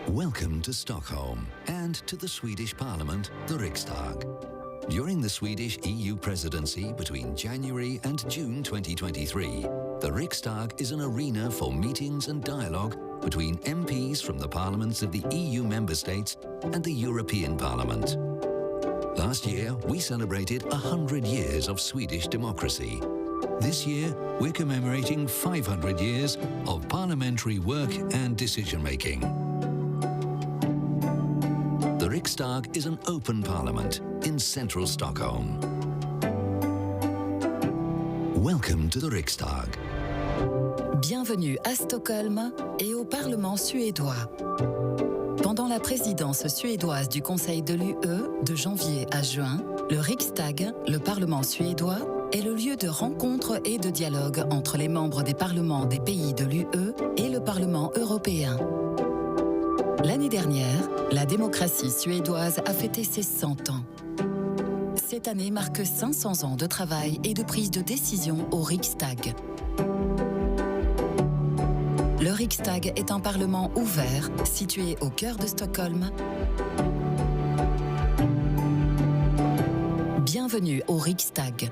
Welcome to Stockholm and to the Swedish Parliament, the Riksdag. During the Swedish EU presidency between January and June 2023, the Riksdag is an arena for meetings and dialogue between MPs from the parliaments of the EU member states and the European Parliament. Last year, we celebrated 100 years of Swedish democracy. This year, we're commemorating 500 years of parliamentary work and decision-making. The Riksdag is an open parliament in central Stockholm. Welcome to the Riksdag. Bienvenue à Stockholm et au Parlement suédois. Pendant la présidence suédoise du Conseil de l'UE de janvier à juin, le Riksdag, le Parlement suédois, est le lieu de rencontre et de dialogue entre les membres des parlements des pays de l'UE et le Parlement européen. L'année dernière, la démocratie suédoise a fêté ses 100 ans. Cette année marque 500 ans de travail et de prise de décision au Riksdag. Le Riksdag est un parlement ouvert, situé au cœur de Stockholm. Bienvenue au Riksdag.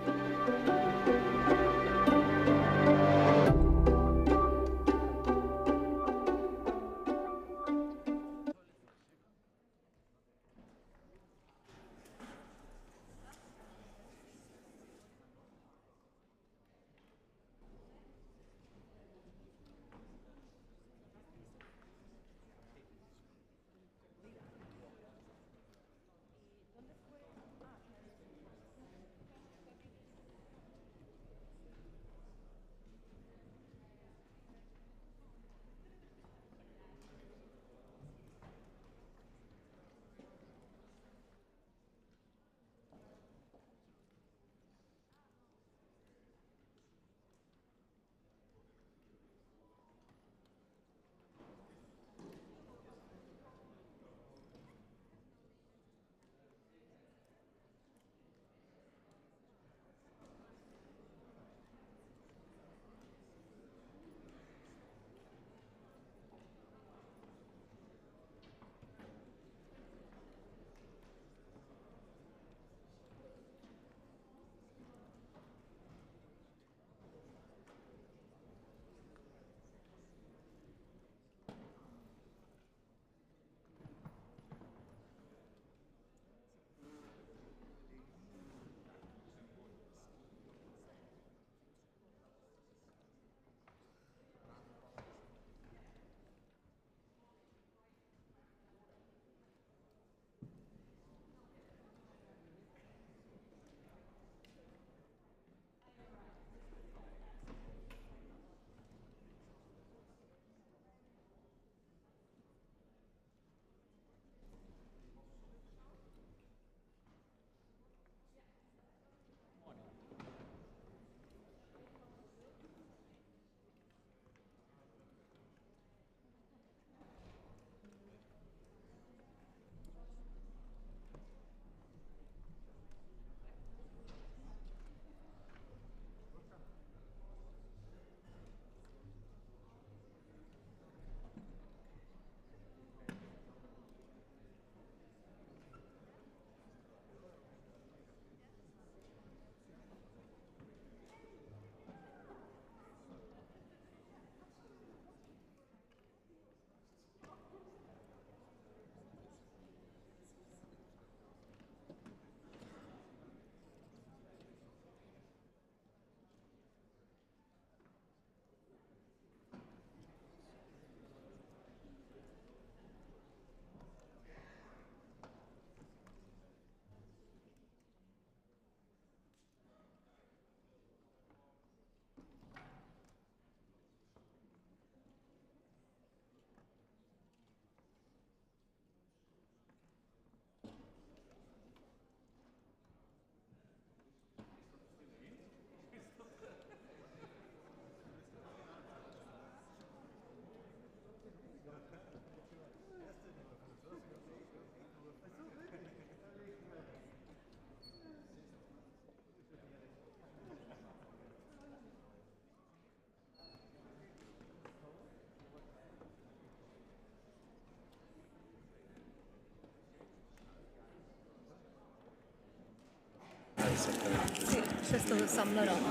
Just to samla dem.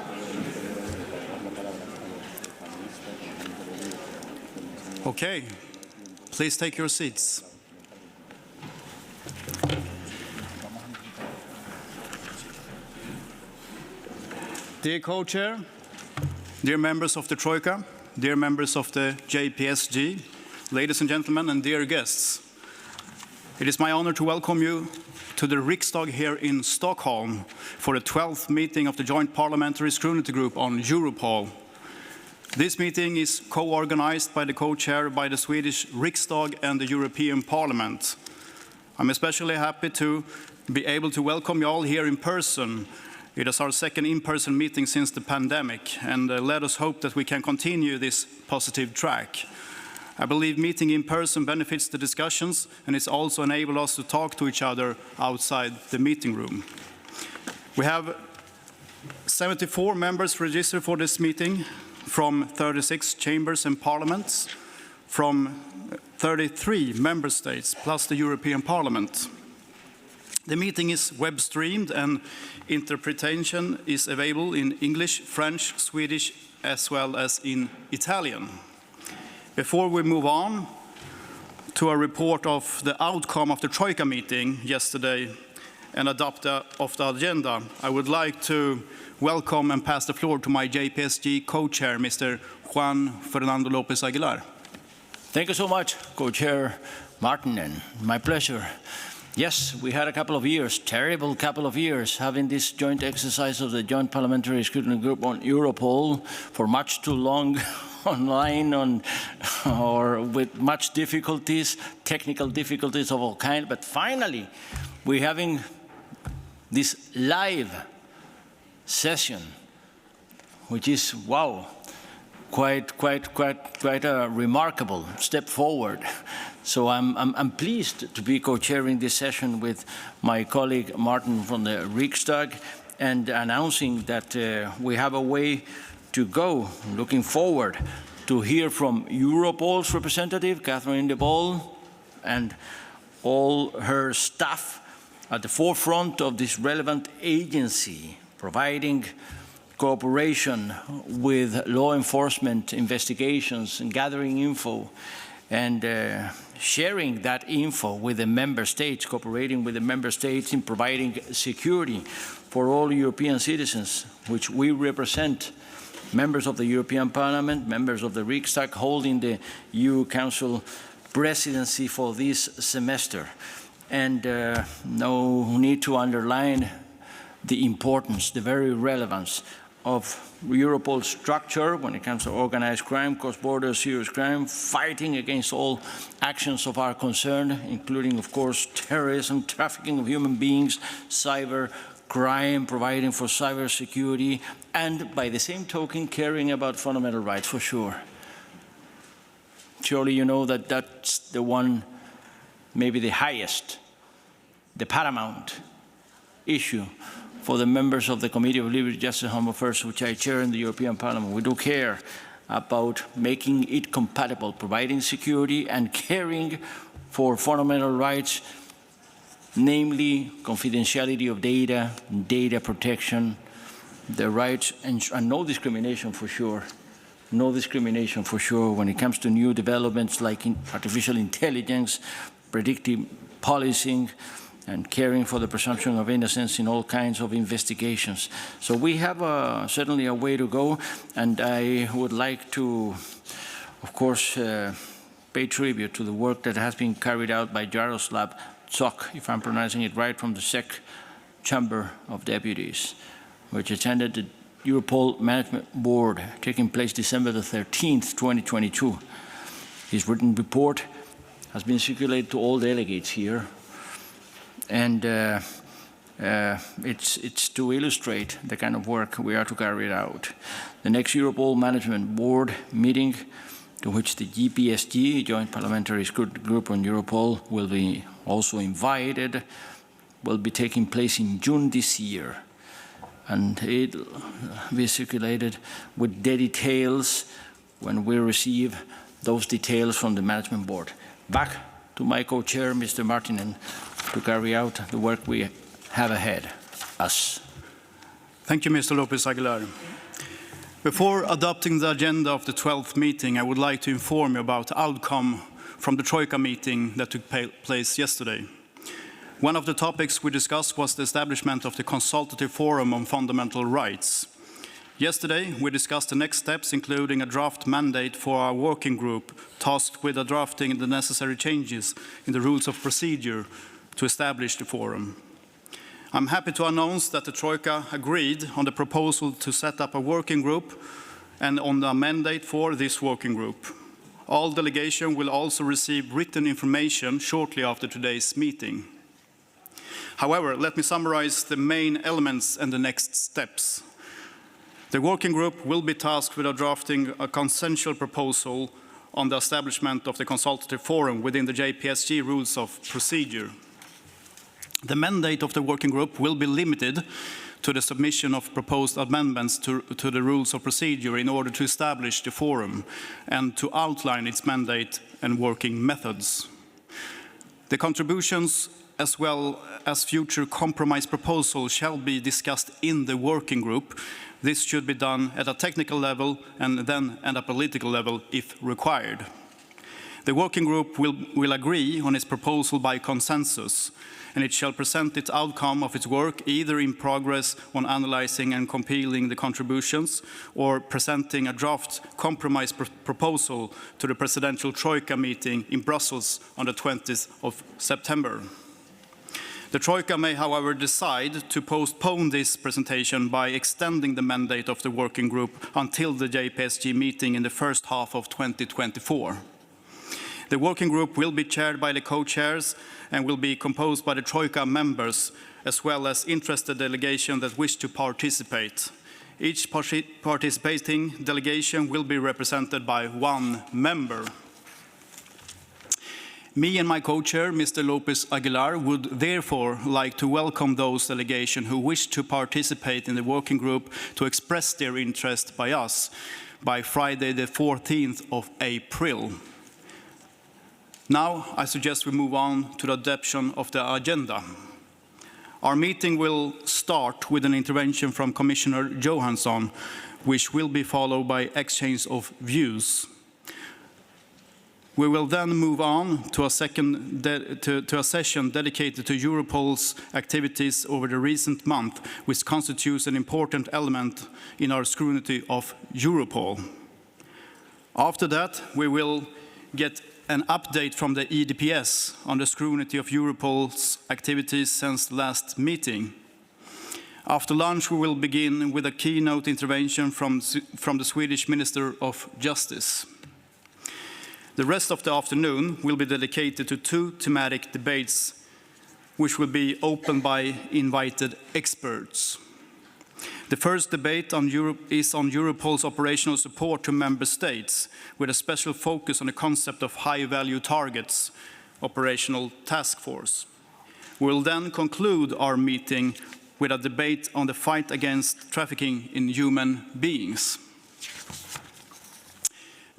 Okay, please take your seats. Dear co-chair, dear members of the Troika, dear members of the JPSG, ladies and gentlemen, and dear guests, it is my honor to welcome you to the Riksdag here in Stockholm for the 12th meeting of the Joint Parliamentary Scrutiny Group on Europol. This meeting is co-organized by the co-chair by the Swedish Riksdag and the European Parliament. I'm especially happy to be able to welcome you all here in person. It is our second in-person meeting since the pandemic, and let us hope that we can continue this positive track. I believe meeting in person benefits the discussions, and it's also enabled us to talk to each other outside the meeting room. We have 74 members registered for this meeting from 36 chambers and parliaments, from 33 member states, plus the European Parliament. The meeting is web-streamed and interpretation is available in English, French, Swedish, as well as in Italian. Before we move on to a report of the outcome of the Troika meeting yesterday and adopt of the agenda, I would like to welcome and pass the floor to my JPSG co-chair, Mr. Juan Fernando López Aguilar. Thank you so much, co-chair Martin, and my pleasure. Yes, we had a couple of years, terrible couple of years, having this joint exercise of the Joint Parliamentary Scrutiny Group on Europol for much too long online or with much difficulties, technical difficulties of all kinds. But finally, we're having this live session, which is, wow, quite a remarkable step forward. So I'm pleased to be co-chairing this session with my colleague Martin from the Riksdag and announcing that we have a way to go, looking forward to hear from Europol's representative, Catherine de Boll, and all her staff at the forefront of this relevant agency, providing cooperation with law enforcement investigations and gathering info and sharing that info with the member states, cooperating with the member states in providing security for all European citizens, which we represent, members of the European Parliament, members of the Riksdag, holding the EU Council presidency for this semester. And no need to underline the importance, the very relevance of Europol's structure when it comes to organized crime, cross-border serious crime, fighting against all actions of our concern, including, of course, terrorism, trafficking of human beings, cyber crime, providing for cyber security, and by the same token, caring about fundamental rights, for sure. Surely you know that that's the one, maybe the highest, the paramount issue for the members of the Committee of Liberty, Justice and Home Affairs, which I chair in the European Parliament. We do care about making it compatible, providing security and caring for fundamental rights, namely confidentiality of data, data protection, the rights, and no discrimination for sure. No discrimination for sure when it comes to new developments like artificial intelligence, predictive policing, and caring for the presumption of innocence in all kinds of investigations. So we have certainly a way to go, and I would like to, of course, pay tribute to the work that has been carried out by Jaroslav Tsok, if I'm pronouncing it right, from the Czech Chamber of Deputies, which attended the Europol Management Board, taking place December the 13th, 2022. His written report has been circulated to all delegates here, and it's to illustrate the kind of work we are to carry out. The next Europol Management Board meeting, to which the JPSG, Joint Parliamentary Scrutiny Group on Europol, will be also invited, will be taking place in June this year. And it will be circulated with the details when we receive those details from the Management Board. Back to my co-chair, Mr. Martinen, to carry out the work we have ahead us. Thank you, Mr. Lopez Aguilar. Before adopting the agenda of the 12th meeting, I would like to inform you about the outcome from the Troika meeting that took place yesterday. One of the topics we discussed was the establishment of the Consultative Forum on Fundamental Rights. Yesterday, we discussed the next steps, including a draft mandate for our working group tasked with drafting the necessary changes in the rules of procedure to establish the forum. I'm happy to announce that the Troika agreed on the proposal to set up a working group and on the mandate for this working group. All delegations will also receive written information shortly after today's meeting. However, let me summarize the main elements and the next steps. The working group will be tasked with drafting a consensual proposal on the establishment of the consultative forum within the JPSG rules of procedure. The mandate of the working group will be limited to the submission of proposed amendments to the rules of procedure in order to establish the forum and to outline its mandate and working methods. The contributions as well as future compromise proposals shall be discussed in the working group. This should be done at a technical level and then at a political level if required. The working group will agree on its proposal by consensus, and it shall present its outcome of its work either in progress on analyzing and compiling the contributions or presenting a draft compromise proposal to the Presidential Troika meeting in Brussels on the 20th of September. The Troika may, however, decide to postpone this presentation by extending the mandate of the working group until the JPSG meeting in the first half of 2024. The working group will be chaired by the co-chairs and will be composed by the Troika members, as well as interested delegations that wish to participate. Each participating delegation will be represented by one member. Me and my co-chair, Mr. Lopez Aguilar, would therefore like to welcome those delegations who wish to participate in the working group to express their interest by us by Friday the 14th of April. Now, I suggest we move on to the adoption of the agenda. Our meeting will start with an intervention from Commissioner Johansson, which will be followed by exchange of views. We will then move on to a session dedicated to Europol's activities over the recent month, which constitutes an important element in our scrutiny of Europol. After that, we will get an update from the EDPS on the scrutiny of Europol's activities since the last meeting. After lunch, we will begin with a keynote intervention from the Swedish Minister of Justice. The rest of the afternoon will be dedicated to two thematic debates, which will be opened by invited experts. The first debate is on Europol's operational support to member states, with a special focus on the concept of high-value targets, operational task force. We will then conclude our meeting with a debate on the fight against trafficking in human beings.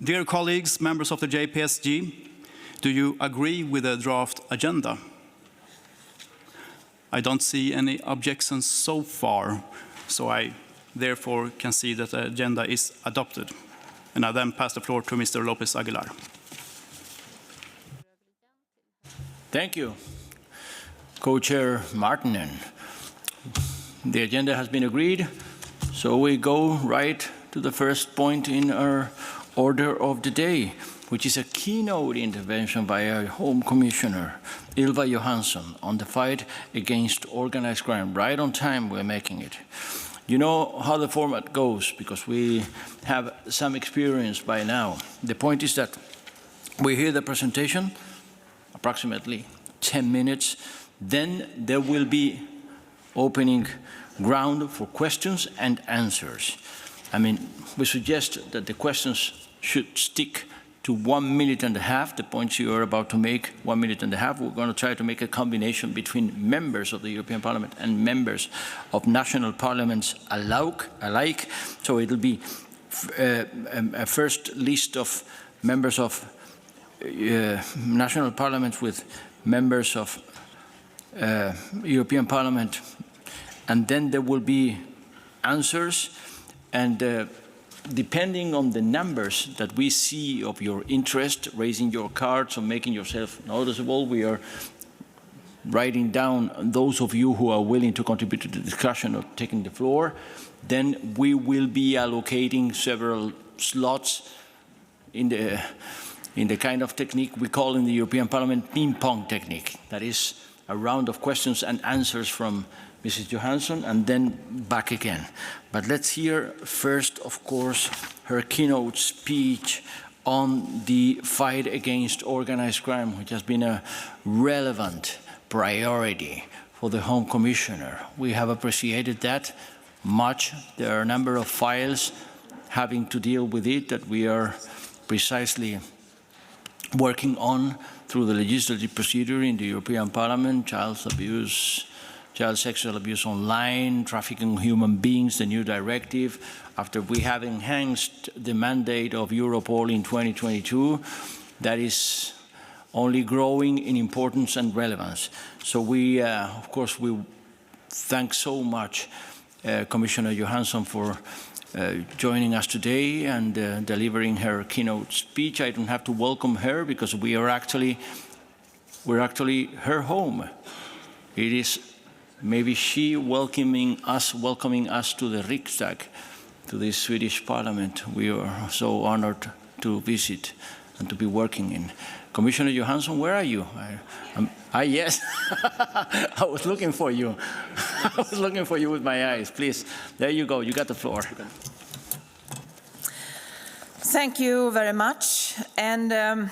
Dear colleagues, members of the JPSG, do you agree with the draft agenda? I don't see any objections so far, so I therefore can see that the agenda is adopted. And I then pass the floor to Mr. Lopez Aguilar. Thank you, Co-Chair Martinen. The agenda has been agreed, so we go right to the first point in our order of the day, which is a keynote intervention by our Home Commissioner, Ylva Johansson, on the fight against organized crime. Right on time, we're making it. You know how the format goes, because we have some experience by now. The point is that we hear the presentation, approximately 10 minutes, then there will be opening ground for questions and answers. I mean, we suggest that the questions should stick to 1.5 minutes. The points you are about to make, 1.5 minutes. We're going to try to make a combination between members of the European Parliament and members of national parliaments alike. So it'll be a first list of members of national parliaments with members of European Parliament, and then there will be answers. And depending on the numbers that we see of your interest, raising your cards or making yourself noticeable, we are writing down those of you who are willing to contribute to the discussion or taking the floor. Then we will be allocating several slots in the kind of technique we call in the European Parliament ping-pong technique. That is a round of questions and answers from Mrs. Johansson and then back again. But let's hear first, of course, her keynote speech on the fight against organized crime, which has been a relevant priority for the Home Commissioner. We have appreciated that much. There are a number of files having to deal with it that we are precisely working on through the legislative procedure in the European Parliament: child abuse, child sexual abuse online, trafficking in human beings, the new directive. After we have enhanced the mandate of Europol in 2022, that is only growing in importance and relevance. So we, of course, we thank so much Commissioner Johansson for joining us today and delivering her keynote speech. I don't have to welcome her because we're actually her home. It is maybe she welcoming us to the Riksdag, to the Swedish Parliament. We are so honored to visit and to be working in. Commissioner Johansson, where are you? Yes, I was looking for you. I was looking for you with my eyes. Please, there you go. You got the floor. Thank you very much. And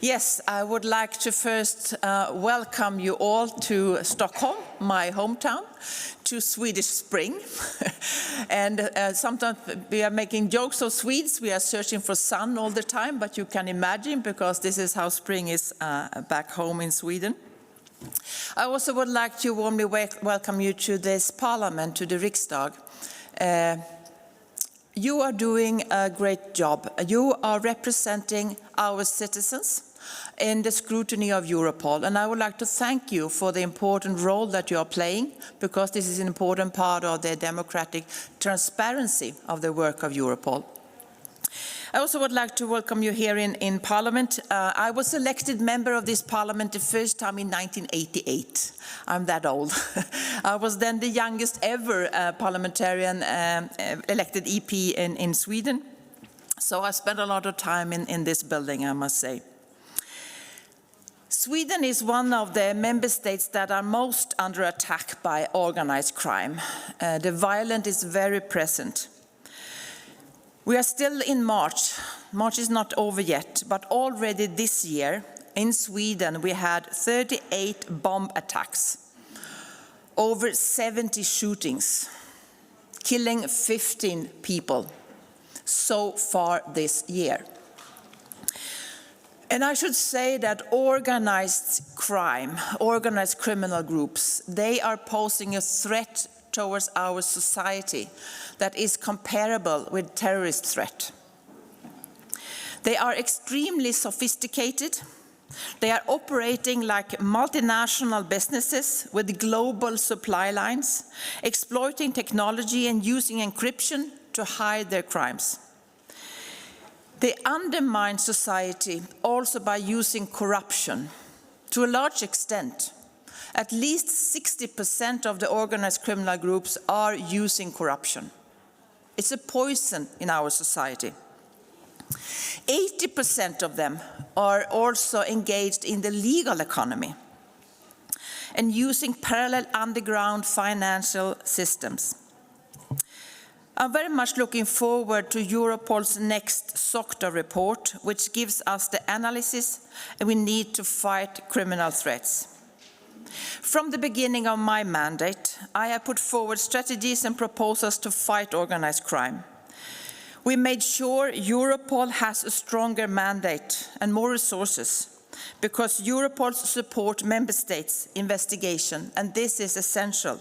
yes, I would like to first welcome you all to Stockholm, my hometown, to Swedish spring. And sometimes we are making jokes of Swedes. We are searching for sun all the time, but you can imagine, because this is how spring is back home in Sweden. I also would like to warmly welcome you to this parliament, to the Riksdag. You are doing a great job. You are representing our citizens in the scrutiny of Europol, and I would like to thank you for the important role that you are playing, because this is an important part of the democratic transparency of the work of Europol. I also would like to welcome you here in Parliament. I was elected member of this Parliament the first time in 1988. I'm that old. I was then the youngest ever parliamentarian elected EP in Sweden. So I spent a lot of time in this building, I must say. Sweden is one of the member states that are most under attack by organized crime. The violence is very present. We are still in March. March is not over yet, but already this year in Sweden we had 38 bomb attacks, over 70 shootings, killing 15 people so far this year. And I should say that organized crime, organized criminal groups, they are posing a threat towards our society that is comparable with terrorist threat. They are extremely sophisticated. They are operating like multinational businesses with global supply lines, exploiting technology and using encryption to hide their crimes. They undermine society also by using corruption. To a large extent, at least 60% of the organized criminal groups are using corruption. It's a poison in our society. 80% of them are also engaged in the legal economy and using parallel underground financial systems. I'm very much looking forward to Europol's next SOCTA report, which gives us the analysis we need to fight criminal threats. From the beginning of my mandate, I have put forward strategies and proposals to fight organized crime. We made sure Europol has a stronger mandate and more resources, because Europol supports member states' investigation, and this is essential.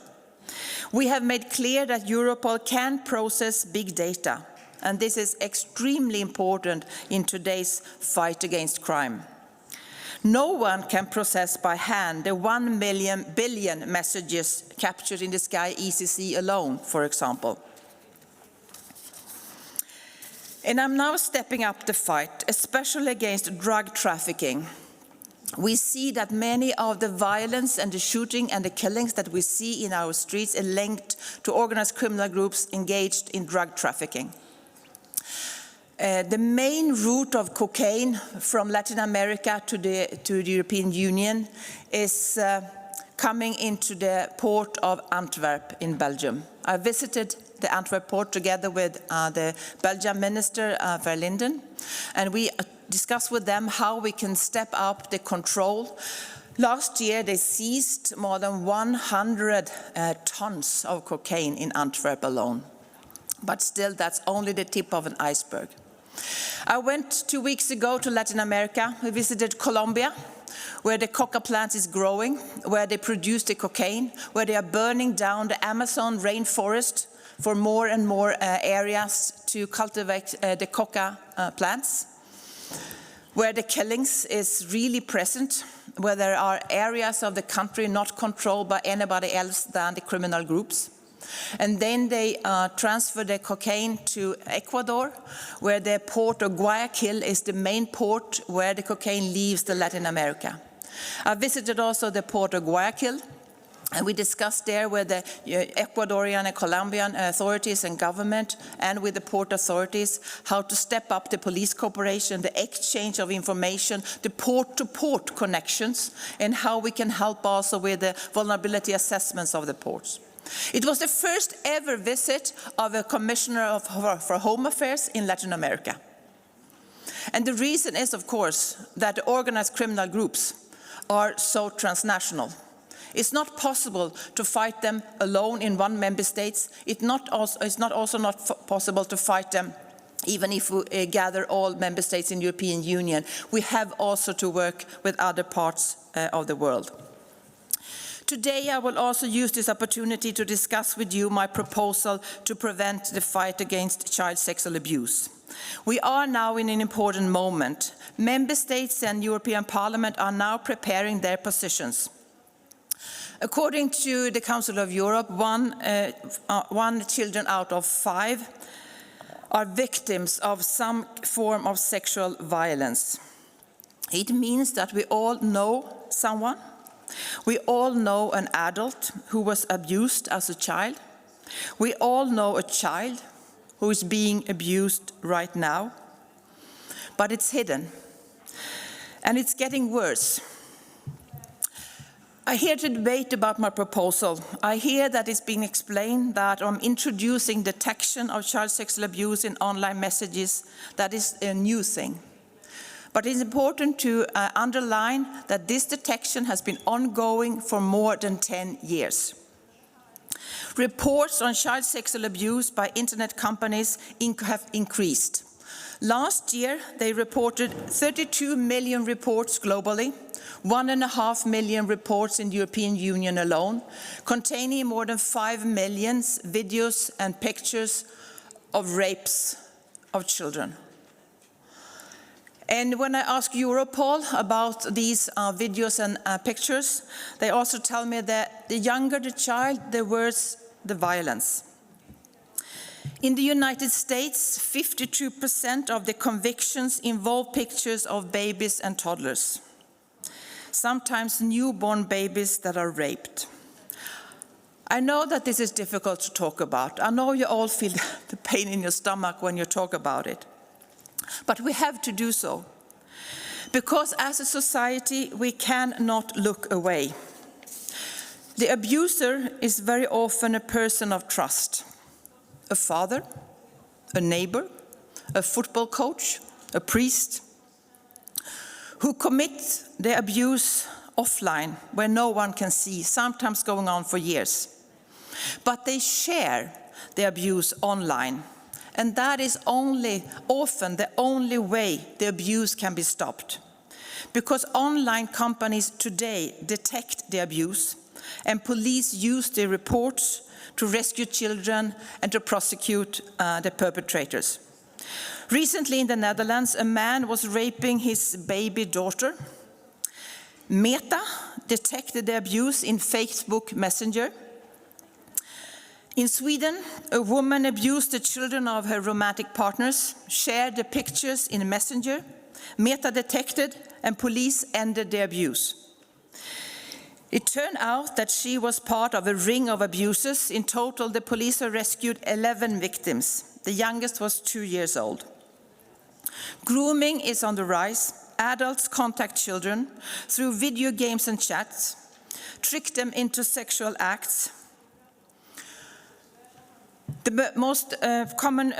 We have made clear that Europol can process big data, and this is extremely important in today's fight against crime. No one can process by hand the 1 billion messages captured in the Sky ECC alone, for example. And I'm now stepping up the fight, especially against drug trafficking. We see that many of the violence and the shooting and the killings that we see in our streets are linked to organized criminal groups engaged in drug trafficking. The main route of cocaine from Latin America to the European Union is coming into the port of Antwerp in Belgium. I visited the Antwerp port together with the Belgian Minister Verlinden, and we discussed with them how we can step up the control. Last year they seized more than 100 tons of cocaine in Antwerp alone. But still, that's only the tip of an iceberg. I went 2 weeks ago to Latin America. We visited Colombia, where the coca plant is growing, where they produce the cocaine, where they are burning down the Amazon rainforest for more and more areas to cultivate the coca plants, where the killings is really present, where there are areas of the country not controlled by anybody else than the criminal groups. And then they transfer the cocaine to Ecuador, where the port of Guayaquil is the main port where the cocaine leaves to Latin America. I visited also the port of Guayaquil, and we discussed there with the Ecuadorian and Colombian authorities and government and with the port authorities how to step up the police cooperation, the exchange of information, the port-to-port connections, and how we can help also with the vulnerability assessments of the ports. It was the first ever visit of a commissioner for Home Affairs in Latin America. And the reason is, of course, that the organized criminal groups are so transnational. It's not possible to fight them alone in one member state. It's not possible to fight them even if we gather all member states in the European Union. We have also to work with other parts of the world. Today I will also use this opportunity to discuss with you my proposal to prevent the fight against child sexual abuse. We are now in an important moment. Member states and European Parliament are now preparing their positions. According to the Council of Europe, one children out of 5 are victims of some form of sexual violence. It means that we all know someone. We all know an adult who was abused as a child. We all know a child who is being abused right now. But it's hidden. And it's getting worse. I hear the debate about my proposal. I hear that it's being explained that I'm introducing detection of child sexual abuse in online messages. That is a new thing. But it's important to underline that this detection has been ongoing for more than 10 years. Reports on child sexual abuse by internet companies have increased. Last year, they reported 32 million reports globally, 1.5 million reports in the European Union alone, containing more than 5 million videos and pictures of rapes of children. And when I ask Europol about these videos and pictures, they also tell me that the younger the child, the worse the violence. In the United States, 52% of the convictions involve pictures of babies and toddlers, sometimes newborn babies that are raped. I know that this is difficult to talk about. I know you all feel the pain in your stomach when you talk about it. But we have to do so, because as a society we cannot look away. The abuser is very often a person of trust, a father, a neighbor, a football coach, a priest, who commit the abuse offline where no one can see, sometimes going on for years. But they share the abuse online. And that is often the only way the abuse can be stopped. Because online companies today detect the abuse, and police use the reports to rescue children and to prosecute the perpetrators. Recently in the Netherlands, a man was raping his baby daughter, Meta detected the abuse in Facebook Messenger. In Sweden, a woman abused the children of her romantic partners, shared the pictures in Messenger. Meta detected and police ended the abuse. It turned out that she was part of a ring of abusers. In total, the police rescued 11 victims. The youngest was 2 years old. Grooming is on the rise. Adults contact children through video games and chats, trick them into sexual acts. The most common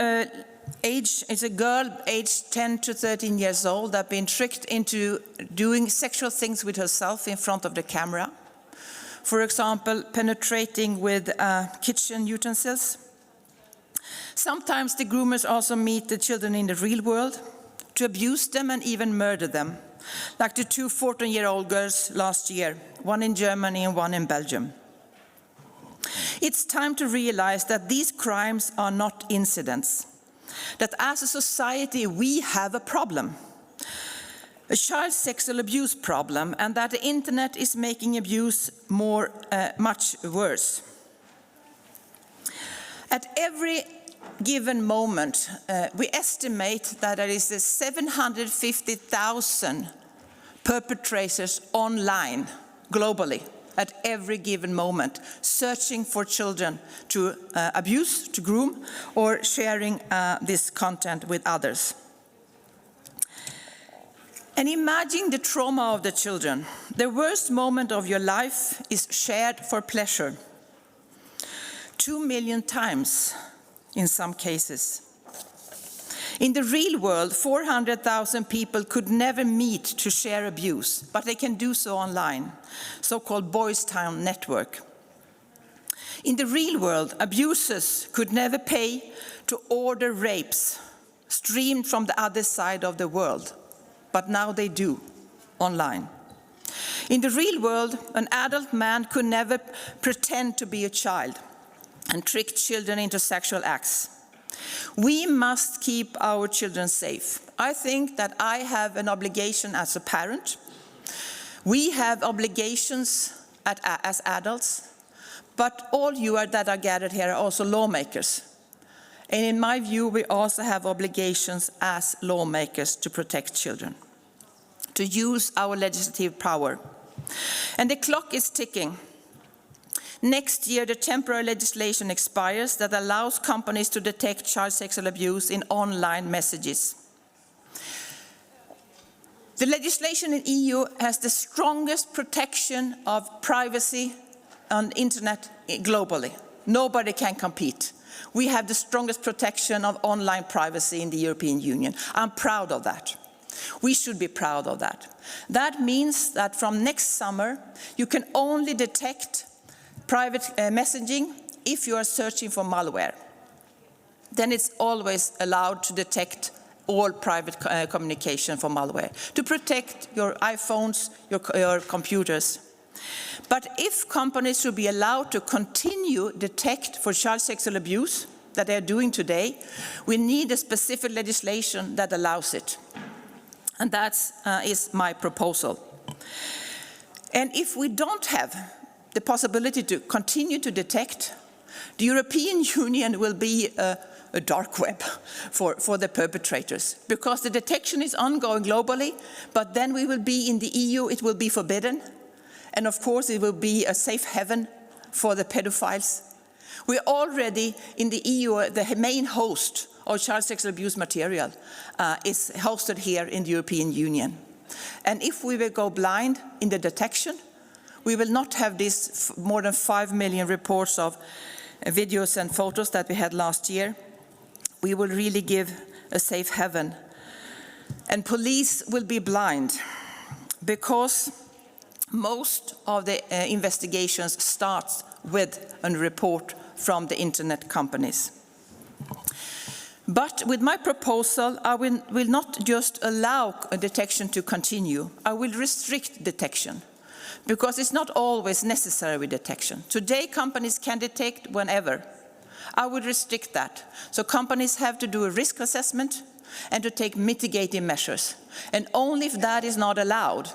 age is a girl aged 10 to 13 years old that's been tricked into doing sexual things with herself in front of the camera. For example, penetrating with kitchen utensils. Sometimes the groomers also meet the children in the real world to abuse them and even murder them, like the 2 14-year-old girls last year, one in Germany and one in Belgium. It's time to realize that these crimes are not incidents, that as a society we have a problem, a child sexual abuse problem, and that the internet is making abuse much worse. At every given moment, we estimate that there is 750,000 perpetrators online globally at every given moment, searching for children to abuse, to groom, or sharing this content with others. And imagine the trauma of the children. The worst moment of your life is shared for pleasure. 2 million times in some cases. In the real world, 400,000 people could never meet to share abuse, but they can do so online, so-called Boys Town Network. In the real world, abusers could never pay to order rapes streamed from the other side of the world, but now they do, online. In the real world, an adult man could never pretend to be a child and trick children into sexual acts. We must keep our children safe. I think that I have an obligation as a parent. We have obligations as adults, but all you that are gathered here are also lawmakers. And in my view, we also have obligations as lawmakers to protect children, to use our legislative power. And the clock is ticking. Next year, the temporary legislation expires that allows companies to detect child sexual abuse in online messages. The legislation in the EU has the strongest protection of privacy on the internet globally. Nobody can compete. We have the strongest protection of online privacy in the European Union. I'm proud of that. We should be proud of that. That means that from next summer, you can only detect private messaging if you are searching for malware. Then it's always allowed to detect all private communication for malware, to protect your iPhones, your computers. But if companies should be allowed to continue detect for child sexual abuse that they are doing today, we need a specific legislation that allows it. And that is my proposal. And if we don't have the possibility to continue to detect, the European Union will be a dark web for the perpetrators, because the detection is ongoing globally, but then we will be in the EU, it will be forbidden. And of course, it will be a safe haven for the pedophiles. We're already in the EU, the main host of child sexual abuse material is hosted here in the European Union. And if we will go blind in the detection, we will not have these more than 5 million reports of videos and photos that we had last year. We will really give a safe haven. And police will be blind because most of the investigations start with a report from the internet companies. But with my proposal, I will not just allow detection to continue. I will restrict detection, because it's not always necessary with detection. Today, companies can detect whenever. I would restrict that. So companies have to do a risk assessment and to take mitigating measures. And only if that is not allowed,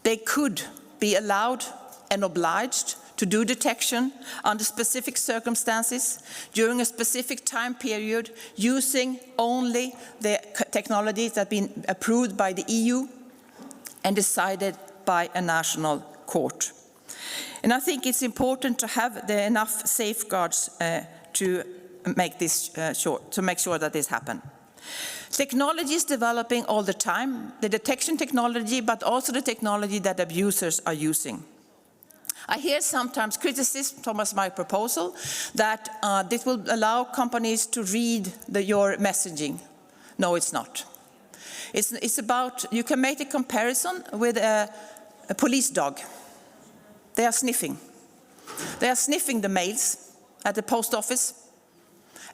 They could be allowed and obliged to do detection under specific circumstances during a specific time period using only the technologies that have been approved by the EU and decided by a national court. And I think it's important to have enough safeguards to make this to make sure that this happens. Technology is developing all the time, the detection technology, but also the technology that abusers are using. I hear sometimes criticism towards my proposal that this will allow companies to read your messaging. No, it's not. It's about, you can make a comparison with a police dog. They are sniffing. They are sniffing the mails at the post office,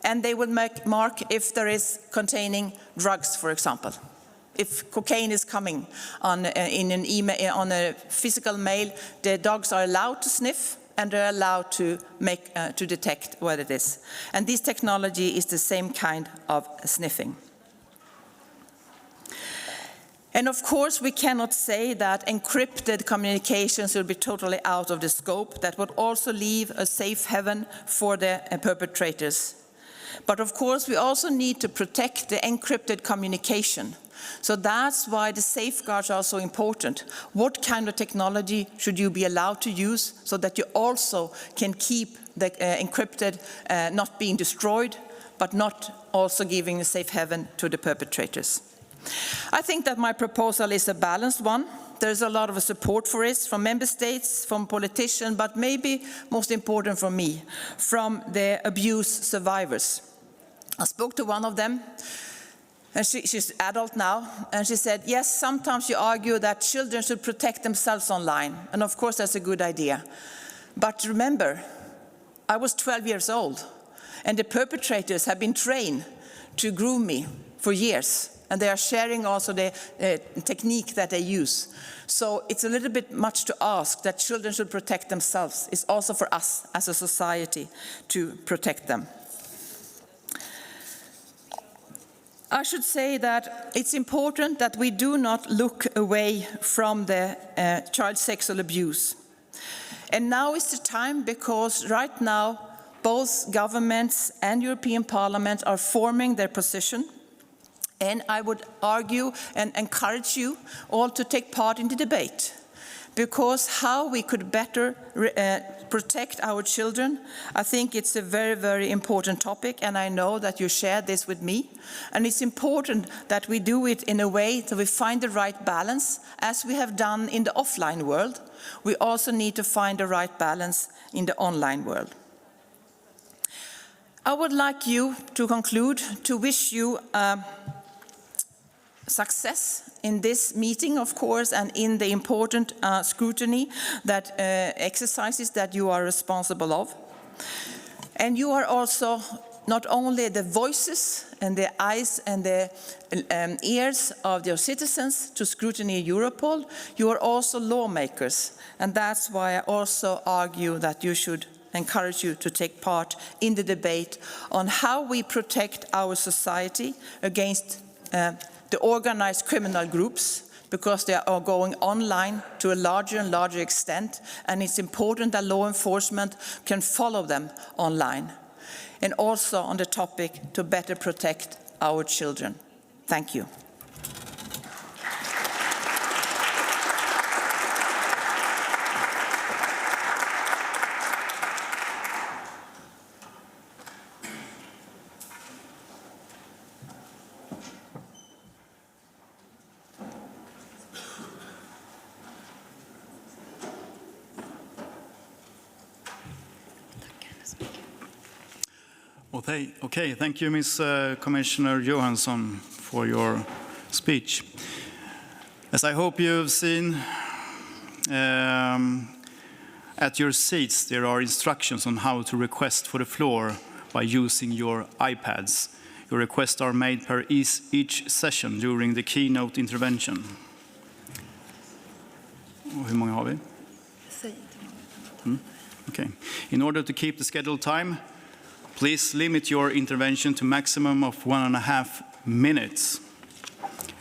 and they will mark if there is containing drugs, for example. If cocaine is coming in an email, on a physical mail, the dogs are allowed to sniff and they're allowed to detect what it is. And this technology is the same kind of sniffing. And of course, we cannot say that encrypted communications will be totally out of the scope. That would also leave a safe haven for the perpetrators. But of course, we also need to protect the encrypted communication. So that's why the safeguards are so important. What kind of technology should you be allowed to use so that you also can keep the encrypted not being destroyed, but not also giving a safe haven to the perpetrators? I think that my proposal is a balanced one. There's a lot of support for it from member states, from politicians, but maybe most important for me, from the abuse survivors. I spoke to one of them, and she's adult now, and she said, yes, sometimes you argue that children should protect themselves online, and of course that's a good idea. But remember, I was 12 years old, and the perpetrators have been trained to groom me for years. And they are sharing also the technique that they use. So it's a little bit much to ask that children should protect themselves. It's also for us as a society to protect them. I should say that it's important that we do not look away from the child sexual abuse. And now is the time, because right now both governments and European Parliament are forming their position. And I would argue and encourage you all to take part in the debate, because how we could better protect our children, I think it's a very, very important topic, and I know that you share this with me. And it's important that we do it in a way that we find the right balance, as we have done in the offline world. We also need to find the right balance in the online world. I would like you to conclude, to wish you success in this meeting, of course, and in the important scrutiny that exercises that you are responsible of. And you are also not only the voices and the eyes and the ears of your citizens to Scrutiny Europol, you are also lawmakers. And that's why I also argue that you should encourage you to take part in the debate on how we protect our society against the organized criminal groups, because they are going online to a larger and larger extent, and it's important that law enforcement can follow them online. And also on the topic to better protect our children. Thank you. Okay, thank you, Ms. Commissioner Johansson, for your speech. As I hope you've seen, at your seats there are instructions on how to request for the floor by using your iPads. Your requests are made per each session during the keynote intervention. Hur många har vi? Okay. In order to keep the scheduled time, please limit your intervention to maximum of 1.5 minutes.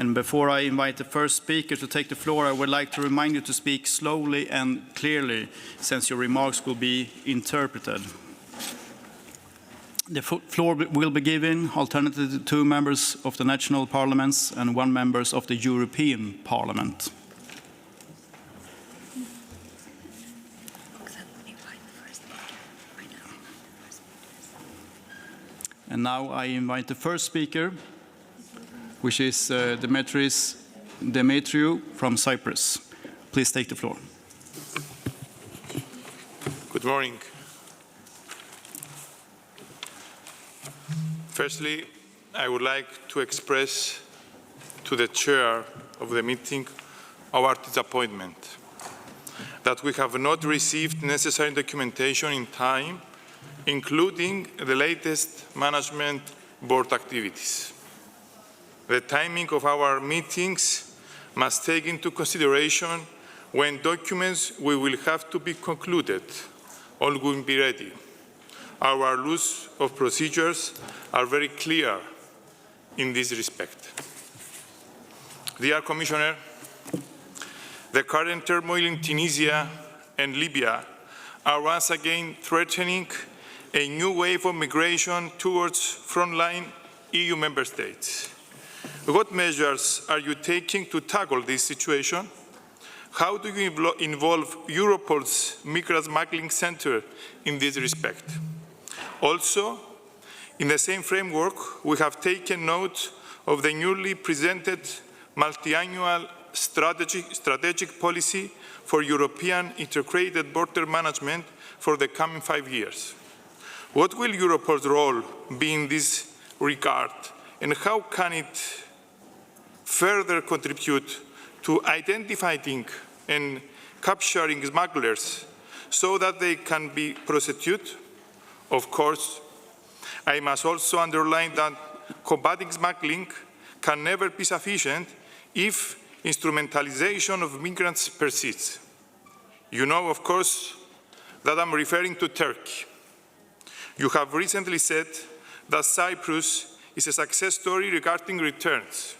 And before I invite the first speaker to take the floor, I would like to remind you to speak slowly and clearly, since your remarks will be interpreted. The floor will be given alternatively to 2 members of the national parliaments and 1 member of the European Parliament. And now I invite the first speaker, which is Demetriou from Cyprus. Please take the floor. Good morning. Firstly, I would like to express to the chair of the meeting our disappointment that we have not received necessary documentation in time, including the latest management board activities. The timing of our meetings must take into consideration when documents will have to be concluded or will be ready. Our rules of procedures are very clear in this respect. Dear Commissioner, the current turmoil in Tunisia and Libya are once again threatening a new wave of migration towards frontline EU member states. What measures are you taking to tackle this situation? How do you involve Europol's migrant smuggling center in this respect? Also, in the same framework, we have taken note of the newly presented multi-annual strategic policy for European integrated border management for the coming 5 years. What will Europol's role be in this regard, and how can it further contribute to identifying and capturing smugglers so that they can be prosecuted? Of course, I must also underline that combating smuggling can never be sufficient if instrumentalization of migrants persists. You know, of course, that I'm referring to Turkey. You have recently said that Cyprus is a success story regarding returns.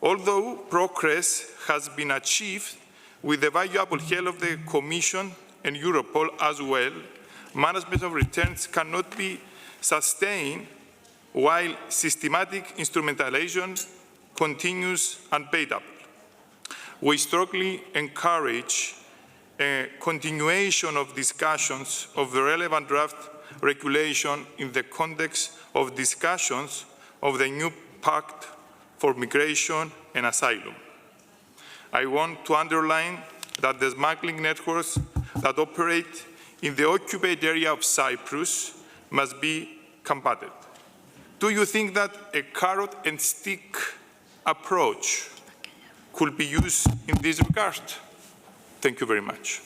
Although progress has been achieved with the valuable help of the Commission and Europol as well, management of returns cannot be sustained while systematic instrumentalization continues unabated. We strongly encourage a continuation of discussions of the relevant draft regulation in the context of discussions of the new Pact for Migration and Asylum. I want to underline that the smuggling networks that operate in the occupied area of Cyprus must be combated. Do you think that a carrot and stick approach could be used in this regard? Thank you very much.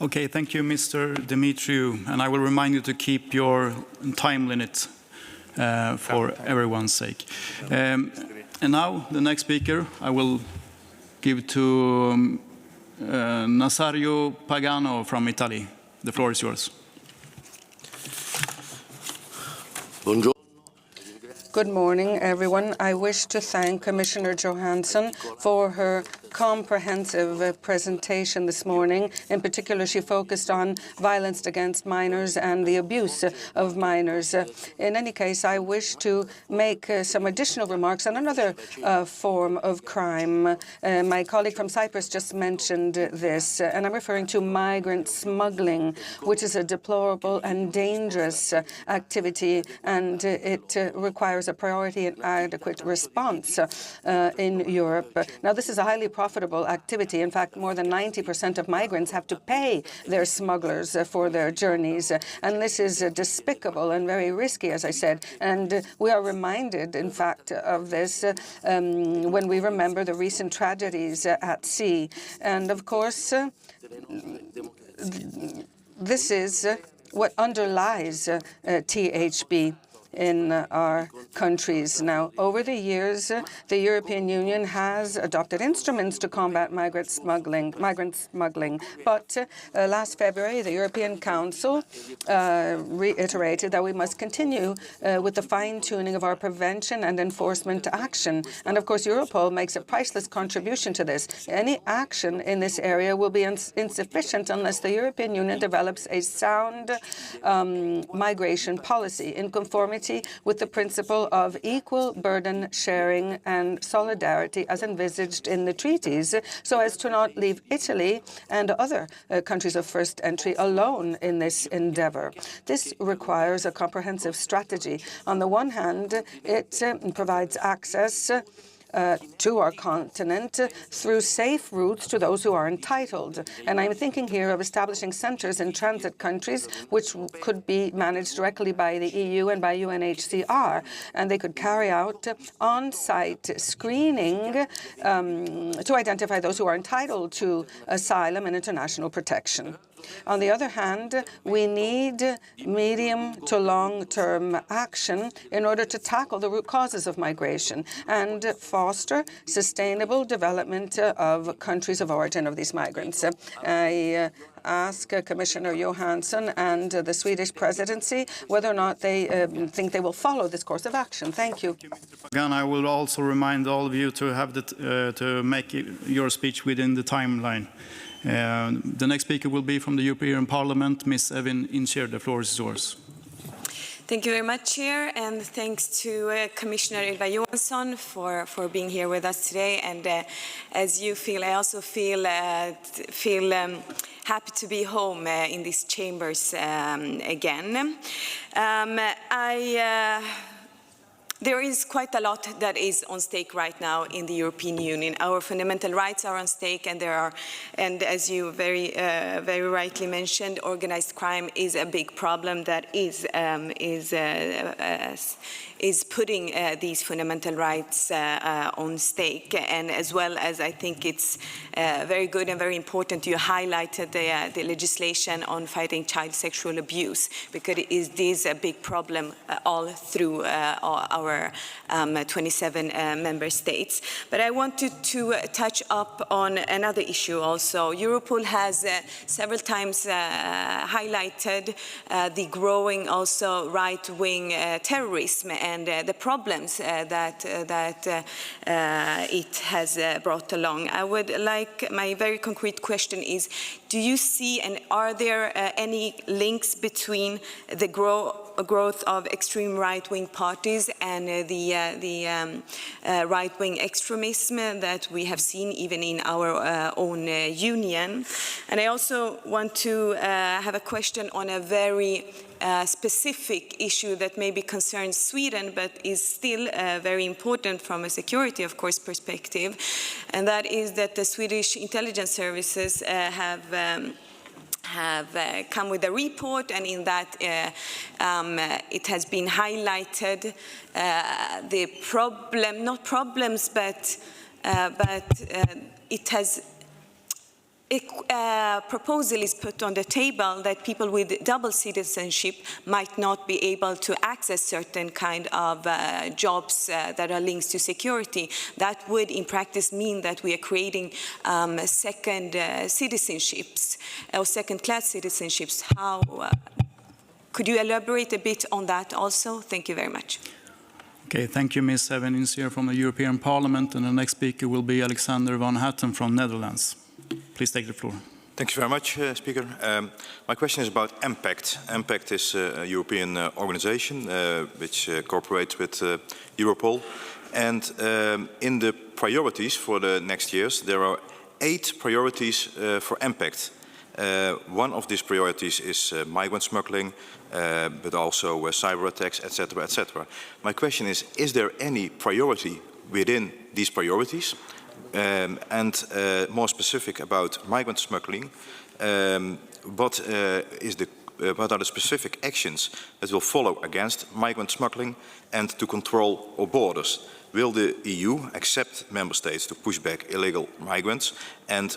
Okay, thank you, Mr. Demetriou, and I will remind you to keep your time limit for everyone's sake. And now, the next speaker, I will give to Nazario Pagano from Italy. The floor is yours. Buongiorno. Good morning, everyone. I wish to thank Commissioner Johansson for her comprehensive presentation this morning. In particular, she focused on violence against minors and the abuse of minors. In any case, I wish to make some additional remarks on another form of crime. My colleague from Cyprus just mentioned this, and I'm referring to migrant smuggling, which is a deplorable and dangerous activity, and it requires a priority and adequate response in Europe. Now, this is a highly profitable activity. In fact, more than 90% of migrants have to pay their smugglers for their journeys. And this is despicable and very risky, as I said. And we are reminded, in fact, of this when we remember the recent tragedies at sea. And of course, this is what underlies THB. in our countries. Now, over the years, the European Union has adopted instruments to combat migrant smuggling. But last February, the European Council reiterated that we must continue with the fine-tuning of our prevention and enforcement action. And of course, Europol makes a priceless contribution to this. Any action in this area will be insufficient unless the European Union develops a sound migration policy in conformity with the principle of equal burden sharing and solidarity as envisaged in the treaties, so as to not leave Italy and other countries of first entry alone in this endeavour. This requires a comprehensive strategy. On the one hand, it provides access to our continent through safe routes to those who are entitled. And I'm thinking here of establishing centres in transit countries which could be managed directly by the EU and by UNHCR. And they could carry out on-site screening to identify those who are entitled to asylum and international protection. On the other hand, we need medium to long-term action in order to tackle the root causes of migration and foster sustainable development of countries of origin of these migrants. I ask Commissioner Johansson and the Swedish presidency whether or not they think they will follow this course of action. Thank you. Again, I will also remind all of you to have to make your speech within the timeline. The next speaker will be from the European Parliament, Ms. Evin Inscher. The floor is yours. Thank you very much, Chair, and thanks to Commissioner Ylva Johansson for being here with us today. And as you feel, I also feel happy to be home in these chambers again. There is quite a lot that is on stake right now in the European Union. Our fundamental rights are on stake, and as you very rightly mentioned, organized crime is a big problem that is putting these fundamental rights on stake. And as well as I think it's very good and very important you highlighted the legislation on fighting child sexual abuse, because it is a big problem all through our 27 member states. But I wanted to touch up on another issue also. Europol has several times highlighted the growing also right-wing terrorism and the problems that it has brought along. I would like, my very concrete question is, do you see and are there any links between the growth of extreme right-wing parties and the right-wing extremism that we have seen even in our own union? And I also want to have a question on a very specific issue that maybe concerns Sweden, but is still very important from a security, of course, perspective, and that is that the Swedish intelligence services have come with a report, and in that it has been highlighted the problem, not problems, but it has. A proposal is put on the table that people with double citizenship might not be able to access certain kind of jobs that are linked to security. That would in practice mean that we are creating second citizenships or second-class citizenships. How could you elaborate a bit on that also? Thank you very much. Okay, thank you, Ms. Evin Inscher from the European Parliament, and the next speaker will be Alexander van Hatten from Netherlands. Please take the floor. Thank you very much, Speaker. My question is about MPACT. MPACT is a European organization which cooperates with Europol. And in the priorities for the next years, there are 8 priorities for MPACT. One of these priorities is migrant smuggling, but also cyber attacks, etc., etc. My question is there any priority within these priorities? And more specific about migrant smuggling, what are the specific actions that will follow against migrant smuggling and to control our borders? Will the EU accept member states to push back illegal migrants and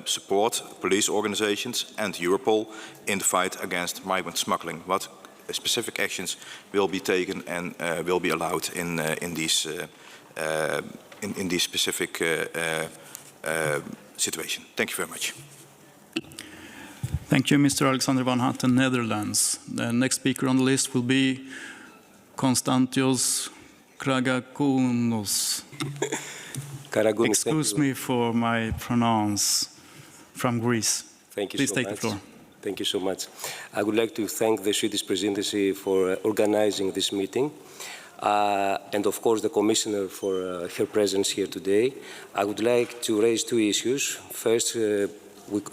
support police organizations and Europol in the fight against migrant smuggling? What specific actions will be taken and will be allowed in these specific situation. Thank you very much. Thank you, Mr. Alexander van Hatten, Netherlands. The next speaker on the list will be Konstantios Kragakounos. Excuse me for my pronounce, from Greece. Thank you. Please so take much. the floor. Thank you so much. I would like to thank the Swedish presidency for organizing this meeting, and of course the Commissioner for her presence here today. I would like to raise two issues. First,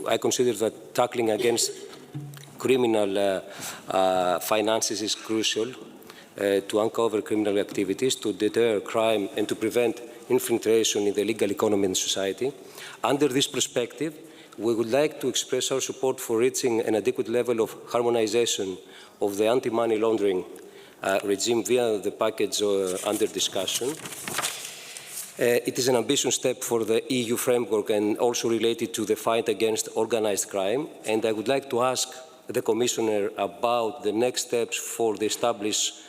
I consider that tackling against criminal finances is crucial to uncover criminal activities, to deter crime and to prevent infiltration in the legal economy and society. Under this perspective, we would like to express our support for reaching an adequate level of harmonization of the anti-money laundering regime via the package under discussion. It is an ambitious step for the EU framework and also related to the fight against organized crime. And I would like to ask the Commissioner about the next steps for the establishment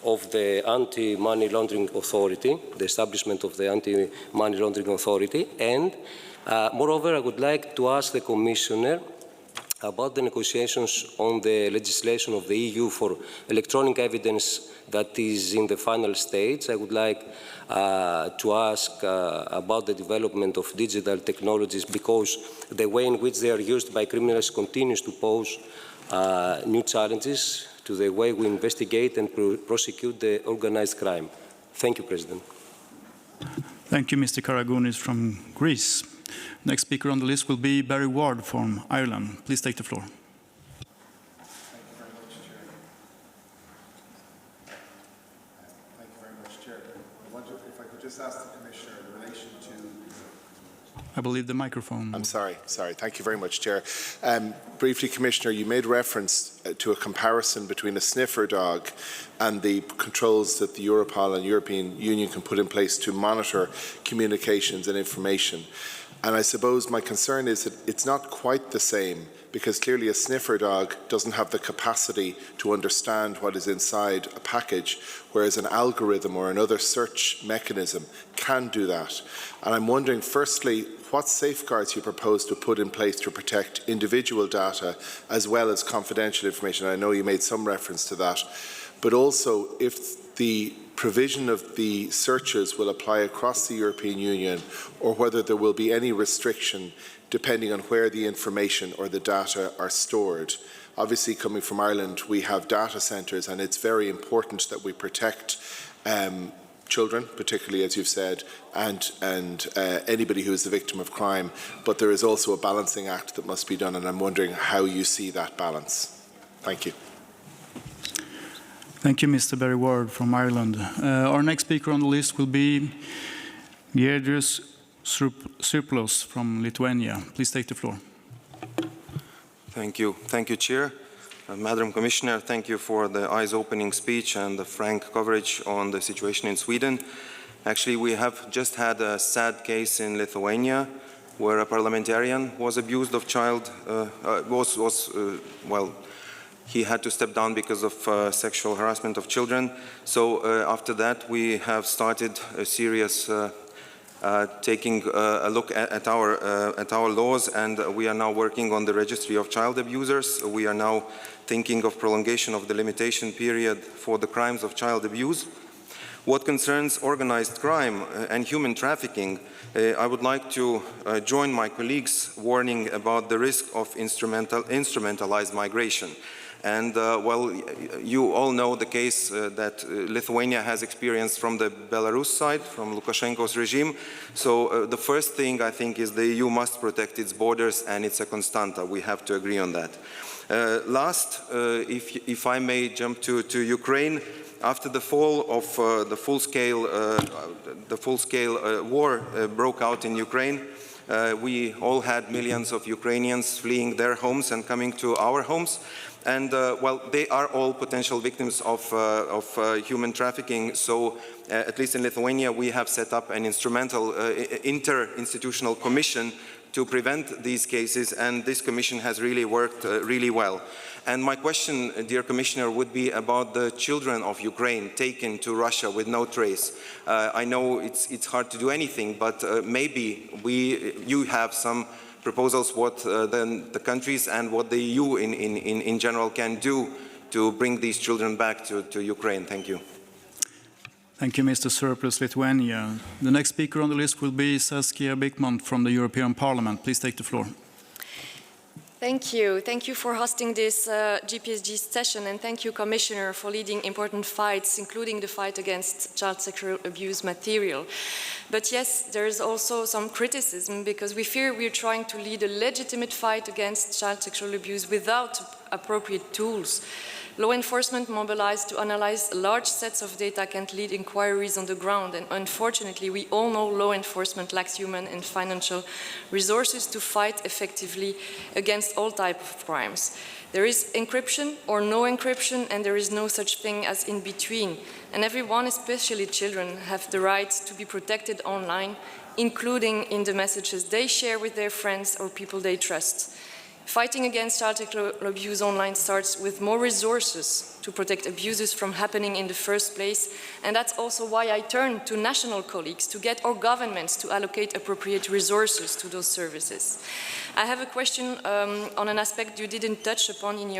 of the Anti-Money Laundering Authority, the establishment of the Anti-Money Laundering Authority. And moreover, I would like to ask the Commissioner about the negotiations on the legislation of the EU for electronic evidence that is in the final stage. I would like to ask about the development of digital technologies, because the way in which they are used by criminals continues to pose new challenges to the way we investigate and prosecute the organized crime. Thank you, President. Thank you, Mr. Karagounis from Greece. Next speaker on the list will be Barry Ward from Ireland. Please take the floor. Thank you very much, Chair. I wonder if I could just ask the Commissioner in relation to... I believe the microphone. I'm sorry. Thank you very much, Chair. Briefly, Commissioner, you made reference to a comparison between a sniffer dog and the controls that the Europol and European Union can put in place to monitor communications and information. And I suppose my concern is that it's not quite the same, because clearly a sniffer dog doesn't have the capacity to understand what is inside a package, whereas an algorithm or another search mechanism can do that. And I'm wondering, firstly, what safeguards you propose to put in place to protect individual data as well as confidential information. I know you made some reference to that, but also if the provision of the searches will apply across the European Union, or whether there will be any restriction depending on where the information or the data are stored. Obviously, coming from Ireland, we have data centres, and it's very important that we protect children, particularly as you've said, and anybody who is the victim of crime. But there is also a balancing act that must be done, and I'm wondering how you see that balance. Thank you. Thank you, Mr. Barry Ward from Ireland. Our next speaker on the list will be Giedrius Surplus from Lithuania. Please take the floor. Thank you. Thank you, Chair. Madam Commissioner, thank you for the eyes-opening speech and the frank coverage on the situation in Sweden. Actually, we have just had a sad case in Lithuania where a parliamentarian was abused of child, he had to step down because of sexual harassment of children. So after that, we have started a serious taking a look at our laws, and we are now working on the registry of child abusers. We are now thinking of prolongation of the limitation period for the crimes of child abuse. What concerns organized crime and human trafficking, I would like to join my colleagues warning about the risk of instrumentalized migration. And well, you all know the case that Lithuania has experienced from the Belarus side, from Lukashenko's regime. So the first thing I think is the EU must protect its borders, and it's a constanta. We have to agree on that. Last, if I may jump to Ukraine, after the fall of the full-scale war broke out in Ukraine, we all had millions of Ukrainians fleeing their homes and coming to our homes. And well, they are all potential victims of human trafficking. So at least in Lithuania, we have set up an interinstitutional commission to prevent these cases, and this Commission has really worked really well. And my question, dear Commissioner, would be about the children of Ukraine taken to Russia with no trace. I know it's hard to do anything, but maybe you have some proposals what then the countries and what the EU in general can do to bring these children back to Ukraine. Thank you. Thank you, Mr. Surplus, Lithuania. The next speaker on the list will be Saskia Bickman from the European Parliament. Please take the floor. Thank you. Thank you for hosting this JPSG session, and thank you, Commissioner, for leading important fights, including the fight against child sexual abuse material. But yes, there is also some criticism, because we fear we are trying to lead a legitimate fight against child sexual abuse without appropriate tools. Law enforcement mobilized to analyze large sets of data can't lead inquiries on the ground, and unfortunately we all know law enforcement lacks human and financial resources to fight effectively against all types of crimes. There is encryption or no encryption, and there is no such thing as in between. And everyone, especially children, have the right to be protected online, including in the messages they share with their friends or people they trust. Fighting against child sexual abuse online starts with more resources to protect abuses from happening in the first place, and that's also why I turn to national colleagues to get our governments to allocate appropriate resources to those services. I have a question on an aspect you didn't touch upon in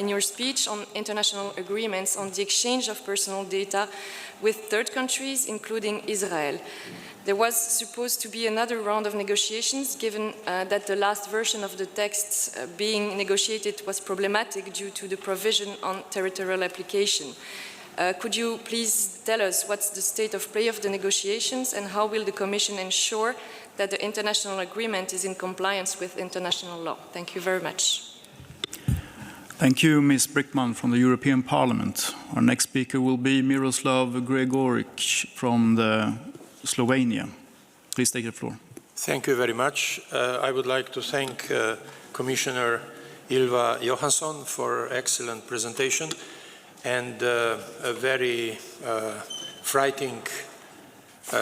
your speech on international agreements on the exchange of personal data with third countries, including Israel. There was supposed to be another round of negotiations, given that the last version of the text being negotiated was problematic due to the provision on territorial application. Could you please tell us what's the state of play of the negotiations, and how will the Commission ensure that the international agreement is in compliance with international law? Thank you very much. Thank you, Ms. Brickman from the European Parliament. Our next speaker will be Miroslav Gregoric from Slovenia. Please take the floor. Thank you very much. I would like to thank Commissioner Ylva Johansson for an excellent presentation and a very frightening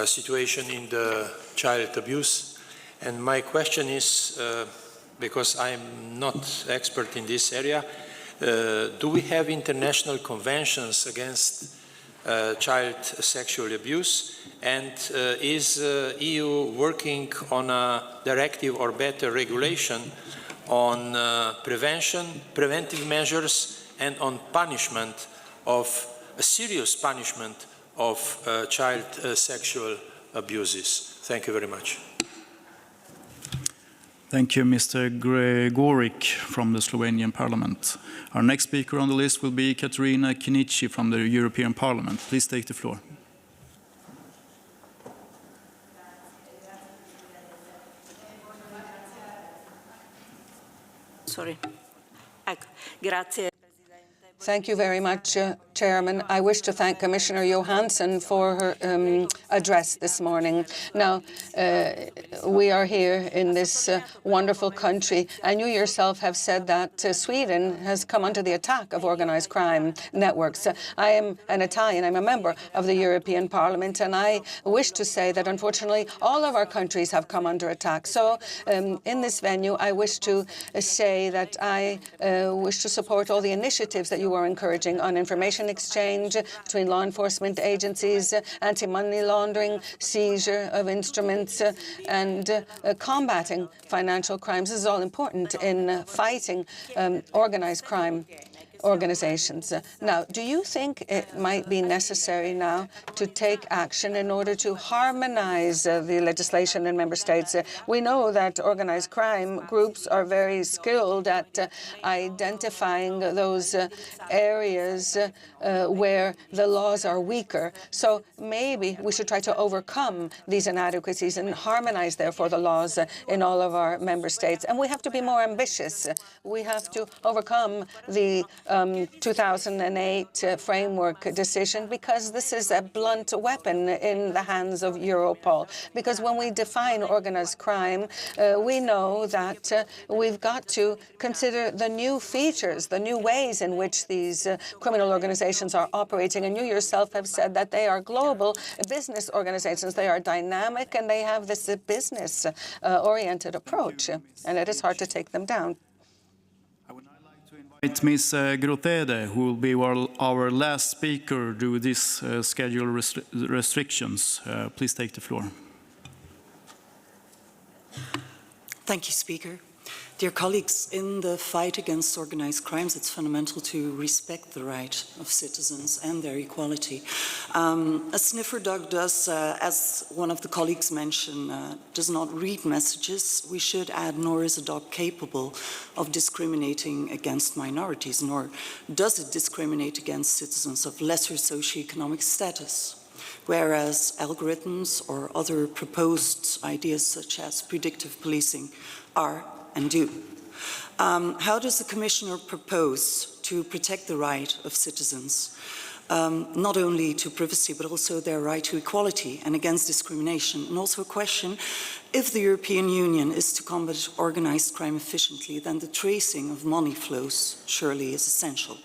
situation in the child abuse. And my question is, because I'm not expert in this area, do we have international conventions against child sexual abuse? And is EU working on a directive or better regulation on preventive measures, and on punishment of serious punishment of child sexual abuses? Thank you very much. Thank you, Mr. Gregoric from the Slovenian Parliament. Our next speaker on the list will be Katerina Kinichi from the European Parliament. Please take the floor. Sorry. Grazie. Thank you very much, Chairman. I wish to thank Commissioner Johansson for her address this morning. Now, we are here in this wonderful country, and you yourself have said that Sweden has come under the attack of organised crime networks. I am an Italian. I'm a member of the European Parliament, and I wish to say that, unfortunately, all of our countries have come under attack. So, in this venue, I wish to say that I wish to support all the initiatives that you are encouraging on information exchange between law enforcement agencies, anti-money laundering, seizure of instruments, and combating financial crimes. This is all important in fighting organised crime organizations. Now, do you think it might be necessary now to take action in order to harmonize the legislation in member states? We know that organized crime groups are very skilled at identifying those areas where the laws are weaker. So maybe we should try to overcome these inadequacies and harmonize, therefore, the laws in all of our member states. And we have to be more ambitious. We have to overcome the 2008 framework decision, because this is a blunt weapon in the hands of Europol. Because when we define organized crime, we know that we've got to consider the new features, the new ways in which these criminal organizations are operating. And you yourself have said that they are global business organizations. They are dynamic and they have this business-oriented approach, and it is hard to take them down. It's Ms. Grotede, who will be our last speaker due to this schedule restrictions. Please take the floor. Thank you, Speaker. Dear colleagues, in the fight against organized crimes, it's fundamental to respect the right of citizens and their equality. A sniffer dog does, as one of the colleagues mentioned, does not read messages. We should add, nor is a dog capable of discriminating against minorities, nor does it discriminate against citizens of lesser socioeconomic status. Whereas algorithms or other proposed ideas such as predictive policing are and do. How does the Commissioner propose to protect the right of citizens, not only to privacy, but also their right to equality and against discrimination? And also a question, if the European Union is to combat organized crime efficiently, then the tracing of money flows surely is essential.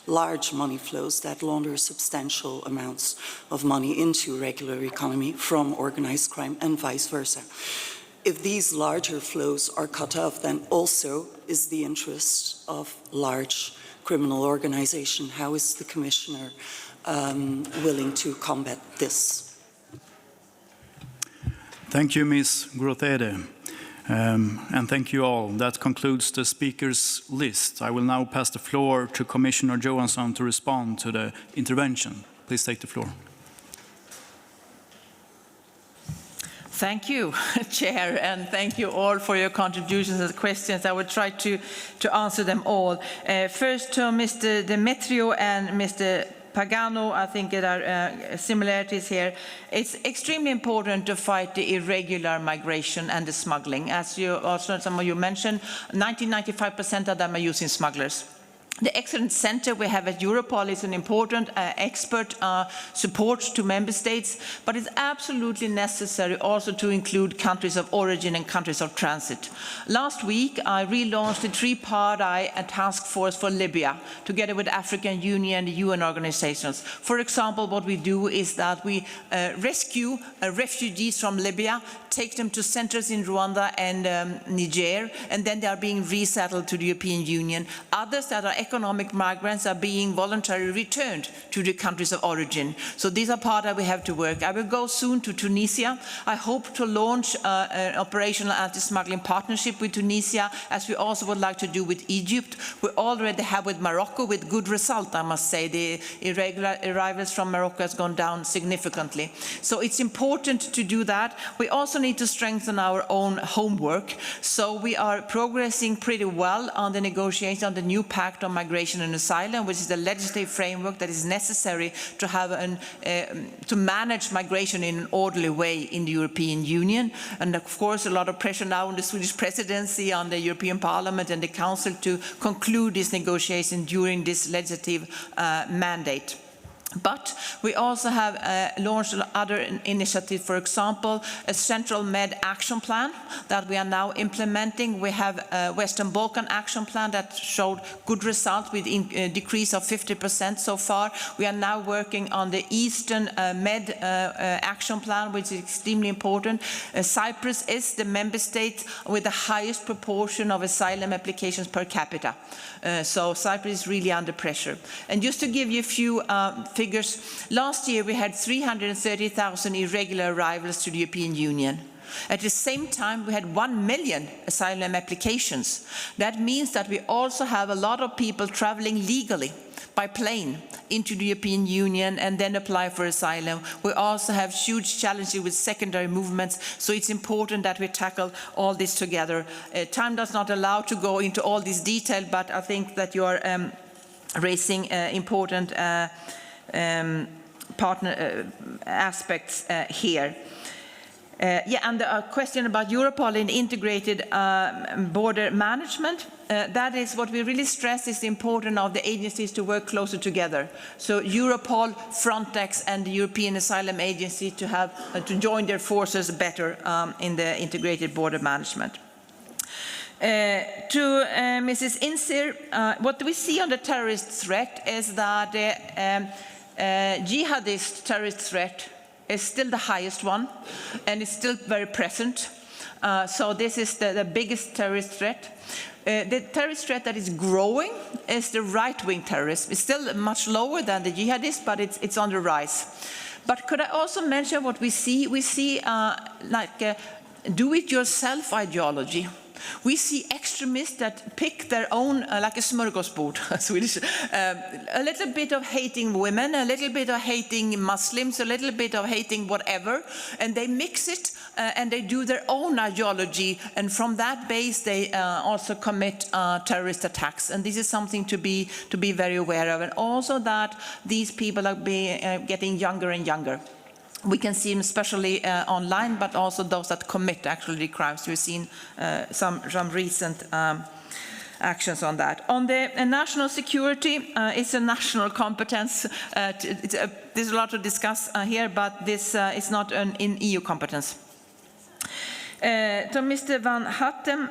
Large money flows that launder substantial amounts of money into regular economy from organized crime and vice versa. If these larger flows are cut off, then also is the interest of large criminal organization. How is the Commissioner willing to combat this? Thank you, Ms. Grotede. And thank you all. That concludes the speakers list. I will now pass the floor to Commissioner Johansson to respond to the intervention. Please take the floor. Thank you, Chair, and thank you all for your contributions and questions. I will try to answer them all. First to Mr. Demetrio and Mr. Pagano, I think there are similarities here. It's extremely important to fight the irregular migration and the smuggling. As you also, some of you mentioned, 95% of them are using smugglers. The excellence center we have at Europol is an important expert support to member states, but it's absolutely necessary also to include countries of origin and countries of transit. Last week, I relaunched a three-party task force for Libya, together with the African Union and the UN organizations. For example, what we do is that we rescue refugees from Libya, take them to centers in Rwanda and Niger, and then they are being resettled to the European Union. Others that are economic migrants are being voluntarily returned to the countries of origin. So these are part that we have to work. I will go soon to Tunisia. I hope to launch an operational anti-smuggling partnership with Tunisia, as we also would like to do with Egypt. We already have with Morocco with good result, I must say. The irregular arrivals from Morocco has gone down significantly. So it's important to do that. We also need to strengthen our own homework. So we are progressing pretty well on the negotiation on the new pact on migration and asylum, which is the legislative framework that is necessary to have to manage migration in an orderly way in the European Union. And of course, a lot of pressure now on the Swedish presidency, on the European Parliament and the Council to conclude this negotiation during this legislative mandate. But we also have launched other initiatives, for example, a Central Med Action Plan that we are now implementing. We have a Western Balkan Action Plan that showed good results with a decrease of 50% so far. We are now working on the Eastern Med Action Plan, which is extremely important. Cyprus is the member state with the highest proportion of asylum applications per capita. So Cyprus is really under pressure. And just to give you a few figures, last year we had 330,000 irregular arrivals to the European Union. At the same time, we had 1 million asylum applications. That means that we also have a lot of people traveling legally by plane into the European Union and then apply for asylum. We also have huge challenges with secondary movements, so it's important that we tackle all this together. Time does not allow to go into all this detail, but I think that you are raising important partner aspects here. And a question about Europol in integrated border management. That is what we really stress is the importance of the agencies to work closer together. So Europol, Frontex and the European Asylum Agency to have to join their forces better in the integrated border management. To Mrs. Insir, what we see on the terrorist threat is that the jihadist terrorist threat is still the highest one and it's still very present. So this is the biggest terrorist threat. The terrorist threat that is growing is the right-wing terrorism. It's still much lower than the jihadists, but it's on the rise. But could I also mention what we see? We see do-it-yourself ideology. We see extremists that pick their own, like a smörgåsbord, Swedish, a little bit of hating women, a little bit of hating Muslims, a little bit of hating whatever, and they mix it and they do their own ideology, and from that base they also commit terrorist attacks. And this is something to be very aware of, and also that these people are getting younger and younger. We can see them especially online, but also those that commit actually crimes. We've seen some recent actions on that. On the national security, it's a national competence. There's a lot to discuss here, but this is not an EU competence. To Mr. Van Hatten,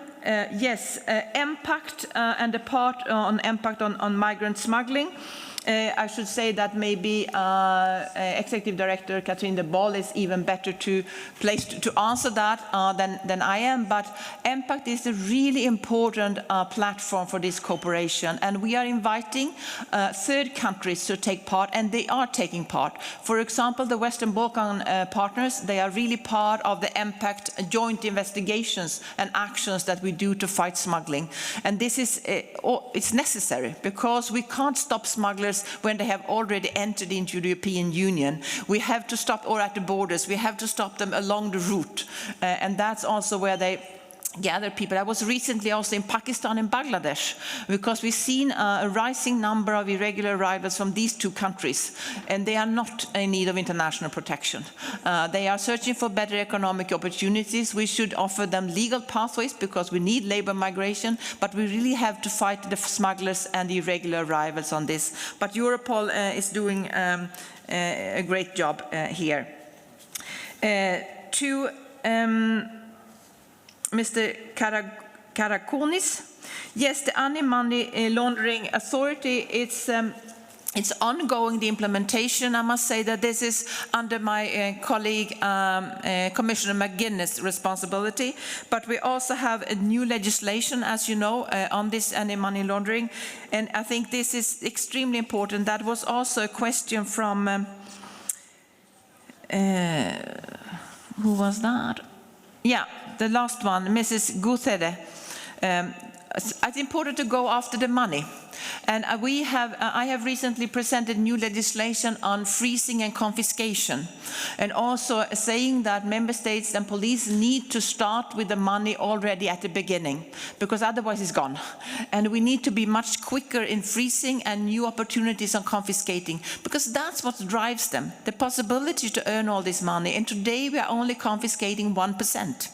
yes, impact and the part on impact on migrant smuggling. I should say that maybe Executive Director Catherine de Boll is even better placed to answer that than I am. But impact is a really important platform for this cooperation, and we are inviting third countries to take part, and they are taking part. For example, the Western Balkan partners, they are really part of the impact joint investigations and actions that we do to fight smuggling. And this is it's necessary because we can't stop smugglers when they have already entered into the European Union. We have to stop, or at the borders, we have to stop them along the route. And that's also where they gather people. I was recently also in Pakistan and Bangladesh because we've seen a rising number of irregular arrivals from these two countries, and they are not in need of international protection. They are searching for better economic opportunities. We should offer them legal pathways because we need labor migration, but we really have to fight the smugglers and the irregular arrivals on this. But Europol is doing a great job here. Mr. Karakounis, yes, the Anti-Money Laundering Authority, it's ongoing, the implementation. I must say that this is under my colleague, Commissioner McGuinness' responsibility, but we also have a new legislation, as you know, on this anti-money laundering, and I think this is extremely important. That was also a question from, who was that? Yeah, the last one, Mrs. Guthede. It's important to go after the money. And I have recently presented new legislation on freezing and confiscation, and also saying that member states and police need to start with the money already at the beginning, because otherwise it's gone. And we need to be much quicker in freezing and new opportunities on confiscating, because that's what drives them, the possibility to earn all this money. And today we are only confiscating 1%.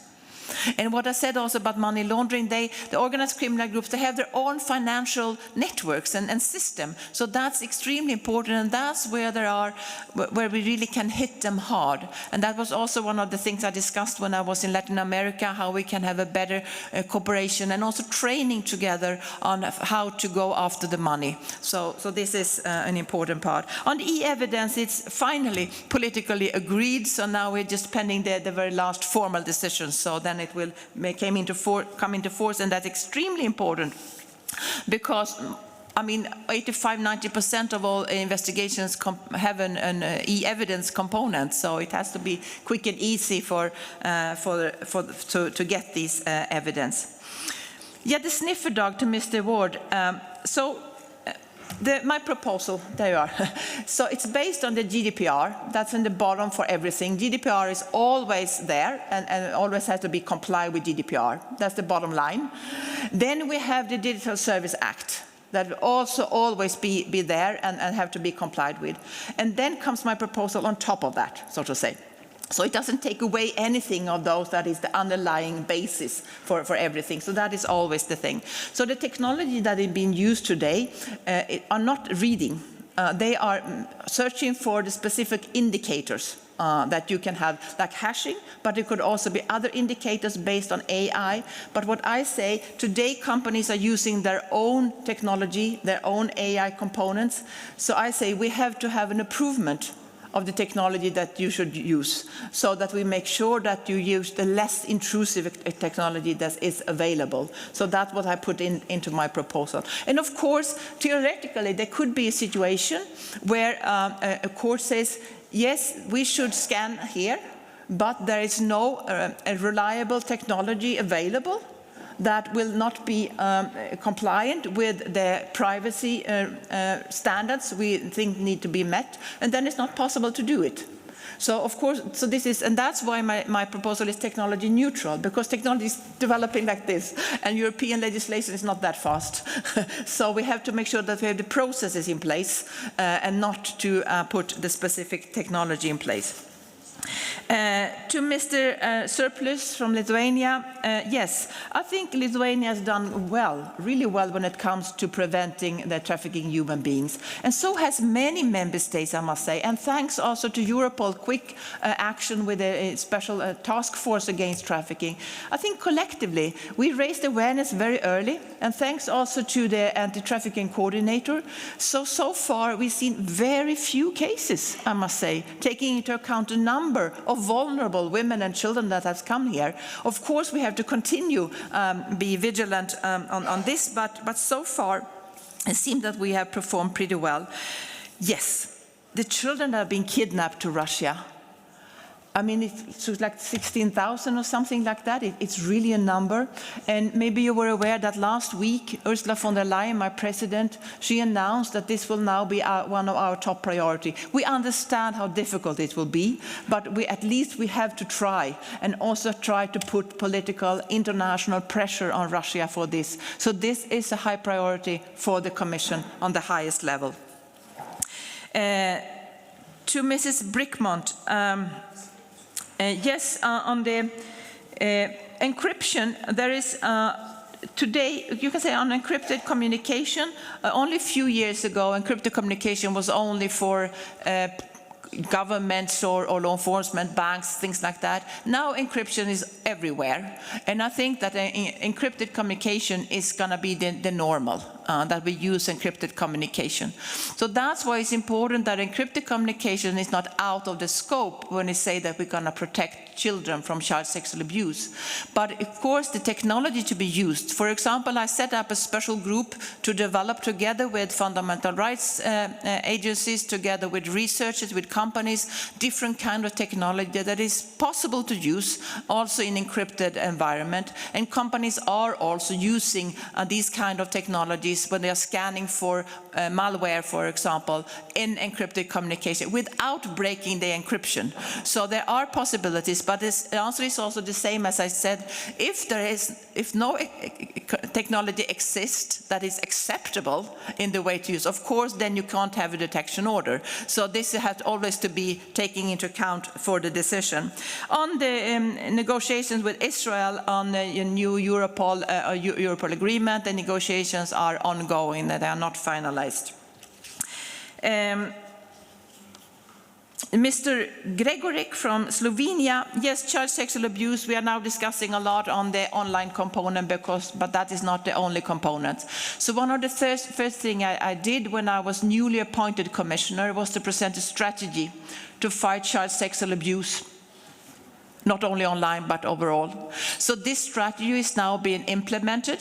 And what I said also about money laundering, the organized criminal groups, they have their own financial networks and system. So that's extremely important, and that's where where we really can hit them hard. And that was also one of the things I discussed when I was in Latin America, how we can have a better cooperation and also training together on how to go after the money. So this is an important part. On the e-evidence, it's finally politically agreed. So now we're just pending the very last formal decisions. So then it will come into force, and that's extremely important because, I mean, 85–90% of all investigations have an e-evidence component, so it has to be quick and easy to get these evidence. Yeah, the sniffer dog, to Mr. Ward. My proposal, there you are. So it's based on the GDPR. That's in the bottom for everything. GDPR is always there and always has to be complied with GDPR. That's the bottom line. Then we have the Digital Service Act that will also always be there and have to be complied with. And then comes my proposal on top of that, so to say. So it doesn't take away anything of those that is the underlying basis for everything. So that is always the thing. So the technology that is being used today are not reading. They are searching for the specific indicators that you can have, like hashing, but it could also be other indicators based on AI. But what I say, today companies are using their own technology, their own AI components. So I say we have to have an improvement of the technology that you should use, so that we make sure that you use the less intrusive technology that is available. So that's what I put into my proposal. And of course, theoretically, there could be a situation where a court says, yes, we should scan here, but there is no reliable technology available that will not be compliant with the privacy standards we think need to be met, and then it's not possible to do it. So of course, so this is, and that's why my proposal is technology neutral, because technology is developing like this, and European legislation is not that fast. So we have to make sure that we have the processes in place, and not to put the specific technology in place. To Mr. Surplus from Lithuania, yes, I think Lithuania has done well, really well, when it comes to preventing the trafficking human beings. And so has many member states, I must say. And thanks also to Europol, quick action with a special task force against trafficking. I think collectively, we raised awareness very early, and thanks also to the anti-trafficking coordinator. So far, we've seen very few cases, I must say, taking into account the number of vulnerable women and children that has come here. Of course, we have to continue be vigilant on this, but so far it seems that we have performed pretty well. Yes, the children that have been kidnapped to Russia, I mean, it's like 16,000 or something like that. It's really a number. And maybe you were aware that last week, Ursula von der Leyen, my president, she announced that this will now be one of our top priorities. We understand how difficult it will be, but at least we have to try, and also try to put political international pressure on Russia for this. So this is a high priority for the Commission on the highest level. To Mrs. Brickmont, yes, on the encryption, there is today, you can say on encrypted communication, only a few years ago, encrypted communication was only for governments or law enforcement, banks, things like that. Now encryption is everywhere. And I think that encrypted communication is going to be the normal, that we use encrypted communication. So that's why it's important that encrypted communication is not out of the scope when we say that we're going to protect children from child sexual abuse. But of course the technology to be used. For example, I set up a special group to develop together with fundamental rights agencies, together with researchers, with companies, different kind of technology that is possible to use also in encrypted environment. And companies are also using these kind of technologies when they are scanning for malware, for example, in encrypted communication without breaking the encryption. So there are possibilities, but the answer is also the same as I said. If no technology exists that is acceptable in the way to use, of course, then you can't have a detection order. So this has always to be taken into account for the decision. On the negotiations with Israel on the new Europol agreement, the negotiations are ongoing, they are not finalized. Mr. Gregoric from Slovenia, yes, child sexual abuse, we are now discussing a lot on the online component, but that is not the only component. So one of the first thing I did when I was newly appointed commissioner was to present a strategy to fight child sexual abuse, not only online, but overall. So this strategy is now being implemented.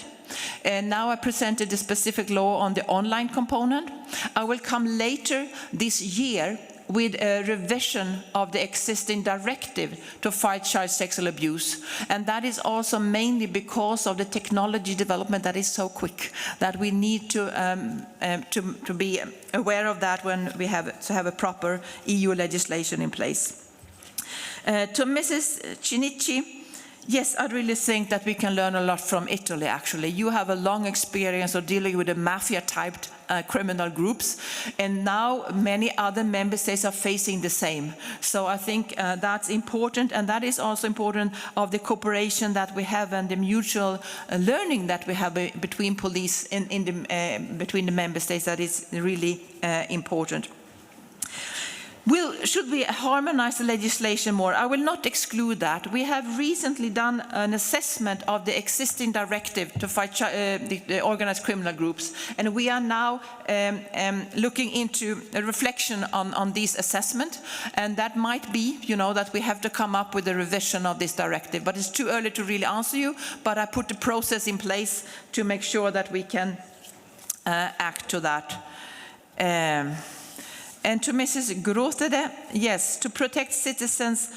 And now I presented the specific law on the online component. I will come later this year with a revision of the existing directive to fight child sexual abuse. And that is also mainly because of the technology development that is so quick that we need to be aware of that when we have a proper EU legislation in place. To Mrs. Cinici, yes, I really think that we can learn a lot from Italy, actually. You have a long experience of dealing with the mafia-type criminal groups, and now many other member states are facing the same. So I think that's important, and that is also important of the cooperation that we have and the mutual learning that we have between police between the member states. That is really important. Should we harmonize the legislation more? I will not exclude that. We have recently done an assessment of the existing directive to fight the organized criminal groups, and we are now looking into a reflection on this assessment, and that might be, that we have to come up with a revision of this directive, but it's too early to really answer you, but I put the process in place to make sure that we can act to that. And to Mrs. Grotede, yes, to protect citizens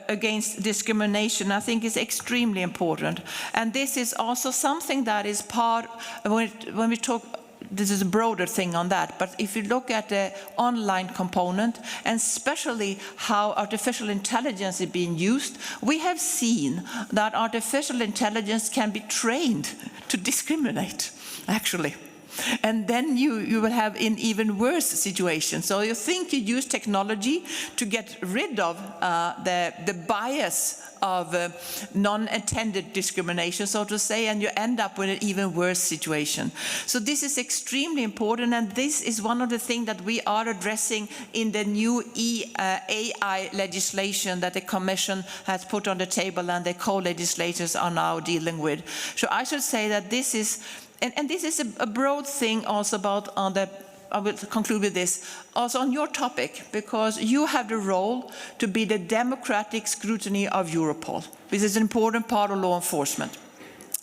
against discrimination, I think is extremely important. And this is also something that is part, when we talk, this is a broader thing on that, but if you look at the online component, and especially how artificial intelligence is being used, we have seen that artificial intelligence can be trained to discriminate, actually. And then you will have an even worse situation. So you think you use technology to get rid of the bias of non-intended discrimination, so to say, and you end up with an even worse situation. So this is extremely important, and this is one of the things that we are addressing in the new AI legislation that the Commission has put on the table and the co-legislators are now dealing with. So I should say that this is And this is a broad thing also about I will conclude with this, also on your topic, because you have the role to be the democratic scrutiny of Europol. This is an important part of law enforcement.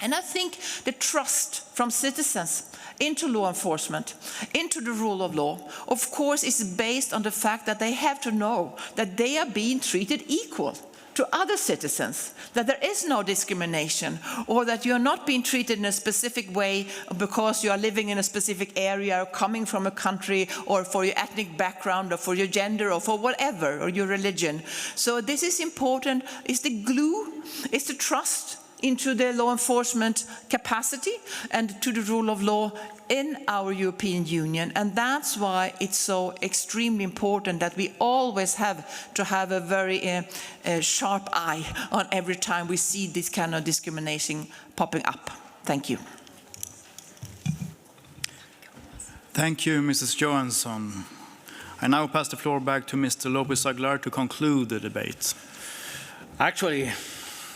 And I think the trust from citizens into law enforcement, into the rule of law, of course, is based on the fact that they have to know that they are being treated equal to other citizens, that there is no discrimination, or that you are not being treated in a specific way because you are living in a specific area or coming from a country, or for your ethnic background, or for your gender, or for whatever, or your religion. So this is important. It's the glue, it's the trust into the law enforcement capacity and to the rule of law in our European Union. And that's why it's so extremely important that we always have to have a very sharp eye on every time we see this kind of discrimination popping up. Thank you. Thank you, Mrs. Johansson. I now pass the floor back to Mr. Lopez Aguilar to conclude the debate. Actually,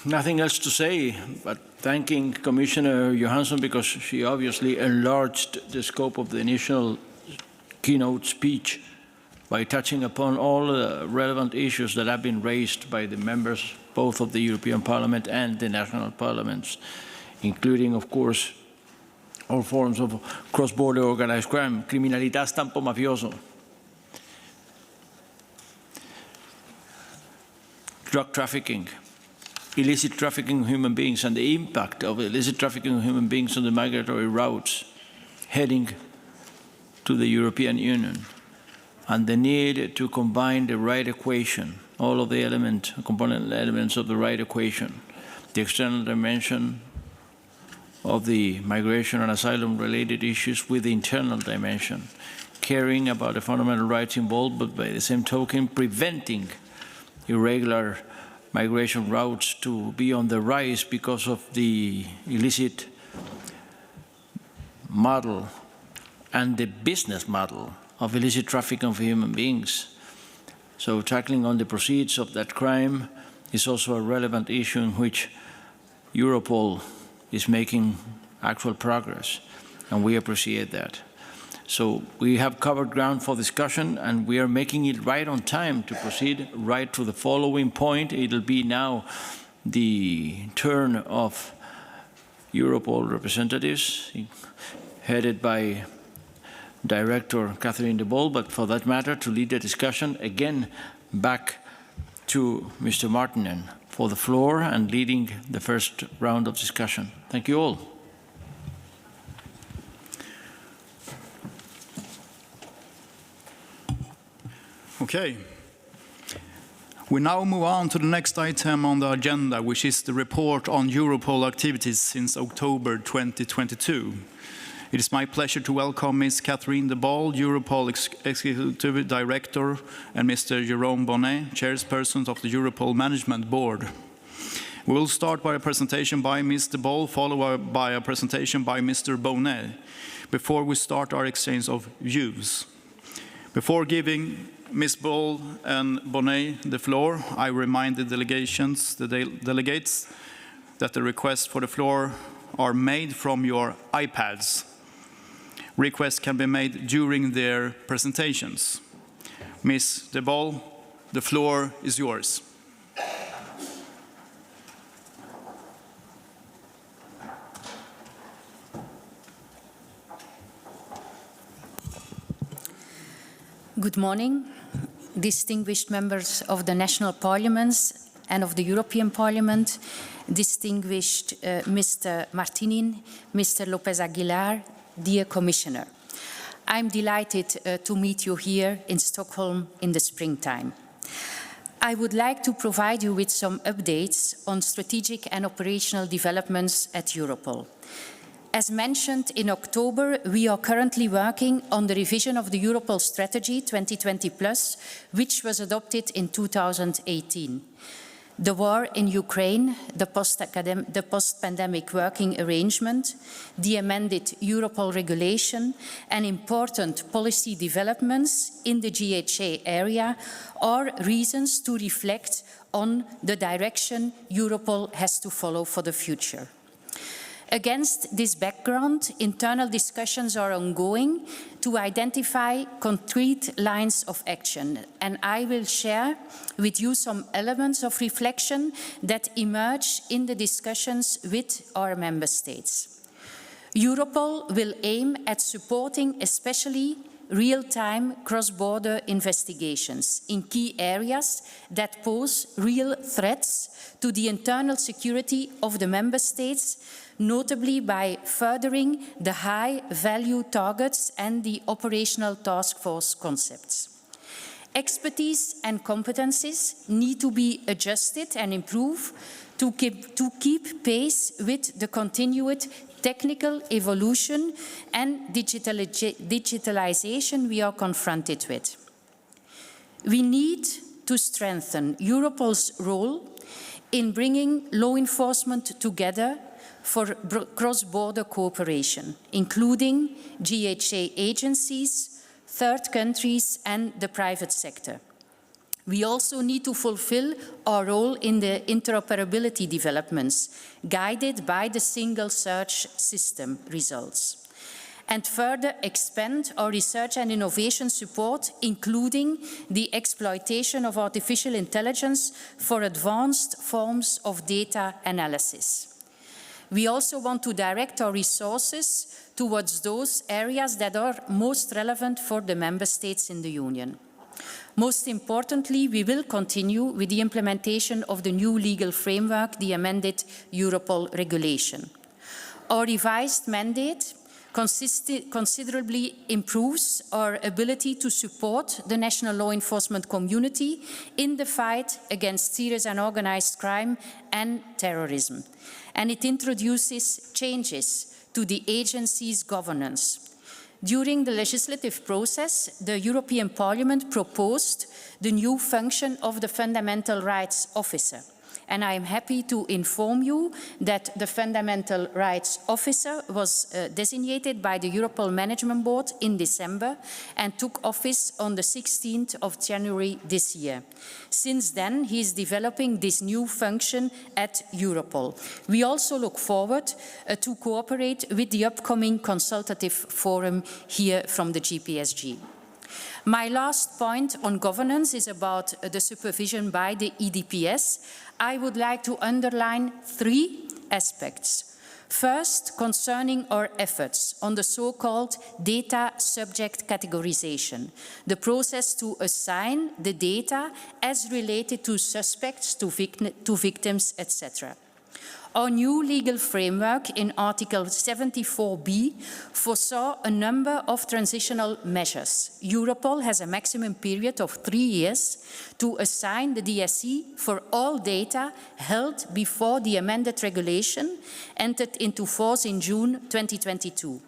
nothing else to say, but thanking Commissioner Johansson, because she obviously enlarged the scope of the initial keynote speech by touching upon all the relevant issues that have been raised by the members, both of the European Parliament and the national parliaments, including, of course, all forms of cross-border organized crime, criminalità stampo mafioso, drug trafficking, illicit trafficking of human beings, and the impact of illicit trafficking of human beings on the migratory routes heading to the European Union, and the need to combine the right equation, all of the component elements of the right equation, the external dimension of the migration and asylum-related issues with the internal dimension, caring about the fundamental rights involved, but by the same token, preventing irregular migration routes to be on the rise because of the illicit model and the business model of illicit trafficking of human beings. So tackling on the proceeds of that crime is also a relevant issue in which Europol is making actual progress, and we appreciate that. So we have covered ground for discussion, and we are making it right on time to proceed right to the following point. It'll be now the turn of Europol representatives, headed by Director Catherine de Boll, but for that matter, to lead the discussion, again, back to Mr. Martinen for the floor and leading the first round of discussion. Thank you all. Okay. We now move on to the next item on the agenda, which is the report on Europol activities since October 2022. It is my pleasure to welcome Ms. Catherine de Boll, Europol Executive Director, and Mr. Jérôme Bonnet, Chairperson of the Europol Management Board. We will start by a presentation by Ms. de Boll, followed by a presentation by Mr. Bonnet, before we start our exchange of views. Before giving Ms. Boll and Bonnet the floor, I remind the delegates that the requests for the floor are made from your iPads. Requests can be made during their presentations. Ms. de Boll, the floor is yours. Good morning, distinguished members of the national parliaments and of the European Parliament, distinguished Mr. Martinin, Mr. Lopez Aguilar, dear Commissioner. I'm delighted to meet you here in Stockholm in the springtime. I would like to provide you with some updates on strategic and operational developments at Europol. As mentioned in October, we are currently working on the revision of the Europol Strategy 2020+, which was adopted in 2018. The war in Ukraine, the post-pandemic working arrangement, the amended Europol regulation, and important policy developments in the GHA area are reasons to reflect on the direction Europol has to follow for the future. Against this background, internal discussions are ongoing to identify concrete lines of action, and I will share with you some elements of reflection that emerge in the discussions with our member states. Europol will aim at supporting especially real-time cross-border investigations in key areas that pose real threats to the internal security of the member states, notably by furthering the high-value targets and the operational task force concepts. Expertise and competencies need to be adjusted and improved to keep pace with the continued technical evolution and digitalization we are confronted with. We need to strengthen Europol's role in bringing law enforcement together for cross-border cooperation, including GHA agencies, third countries, and the private sector. We also need to fulfill our role in the interoperability developments, guided by the single search system results, and further expand our research and innovation support, including the exploitation of artificial intelligence for advanced forms of data analysis. We also want to direct our resources towards those areas that are most relevant for the member states in the Union. Most importantly, we will continue with the implementation of the new legal framework, the amended Europol regulation. Our revised mandate considerably improves our ability to support the national law enforcement community in the fight against serious and organized crime and terrorism. And it introduces changes to the agency's governance. During the legislative process, the European Parliament proposed the new function of the Fundamental Rights Officer. And I am happy to inform you that the Fundamental Rights Officer was designated by the Europol Management Board in December and took office on the 16th of January this year. Since then, he is developing this new function at Europol. We also look forward to cooperate with the upcoming consultative forum here from the JPSG. My last point on governance is about the supervision by the EDPS. I would like to underline three aspects. First, concerning our efforts on the so-called data subject categorization, the process to assign the data as related to suspects, to victims, etc. Our new legal framework in Article 74b foresaw a number of transitional measures. Europol has a maximum period of 3 years to assign the DSE for all data held before the amended regulation entered into force in June 2022.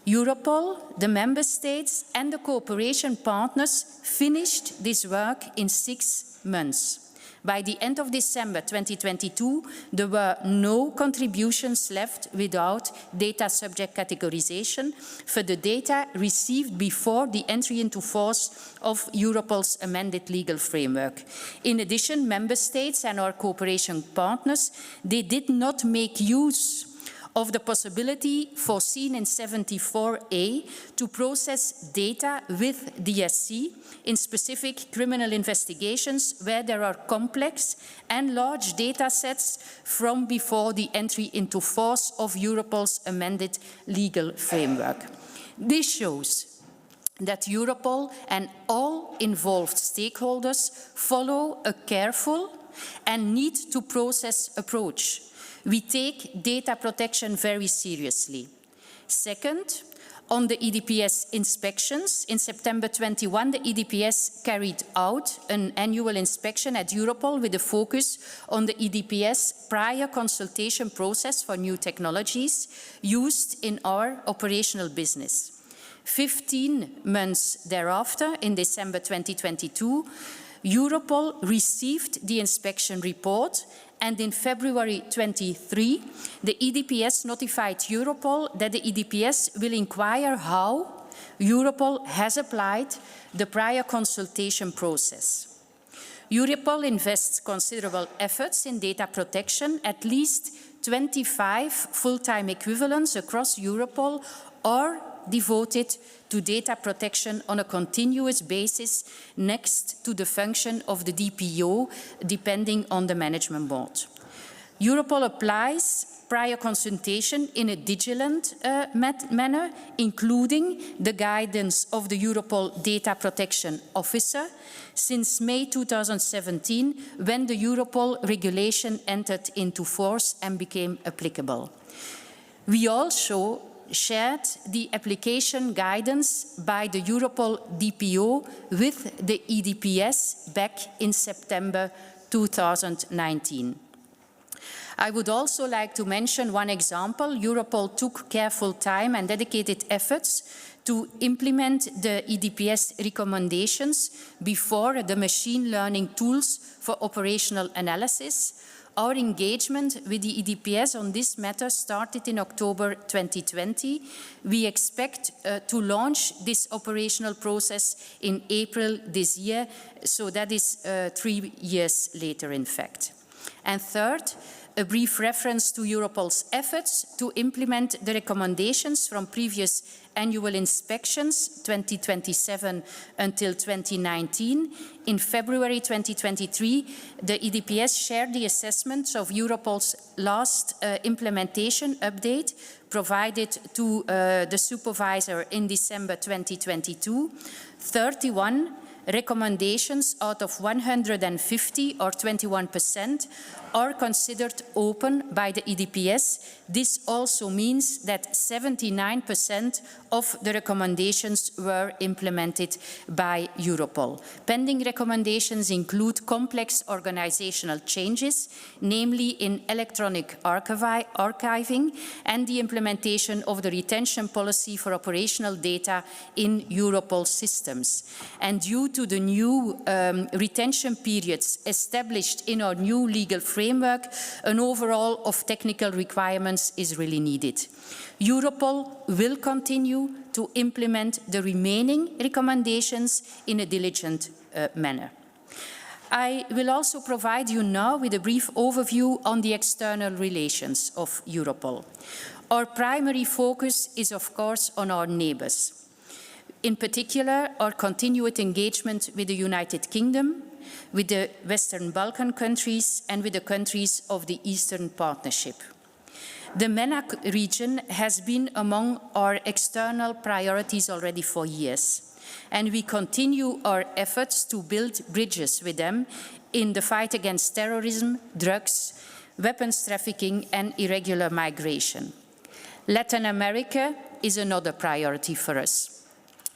Europol, the Member States and the cooperation partners finished this work in 6 months. By the end of December 2022, there were no contributions left without data subject categorization for the data received before the entry into force of Europol's amended legal framework. In addition, Member States and our cooperation partners, they did not make use of the possibility foreseen in 74A to process data with DSC in specific criminal investigations where there are complex and large data sets from before the entry into force of Europol's amended legal framework. This shows that Europol and all involved stakeholders follow a careful and need-to-process approach. We take data protection very seriously. Second, on the EDPS inspections, in September 21, the EDPS carried out an annual inspection at Europol with a focus on the EDPS prior consultation process for new technologies used in our operational business. 15 months thereafter, in December 2022, Europol received the inspection report, and in February 23, the EDPS notified Europol that the EDPS will inquire how Europol has applied the prior consultation process. Europol invests considerable efforts in data protection. At least 25 full-time equivalents across Europol are devoted to data protection on a continuous basis next to the function of the DPO, depending on the management board. Europol applies prior consultation in a vigilant manner, including the guidance of the Europol Data Protection Officer since May 2017, when the Europol regulation entered into force and became applicable. We also shared the application guidance by the Europol DPO with the EDPS back in September 2019. I would also like to mention one example. Europol took careful time and dedicated efforts to implement the EDPS recommendations before the machine learning tools for operational analysis. Our engagement with the EDPS on this matter started in October 2020. We expect to launch this operational process in April this year, so that is 3 years later, in fact. And third, a brief reference to Europol's efforts to implement the recommendations from previous annual inspections 2027 until 2019. In February 2023, the EDPS shared the assessments of Europol's last implementation update provided to the supervisor in December 2022. 31 recommendations out of 150, or 21%, are considered open by the EDPS. This also means that 79% of the recommendations were implemented by Europol. Pending recommendations include complex organizational changes, namely in electronic archiving and the implementation of the retention policy for operational data in Europol systems. And due to the new retention periods established in our new legal framework, an overhaul of technical requirements is really needed. Europol will continue to implement the remaining recommendations in a diligent manner. I will also provide you now with a brief overview on the external relations of Europol. Our primary focus is, of course, on our neighbours. In particular, our continued engagement with the United Kingdom, with the Western Balkan countries and with the countries of the Eastern Partnership. The MENA region has been among our external priorities already for years, and we continue our efforts to build bridges with them in the fight against terrorism, drugs, weapons trafficking and irregular migration. Latin America is another priority for us.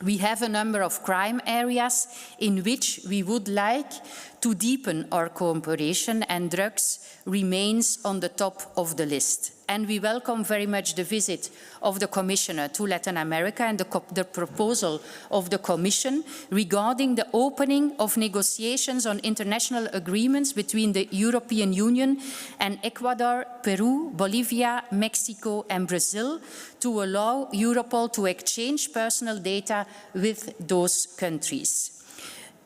We have a number of crime areas in which we would like to deepen our cooperation, and drugs remains on the top of the list. And we welcome very much the visit of the Commissioner to Latin America and the proposal of the Commission regarding the opening of negotiations on international agreements between the European Union and Ecuador, Peru, Bolivia, Mexico and Brazil to allow Europol to exchange personal data with those countries.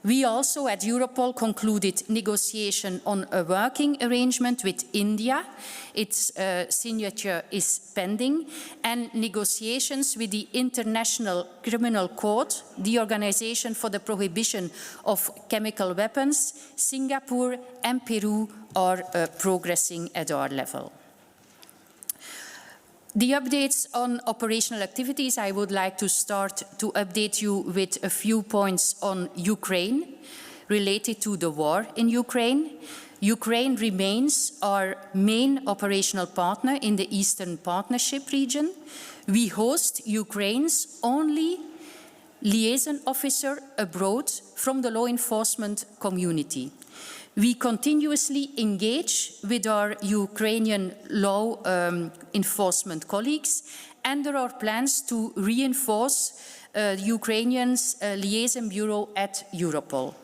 We also at Europol concluded negotiation on a working arrangement with India. Its signature is pending, and negotiations with the International Criminal Court, the Organization for the Prohibition of Chemical Weapons, Singapore and Peru are progressing at our level. The updates on operational activities, I would like to start to update you with a few points on Ukraine related to the war in Ukraine. Ukraine remains our main operational partner in the Eastern Partnership region. We host Ukraine's only liaison officer abroad from the law enforcement community. We continuously engage with our Ukrainian law enforcement colleagues, and there are plans to reinforce Ukrainians' liaison bureau at Europol.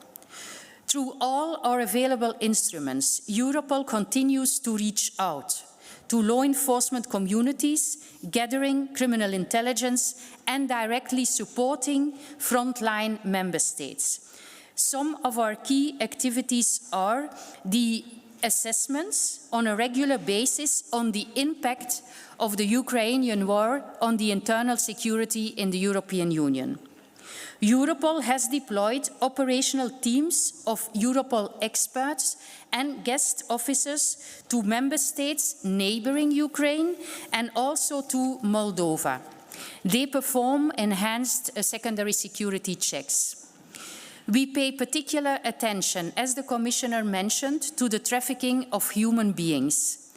Through all our available instruments, Europol continues to reach out to law enforcement communities, gathering criminal intelligence and directly supporting frontline member states. Some of our key activities are the assessments on a regular basis on the impact of the Ukrainian war on the internal security in the European Union. Europol has deployed operational teams of Europol experts and guest officers to member states neighboring Ukraine and also to Moldova. They perform enhanced secondary security checks. We pay particular attention, as the Commissioner mentioned, to the trafficking of human beings.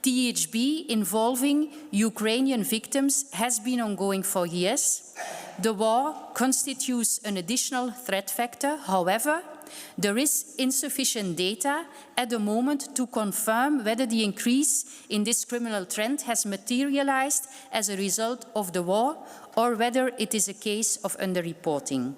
THB involving Ukrainian victims has been ongoing for years. The war constitutes an additional threat factor. However, there is insufficient data at the moment to confirm whether the increase in this criminal trend has materialized as a result of the war or whether it is a case of underreporting.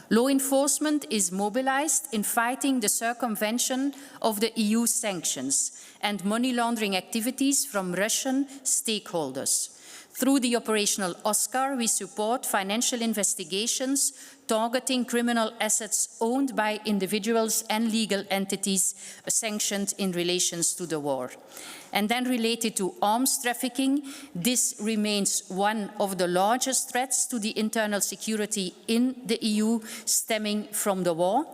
Law enforcement is mobilized in fighting the circumvention of the EU sanctions and money laundering activities from Russian stakeholders. Through the operational OSCAR, we support financial investigations targeting criminal assets owned by individuals and legal entities sanctioned in relation to the war. And then related to arms trafficking, this remains one of the largest threats to the internal security in the EU stemming from the war.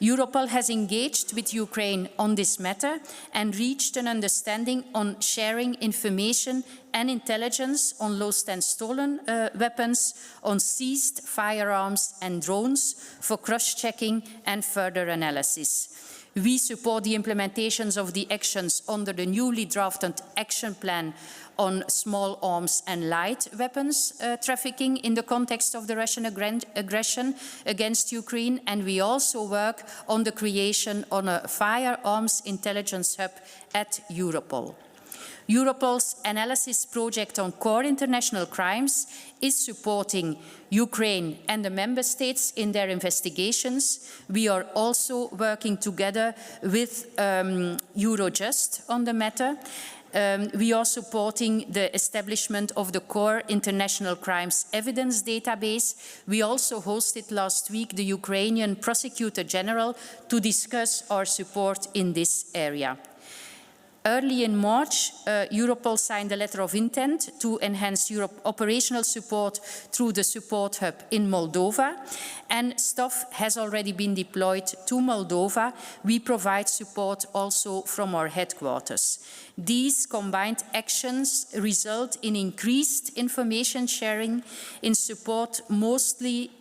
Europol has engaged with Ukraine on this matter and reached an understanding on sharing information and intelligence on lost and stolen weapons, on seized firearms and drones for cross-checking and further analysis. We support the implementations of the actions under the newly drafted action plan on small arms and light weapons trafficking in the context of the Russian aggression against Ukraine, and we also work on the creation of a firearms intelligence hub at Europol. Europol's analysis project on core international crimes is supporting Ukraine and the member states in their investigations. We are also working together with Eurojust on the matter. We are supporting the establishment of the core international crimes evidence database. We also hosted last week the Ukrainian Prosecutor General to discuss our support in this area. Early in March, Europol signed a letter of intent to enhance operational support through the support hub in Moldova, and staff has already been deployed to Moldova. We provide support also from our headquarters. These combined actions result in increased information sharing in support mostly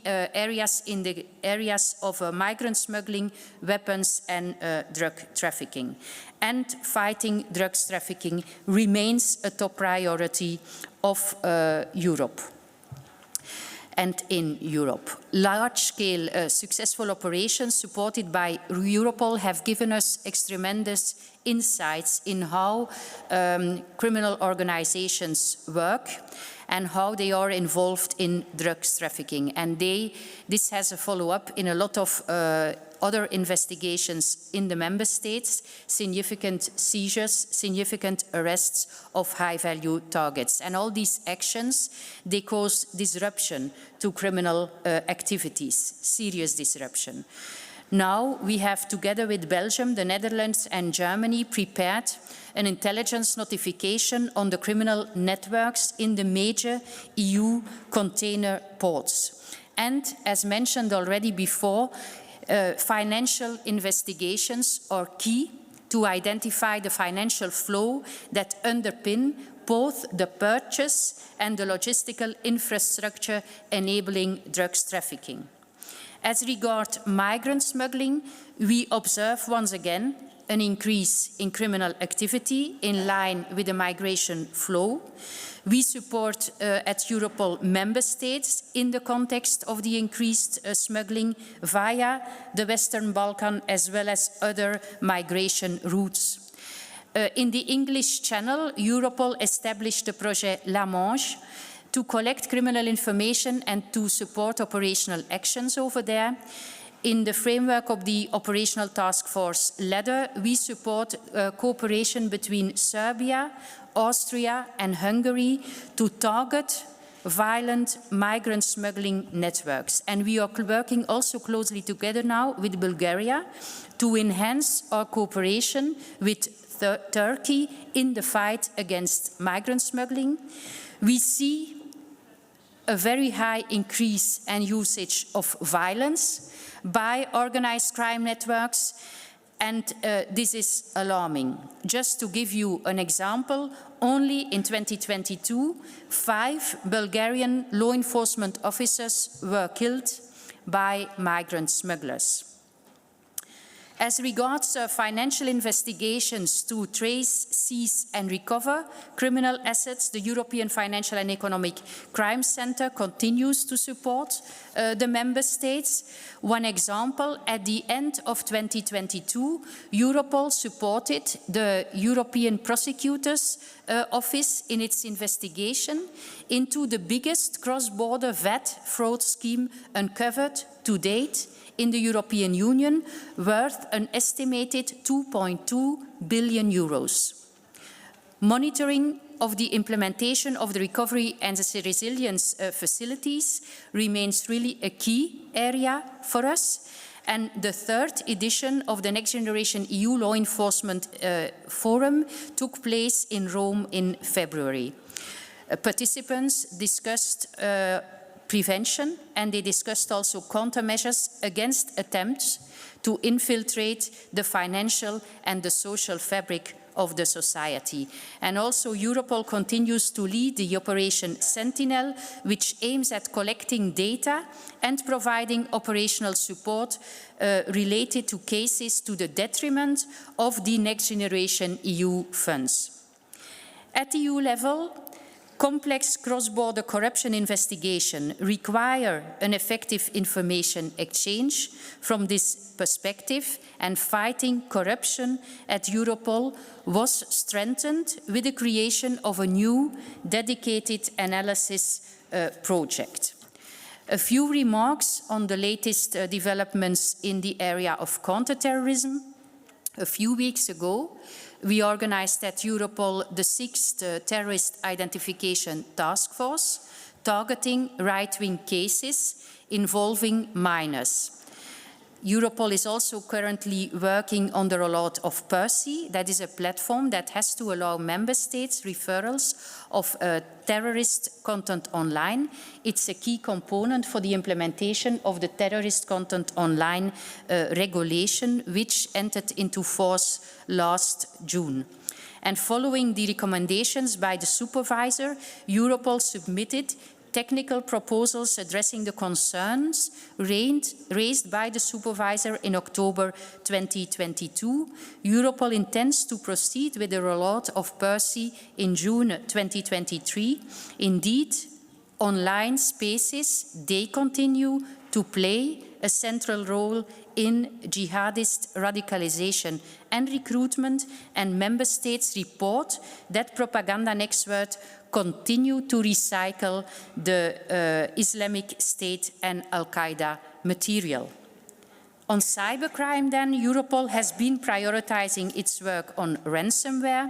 areas in the areas of migrant smuggling, weapons and drug trafficking. And fighting drugs trafficking remains a top priority of Europe. and in Europe. Large-scale successful operations supported by Europol have given us tremendous insights in how criminal organizations work and how they are involved in drugs trafficking. And this has a follow-up in a lot of other investigations in the member states, significant seizures, significant arrests of high-value targets. And all these actions, they cause disruption to criminal activities, serious disruption. Now we have, together with Belgium, the Netherlands and Germany, prepared an intelligence notification on the criminal networks in the major EU container ports. And, as mentioned already before, financial investigations are key to identify the financial flow that underpin both the purchase and the logistical infrastructure enabling drugs trafficking. As regards migrant smuggling, we observe once again an increase in criminal activity in line with the migration flow. We support at Europol member states in the context of the increased smuggling via the Western Balkan as well as other migration routes. In the English Channel, Europol established the project La Manche to collect criminal information and to support operational actions over there. In the framework of the Operational Task Force ladder, we support cooperation between Serbia, Austria and Hungary to target violent migrant smuggling networks. And we are working also closely together now with Bulgaria to enhance our cooperation with Turkey in the fight against migrant smuggling. We see a very high increase and usage of violence by organized crime networks, and this is alarming. Just to give you an example, only in 2022, 5 Bulgarian law enforcement officers were killed by migrant smugglers. As regards financial investigations to trace, seize and recover criminal assets, the European Financial and Economic Crime Centre continues to support the member states. One example, at the end of 2022, Europol supported the European Prosecutor's Office in its investigation into the biggest cross-border VAT fraud scheme uncovered to date in the European Union, worth an estimated 2.2 billion euros. Monitoring of the implementation of the recovery and the resilience facilities remains really a key area for us. And the 3rd edition of the Next Generation EU Law Enforcement Forum took place in Rome in February. Participants discussed prevention, and they discussed also countermeasures against attempts to infiltrate the financial and the social fabric of the society. And also Europol continues to lead the Operation Sentinel, which aims at collecting data and providing operational support related to cases to the detriment of the Next Generation EU funds. At EU level, complex cross-border corruption investigation require an effective information exchange. From this perspective, and fighting corruption at Europol was strengthened with the creation of a new dedicated analysis project. A few remarks on the latest developments in the area of counterterrorism. A few weeks ago, we organized at Europol the 6th Terrorist Identification Task Force, targeting right-wing cases involving minors. Europol is also currently working on the rollout of PERSI. That is a platform that has to allow member states referrals of terrorist content online. It's a key component for the implementation of the terrorist content online regulation, which entered into force last June. And following the recommendations by the supervisor, Europol submitted technical proposals addressing the concerns raised by the supervisor in October 2022. Europol intends to proceed with the rollout of PERSI in June 2023. Indeed, online spaces, they continue to play a central role in jihadist radicalization and recruitment, and member states report that propaganda networks continue to recycle the Islamic State and Al-Qaeda material. On cybercrime then, Europol has been prioritizing its work on ransomware.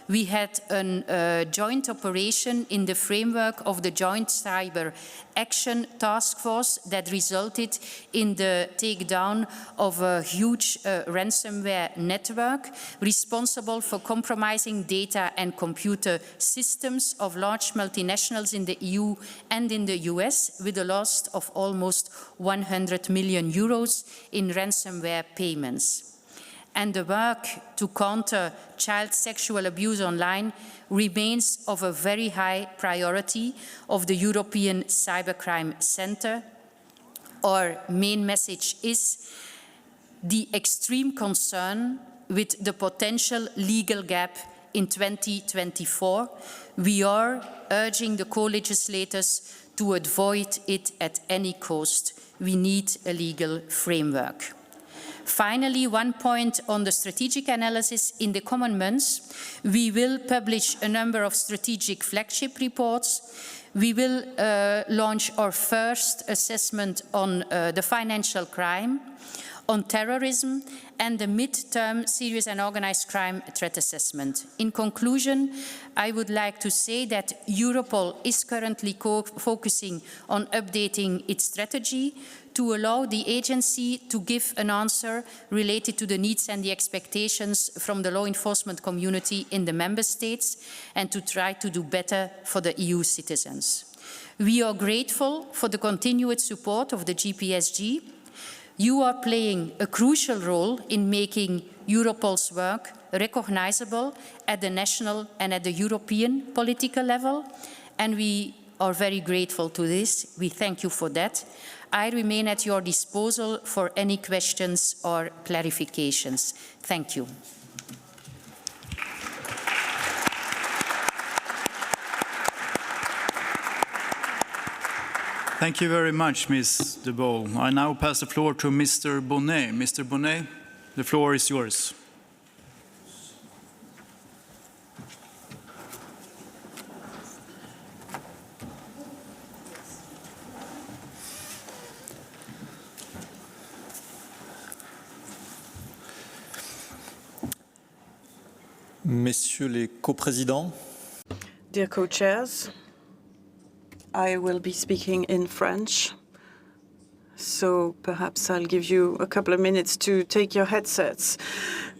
We had a joint operation in the framework of the Joint Cyber Action Task Force that resulted in the takedown of a huge ransomware network responsible for compromising data and computer systems of large multinationals in the EU and in the US, with a loss of almost 100 million euros in ransomware payments. And the work to counter child sexual abuse online remains of a very high priority of the European Cybercrime Centre. Our main message is the extreme concern with the potential legal gap in 2024. We are urging the co-legislators to avoid it at any cost. We need a legal framework. Finally, one point on the strategic analysis. In the coming months, we will publish a number of strategic flagship reports. We will launch our first assessment on the financial crime, on terrorism, and the mid-term serious and organized crime threat assessment. In conclusion, I would like to say that Europol is currently focusing on updating its strategy to allow the agency to give an answer related to the needs and the expectations from the law enforcement community in the member states, and to try to do better for the EU citizens. We are grateful for the continued support of the JPSG. You are playing a crucial role in making Europol's work recognizable at the national and at the European political level, and we are very grateful to this. We thank you for that. I remain at your disposal for any questions or clarifications. Thank you. Thank you very much, Ms. De Bow. I now pass the floor to Mr. Bonnet. Mr. Bonnet, the floor is yours. Messieurs les coprésidents. Dear co-chairs, I will be speaking in French, so perhaps I'll give you a couple of minutes to take your headsets.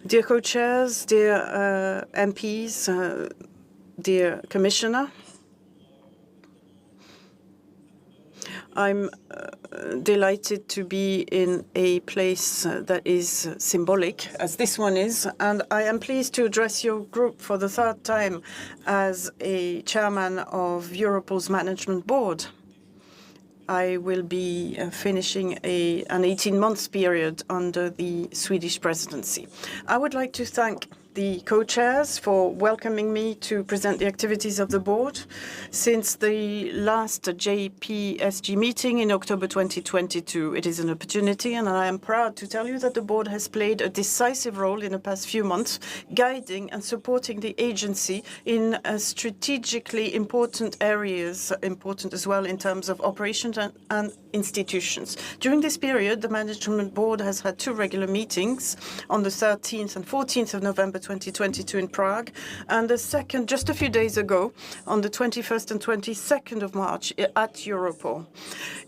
Dear co-chairs, dear MPs, dear Commissioner, I'm delighted to be in a place that is symbolic, as this one is, and I am pleased to address your group for the third time as a chairman of Europol's management board. I will be finishing an 18-month period under the Swedish presidency. I would like to thank the co-chairs for welcoming me to present the activities of the board. Since the last JPSG meeting in October 2022, it is an opportunity, and I am proud to tell you that the board has played a decisive role in the past few months, guiding and supporting the agency in strategically important areas, important as well in terms of operations and institutions. During this period, the management board has had two regular meetings on the 13th and 14th of November 2022 in Prague, and the second just a few days ago on the 21st and 22nd of March at Europol.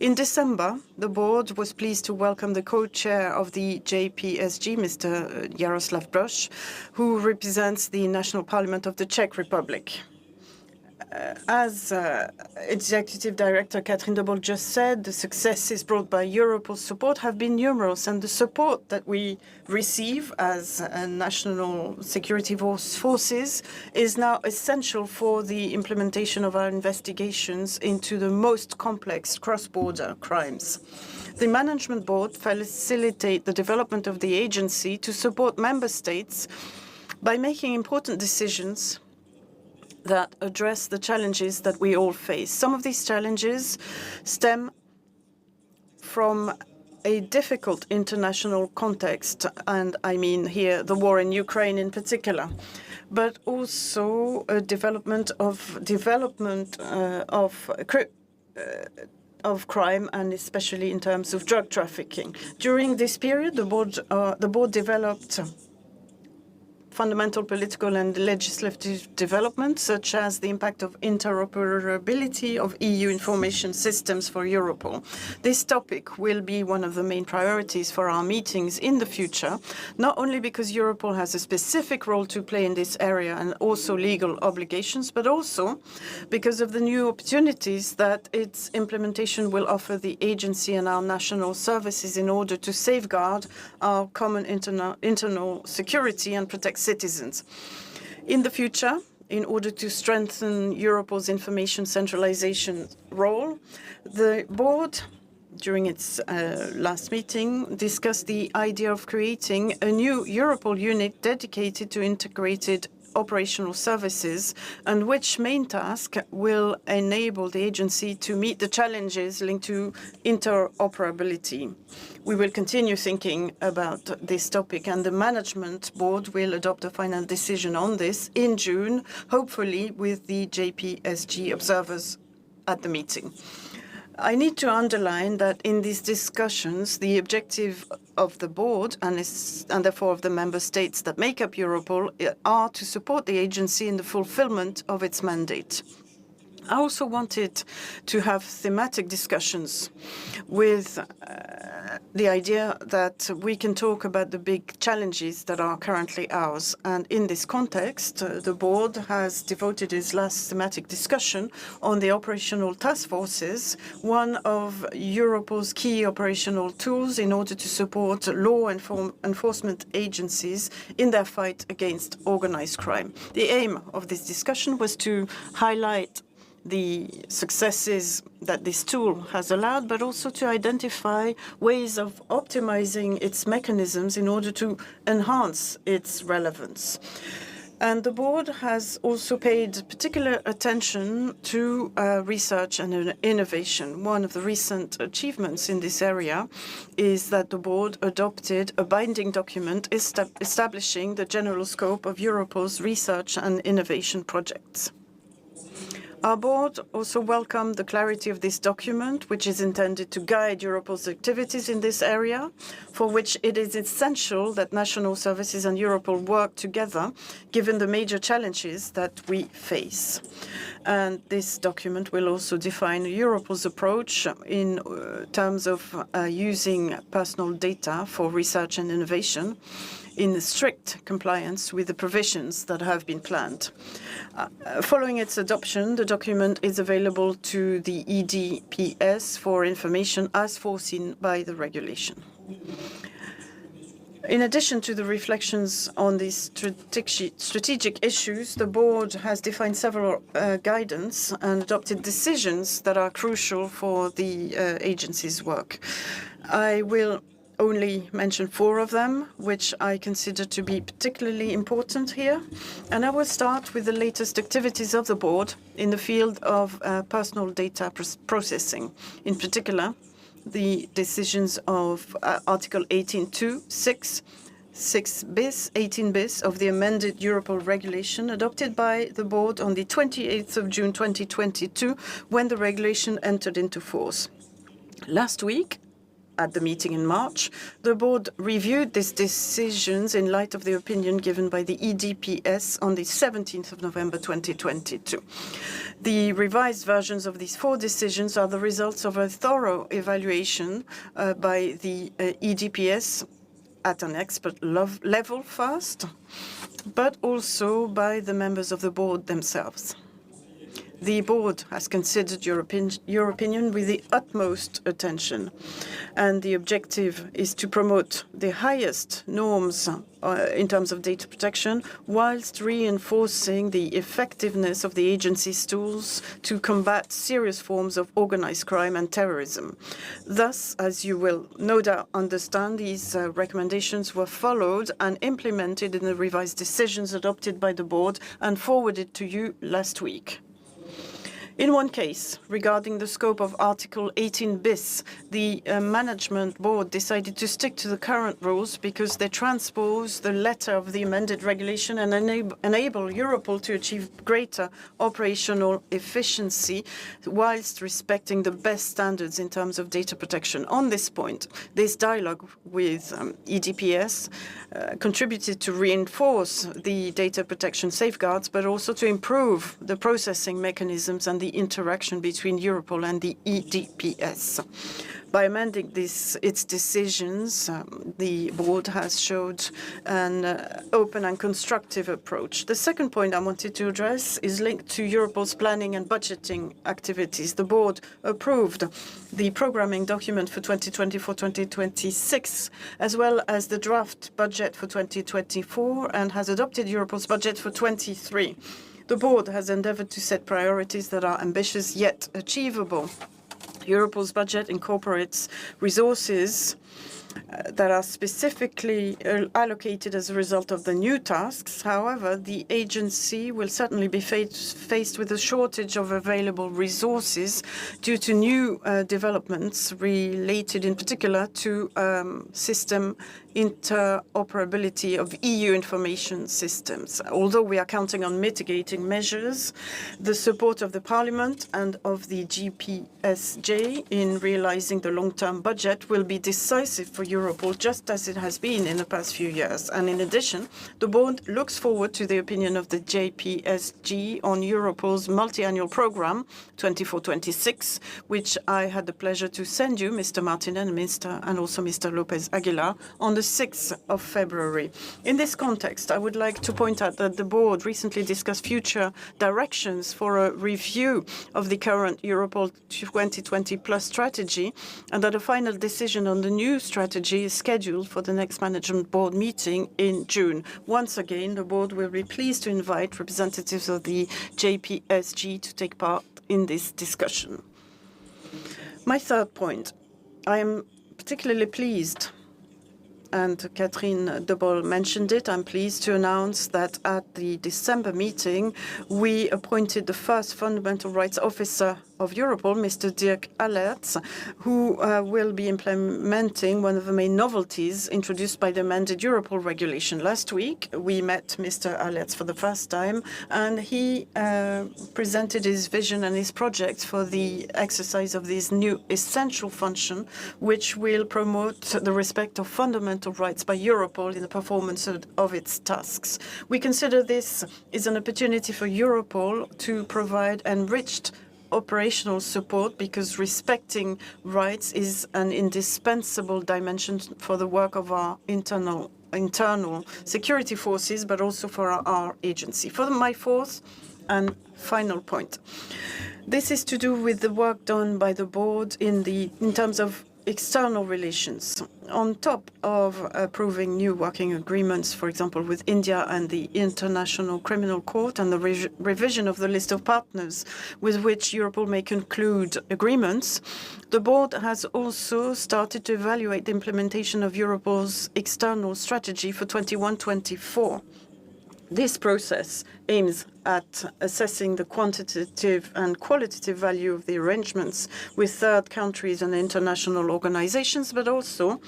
In December, the board was pleased to welcome the co-chair of the JPSG, Mr. Jaroslav Brož, who represents the National Parliament of the Czech Republic. As Executive Director Catherine de Boll just said, the successes brought by Europol's support have been numerous, and the support that we receive as national security forces is now essential for the implementation of our investigations into the most complex cross-border crimes. The Management Board facilitates the development of the agency to support member states by making important decisions that address the challenges that we all face. Some of these challenges stem from a difficult international context, and I mean here the war in Ukraine in particular, but also a development of crime, and especially in terms of drug trafficking. During this period, the board developed fundamental political and legislative developments, such as the impact of interoperability of EU information systems for Europol. This topic will be one of the main priorities for our meetings in the future, not only because Europol has a specific role to play in this area and also legal obligations, but also because of the new opportunities that its implementation will offer the agency and our national services in order to safeguard our common internal security and protect citizens. In the future, in order to strengthen Europol's information centralization role, the board, during its last meeting, discussed the idea of creating a new Europol unit dedicated to integrated operational services, and which main task will enable the agency to meet the challenges linked to interoperability. We will continue thinking about this topic, and the management board will adopt a final decision on this in June, hopefully with the JPSG observers at the meeting. I need to underline that in these discussions, the objective of the board and therefore of the member states that make up Europol are to support the agency in the fulfillment of its mandate. I also wanted to have thematic discussions with the idea that we can talk about the big challenges that are currently ours. And in this context, the board has devoted its last thematic discussion on the operational task forces, one of Europol's key operational tools in order to support law enforcement agencies in their fight against organized crime. The aim of this discussion was to highlight the successes that this tool has allowed, but also to identify ways of optimizing its mechanisms in order to enhance its relevance. And the board has also paid particular attention to research and innovation. One of the recent achievements in this area is that the board adopted a binding document establishing the general scope of Europol's research and innovation projects. Our board also welcomed the clarity of this document, which is intended to guide Europol's activities in this area, for which it is essential that national services and Europol work together, given the major challenges that we face. And this document will also define Europol's approach in terms of using personal data for research and innovation, in strict compliance with the provisions that have been planned. Following its adoption, the document is available to the EDPS for information as foreseen by the regulation. In addition to the reflections on these strategic issues, the board has defined several guidance and adopted decisions that are crucial for the agency's work. I will only mention 4 of them, which I consider to be particularly important here. And I will start with the latest activities of the board in the field of personal data processing. In particular, the decisions of Article 18.2, 6 bis, 18 bis of the amended Europol regulation adopted by the board on the 28th of June 2022, when the regulation entered into force. Last week, at the meeting in March, the board reviewed these decisions in light of the opinion given by the EDPS on the 17th of November 2022. The revised versions of these 4 decisions are the results of a thorough evaluation by the EDPS at an expert level first, but also by the members of the board themselves. The board has considered your opinion with the utmost attention, and the objective is to promote the highest norms in terms of data protection, whilst reinforcing the effectiveness of the agency's tools to combat serious forms of organized crime and terrorism. Thus, as you will no doubt understand, these recommendations were followed and implemented in the revised decisions adopted by the board and forwarded to you last week. In one case, regarding the scope of Article 18 bis, the Management Board decided to stick to the current rules because they transpose the letter of the amended regulation and enable Europol to achieve greater operational efficiency whilst respecting the best standards in terms of data protection. On this point, this dialogue with EDPS contributed to reinforce the data protection safeguards, but also to improve the processing mechanisms and the interaction between Europol and the EDPS. By amending its decisions, the board has showed an open and constructive approach. The second point I wanted to address is linked to Europol's planning and budgeting activities. The board approved the programming document for 2024-2026, as well as the draft budget for 2024, and has adopted Europol's budget for 2023. The board has endeavored to set priorities that are ambitious yet achievable. Europol's budget incorporates resources that are specifically allocated as a result of the new tasks. However, the agency will certainly be faced with a shortage of available resources due to new developments related in particular to system interoperability of EU information systems. Although we are counting on mitigating measures, the support of the Parliament and of the JPSG in realizing the long-term budget will be decisive for Europol, just as it has been in the past few years. And in addition, the board looks forward to the opinion of the JPSG on Europol's multi-annual program 24-26, which I had the pleasure to send you, Mr. Martinez and also Mr. Lopez Aguilar, on the 6th of February. In this context, I would like to point out that the board recently discussed future directions for a review of the current Europol 2020+ strategy, and that a final decision on the new strategy is scheduled for the next Management Board meeting in June. Once again, the board will be pleased to invite representatives of the JPSG to take part in this discussion. My third point, I am particularly pleased, and Catherine Debol mentioned it, I'm pleased to announce that at the December meeting, we appointed the first fundamental rights officer of Europol, Mr. Dirk Allerts, who will be implementing one of the main novelties introduced by the amended Europol regulation. Last week, we met Mr. Allerts for the first time, and he presented his vision and his projects for the exercise of this new essential function, which will promote the respect of fundamental rights by Europol in the performance of its tasks. We consider this is an opportunity for Europol to provide enriched operational support, because respecting rights is an indispensable dimension for the work of our internal security forces, but also for our agency. For my fourth and final point, this is to do with the work done by the board in terms of external relations. On top of approving new working agreements, for example, with India and the International Criminal Court, and the revision of the list of partners with which Europol may conclude agreements, the board has also started to evaluate the implementation of Europol's external strategy for 21-24. This process aims at assessing the quantitative and qualitative value of the arrangements with third countries and international organizations, but also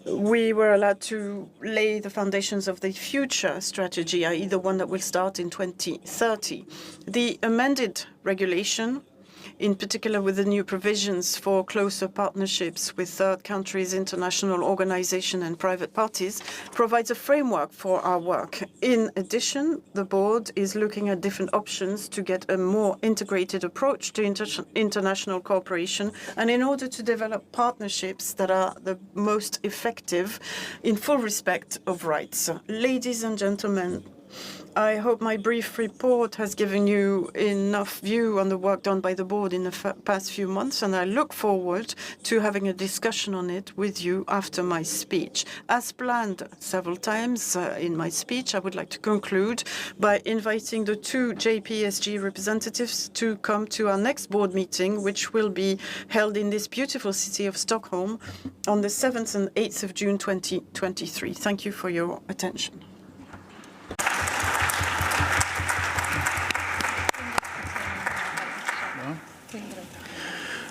we were allowed to lay the foundations of the future strategy, i.e. the one that will start in 2030. The amended regulation, in particular with the new provisions for closer partnerships with third countries, international organizations and private parties, provides a framework for our work. In addition, the board is looking at different options to get a more integrated approach to international cooperation, and in order to develop partnerships that are the most effective in full respect of rights. Ladies and gentlemen, I hope my brief report has given you enough view on the work done by the board in the past few months, and I look forward to having a discussion on it with you after my speech. As planned several times in my speech, I would like to conclude by inviting the two JPSG representatives to come to our next board meeting, which will be held in this beautiful city of Stockholm on the 7th and 8th of June 2023. Thank you for your attention.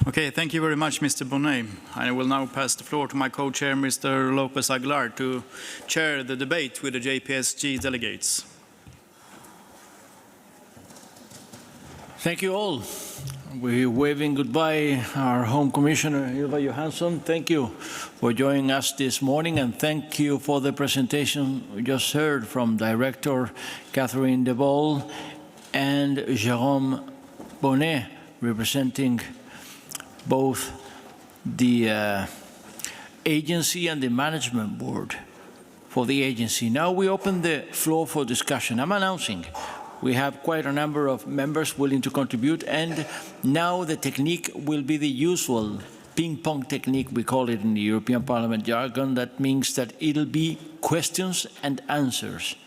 Okay, thank you very much, Mr. Bonnet. I will now pass the floor to my co-chair, Mr. Lopez Aguilar, to chair the debate with the JPSG delegates. Thank you all. We're waving goodbye our Home Commissioner, Ylva Johansson. Thank you for joining us this morning, and thank you for the presentation we just heard from Director Catherine de Boll and Jérôme Bonnet, representing both the agency and the management board for the agency. Now we open the floor for discussion. I'm announcing we have quite a number of members willing to contribute, and now the technique will be the usual ping-pong technique, we call it in the European Parliament jargon. That means that it'll be questions and answers.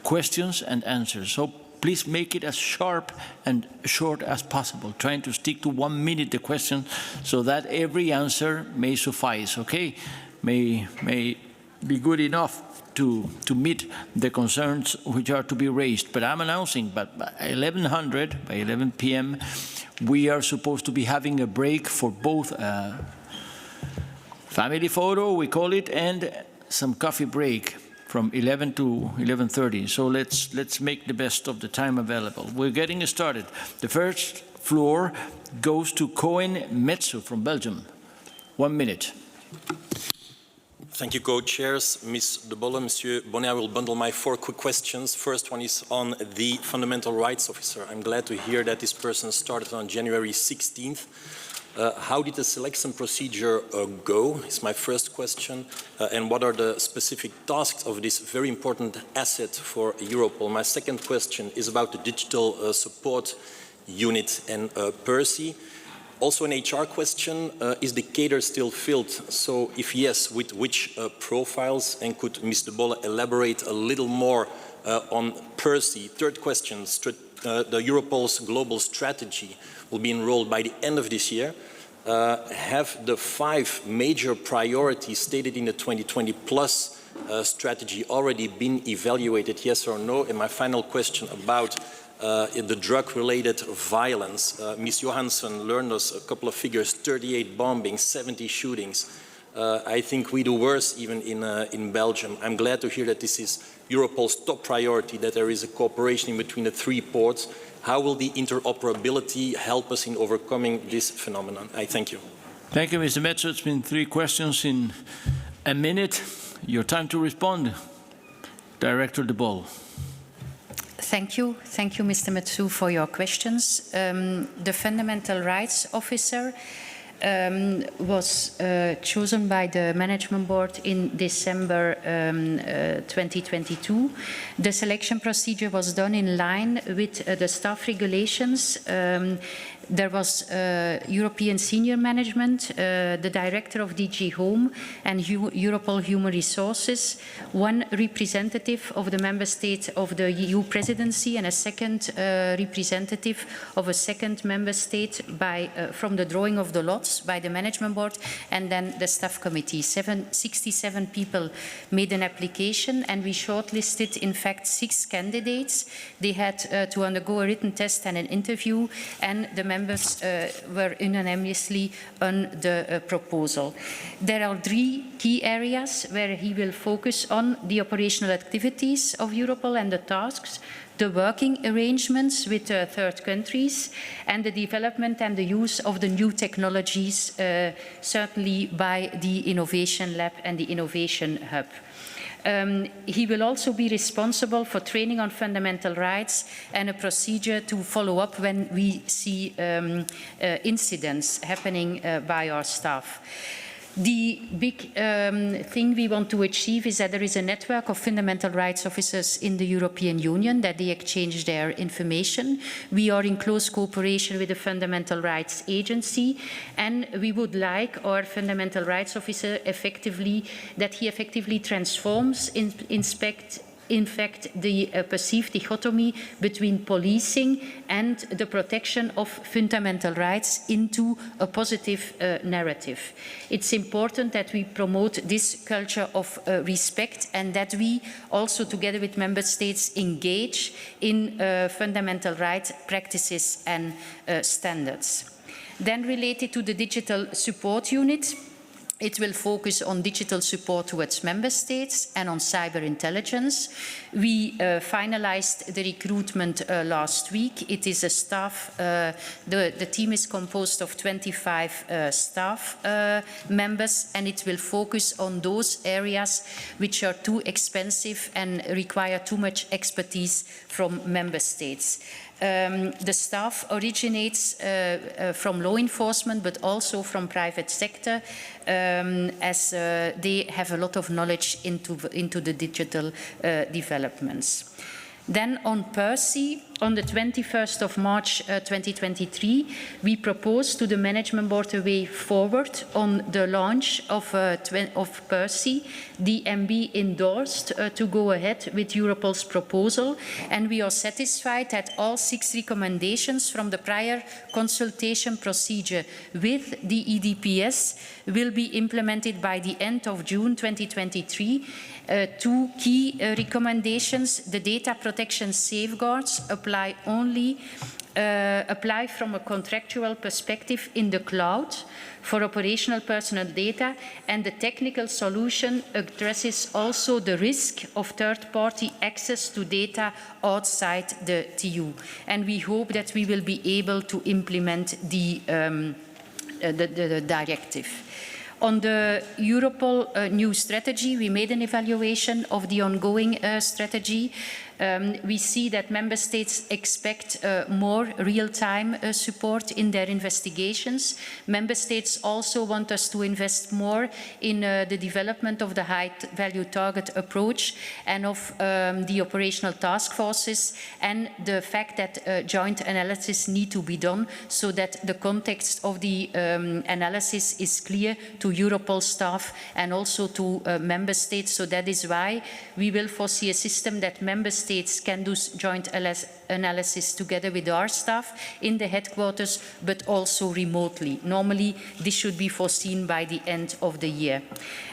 Questions and answers. So please make it as sharp and short as possible, trying to stick to 1 minute the question so that every answer may suffice, okay? May be good enough to meet the concerns which are to be raised. But I'm announcing, but by 1100, by 11 p.m., we are supposed to be having a break for both family photo, we call it, and some coffee break from 11 to 11:30. So let's make the best of the time available. We're getting started. The first floor goes to Cohen Metsu from Belgium. 1 minute. Thank you, co-chairs. Ms. de Bolle, Monsieur Bonnet, I will bundle my 4 quick questions. First one is on the fundamental rights officer. I'm glad to hear that this person started on January 16th. How did the selection procedure go, is my first question, and what are the specific tasks of this very important asset for Europol? My second question is about the digital support unit and Percy. Also an HR question, is the cadre still filled? So if yes, with which profiles? And could Mr. Bolle elaborate a little more on Percy? Third question, the Europol's global strategy will be enrolled by the end of this year. Have the 5 major priorities stated in the 2020 plus strategy already been evaluated, yes or no? And my final question about the drug-related violence. Ms. Johansson learned us a couple of figures, 38 bombings, 70 shootings. I think we do worse even in Belgium. I'm glad to hear that this is Europol's top priority, that there is a cooperation in between the 3 ports. How will the interoperability help us in overcoming this phenomenon? I thank you. Thank you, Mr. Metsu. It's been 3 questions in a minute. Your time to respond. Director de Boll. Thank you, Mr. Metsu, for your questions. The Fundamental Rights Officer was chosen by the Management Board in December 2022. The selection procedure was done in line with the staff regulations. There was European senior management, the director of DG Home and Europol Human Resources, 1 representative of the member state of the EU presidency, and a second representative of a second member state from the drawing of the lots by the management board, and then the staff committee. 67 people made an application, and we shortlisted, in fact, 6 candidates. They had to undergo a written test and an interview, and the members were unanimously on the proposal. There are 3 key areas where he will focus on: the operational activities of Europol and the tasks, the working arrangements with third countries, and the development and the use of the new technologies, certainly by the Innovation Lab and the Innovation Hub. He will also be responsible for training on fundamental rights and a procedure to follow up when we see incidents happening by our staff. The big thing we want to achieve is that there is a network of fundamental rights officers in the European Union, that they exchange their information. We are in close cooperation with the Fundamental Rights Agency, and we would like our fundamental rights officer that he effectively transforms, in fact, the perceived dichotomy between policing and the protection of fundamental rights into a positive narrative. It's important that we promote this culture of respect, and that we also, together with member states, engage in fundamental rights practices and standards. Then, related to the digital support unit, it will focus on digital support towards member states and on cyber intelligence. We finalized the recruitment last week. It is a staff, the team is composed of 25 staff members, and it will focus on those areas which are too expensive and require too much expertise from member states. The staff originates from law enforcement, but also from private sector, as they have a lot of knowledge into the digital developments. Then on PERSI, on the 21st of March 2023, we proposed to the Management Board a way forward on the launch of PERSI. The MB endorsed to go ahead with Europol's proposal, and we are satisfied that all 6 recommendations from the prior consultation procedure with the EDPS will be implemented by the end of June 2023. 2 key recommendations: the data protection safeguards apply from a contractual perspective in the cloud for operational personal data, and the technical solution addresses also the risk of third-party access to data outside the TU. And we hope that we will be able to implement the directive. On the Europol new strategy, we made an evaluation of the ongoing strategy. We see that member states expect more real-time support in their investigations. Member states also want us to invest more in the development of the high-value target approach and of the operational task forces, and the fact that joint analysis need to be done so that the context of the analysis is clear to Europol staff and also to member states. So that is why we will foresee a system that member states can do joint analysis together with our staff in the headquarters, but also remotely. Normally, this should be foreseen by the end of the year.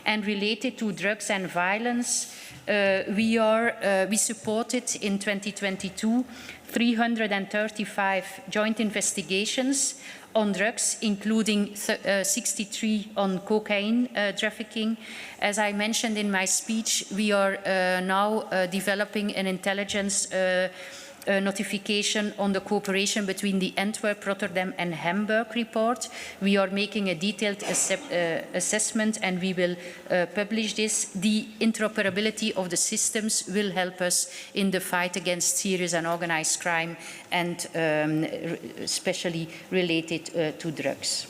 And related to drugs and violence, we supported in 2022 335 joint investigations on drugs, including 63 on cocaine trafficking. As I mentioned in my speech, we are now developing an intelligence notification on the cooperation between the Antwerp, Rotterdam and Hamburg report. We are making a detailed assessment, and we will publish this. The interoperability of the systems will help us in the fight against serious and organized crime, and especially related to drugs.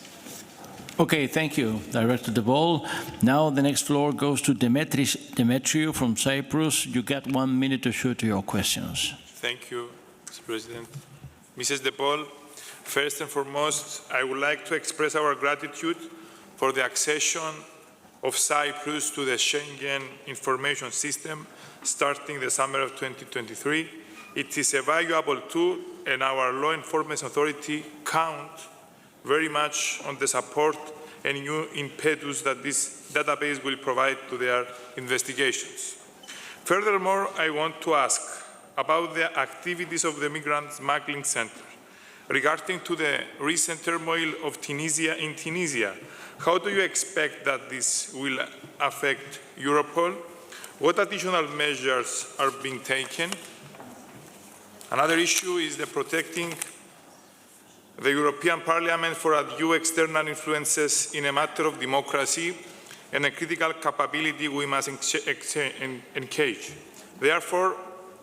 Okay, thank you, Director De Bol. Now the next floor goes to Demetriou from Cyprus. You get 1 minute to shoot your questions. Thank you, Mr. President. Mrs. De Bol, first and foremost, I would like to express our gratitude for the accession of Cyprus to the Schengen Information System starting the summer of 2023. It is a valuable tool, and our law enforcement authority count very much on the support and new impetus that this database will provide to their investigations. Furthermore, I want to ask about the activities of the Migrant Smuggling Center. Regarding to the recent turmoil of in Tunisia, how do you expect that this will affect Europol? What additional measures are being taken? Another issue is the protecting the European Parliament for undue external influences in a matter of democracy and a critical capability we must engage. Therefore,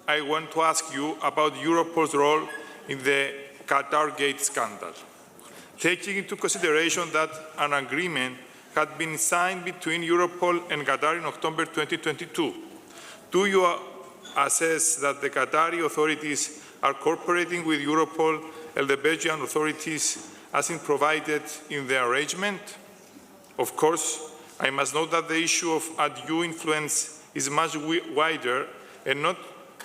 I want to ask you about Europol's role in the Qatar Gate scandal. Taking into consideration that an agreement had been signed between Europol and Qatar in October 2022. Do you assess that the Qatari authorities are cooperating with Europol and the Belgian authorities as in provided in the arrangement? Of course, I must note that the issue of undue influence is much wider and not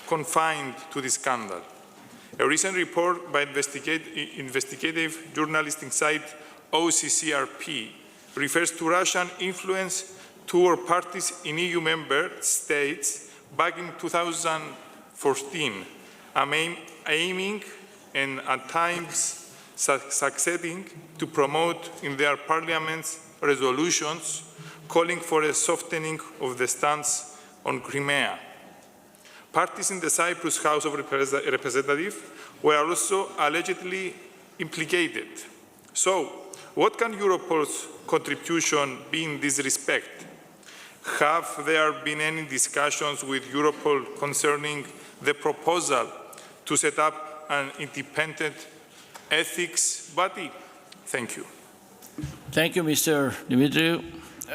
confined to this scandal. A recent report by investigative journalistic site OCCRP refers to Russian influence toward parties in EU member states back in 2014, aiming and at times succeeding to promote in their parliaments resolutions calling for a softening of the stance on Crimea. Parties in the Cyprus House of Representatives were also allegedly implicated. So, what can Europol's contribution be in this respect? Have there been any discussions with Europol concerning the proposal to set up an independent ethics body? Thank you. Thank you, Mr. Dimitriou.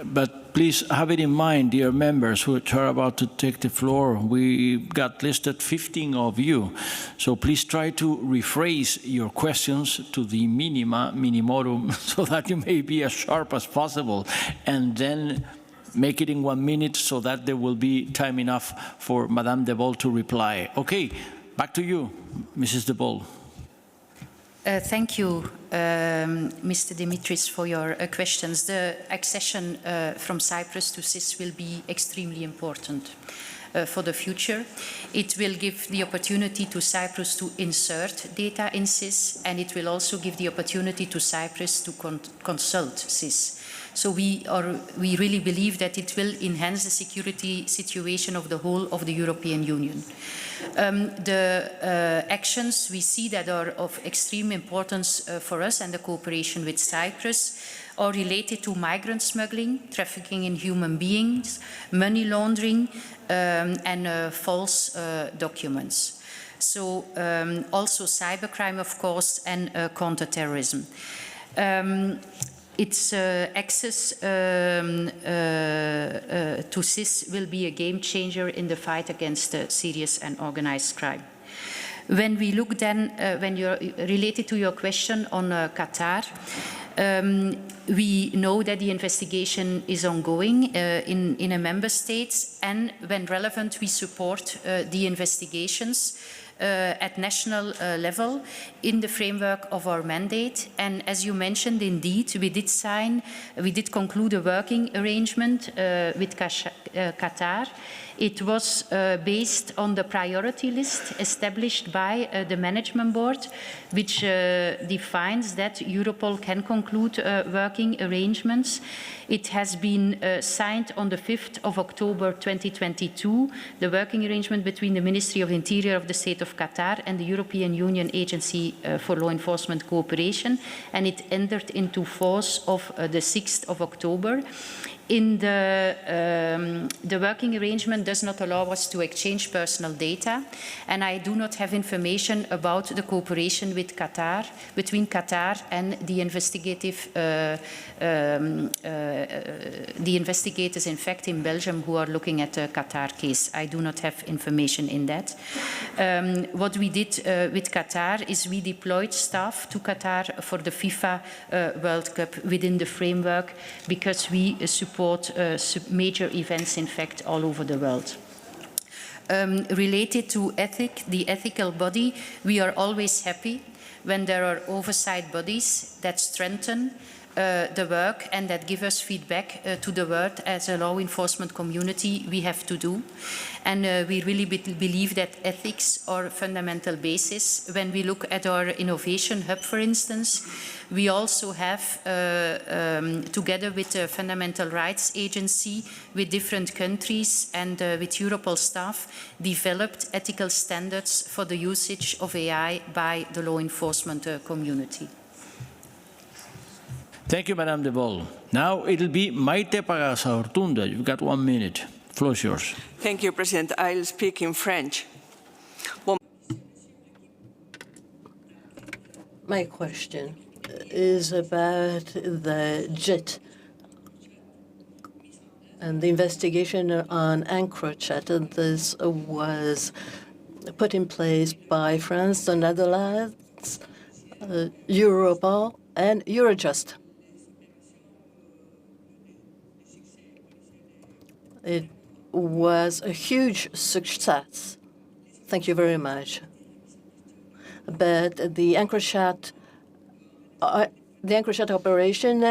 But please have it in mind, dear members who are about to take the floor, we got listed 15 of you. So please try to rephrase your questions to the minimum, so that you may be as sharp as possible. And then make it in 1 minute so that there will be time enough for Madame de Boll to reply. Okay, back to you, Mrs. de Boll. Thank you, Mr. Dimitris, for your questions. The accession from Cyprus to SIS will be extremely important for the future. It will give the opportunity to Cyprus to insert data in SIS, and it will also give the opportunity to Cyprus to consult SIS. So we really believe that it will enhance the security situation of the whole of the European Union. The actions we see that are of extreme importance for us and the cooperation with Cyprus are related to migrant smuggling, trafficking in human beings, money laundering, and false documents. So also cybercrime, of course, and counterterrorism. Its access to SIS will be a game changer in the fight against serious and organized crime. When we look then, when you're related to your question on Qatar, we know that the investigation is ongoing in a member state, and when relevant, we support the investigations at national level in the framework of our mandate. And as you mentioned, indeed, we did conclude a working arrangement with Qatar. It was based on the priority list established by the management board, which defines that Europol can conclude working arrangements. It has been signed on the 5th of October 2022, the working arrangement between the Ministry of Interior of the State of Qatar and the European Union Agency for Law Enforcement Cooperation, and it entered into force of the 6th of October. In the working arrangement does not allow us to exchange personal data, and I do not have information about the cooperation with Qatar, between Qatar and the investigators, in fact, in Belgium who are looking at the Qatar case. I do not have information in that. What we did with Qatar is we deployed staff to Qatar for the FIFA World Cup within the framework, because we support major events, in fact, all over the world. Related to the ethical body, we are always happy when there are oversight bodies that strengthen the work and that give us feedback to the work as a law enforcement community we have to do. And we really believe that ethics are a fundamental basis. When we look at our innovation hub, for instance, we also have, together with the Fundamental Rights Agency, with different countries and with Europol staff, developed ethical standards for the usage of AI by the law enforcement community. Thank you, Madame de Boll. Now it'll be Maite Pagazaurtunda. You've got 1 minute. The floor is yours. Thank you, President. I'll speak in French. Well, my question is about the JET and the investigation on EncroChat. And this was put in place by France, the Netherlands, Europol, and Eurojust. It was a huge success. Thank you very much. But the EncroChat operation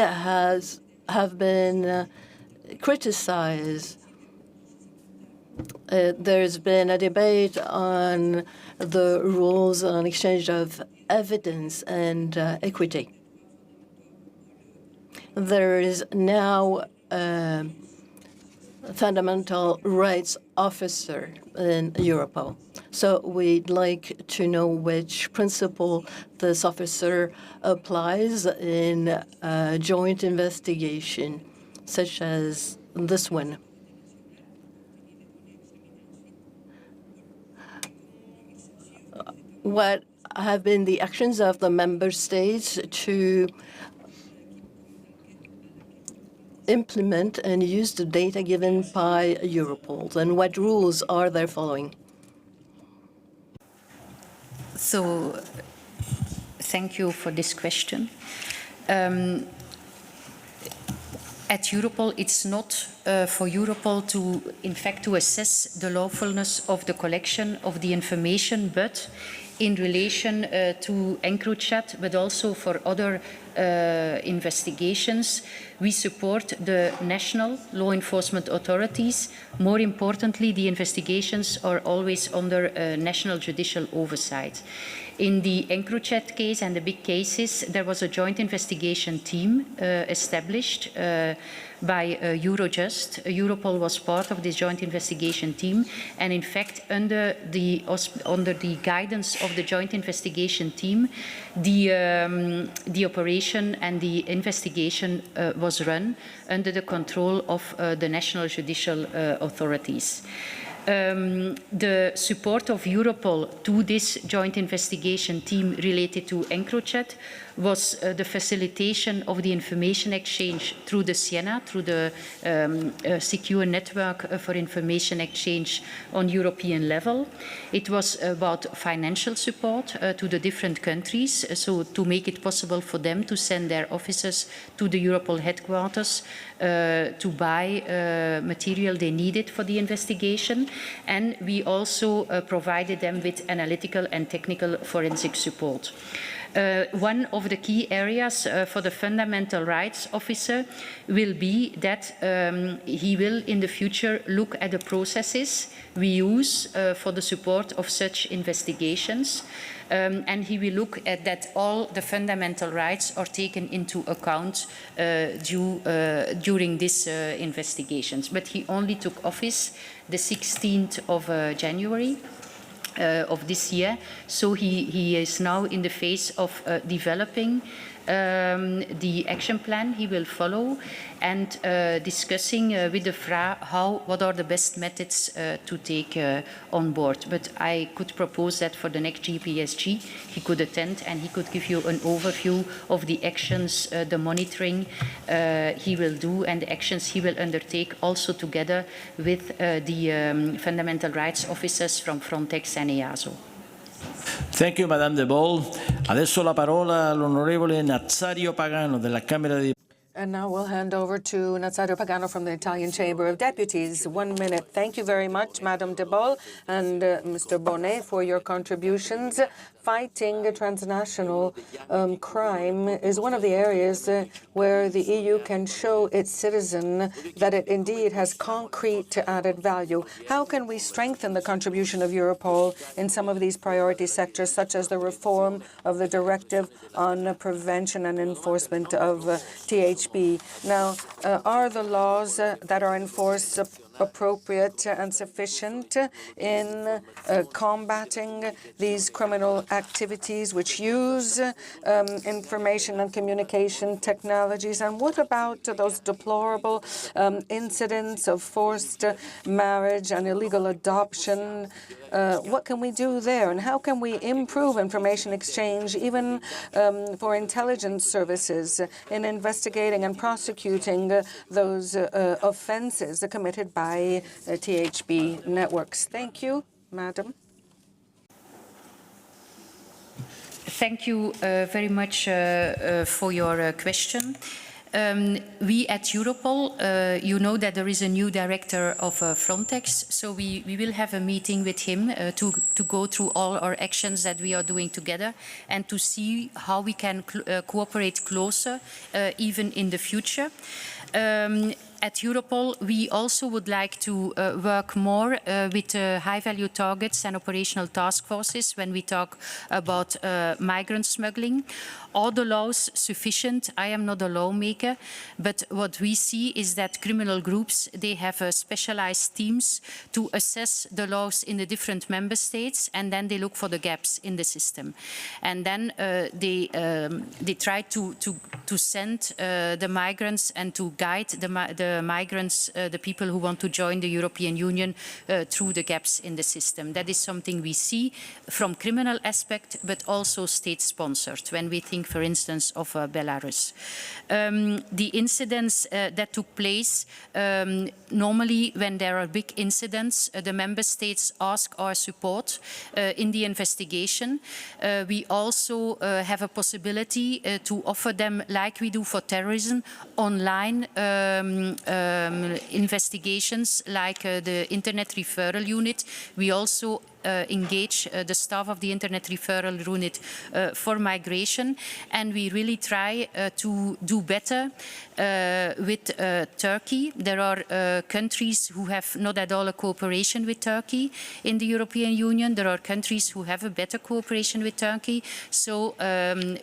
have been criticized. There's been a debate on the rules on exchange of evidence and equity. There is now a fundamental rights officer in Europol. So we'd like to know which principle this officer applies in a joint investigation, such as this one. What have been the actions of the member states to implement and use the data given by Europol, and what rules are they following? So, thank you for this question. At Europol, it's not for Europol to, in fact, to assess the lawfulness of the collection of the information, but in relation to EncroChat, but also for other investigations, we support the national law enforcement authorities. More importantly, the investigations are always under national judicial oversight. In the EncroChat case and the big cases, there was a joint investigation team established by Eurojust. Europol was part of this joint investigation team, and in fact, under the guidance of the joint investigation team, the operation and the investigation was run under the control of the national judicial authorities. The support of Europol to this joint investigation team related to EncroChat was the facilitation of the information exchange through the Siena, through the secure network for information exchange on European level. It was about financial support to the different countries, so to make it possible for them to send their officers to the Europol headquarters to buy material they needed for the investigation. And we also provided them with analytical and technical forensic support. One of the key areas for the fundamental rights officer will be that he will in the future look at the processes we use for the support of such investigations. And he will look at that all the fundamental rights are taken into account during these investigations. But he only took office the 16th of January. Of this year, so he is now in the phase of developing the action plan he will follow and discussing with the FRA what are the best methods to take on board. But I could propose that for the next JPSG he could attend and he could give you an overview of the actions, the monitoring he will do and the actions he will undertake also together with the fundamental rights officers from Frontex and EASO. Thank you, Madame De Boll. Adesso la parola all'onorevole Nazario Pagano della Camera dei. And now we'll hand over to Nazario Pagano from the Italian Chamber of Deputies. 1 minute. Thank you very much, Madame De Boll and Mr. Bonnet, for your contributions. Fighting transnational crime is one of the areas where the EU can show its citizen that it indeed has concrete added value. How can we strengthen the contribution of Europol in some of these priority sectors, such as the reform of the directive on prevention and enforcement of THP? Now, are the laws that are enforced appropriate and sufficient in combating these criminal activities which use information and communication technologies? And what about those deplorable incidents of forced marriage and illegal adoption What can we do there, and how can we improve information exchange, even for intelligence services, in investigating and prosecuting those offences committed by THB networks? Thank you, Madam. Thank you very much for your question. We at Europol, you know that there is a new director of Frontex, so we will have a meeting with him to go through all our actions that we are doing together and to see how we can cooperate closer, even in the future. At Europol, we also would like to work more with high-value targets and operational task forces when we talk about migrant smuggling. Are the laws sufficient? I am not a lawmaker, but what we see is that criminal groups, they have specialized teams to assess the laws in the different member states, and then they look for the gaps in the system. And then they try to send the migrants and to guide the migrants, the people who want to join the European Union through the gaps in the system. That is something we see from criminal aspect, but also state-sponsored, when we think, for instance, of Belarus. The incidents that took place, normally when there are big incidents, the member states ask our support in the investigation. We also have a possibility to offer them, like we do for terrorism, online investigations, like the Internet Referral Unit. We also engage the staff of the Internet Referral Unit for migration, and we really try to do better with Turkey. There are countries who have not at all a cooperation with Turkey in the European Union. There are countries who have a better cooperation with Turkey. So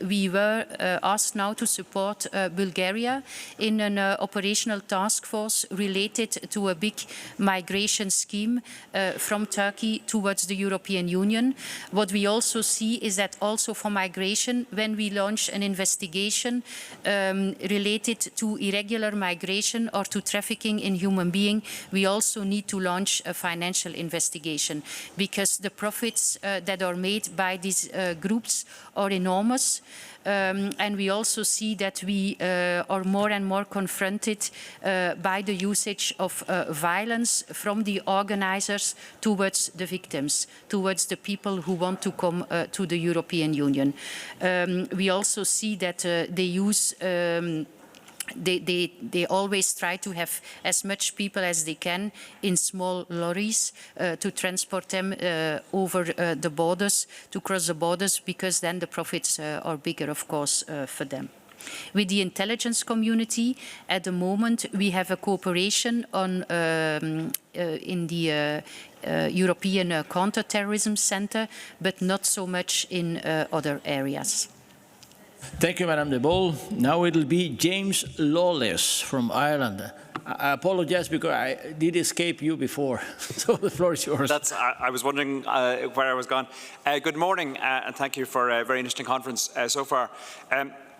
we were asked now to support Bulgaria in an operational task force related to a big migration scheme from Turkey towards the European Union. What we also see is that also for migration, when we launch an investigation related to irregular migration or to trafficking in human beings, we also need to launch a financial investigation, because the profits that are made by these groups are enormous. And we also see that we are more and more confronted by the usage of violence from the organizers towards the victims, towards the people who want to come to the European Union. We also see that they use they always try to have as much people as they can in small lorries to transport them over the borders, to cross the borders, because then the profits are bigger, of course, for them. With the intelligence community, at the moment, we have a cooperation on in the European Counter-Terrorism Centre, but not so much in other areas. Thank you, Madam de Boll. Now it'll be James Lawless from Ireland. I apologize because I did escape you before, so the floor is yours. I was wondering where I was gone. Good morning, and thank you for a very interesting conference so far.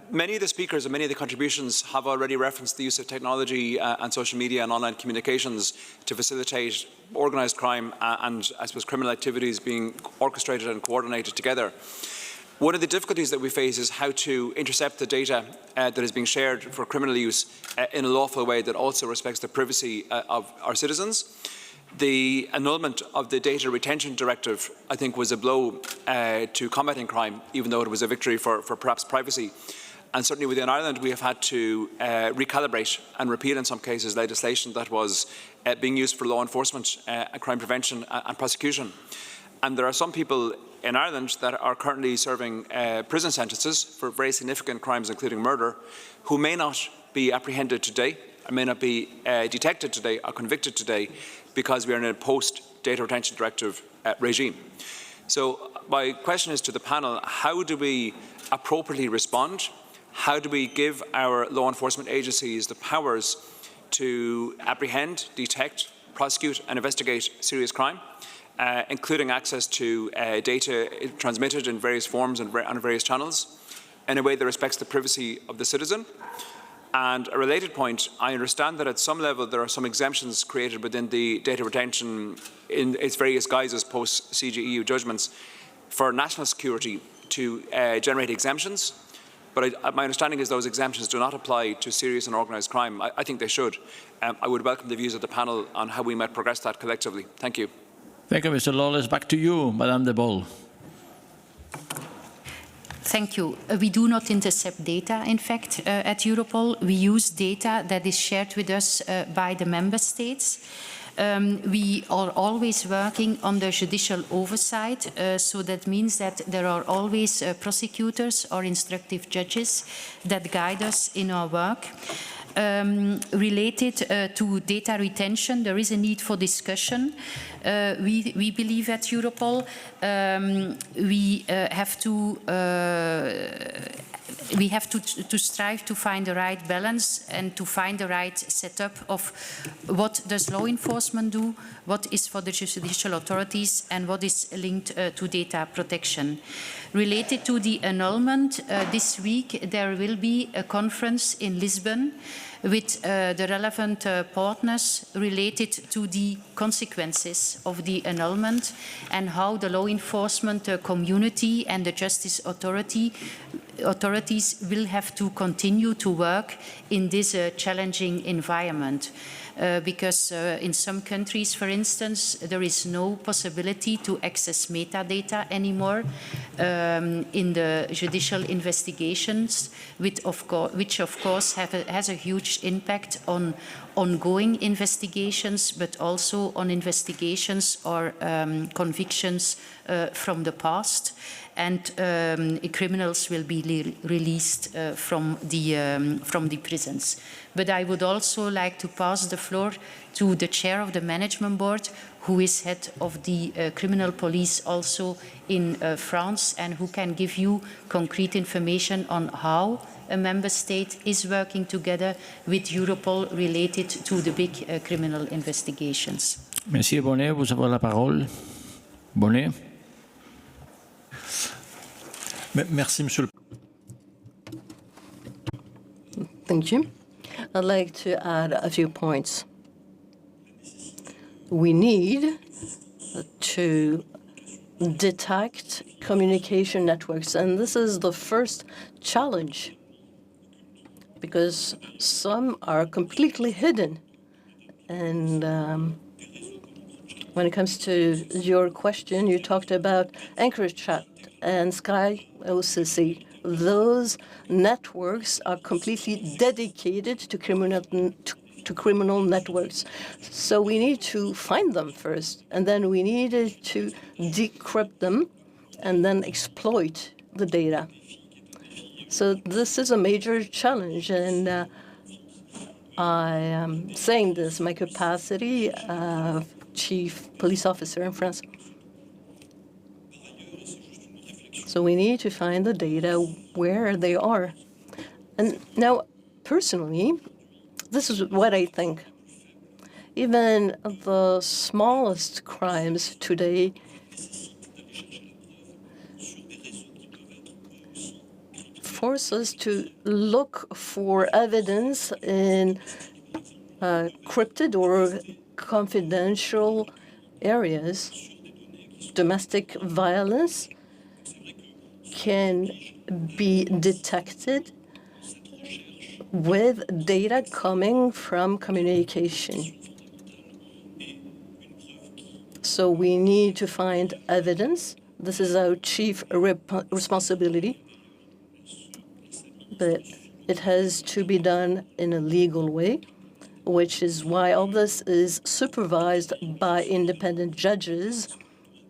Many of the speakers and many of the contributions have already referenced the use of technology and social media and online communications to facilitate organised crime and, I suppose, criminal activities being orchestrated and coordinated together. One of the difficulties that we face is how to intercept the data that is being shared for criminal use in a lawful way that also respects the privacy of our citizens. The annulment of the Data Retention Directive, I think, was a blow to combating crime, even though it was a victory for perhaps privacy. And certainly within Ireland, we have had to recalibrate and repeal in some cases legislation that was being used for law enforcement, crime prevention and prosecution. And there are some people in Ireland that are currently serving prison sentences for very significant crimes, including murder, who may not be apprehended today, or may not be detected today or convicted today because we are in a post-Data Retention Directive regime. So my question is to the panel, how do we appropriately respond? How do we give our law enforcement agencies the powers to apprehend, detect, prosecute and investigate serious crime? Including access to data transmitted in various forms and on various channels, in a way that respects the privacy of the citizen. And a related point, I understand that at some level there are some exemptions created within the data retention in its various guises post-CJEU judgments for national security to generate exemptions. But my understanding is those exemptions do not apply to serious and organised crime. I think they should. I would welcome the views of the panel on how we might progress that collectively. Thank you. Thank you, Mr. Lawless. Back to you, Madame de Boll. Thank you. We do not intercept data, in fact, at Europol. We use data that is shared with us by the member states. We are always working under judicial oversight, so that means that there are always prosecutors or instructive judges that guide us in our work. Related to data retention, there is a need for discussion. We believe at Europol we have to strive to find the right balance and to find the right setup of what does law enforcement do, what is for the judicial authorities, and what is linked to data protection. Related to the annulment, this week there will be a conference in Lisbon with the relevant partners related to the consequences of the annulment and how the law enforcement community and the justice authorities will have to continue to work in this challenging environment. Because in some countries, for instance, there is no possibility to access metadata anymore in the judicial investigations, which of course has a huge impact on ongoing investigations, but also on investigations or convictions from the past. And criminals will be released from the prisons. But I would also like to pass the floor to the chair of the management board, who is head of the criminal police also in France, and who can give you concrete information on how a member state is working together with Europol related to the big criminal investigations. Monsieur Bonnet, vous avez la parole. Bonnet. Merci, Monsieur le Thank you. I'd like to add a few points. We need to detect communication networks, and this is the first challenge because some are completely hidden. And when it comes to your question, you talked about EncroChat and Sky OCC. Those networks are completely dedicated to criminal networks. So we need to find them first, and then we needed to decrypt them and then exploit the data. So this is a major challenge, and I am saying this in my capacity of chief police officer in France. So we need to find the data where they are. And now, personally, this is what I think. Even the smallest crimes today force us to look for evidence in crypted or confidential areas. Domestic violence can be detected with data coming from communication. So we need to find evidence. This is our chief responsibility. But it has to be done in a legal way, which is why all this is supervised by independent judges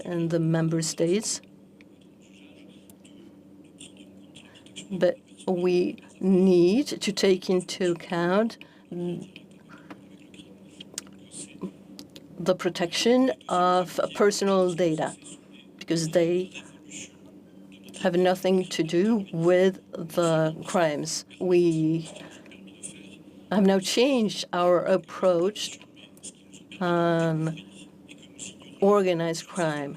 in the member states. But we need to take into account the protection of personal data, because they have nothing to do with the crimes. We have now changed our approach on organized crime.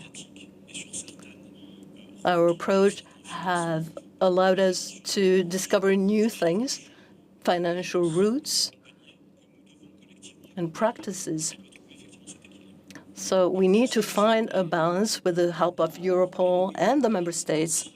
Our approach has allowed us to discover new things. financial routes and practices. So we need to find a balance with the help of Europol and the member states.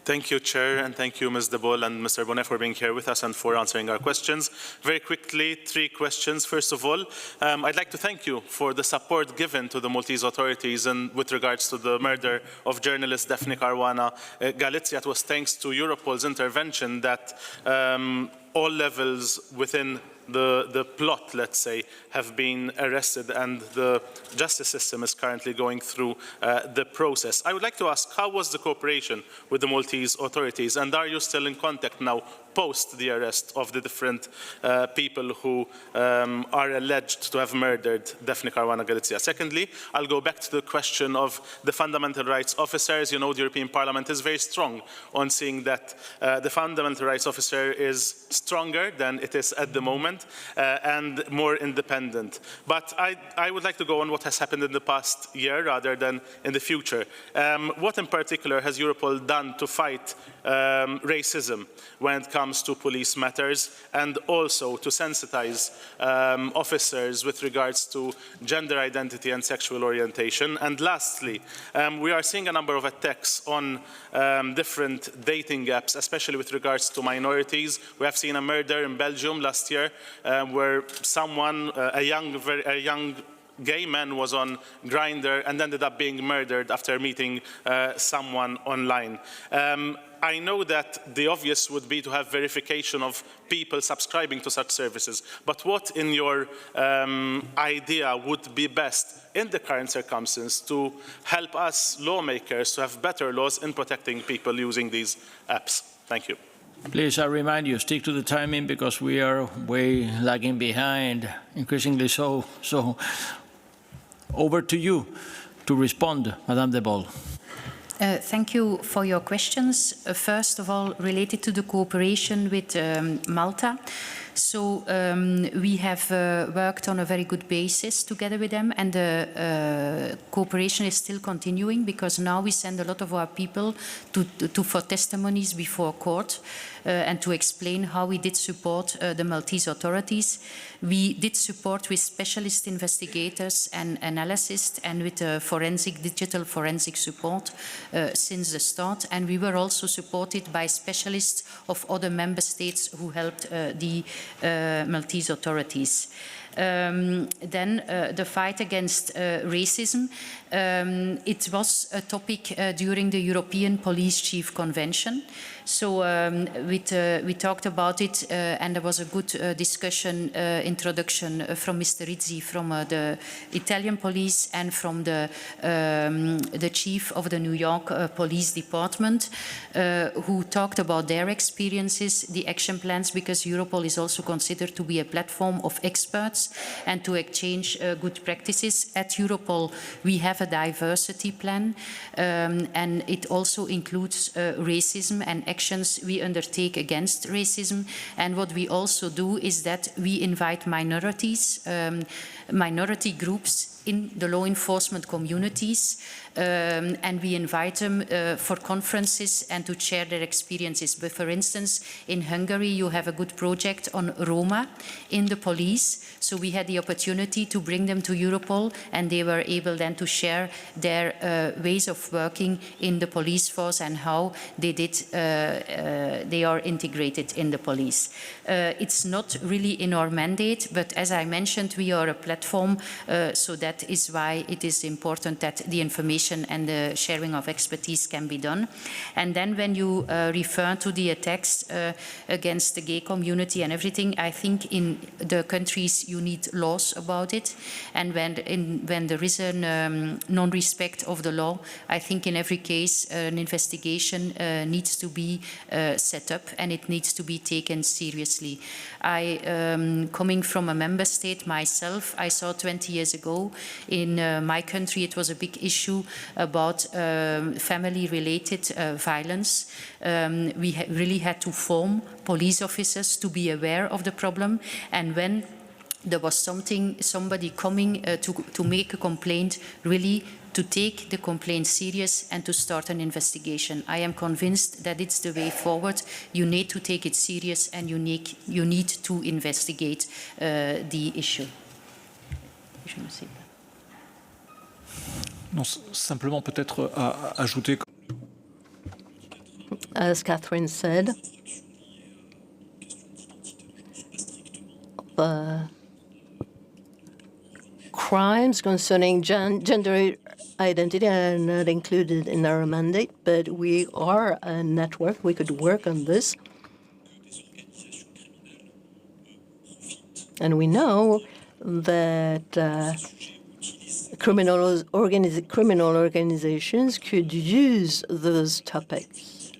Thank you, Chair, and thank you, Ms. De Boll and Mr. Bonnet, for being here with us and for answering our questions. Very quickly, 3 questions. First of all, I'd like to thank you for the support given to the Maltese authorities and with regards to the murder of journalist Daphne Caruana Galizia. It was thanks to Europol's intervention that all levels within the plot, let's say, have been arrested, and the justice system is currently going through the process. I would like to ask, how was the cooperation with the Maltese authorities, and are you still in contact now post the arrest of the different people who are alleged to have murdered Daphne Caruana Galizia? Secondly, I'll go back to the question of the fundamental rights officers. You know, the European Parliament is very strong on seeing that the fundamental rights officer is stronger than it is at the moment and more independent. But I would like to go on what has happened in the past year rather than in the future. What in particular has Europol done to fight racism when it comes to police matters, and also to sensitize officers with regards to gender identity and sexual orientation? And lastly, we are seeing a number of attacks on different dating apps, especially with regards to minorities. We have seen a murder in Belgium last year where someone, a young gay man, was on Grindr and ended up being murdered after meeting someone online. I know that the obvious would be to have verification of people subscribing to such services, but what in your idea would be best in the current circumstances to help us lawmakers to have better laws in protecting people using these apps? Thank you. Please, I remind you, stick to the timing because we are way lagging behind, increasingly so. So, over to you to respond, Madame De Boll. Thank you for your questions. First of all, related to the cooperation with Malta. So we have worked on a very good basis together with them, and the cooperation is still continuing because now we send a lot of our people for testimonies before court and to explain how we did support the Maltese authorities. We did support with specialist investigators and analysts and with digital forensic support since the start, and we were also supported by specialists of other member states who helped the Maltese authorities. Then the fight against racism. It was a topic during the European Police Chief Convention. So we talked about it and there was a good introduction from Mr. Rizzi from the Italian police and from the chief of the New York Police Department who talked about their experiences, the action plans, because Europol is also considered to be a platform of experts and to exchange good practices. At Europol we have a diversity plan and it also includes racism and actions we undertake against racism. And what we also do is that we invite minorities, minority groups in the law enforcement communities and we invite them for conferences and to share their experiences. But for instance, in Hungary you have a good project on Roma in the police. So we had the opportunity to bring them to Europol and they were able then to share their ways of working in the police force and how they are integrated in the police. It's not really in our mandate, but as I mentioned, we are a platform, so that is why it is important that the information and the sharing of expertise can be done. And then when you refer to the attacks against the gay community and everything, I think in the countries you need laws about it. And when there is a non-respect of the law, I think in every case an investigation needs to be set up and it needs to be taken seriously. Coming from a member state myself, I saw 20 years ago in my country it was a big issue about family-related violence. We really had to form police officers to be aware of the problem, and when there was somebody coming to make a complaint, really to take the complaint serious and to start an investigation. I am convinced that it's the way forward. You need to take it serious and you need to investigate the issue. Non, simplement peut-être à ajouter. As Catherine said, the crimes concerning gender identity are not included in our mandate, but we are a network. We could work on this. And we know that criminal organizations could use those topics.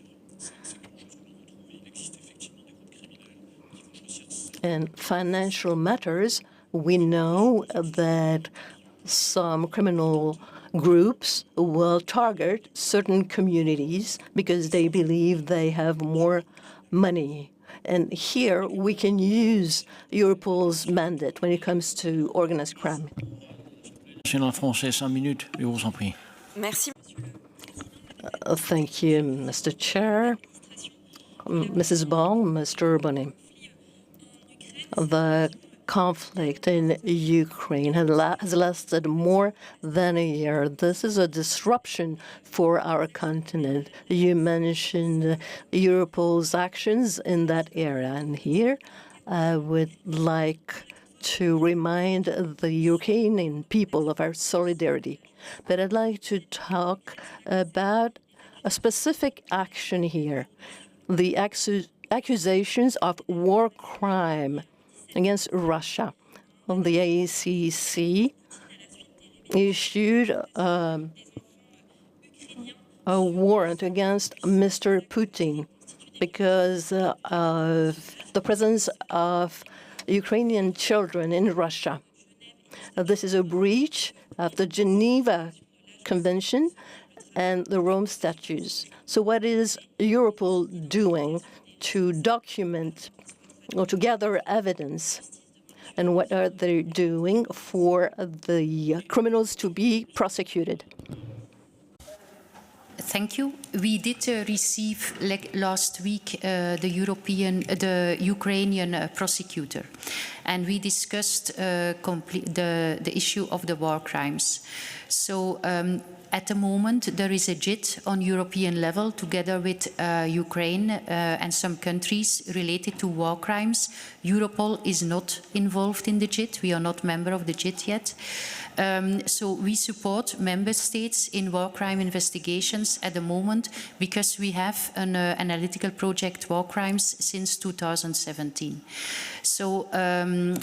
In financial matters, we know that some criminal groups will target certain communities because they believe they have more money. And here we can use Europol's mandate when it comes to organized crime. Merci. Thank you, Mr. Chair, Mrs. Ball, Mr. Bonnet. The conflict in Ukraine has lasted more than a year. This is a disruption for our continent. You mentioned Europol's actions in that area, and here I would like to remind the Ukrainian people of our solidarity. But I'd like to talk about a specific action here, the accusations of war crime against Russia. The ACC issued a warrant against Mr. Putin because of the presence of Ukrainian children in Russia. This is a breach of the Geneva Convention and the Rome Statutes. So what is Europol doing to document or to gather evidence? And what are they doing for the criminals to be prosecuted? Thank you. We did receive last week the Ukrainian prosecutor, and we discussed the issue of the war crimes. So at the moment, there is a JIT on European level together with Ukraine and some countries related to war crimes. Europol is not involved in the JIT. We are not member of the JIT yet. So we support member states in war crime investigations at the moment because we have an analytical project, war crimes, since 2017. So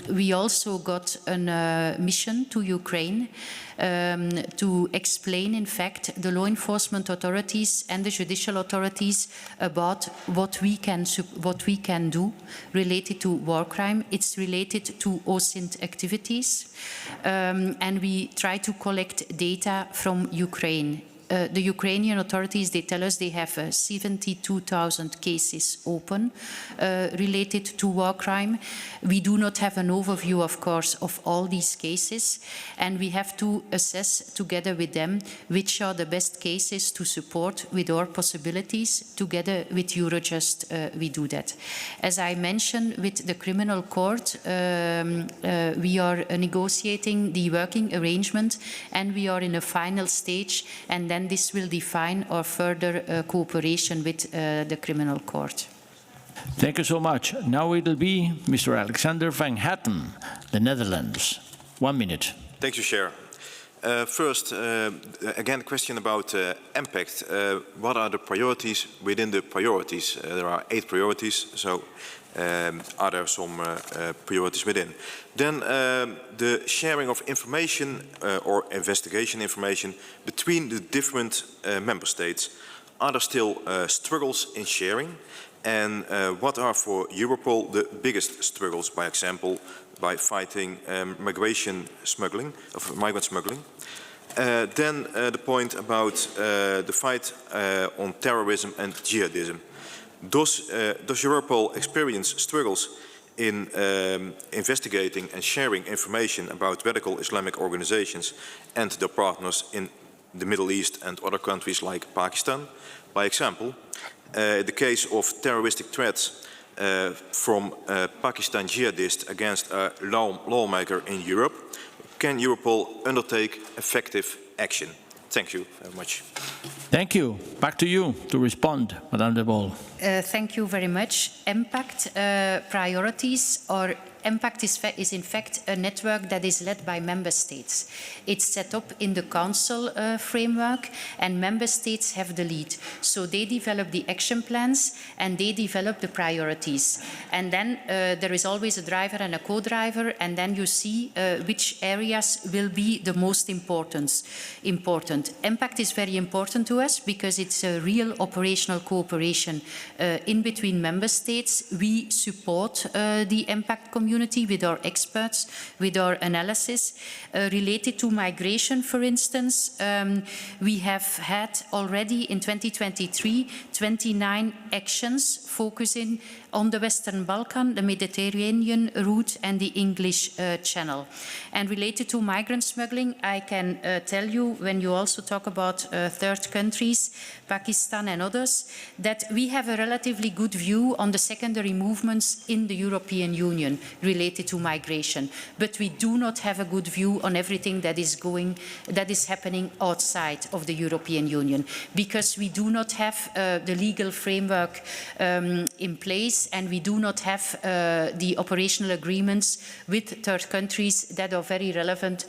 we also got a mission to Ukraine to explain, in fact, the law enforcement authorities and the judicial authorities about what we can do related to war crime. It's related to OSINT activities, and we try to collect data from Ukraine. The Ukrainian authorities, they tell us they have 72,000 cases open related to war crime. We do not have an overview, of course, of all these cases, and we have to assess together with them which are the best cases to support with our possibilities. Together with Eurojust, we do that. As I mentioned, with the criminal court, we are negotiating the working arrangement, and we are in a final stage, and then this will define our further cooperation with the criminal court. Thank you so much. Now it will be Mr. Alexander van Hatten, the Netherlands. 1 minute. Thank you, Chair. First, again, a question about impact. What are the priorities within the priorities? There are 8 priorities, so are there some priorities within? Then the sharing of information or investigation information between the different member states. Are there still struggles in sharing? And what are for Europol the biggest struggles, by example, by fighting migration smuggling, of migrant smuggling? Then the point about the fight on terrorism and jihadism. Does Europol experience struggles in investigating and sharing information about radical Islamic organizations and their partners in the Middle East and other countries like Pakistan. By example, the case of terroristic threats from Pakistan jihadists against a lawmaker in Europe, can Europol undertake effective action? Thank you very much. Thank you. Back to you to respond, Madame de Boll. Thank you very much. Impact priorities or Impact is in fact a network that is led by member states. It's set up in the council framework and member states have the lead. So they develop the action plans and they develop the priorities. And then there is always a driver and a co-driver and then you see which areas will be the most important. Impact is very important to us because it's a real operational cooperation in between member states. We support the impact community with our experts, with our analysis. Related to migration, for instance, we have had already in 2023 29 actions focusing on the Western Balkan, the Mediterranean route and the English Channel. And related to migrant smuggling, I can tell you, when you also talk about third countries, Pakistan and others, that we have a relatively good view on the secondary movements in the European Union related to migration. But we do not have a good view on everything that is happening outside of the European Union, because we do not have the legal framework in place and we do not have the operational agreements with third countries that are very relevant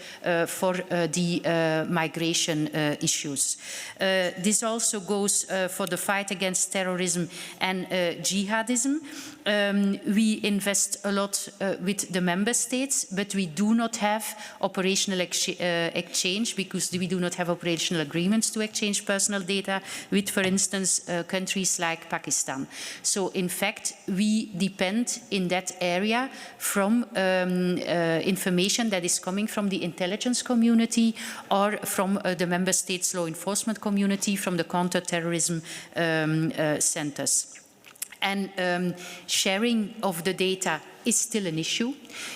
for the migration issues. This also goes for the fight against terrorism and jihadism. We invest a lot with the member states, but we do not have operational exchange because we do not have operational agreements to exchange personal data with, for instance, countries like Pakistan. So, in fact, we depend in that area from information that is coming from the intelligence community or from the member states' law enforcement community, from the counter-terrorism centers. And sharing of the data is still an issue.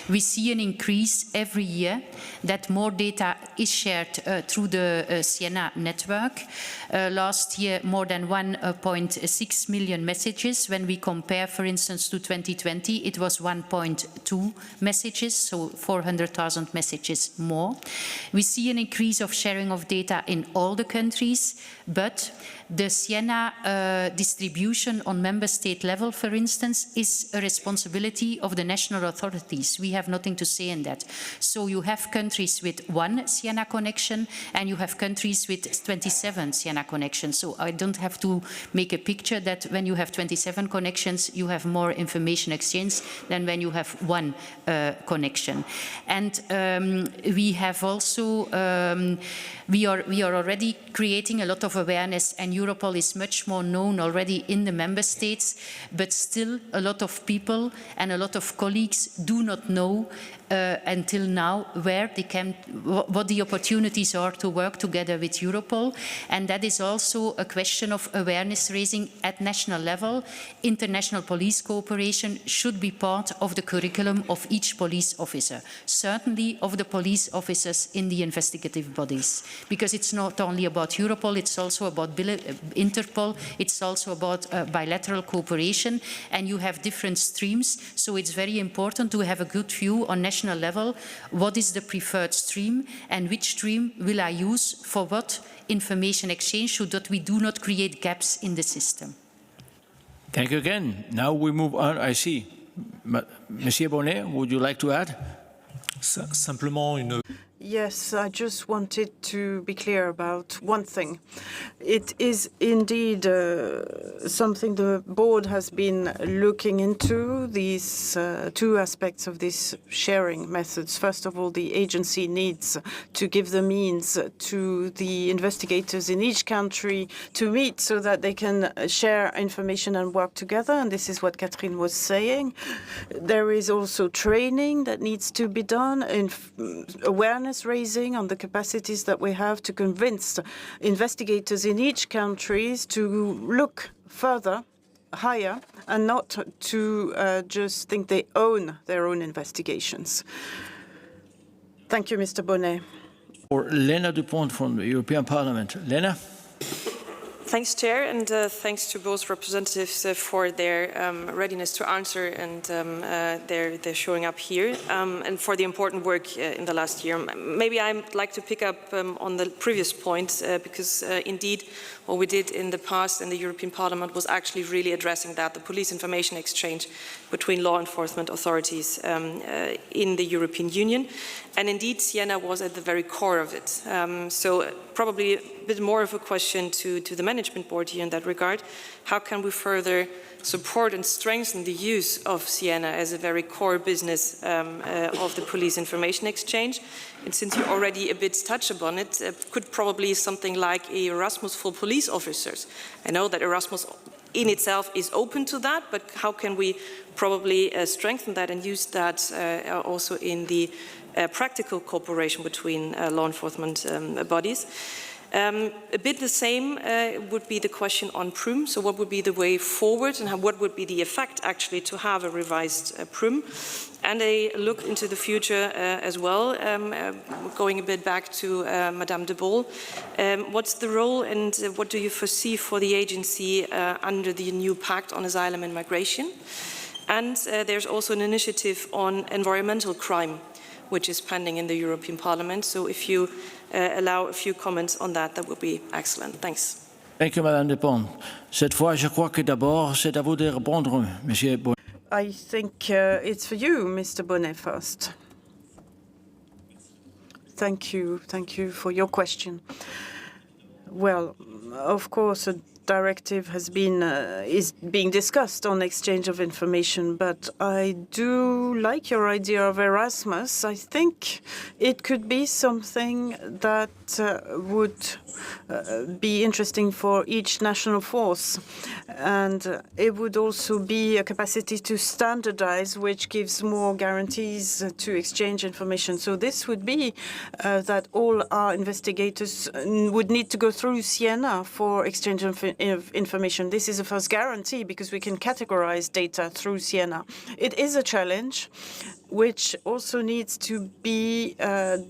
We see an increase every year that more data is shared through the Siena network. Last year, more than 1.6 million messages. When we compare, for instance, to 2020, it was 1.2 messages, so 400,000 messages more. We see an increase of sharing of data in all the countries, but the Siena distribution on member state level, for instance, is a responsibility of the national authorities. We have nothing to say in that. So you have countries with 1 Siena connection and you have countries with 27 Siena connections. So I don't have to make a picture that when you have 27 connections, you have more information exchange than when you have 1 connection. And we have also, we are already creating a lot of awareness, and Europol is much more known already in the member states, but still a lot of people and a lot of colleagues do not know until now where they can, what the opportunities are to work together with Europol. And that is also a question of awareness raising at national level. International police cooperation should be part of the curriculum of each police officer, certainly of the police officers in the investigative bodies, because it's not only about Europol, it's also about Interpol, it's also about bilateral cooperation, and you have different streams, so it's very important to have a good view on national level, what is the preferred stream and which stream will I use for what information exchange so that we do not create gaps in the system. Thank you again. Now we move on. I see. Monsieur Bonnet, would you like to add? Simplement une... Yes, I just wanted to be clear about one thing. It is indeed something the board has been looking into, these 2 aspects of these sharing methods. First of all, the agency needs to give the means to the investigators in each country to meet so that they can share information and work together, and this is what Catherine was saying. There is also training that needs to be done, in awareness raising on the capacities that we have to convince investigators in each country to look further higher and not to just think they own their own investigations. Thank you, Mr. Bonnet. Or Lena Dupont from the European Parliament. Lena? Thanks, Chair, and thanks to both representatives for their readiness to answer and their showing up here, and for the important work in the last year. Maybe I'd like to pick up on the previous point, because indeed what we did in the past in the European Parliament was actually really addressing that, the police information exchange between law enforcement authorities in the European Union. And indeed, Siena was at the very core of it. So probably a bit more of a question to the management board here in that regard. How can we further support and strengthen the use of Siena as a very core business of the police information exchange? And since you already a bit touched upon it, could probably something like Erasmus for police officers. I know that Erasmus in itself is open to that, but how can we probably strengthen that and use that also in the practical cooperation between law enforcement bodies? A bit the same would be the question on PRUM. So what would be the way forward and what would be the effect actually to have a revised PRUM? And a look into the future as well, going a bit back to Madame de Boll. What's the role and what do you foresee for the agency under the new Pact on Asylum and Migration? And there's also an initiative on environmental crime, which is pending in the European Parliament. So if you allow a few comments on that, that would be excellent. Thanks. Thank you, Madame Dupont. Cette fois, je crois que d'abord, c'est à vous de répondre, Monsieur Bonnet. I think it's for you, Mr. Bonnet, first. Thank you for your question. Well, of course, a directive has been is being discussed on exchange of information, but I do like your idea of Erasmus. I think it could be something that would be interesting for each national force, and it would also be a capacity to standardize, which gives more guarantees to exchange information. So this would be that all our investigators would need to go through Siena for exchange of information. This is a first guarantee because we can categorize data through Siena. It is a challenge which also needs to be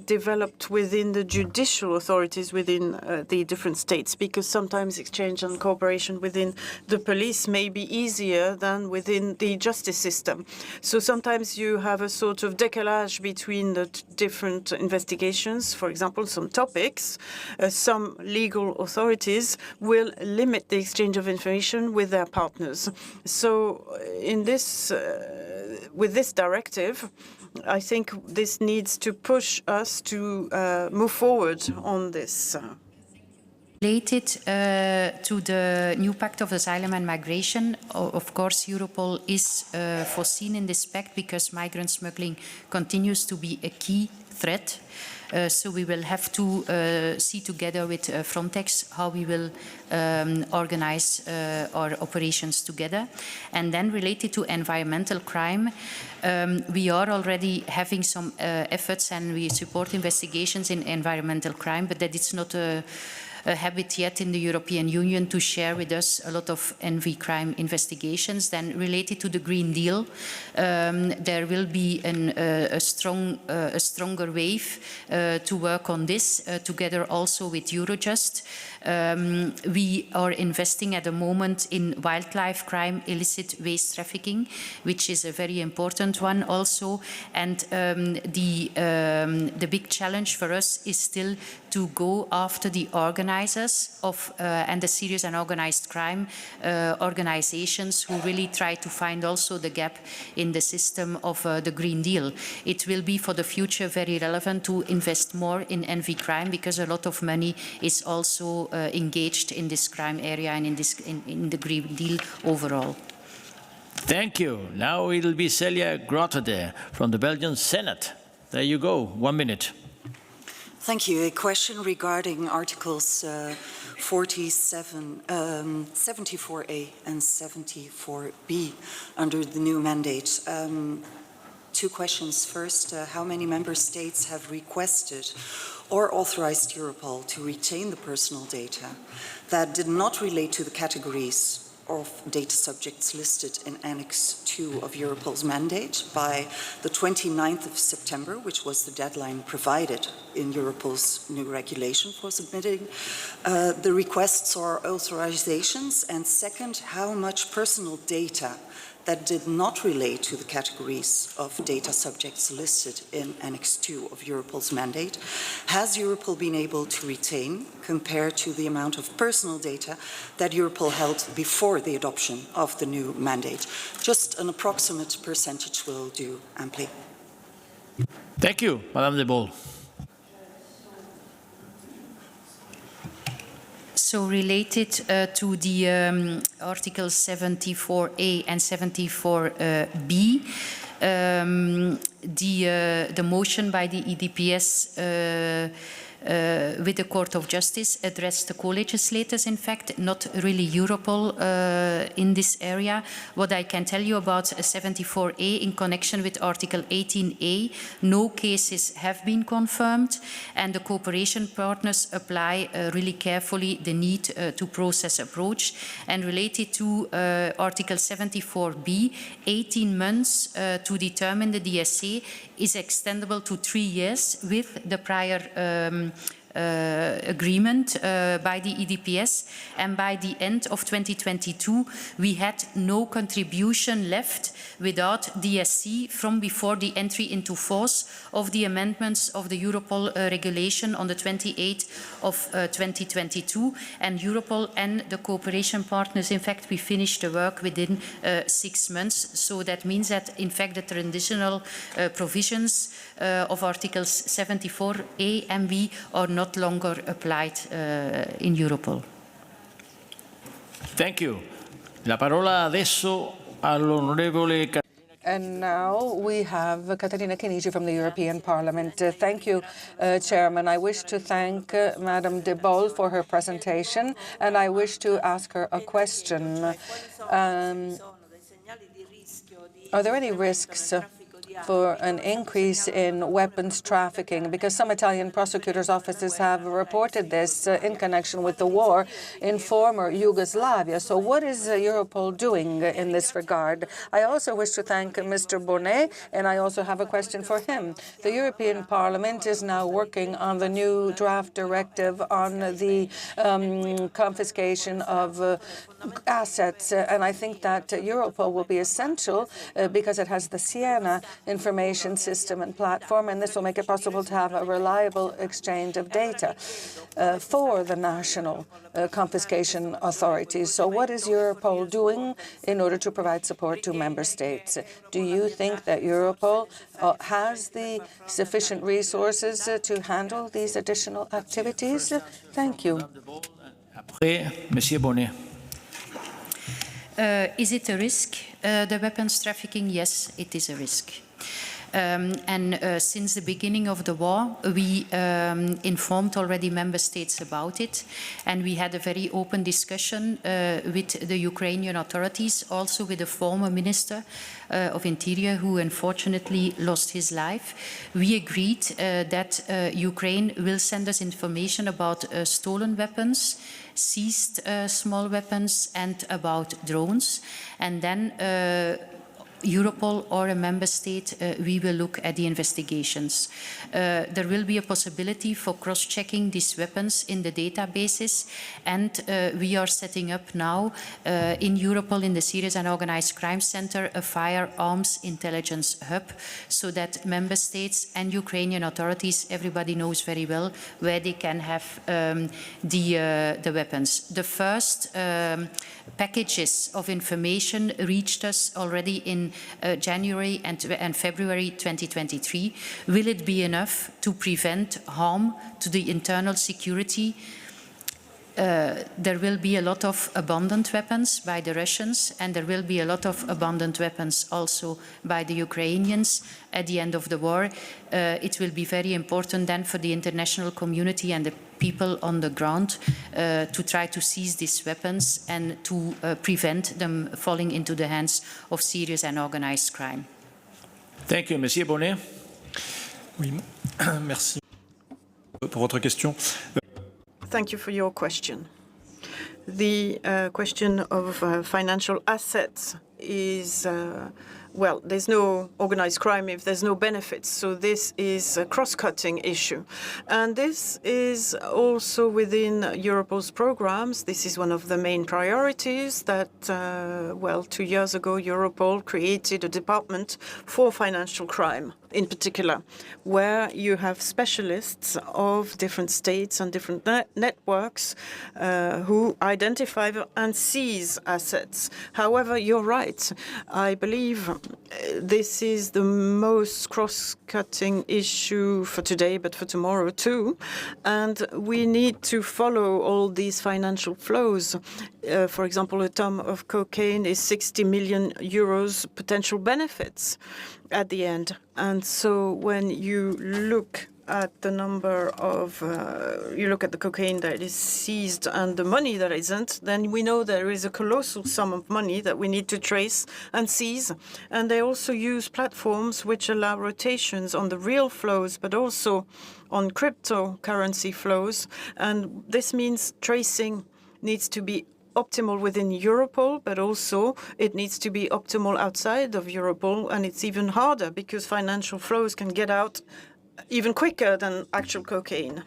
developed within the judicial authorities within the different states, because sometimes exchange and cooperation within the police may be easier than within the justice system. So sometimes you have a sort of décalage between the different investigations. For example, some topics, some legal authorities will limit the exchange of information with their partners. So in this, with this directive, I think this needs to push us to move forward on this. Related to the new Pact of Asylum and Migration, of course, Europol is foreseen in this pact because migrant smuggling continues to be a key threat. So we will have to see together with Frontex how we will organize our operations together. And then related to environmental crime, we are already having some efforts and we support investigations in environmental crime, but that it's not a habit yet in the European Union to share with us a lot of NV crime investigations. Then related to the Green Deal, there will be a stronger wave to work on this together also with Eurojust. We are investing at the moment in wildlife crime, illicit waste trafficking, which is a very important one also. And the big challenge for us is still to go after the organizers of and the serious and organized crime organizations who really try to find also the gap in the system of the Green Deal. It will be for the future very relevant to invest more in NV crime because a lot of money is also engaged in this crime area and in the Green Deal overall. Thank you. Now it'll be Celia Grottede from the Belgian Senate. There you go, 1 minute. Thank you. A question regarding Articles 74A and 74B under the new mandate. Two questions. First, how many member states have requested or authorized Europol to retain the personal data that did not relate to the categories of data subjects listed in Annex 2 of Europol's mandate by the 29th of September, which was the deadline provided in Europol's new regulation for submitting the requests or authorizations, and second, how much personal data that did not relate to the categories of data subjects listed in Annex 2 of Europol's mandate has Europol been able to retain compared to the amount of personal data that Europol held before the adoption of the new mandate. Just an approximate percentage will do amply. Thank you, Madame de Boll. So related to the Article 74A and 74B, the motion by the EDPS with the Court of Justice addressed the co-legislators, in fact, not really Europol in this area. What I can tell you about 74A in connection with Article 18A, no cases have been confirmed, and the cooperation partners apply really carefully the need to process approach. And related to Article 74B, 18 months to determine the DSA is extendable to 3 years with the prior agreement by the EDPS, and by the end of 2022 we had no contribution left without DSC from before the entry into force of the amendments of the Europol regulation on the 28th of 2022, and Europol and the cooperation partners, in fact, we finished the work within 6 months. So that means that, in fact, the transitional provisions of Articles 74A and B are not longer applied in Europol. Thank you. La parola adesso all'onorevole. And now we have Caterina Chinigi from the European Parliament. Thank you, Chairman. I wish to thank Madame de Boll for her presentation, and I wish to ask her a question. Are there any risks for an increase in weapons trafficking? Because some Italian prosecutors' offices have reported this in connection with the war in former Yugoslavia. So what is Europol doing in this regard? I also wish to thank Mr. Bonnet, and I also have a question for him. The European Parliament is now working on the new draft directive on the confiscation of assets, and I think that Europol will be essential because it has the Siena information system and platform, and this will make it possible to have a reliable exchange of data for the national confiscation authorities. So what is Europol doing in order to provide support to member states? Do you think that Europol has the sufficient resources to handle these additional activities? Thank you. Après, Monsieur Bonnet. Is it a risk, the weapons trafficking? Yes, it is a risk. Since the beginning of the war, we informed already member states about it, and we had a very open discussion with the Ukrainian authorities, also with the former Minister of Interior, who unfortunately lost his life. We agreed that Ukraine will send us information about stolen weapons, seized small weapons, and about drones, and then Europol or a member state, we will look at the investigations. There will be a possibility for cross-checking these weapons in the databases, and we are setting up now in Europol, in the Serious and Organized Crime Center, a firearms intelligence hub, so that member states and Ukrainian authorities, everybody knows very well where they can have the weapons. The first packages of information reached us already in January and February 2023. Will it be enough to prevent harm to the internal security? There will be a lot of abundant weapons by the Russians, and there will be a lot of abundant weapons also by the Ukrainians at the end of the war. It will be very important then for the international community and the people on the ground to try to seize these weapons and to prevent them falling into the hands of serious and organized crime. Thank you, Monsieur Bonnet. Oui, merci pour votre question. Thank you for your question. The question of financial assets is, well, there's no organized crime if there's no benefits. So this is a cross-cutting issue. And this is also within Europol's programs. This is one of the main priorities that, well, 2 years ago, Europol created a department for financial crime in particular, where you have specialists of different states and different networks who identify and seize assets. However, you're right. I believe this is the most cross-cutting issue for today, but for tomorrow too. And we need to follow all these financial flows. For example, a ton of cocaine is 60 million euros potential benefits at the end. And so when you look at the number of, you look at the cocaine that is seized and the money that isn't, then we know there is a colossal sum of money that we need to trace and seize. And they also use platforms which allow rotations on the real flows, but also on cryptocurrency flows. And this means tracing needs to be optimal within Europol, but also it needs to be optimal outside of Europol. And it's even harder because financial flows can get out even quicker than actual cocaine.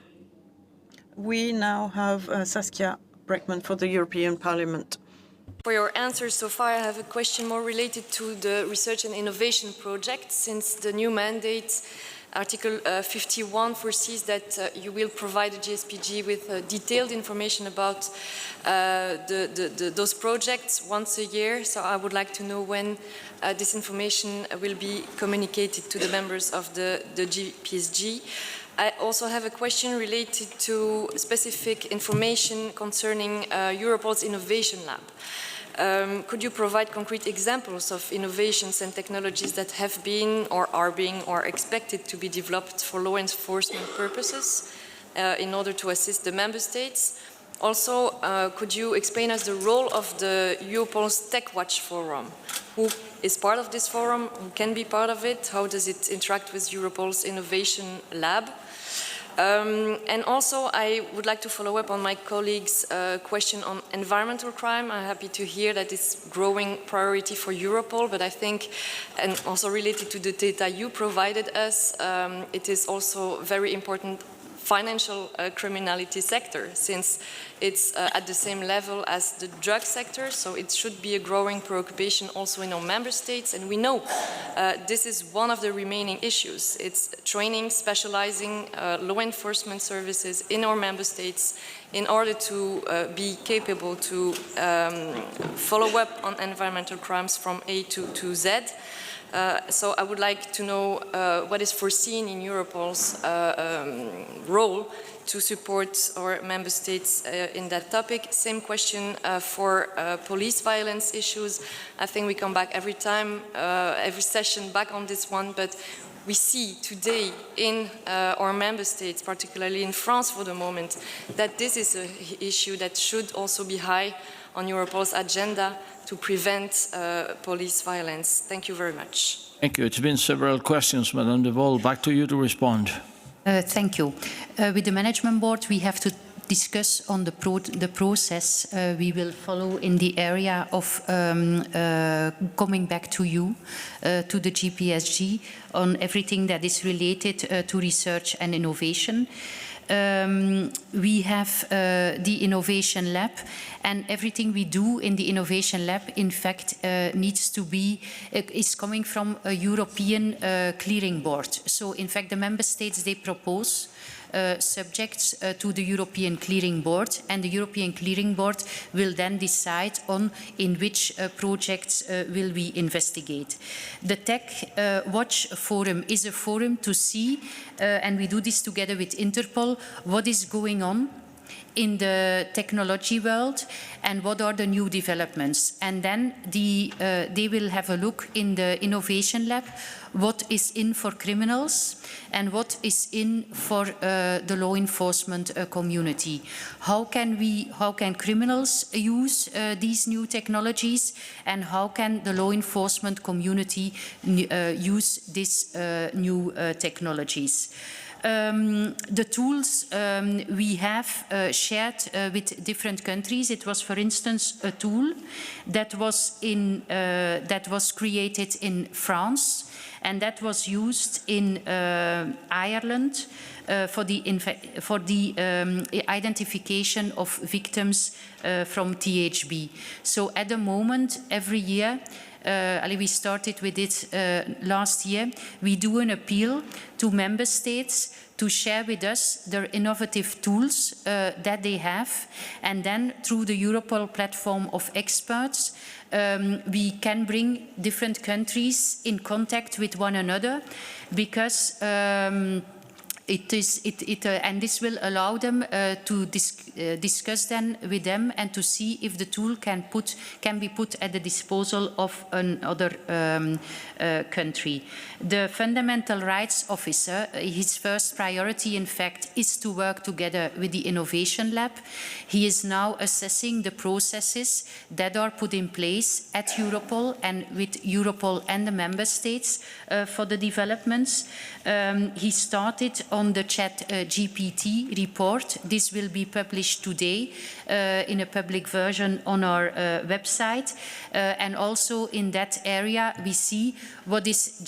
We now have Saskia Breckman for the European Parliament. For your answers so far, I have a question more related to the research and innovation project. Since the new mandate, Article 51 foresees that you will provide the JSPG with detailed information about those projects once a year. So I would like to know when this information will be communicated to the members of the JPSG. I also have a question related to specific information concerning Europol's Innovation Lab. Could you provide concrete examples of innovations and technologies that have been or are being or expected to be developed for law enforcement purposes in order to assist the member states? Also, could you explain us the role of the Europol's Tech Watch Forum? Who is part of this forum? Who can be part of it? How does it interact with Europol's Innovation Lab? And also, I would like to follow up on my colleague's question on environmental crime. I'm happy to hear that it's growing priority for Europol, but I think, and also related to the data you provided us, it is also very important financial criminality sector, since it's at the same level as the drug sector, so it should be a growing preoccupation also in our member states. And we know this is one of the remaining issues. It's training, specializing law enforcement services in our member states in order to be capable to follow up on environmental crimes from A to Z. So I would like to know what is foreseen in Europol's role to support our member states in that topic. Same question for police violence issues. I think we come back every time, every session back on this one, but we see today in our member states, particularly in France for the moment, that this is an issue that should also be high on Europol's agenda to prevent police violence. Thank you very much. Thank you. It's been several questions, Madame de Vol. Back to you to respond. Thank you. With the management board, we have to discuss on the process we will follow in the area of coming back to you, to the JPSG, on everything that is related to research and innovation. We have the Innovation Lab, and everything we do in the Innovation Lab, in fact, needs to be, is coming from a European clearing board. So, in fact, the member states, they propose subjects to the European Clearing Board, and the European Clearing Board will then decide on in which projects will we investigate. The Tech Watch Forum is a forum to see, and we do this together with Interpol, what is going on in the technology world and what are the new developments. And then they will have a look in the Innovation Lab, what is in for criminals and what is in for the law enforcement community. How can criminals use these new technologies, and how can the law enforcement community use these new technologies? The tools we have shared with different countries. It was, for instance, a tool that was created in France, and that was used in Ireland for the identification of victims from THB. So at the moment, every year, we started with it last year, we do an appeal to member states to share with us their innovative tools that they have, and then through the Europol platform of experts, we can bring different countries in contact with one another, because and this will allow them to discuss then with them and to see if the tool can be put at the disposal of another country. The Fundamental Rights Officer, his first priority, in fact, is to work together with the Innovation Lab. He is now assessing the processes that are put in place at Europol and with Europol and the member states for the developments. He started on the ChatGPT report. This will be published today in a public version on our website. And also in that area, we see what is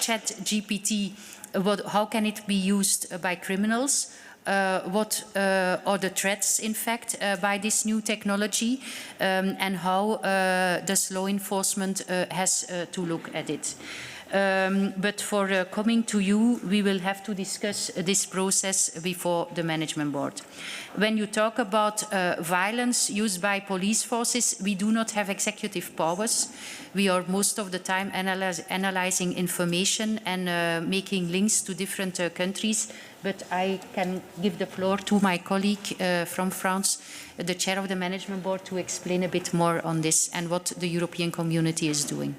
ChatGPT, how can it be used by criminals, what are the threats, in fact, by this new technology, and how does law enforcement has to look at it. But for coming to you, we will have to discuss this process before the management board. When you talk about violence used by police forces, we do not have executive powers. We are most of the time analyzing information and making links to different countries. But I can give the floor to my colleague from France, the chair of the management board, to explain a bit more on this and what the European community is doing.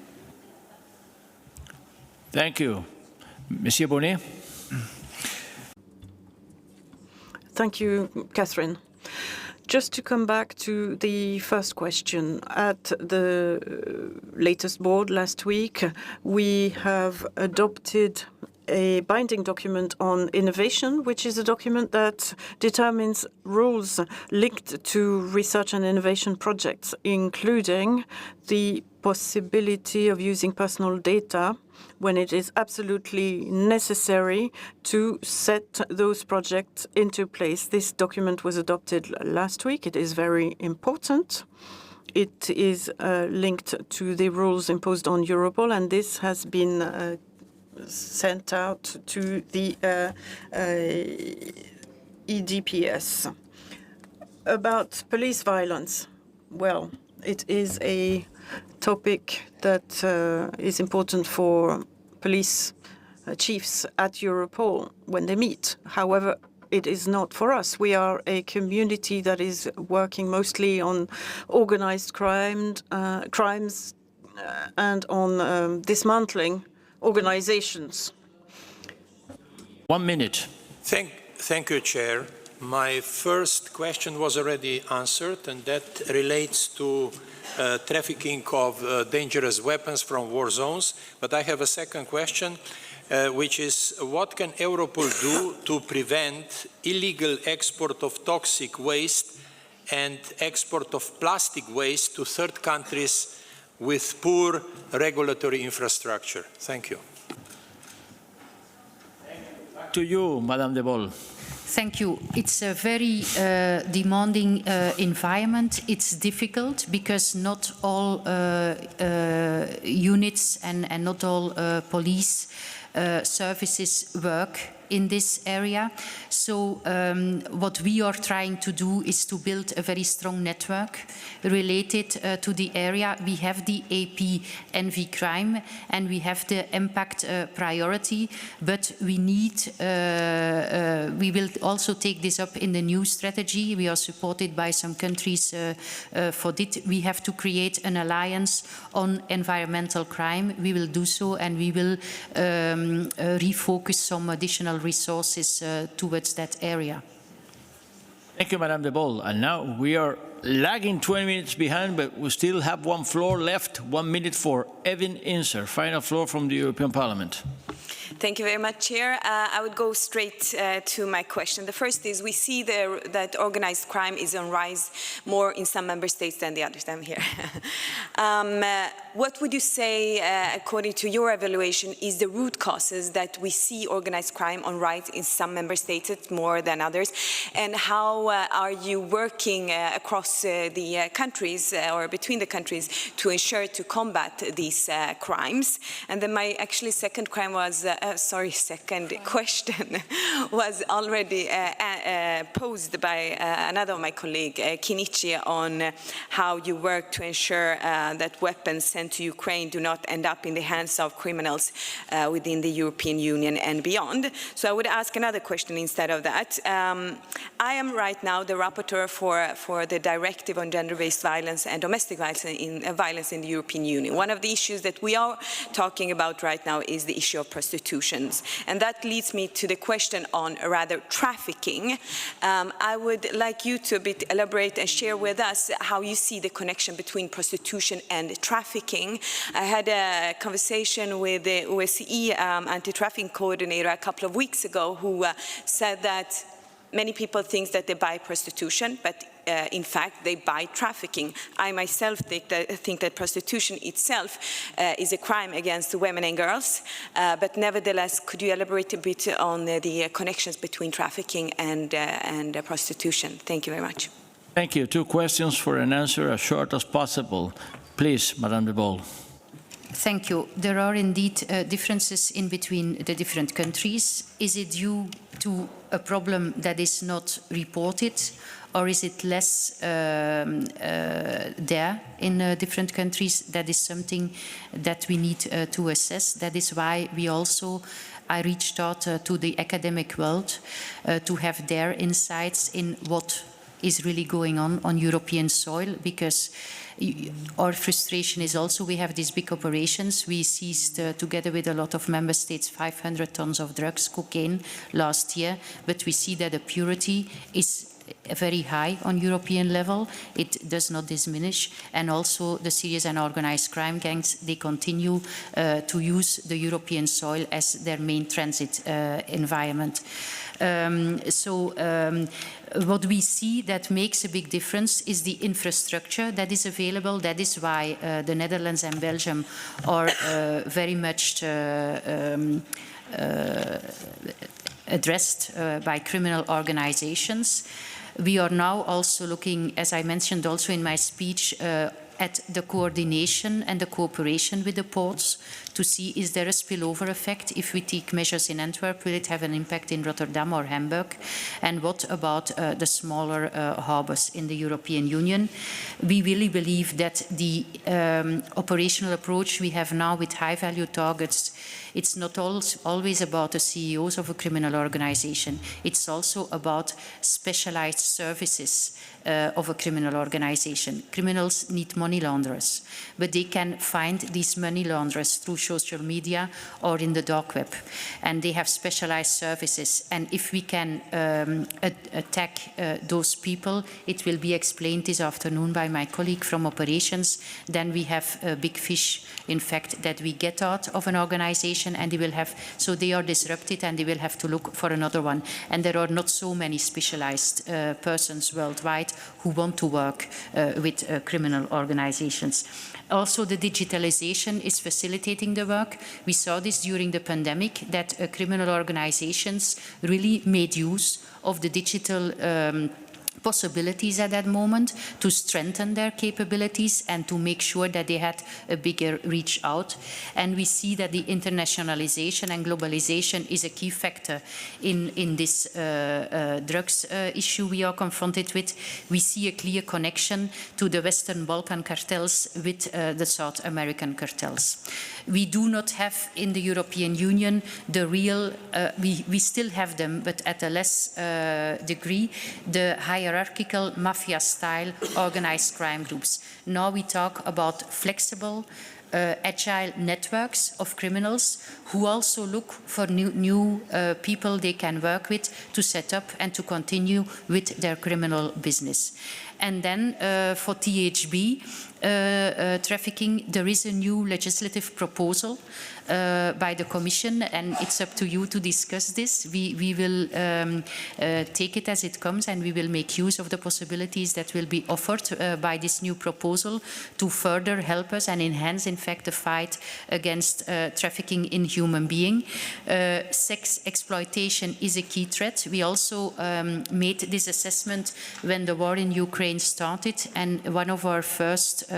Thank you. Monsieur Bonnet. Thank you, Catherine. Just to come back to the first question, at the latest board last week, we have adopted a binding document on innovation, which is a document that determines rules linked to research and innovation projects, including the possibility of using personal data when it is absolutely necessary to set those projects into place. This document was adopted last week. It is very important. It is linked to the rules imposed on Europol, and this has been sent out to the EDPS. About police violence, well, it is a topic that is important for police chiefs at Europol when they meet. However, it is not for us. We are a community that is working mostly on organized crimes and on dismantling organizations. 1 minute. Thank you, Chair. My first question was already answered, and that relates to trafficking of dangerous weapons from war zones. But I have a second question, which is what can Europol do to prevent illegal export of toxic waste and export of plastic waste to third countries with poor regulatory infrastructure? Thank you. Back to you, Madame de Boll. Thank you. It's a very demanding environment. It's difficult because not all units and not all police services work in this area. So what we are trying to do is to build a very strong network related to the area. We have the AP NV crime and we have the impact priority, but we need, we will also take this up in the new strategy. We are supported by some countries for this. We have to create an alliance on environmental crime. We will do so, and we will refocus some additional resources towards that area. Thank you, Madame de Boll. And now we are lagging 20 minutes behind, but we still have one floor left. 1 minute for Evin Inser, final floor from the European Parliament. Thank you very much, Chair. I would go straight to my question. The first is, we see that organized crime is on rise more in some member states than the others. I'm here. What would you say, according to your evaluation, is the root causes that we see organized crime on rise in some member states more than others? And how are you working across the countries or between the countries to ensure to combat these crimes? And then my second crime was, second question was already posed by another of my colleague, Kinichi, on how you work to ensure that weapons sent to Ukraine do not end up in the hands of criminals within the European Union and beyond. So I would ask another question instead of that. I am right now the rapporteur for the Directive on Gender-Based Violence and Domestic Violence in the European Union. One of the issues that we are talking about right now is the issue of prostitution. And that leads me to the question on trafficking. I would like you to elaborate and share with us how you see the connection between prostitution and trafficking. I had a conversation with the OSCE anti-trafficking coordinator a couple of weeks ago, who said that many people think that they buy prostitution, but in fact, they buy trafficking. I myself think that prostitution itself is a crime against women and girls, but nevertheless, could you elaborate a bit on the connections between trafficking and prostitution? Thank you very much. Thank you. 2 questions for an answer as short as possible. Please, Madame de Boll. Thank you. There are indeed differences in between the different countries. Is it due to a problem that is not reported, or is it less there in different countries? That is something that we need to assess. That is why I reached out to the academic world to have their insights in what is really going on European soil, because our frustration is also we have these big operations. We seized, together with a lot of member states, 500 tons of drugs, cocaine, last year, but we see that the purity is very high on European level. It does not diminish, and also the serious and organized crime gangs, they continue to use the European soil as their main transit environment. What we see that makes a big difference is the infrastructure that is available. That is why the Netherlands and Belgium are very much addressed by criminal organizations. We are now also looking, as I mentioned also in my speech, at the coordination and the cooperation with the ports to see, is there a spillover effect? If we take measures in Antwerp, will it have an impact in Rotterdam or Hamburg? And what about the smaller harbors in the European Union? We really believe that the operational approach we have now with high-value targets, it's not always about the CEOs of a criminal organization. It's also about specialized services of a criminal organization. Criminals need money launderers, but they can find these money launderers through social media or in the dark web, and they have specialized services. And if we can attack those people, it will be explained this afternoon by my colleague from operations, then we have a big fish, in fact, that we get out of an organization, and they will have, so they are disrupted and they will have to look for another one. And there are not so many specialized persons worldwide who want to work with criminal organizations. Also, the digitalization is facilitating the work. We saw this during the pandemic, that criminal organizations really made use of the digital possibilities at that moment to strengthen their capabilities and to make sure that they had a bigger reach out. And we see that the internationalization and globalization is a key factor in this drugs issue we are confronted with. We see a clear connection to the Western Balkan cartels with the South American cartels. We do not have in the European Union the real, we still have them, but at a less degree, the hierarchical mafia-style organized crime groups. Now we talk about flexible, agile networks of criminals who also look for new people they can work with to set up and to continue with their criminal business. And then for THB trafficking, there is a new legislative proposal by the Commission, and it's up to you to discuss this. We will take it as it comes, and we will make use of the possibilities that will be offered by this new proposal to further help us and enhance, in fact, the fight against trafficking in human beings. Sex exploitation is a key threat. We also made this assessment when the war in Ukraine started, and one of our first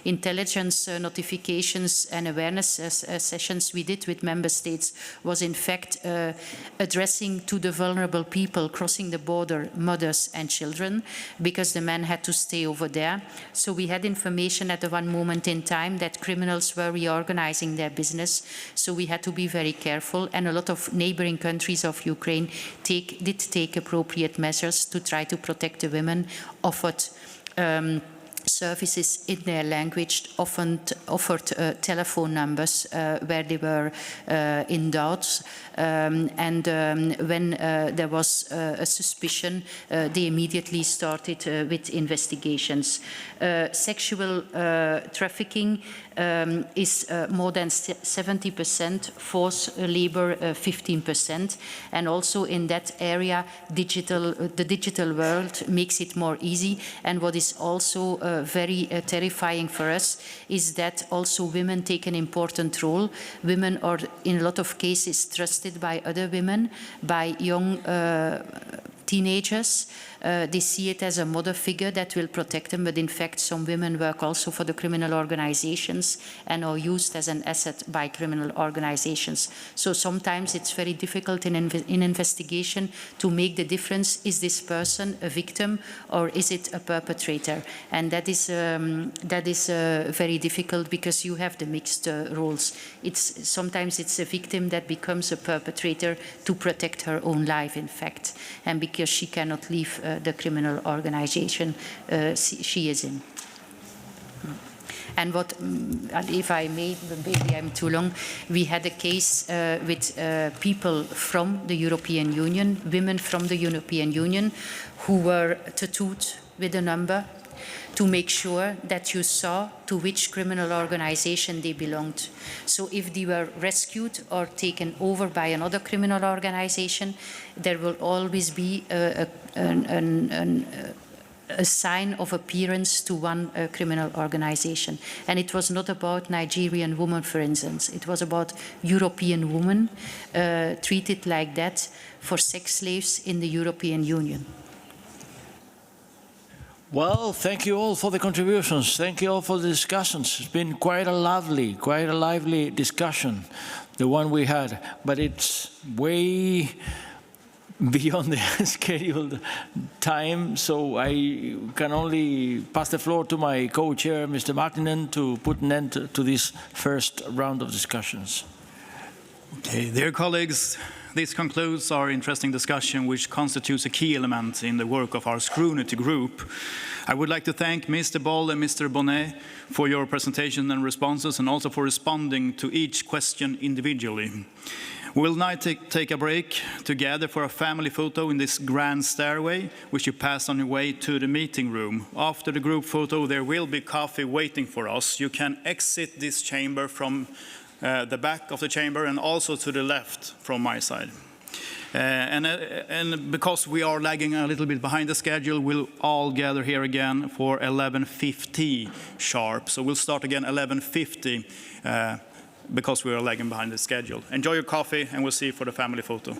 intelligence notifications and awareness sessions we did with member states was in fact addressing to the vulnerable people crossing the border, mothers and children, because the men had to stay over there. So we had information at the one moment in time that criminals were reorganizing their business, so we had to be very careful, and a lot of neighboring countries of Ukraine did take appropriate measures to try to protect the women, offered services in their language, offered telephone numbers where they were in doubt, and when there was a suspicion, they immediately started with investigations. Sexual trafficking is more than 70%, forced labor 15%, and also in that area the digital world makes it more easy. And what is also very terrifying for us is that also women take an important role. Women are in a lot of cases trusted by other women, by young teenagers. They see it as a mother figure that will protect them, but in fact some women work also for the criminal organizations and are used as an asset by criminal organizations. So sometimes it's very difficult in investigation to make the difference, is this person a victim or is it a perpetrator? And that is very difficult because you have the mixed roles. Sometimes it's a victim that becomes a perpetrator to protect her own life, in fact, and because she cannot leave the criminal organization she is in. And what, if I may, maybe I'm too long, we had a case with people from the European Union, women from the European Union, who were tattooed with a number to make sure that you saw to which criminal organization they belonged. So if they were rescued or taken over by another criminal organization, there will always be a sign of appearance to one criminal organization. And it was not about Nigerian women, for instance. It was about European women treated like that for sex slaves in the European Union. Well, thank you all for the contributions. Thank you all for the discussions. It's been quite a lively discussion, the one we had, but it's way beyond the scheduled time, so I can only pass the floor to my co-chair, Mr. Martinen, to put an end to this first round of discussions. Okay, dear colleagues, this concludes our interesting discussion, which constitutes a key element in the work of our scrutiny group. I would like to thank Mr. Boll and Mr. Bonnet for your presentation and responses, and also for responding to each question individually. We'll now take a break together for a family photo in this grand stairway, which you pass on your way to the meeting room. After the group photo, there will be coffee waiting for us. You can exit this chamber from the back of the chamber and also to the left from my side. And because we are lagging a little bit behind the schedule, we'll all gather here again for 11:50 sharp. So we'll start again 11:50 because we are lagging behind the schedule. Enjoy your coffee, and we'll see you for the family photo.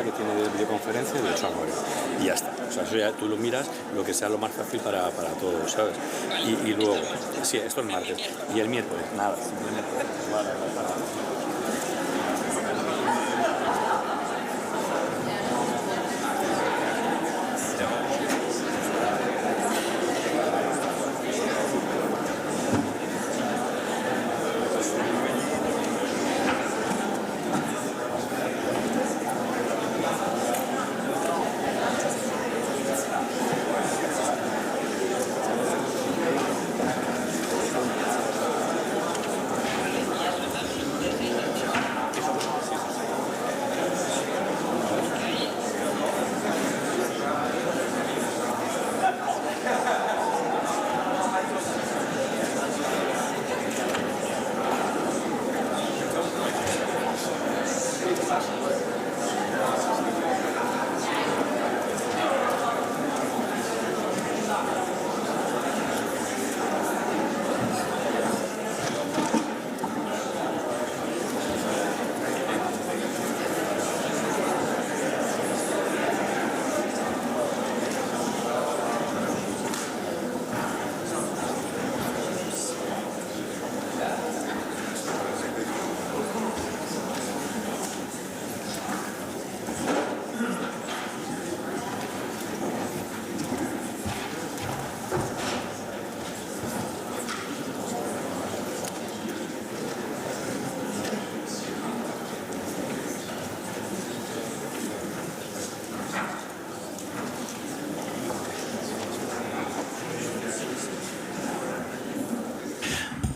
cámara que tiene de videoconferencia y de 8 a 9. Y ya está. O sea, eso ya tú lo miras, lo que sea lo más fácil para todos, ¿sabes? Y luego, sí, esto es martes. Y el miércoles, nada, simplemente.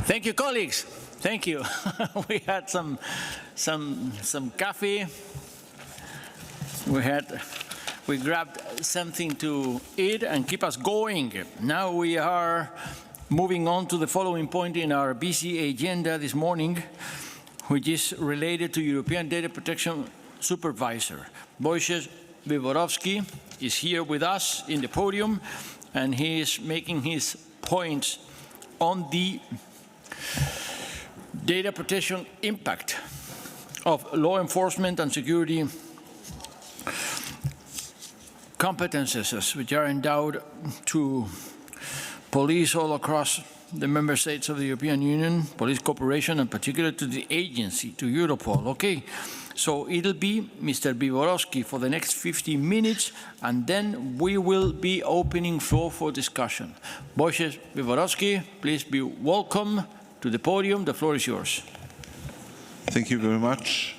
Thank you, colleagues. Thank you. We had some coffee. We grabbed something to eat and keep us going. Now we are moving on to the following point in our busy agenda this morning, which is related to European Data Protection Supervisor. Wojciech Wyborowski is here with us in the podium, and he is making his points on the data protection impact of law enforcement and security competences which are endowed to police all across the member states of the European Union, police cooperation, and particularly to the agency, to Europol. Okay, so it'll be Mr. Wyborowski for the next 15 minutes, and then we will be opening floor for discussion. Wojciech Wyborowski, please be welcome to the podium. The floor is yours. Thank you very much.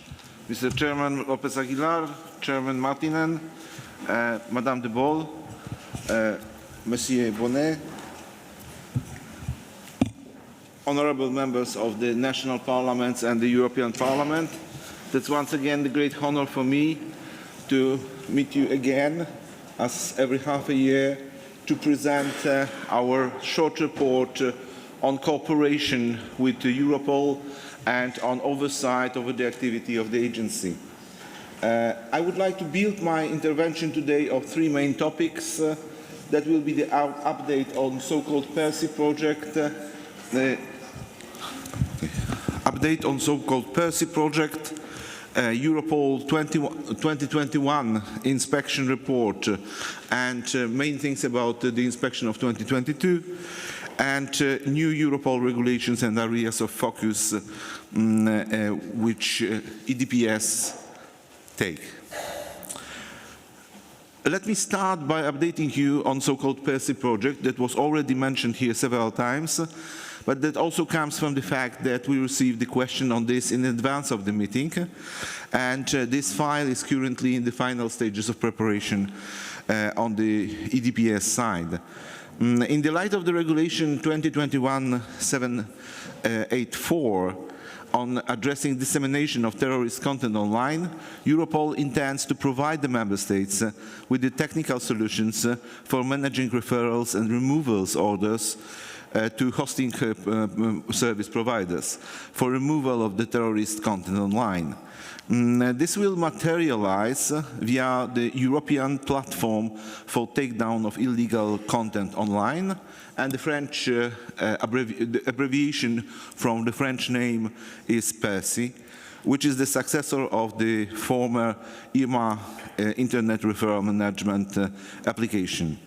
Mr. Chairman Lopez Aguilar, Chairman Martinen, Madame de Boll, Monsieur Bonnet, honorable members of the national parliaments and the European Parliament. That's once again the great honor for me to meet you again, as every half a year, to present our short report on cooperation with Europol and on oversight over the activity of the agency. I would like to build my intervention today on three main topics. That will be the update on so-called Percy project, the update on so-called Percy project, Europol 2021 inspection report, and main things about the inspection of 2022, and new Europol regulations and areas of focus which EDPS take. Let me start by updating you on so-called Percy project that was already mentioned here several times, but that also comes from the fact that we received the question on this in advance of the meeting, and this file is currently in the final stages of preparation on the EDPS side. In the light of the regulation 2021-784 on addressing dissemination of terrorist content online, Europol intends to provide the member states with the technical solutions for managing referrals and removals orders to hosting service providers for removal of the terrorist content online. This will materialize via the European platform for takedown of illegal content online, and the French the abbreviation from the French name is PERSI. which is the successor of the former IRMA Internet Referral Management application.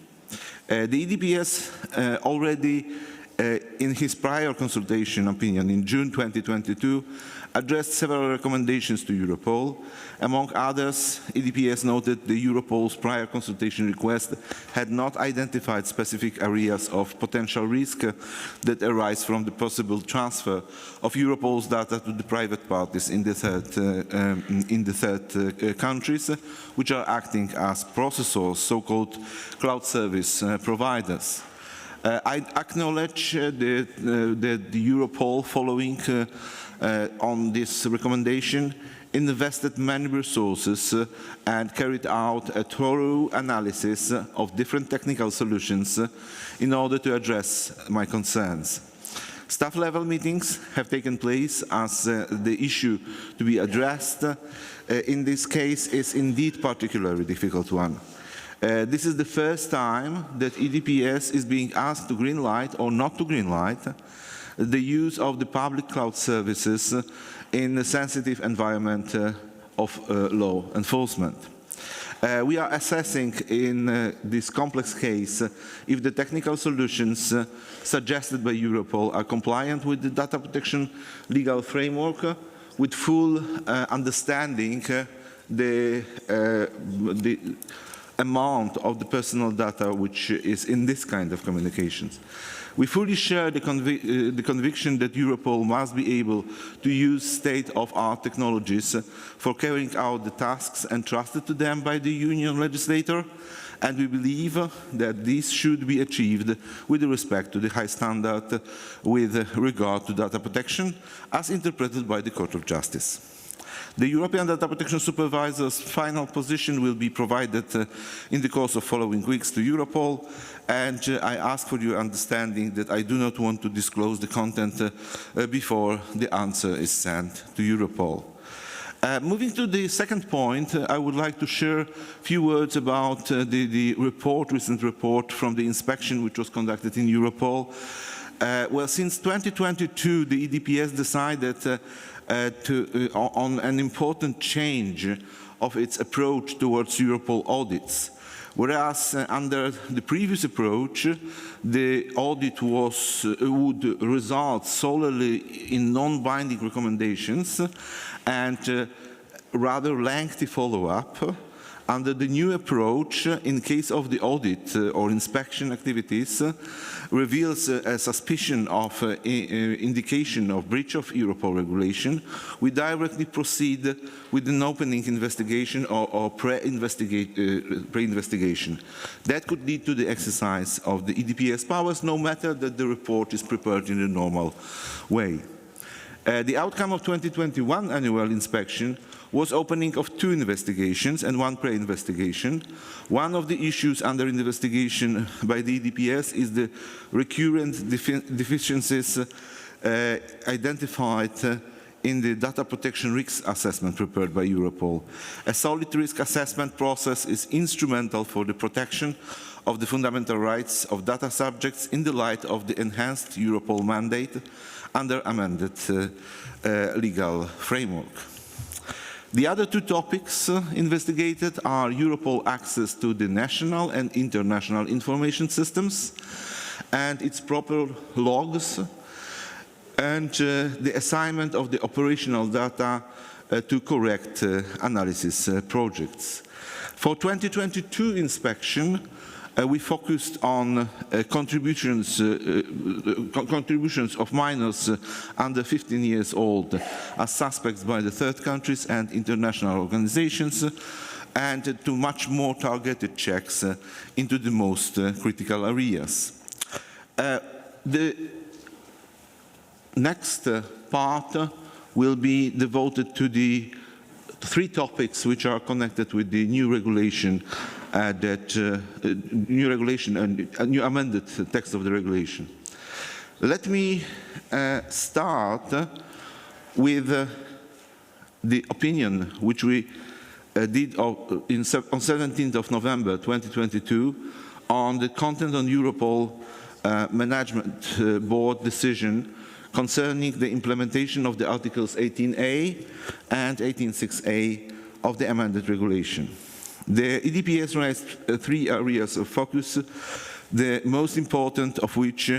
The EDPS already, in his prior consultation opinion in June 2022, addressed several recommendations to Europol. Among others, EDPS noted the Europol's prior consultation request had not identified specific areas of potential risk that arise from the possible transfer of Europol's data to the private parties in the third countries, which are acting as processors, so-called cloud service providers. I acknowledge that the Europol, following on this recommendation, invested many resources and carried out a thorough analysis of different technical solutions in order to address my concerns. Staff-level meetings have taken place as the issue to be addressed in this case is indeed particularly difficult one. This is the first time that EDPS is being asked to greenlight or not to greenlight the use of the public cloud services in the sensitive environment of law enforcement. We are assessing in this complex case if the technical solutions suggested by Europol are compliant with the data protection legal framework, with full understanding the amount of the personal data which is in this kind of communications. We fully share the conviction that Europol must be able to use state-of-art technologies for carrying out the tasks entrusted to them by the Union legislator, and we believe that this should be achieved with respect to the high standard with regard to data protection as interpreted by the Court of Justice. The European Data Protection Supervisor's final position will be provided in the course of following weeks to Europol, and I ask for your understanding that I do not want to disclose the content before the answer is sent to Europol. Moving to the second point, I would like to share a few words about the recent report from the inspection which was conducted in Europol. Well, since 2022, the EDPS decided on an important change of its approach towards Europol audits. Whereas under the previous approach, the audit would result solely in non-binding recommendations and rather lengthy follow-up. Under the new approach, in case of the audit or inspection activities, reveals a suspicion of indication of breach of Europol regulation, we directly proceed with an opening investigation or pre-investigation. That could lead to the exercise of the EDPS powers, no matter that the report is prepared in the normal way. The outcome of 2021 annual inspection was opening of 2 investigations and 1 pre-investigation. One of the issues under investigation by the EDPS is the recurrent deficiencies identified in the data protection risk assessment prepared by Europol. A solid risk assessment process is instrumental for the protection of the fundamental rights of data subjects in the light of the enhanced Europol mandate under amended legal framework. The other 2 topics investigated are Europol access to the national and international information systems and its proper logs, and the assignment of the operational data to correct analysis projects. For 2022 inspection, we focused on contributions of minors under 15 years old as suspects by the third countries and international organizations, and to much more targeted checks into the most critical areas. The next part will be devoted to the 3 topics which are connected with the new regulation, and a new amended text of the regulation. Let me start with the opinion which we did on 17th of November 2022 on the content on Europol Management Board decision concerning the implementation of the Articles 18a and 18.6a of the amended regulation. The EDPS raised three areas of focus, the most important of which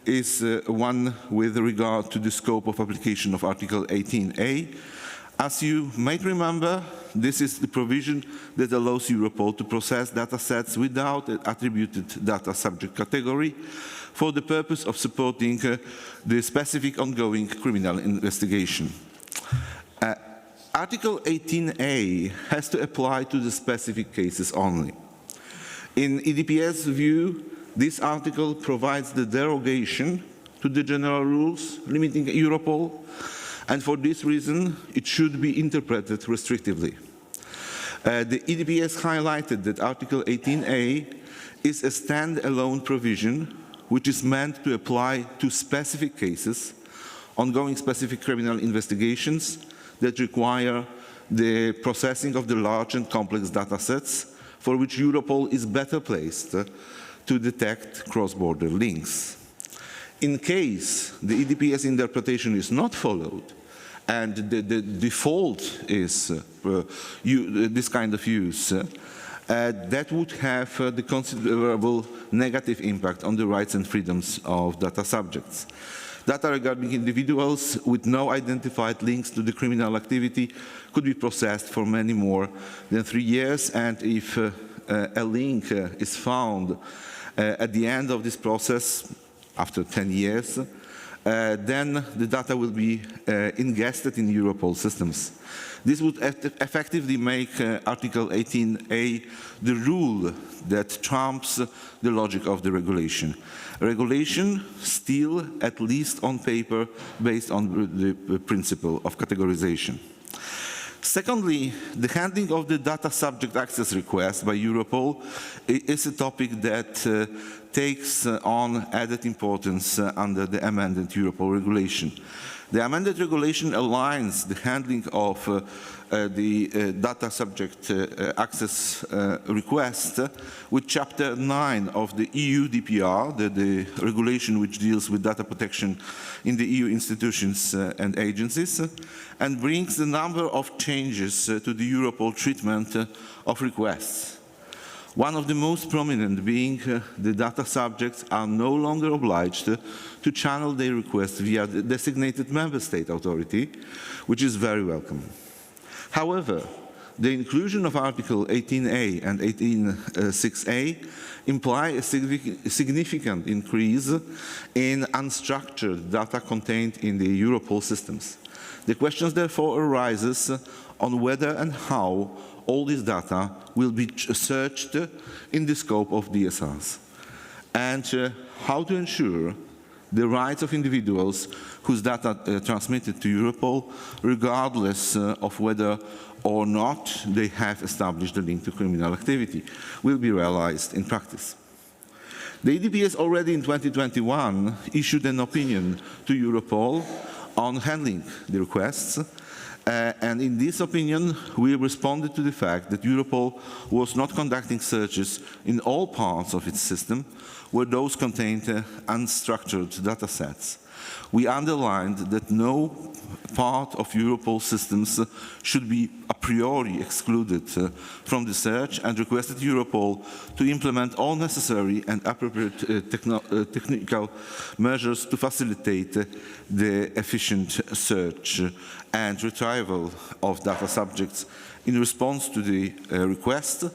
is one with regard to the scope of application of Article 18a. As you might remember, this is the provision that allows Europol to process data sets without an attributed data subject category for the purpose of supporting the specific ongoing criminal investigation. Article 18a has to apply to the specific cases only. In EDPS view, this article provides the derogation to the general rules limiting Europol, and for this reason, it should be interpreted restrictively. The EDPS highlighted that Article 18a is a stand-alone provision which is meant to apply to specific cases, ongoing specific criminal investigations that require the processing of the large and complex data sets for which Europol is better placed to detect cross-border links. In case the EDPS interpretation is not followed, and the default is this kind of use, that would have the considerable negative impact on the rights and freedoms of data subjects. Data regarding individuals with no identified links to the criminal activity could be processed for many more than 3 years, and if a link is found at the end of this process, after 10 years, then the data will be ingested in Europol systems. This would effectively make Article 18a the rule that trumps the logic of the regulation. Regulation still, at least on paper, based on the principle of categorization. Secondly, the handling of the data subject access request by Europol is a topic that takes on added importance under the amended Europol regulation. The amended regulation aligns the handling of the data subject access request with Chapter 9 of the EU DPR, the regulation which deals with data protection in the EU institutions and agencies, and brings a number of changes to the Europol treatment of requests. One of the most prominent being the data subjects are no longer obliged to channel their request via the designated member state authority, which is very welcome. However, the inclusion of Article 18a and 18.6a imply a significant increase in unstructured data contained in the Europol systems. The question therefore arises on whether and how all this data will be searched in the scope of DSRs, and how to ensure the rights of individuals whose data transmitted to Europol, regardless of whether or not they have established a link to criminal activity, will be realized in practice. The EDPS already in 2021 issued an opinion to Europol on handling the requests, and in this opinion, we responded to the fact that Europol was not conducting searches in all parts of its system where those contained unstructured data sets. We underlined that no part of Europol systems should be a priori excluded from the search, and requested Europol to implement all necessary and appropriate technical measures to facilitate the efficient search and retrieval of data subjects in response to the request,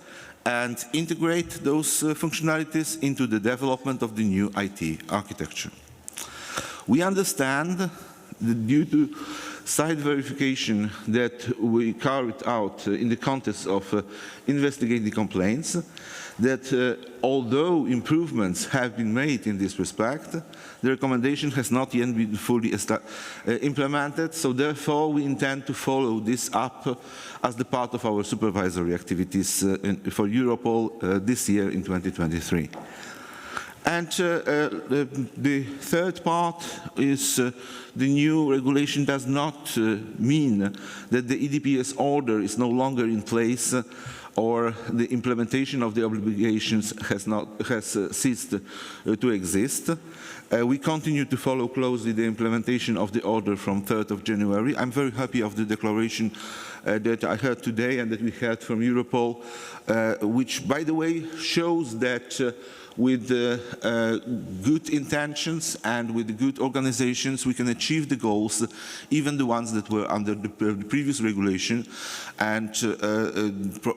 and integrate those functionalities into the development of the new IT architecture. We understand that due to site verification that we carried out in the context of investigating complaints, that although improvements have been made in this respect, the recommendation has not yet been fully implemented, so therefore we intend to follow this up as the part of our supervisory activities for Europol this year in 2023. And the third part is the new regulation does not mean that the EDPS order is no longer in place or the implementation of the obligations has ceased to exist. We continue to follow closely the implementation of the order from 3rd of January. I'm very happy of the declaration that I heard today and that we heard from Europol, which, by the way, shows that with good intentions and with good organizations, we can achieve the goals, even the ones that were under the previous regulation. And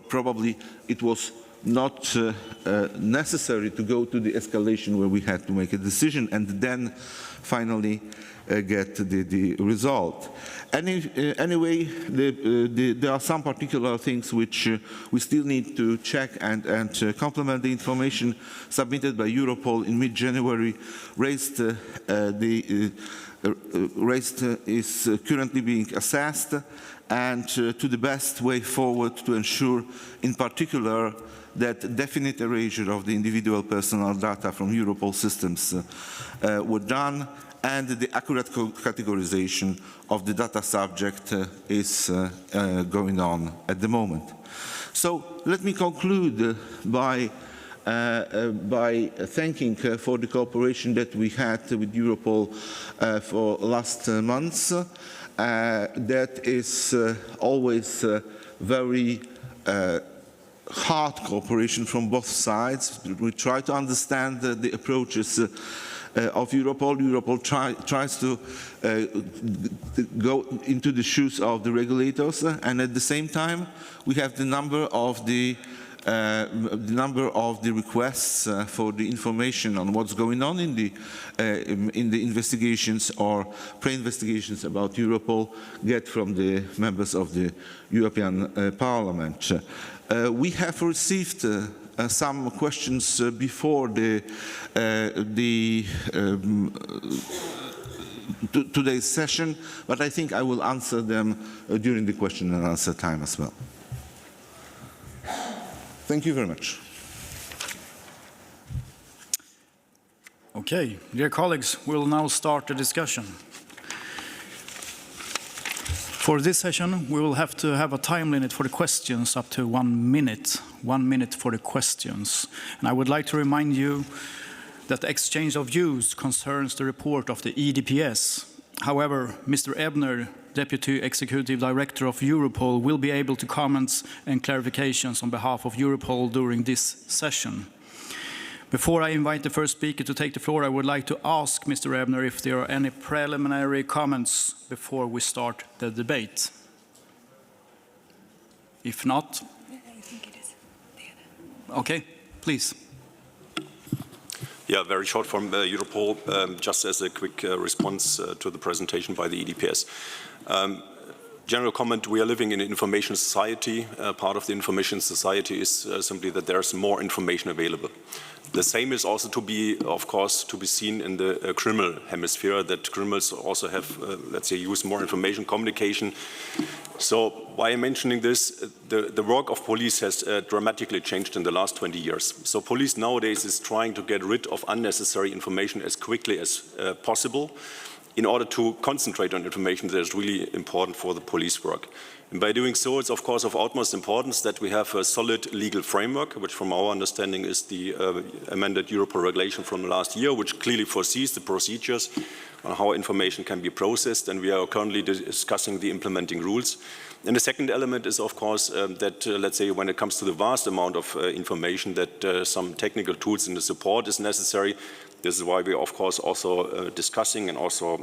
probably it was not necessary to go to the escalation where we had to make a decision and then finally get the result. Anyway, there are some particular things which we still need to check and complement. The information submitted by Europol in mid-January raised is currently being assessed, and to the best way forward to ensure, in particular, that definite erasure of the individual personal data from Europol systems were done, and the accurate categorization of the data subject is going on at the moment. So let me conclude by thanking for the cooperation that we had with Europol for last months. That is always very hard cooperation from both sides. We try to understand the approaches of Europol. Europol tries to go into the shoes of the regulators, and at the same time, we have the number of the requests for the information on what's going on in the investigations or pre-investigations about Europol get from the members of the European Parliament. We have received some questions before today's session, but I think I will answer them during the question and answer time as well. Thank you very much. Okay, dear colleagues, we'll now start the discussion. For this session, we will have to have a time limit for the questions up to 1 minute. 1 minute for the questions. And I would like to remind you that the exchange of views concerns the report of the EDPS. However, Mr. Ebner, Deputy Executive Director of Europol, will be able to comment and clarifications on behalf of Europol during this session. Before I invite the first speaker to take the floor, I would like to ask Mr. Ebner if there are any preliminary comments before we start the debate. If not, okay, please. Yeah, very short from Europol, just as a quick response to the presentation by the EDPS. General comment, we are living in an information society. Part of the information society is simply that there's more information available. The same is also to be, of course, to be seen in the criminal hemisphere, that criminals also have, let's say, use more information, communication. So why I'm mentioning this, the work of police has dramatically changed in the last 20 years. So police nowadays is trying to get rid of unnecessary information as quickly as possible, in order to concentrate on information that is really important for the police work. And by doing so, it's of course of utmost importance that we have a solid legal framework, which from our understanding is the amended Europol regulation from last year, which clearly foresees the procedures on how information can be processed, and we are currently discussing the implementing rules. And the second element is, of course, that, let's say, when it comes to the vast amount of information, that some technical tools and the support is necessary. This is why we are, of course, also discussing and also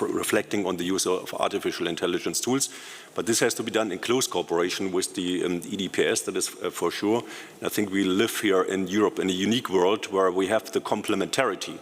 reflecting on the use of artificial intelligence tools. But this has to be done in close cooperation with the EDPS, that is for sure. And I think we live here in Europe in a unique world where we have the complementarity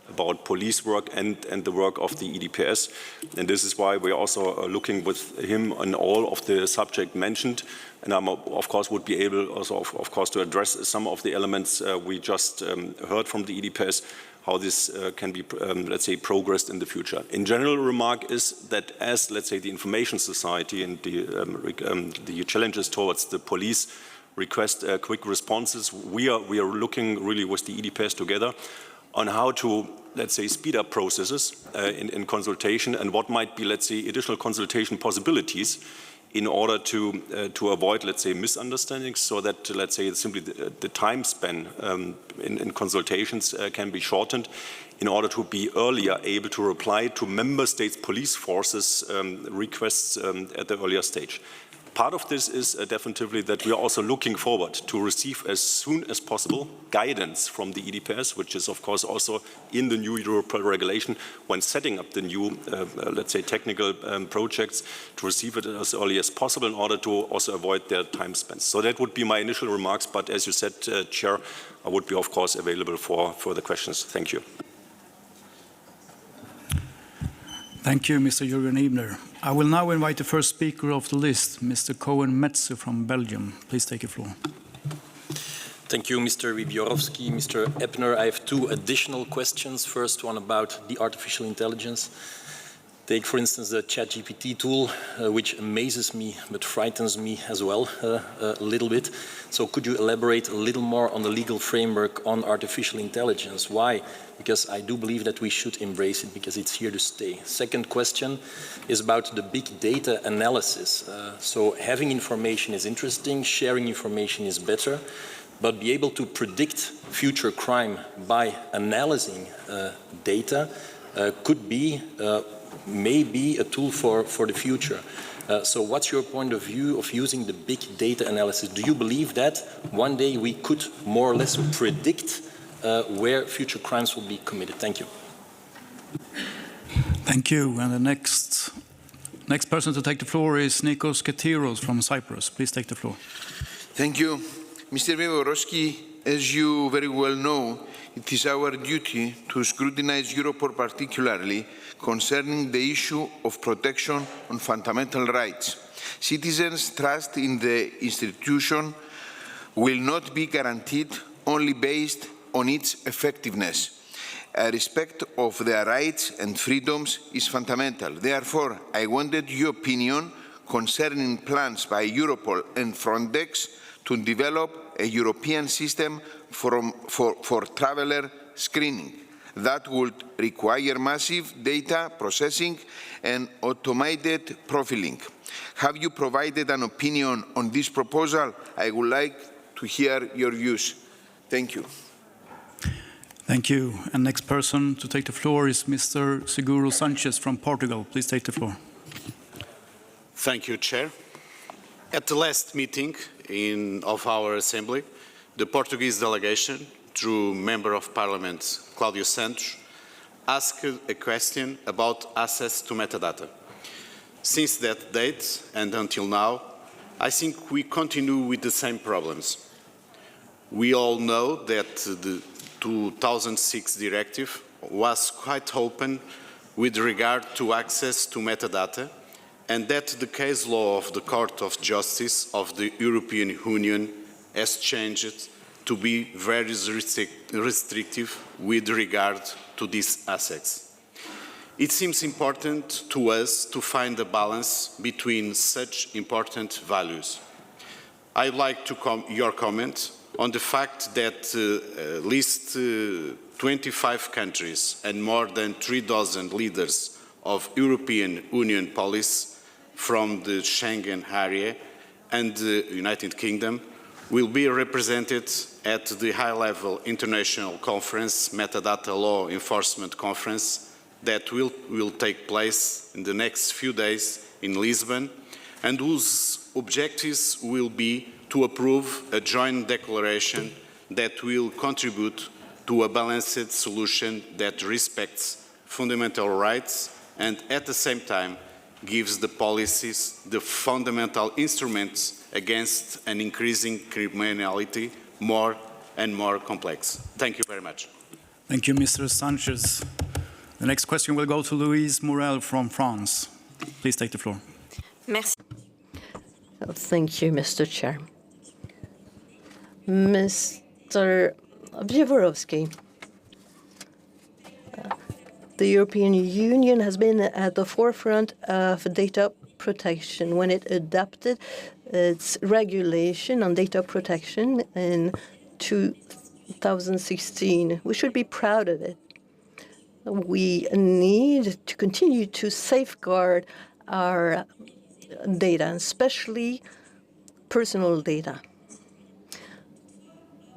about police work and the work of the EDPS. And this is why we are also looking with him on all of the subject mentioned. And I, of course, would be able also, of course, to address some of the elements we just heard from the EDPS, how this can be, let's say, progressed in the future. In general, remark is that as, let's say, the information society and the challenges towards the police request quick responses, we are looking really with the EDPS together on how to, let's say, speed up processes in consultation and what might be, let's say, additional consultation possibilities in order to avoid, let's say, misunderstandings, so that, let's say, simply the time span in consultations can be shortened in order to be earlier able to reply to member states' police forces requests at the earlier stage. Part of this is definitely that we are also looking forward to receive as soon as possible guidance from the EDPS, which is of course also in the new Europol regulation when setting up the new, let's say, technical projects, to receive it as early as possible in order to also avoid their time spent. So that would be my initial remarks, but as you said, Chair, I would be of course available for further questions. Thank you. Thank you, Mr. Jürgen Ebner. I will now invite the first speaker of the list, Mr. Cohen-Metze from Belgium. Please take the floor. Thank you, Mr. Wiewiorowski. Mr. Ebner, I have two additional questions. First one about the artificial intelligence. Take, for instance, the ChatGPT tool, which amazes me but frightens me as well a little bit. So could you elaborate a little more on the legal framework on artificial intelligence? Why? Because I do believe that we should embrace it because it's here to stay. Second question is about the big data analysis. So having information is interesting, sharing information is better, but be able to predict future crime by analyzing data could be maybe a tool for the future. So what's your point of view of using the big data analysis? Do you believe that one day we could more or less predict where future crimes will be committed? Thank you. Thank you. And the next person to take the floor is Nikos Ketiros from Cyprus. Please take the floor. Thank you. Mr. Wiewiorowski, as you very well know, it is our duty to scrutinize Europol particularly concerning the issue of protection on fundamental rights. Citizens' trust in the institution will not be guaranteed only based on its effectiveness. Respect of their rights and freedoms is fundamental. Therefore, I wanted your opinion concerning plans by Europol and Frontex to develop a European system for traveller screening that would require massive data processing and automated profiling. Have you provided an opinion on this proposal? I would like to hear your views. Thank you. Thank you. And next person to take the floor is Mr. Seguro Sanchez from Portugal. Please take the floor. Thank you, Chair. At the last meeting of our Assembly, the Portuguese delegation, through Member of Parliament Cláudio Santos, asked a question about access to metadata. Since that date and until now, I think we continue with the same problems. We all know that the 2006 directive was quite open with regard to access to metadata, and that the case law of the Court of Justice of the European Union has changed to be very restrictive with regard to these assets. It seems important to us to find a balance between such important values. I'd like your comment on the fact that at least 25 countries and more than 3,000 leaders of European Union police from the Schengen area and the United Kingdom will be represented at the high-level international conference, Metadata Law Enforcement Conference, that will take place in the next few days in Lisbon, and whose objectives will be to approve a joint declaration that will contribute to a balanced solution that respects fundamental rights and at the same time gives the policies the fundamental instruments against an increasing criminality more and more complex. Thank you very much. Thank you, Mr. Sanchez. The next question will go to Louise Morel from France. Please take the floor. Merci. Thank you, Mr. Chair. Mr. Wiewiorowski, the European Union has been at the forefront of data protection when it adopted its regulation on data protection in 2016. We should be proud of it. We need to continue to safeguard our data, especially personal data.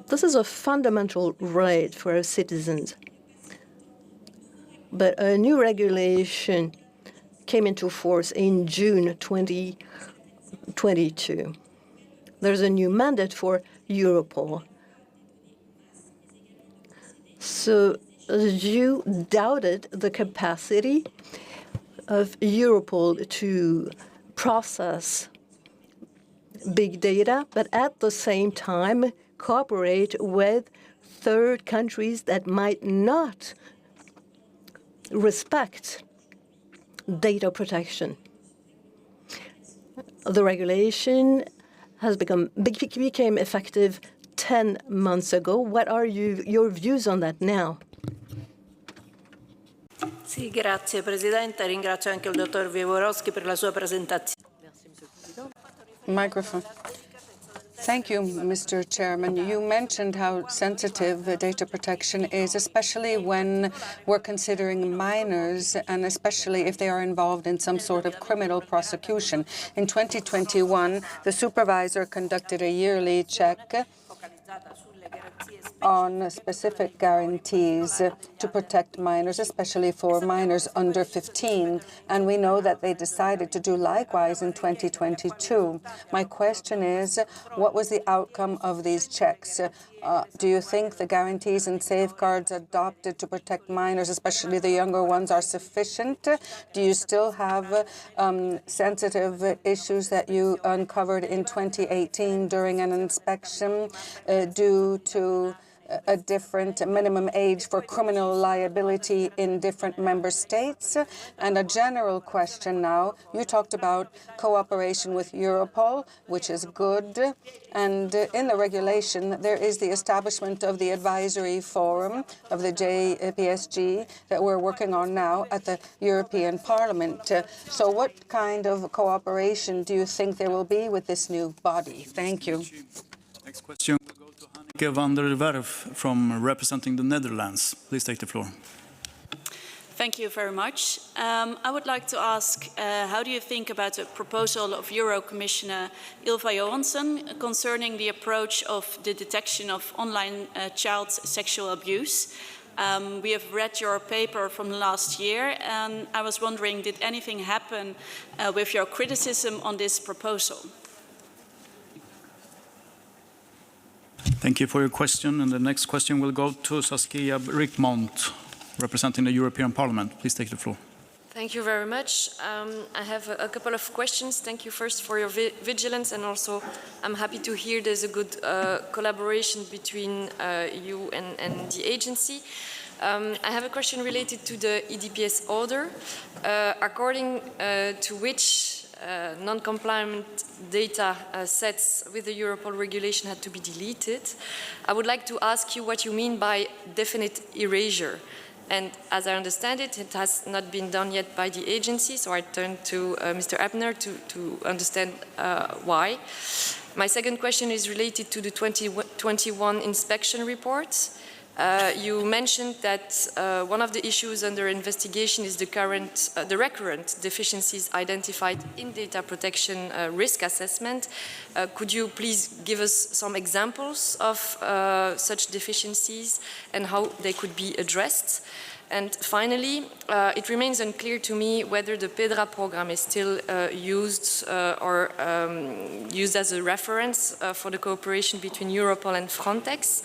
This is a fundamental right for our citizens. But a new regulation came into force in June 2022. There's a new mandate for Europol. So you doubted the capacity of Europol to process big data, but at the same time cooperate with third countries that might not respect data protection. The regulation became effective 10 months ago. What are your views on that now? Sì, grazie Presidente. Ringrazio anche il dottor Wieworowski per la sua presentazione. Microphone. Thank you, Mr. Chairman. You mentioned how sensitive data protection is, especially when we're considering minors, and especially if they are involved in some sort of criminal prosecution. In 2021, the supervisor conducted a yearly check on specific guarantees to protect minors, especially for minors under 15. And we know that they decided to do likewise in 2022. My question is, what was the outcome of these checks? Do you think the guarantees and safeguards adopted to protect minors, especially the younger ones, are sufficient? Do you still have sensitive issues that you uncovered in 2018 during an inspection due to a different minimum age for criminal liability in different member states? And a general question now. You talked about cooperation with Europol, which is good. And in the regulation, there is the establishment of the advisory forum of the JPSG that we're working on now at the European Parliament. So what kind of cooperation do you think there will be with this new body? Thank you. Next question will go to Hanneke van der Werf from representing the Netherlands. Please take the floor. Thank you very much. I would like to ask, how do you think about the proposal of Euro Commissioner Ylva Johansson concerning the approach of the detection of online child sexual abuse? We have read your paper from last year, and I was wondering, did anything happen with your criticism on this proposal? Thank you for your question. And the next question will go to Saskia Rickmont, representing the European Parliament. Please take the floor. Thank you very much. I have a couple of questions. Thank you first for your vigilance, and also I'm happy to hear there's a good collaboration between you and the agency. I have a question related to the EDPS order, according to which non-compliant data sets with the Europol regulation had to be deleted. I would like to ask you what you mean by definite erasure. And as I understand it, it has not been done yet by the agency, so I turn to Mr. Ebner to understand why. My second question is related to the 2021 inspection reports. You mentioned that one of the issues under investigation is the recurrent deficiencies identified in data protection risk assessment. Could you please give us some examples of such deficiencies and how they could be addressed? And finally, it remains unclear to me whether the PEDRA program is still used or used as a reference for the cooperation between Europol and Frontex.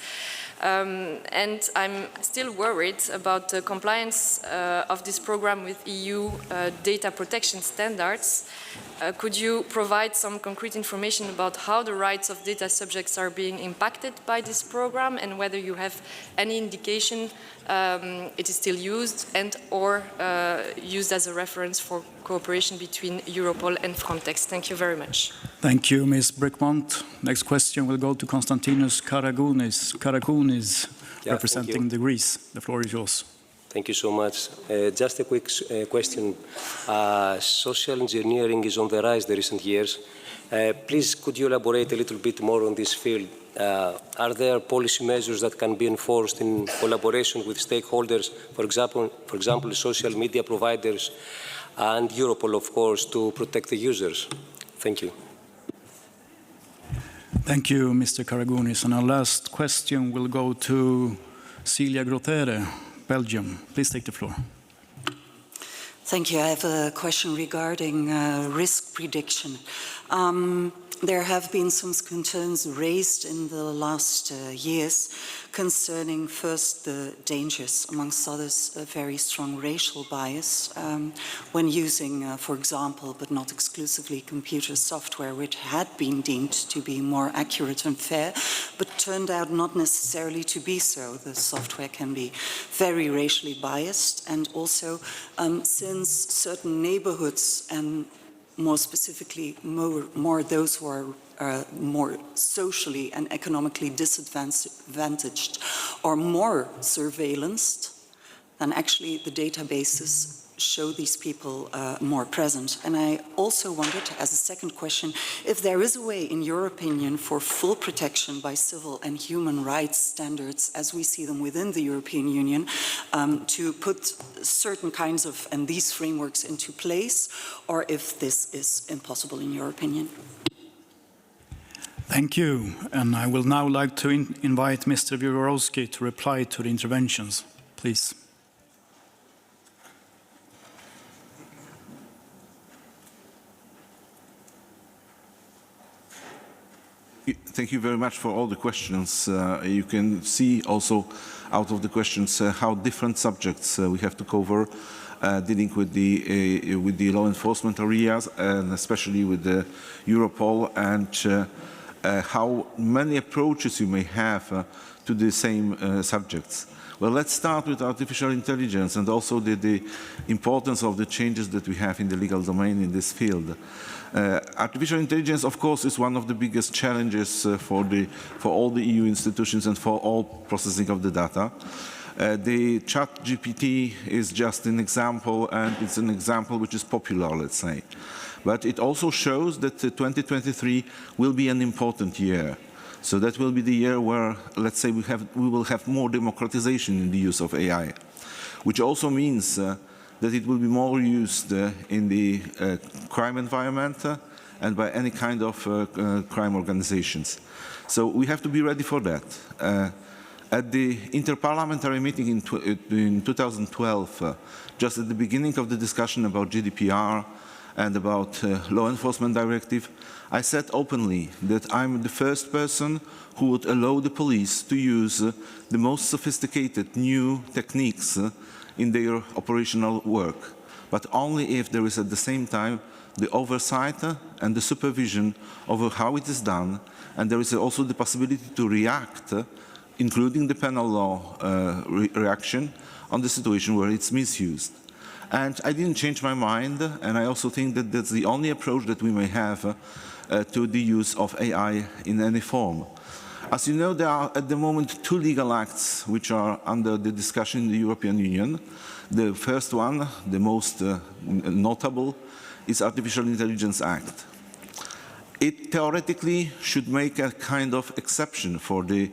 And I'm still worried about the compliance of this program with EU data protection standards. Could you provide some concrete information about how the rights of data subjects are being impacted by this program, and whether you have any indication it is still used and or used as a reference for cooperation between Europol and Frontex? Thank you very much. Thank you, Ms. Brickmont. Next question will go to Konstantinos Karakounis, representing the Greece. The floor is yours. Thank you so much. Just a quick question. Social engineering is on the rise in the recent years. Please, could you elaborate a little bit more on this field? Are there policy measures that can be enforced in collaboration with stakeholders, for example, social media providers, and Europol, of course, to protect the users? Thank you. Thank you, Mr. Karagounis. And our last question will go to Celia Grotere, Belgium. Please take the floor. Thank you. I have a question regarding risk prediction. There have been some concerns raised in the last years concerning first the dangers, amongst others, a very strong racial bias when using, for example, but not exclusively, computer software, which had been deemed to be more accurate and fair, but turned out not necessarily to be so. The software can be very racially biased, and also since certain neighborhoods, and more specifically, more those who are more socially and economically disadvantaged are more surveillanced, then actually the databases show these people more present. And I also wondered, as a second question, if there is a way, in your opinion, for full protection by civil and human rights standards, as we see them within the European Union, to put certain kinds of, and these frameworks into place, or if this is impossible in your opinion. Thank you. And I will now like to invite Mr. Wieworowski to reply to the interventions. Please. Thank you very much for all the questions. You can see also out of the questions how different subjects we have to cover, dealing with the law enforcement areas, and especially with the Europol, and how many approaches you may have to the same subjects. Well, let's start with artificial intelligence and also the importance of the changes that we have in the legal domain in this field. Artificial intelligence, of course, is one of the biggest challenges for all the EU institutions and for all processing of the data. The ChatGPT is just an example, and it's an example which is popular, let's say. But it also shows that 2023 will be an important year. So that will be the year where, let's say, we will have more democratization in the use of AI, which also means that it will be more used in the crime environment and by any kind of crime organizations. So we have to be ready for that. At the interparliamentary meeting in 2012, just at the beginning of the discussion about GDPR and about law enforcement directive, I said openly that I'm the first person who would allow the police to use the most sophisticated new techniques in their operational work, but only if there is at the same time the oversight and the supervision over how it is done, and there is also the possibility to react, including the penal law reaction, on the situation where it's misused. And I didn't change my mind, and I also think that that's the only approach that we may have to the use of AI in any form. As you know, there are at the moment two legal acts which are under the discussion in the European Union. The first one, the most notable, is Artificial Intelligence Act. It theoretically should make a kind of exception for the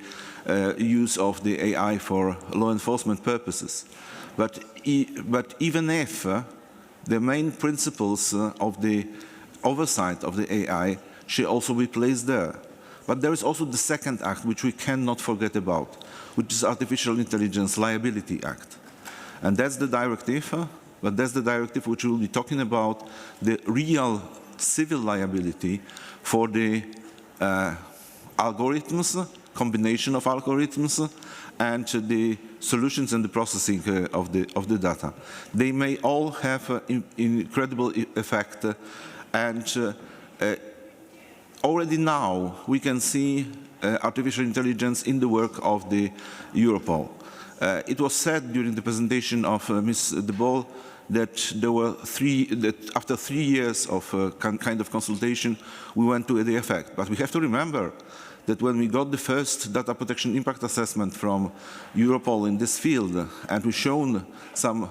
use of the AI for law enforcement purposes. But even if the main principles of the oversight of the AI should also be placed there. But there is also the second act, which we cannot forget about, which is Artificial Intelligence Liability Act. And that's the directive, but that's the directive which we'll be talking about, the real civil liability for the algorithms, combination of algorithms, and the solutions and the processing of the data. They may all have an incredible effect, and already now we can see artificial intelligence in the work of the Europol. It was said during the presentation of Ms. De Boll that there were after 3 years of kind of consultation, we went to the effect. But we have to remember that when we got the first data protection impact assessment from Europol in this field, and we shown some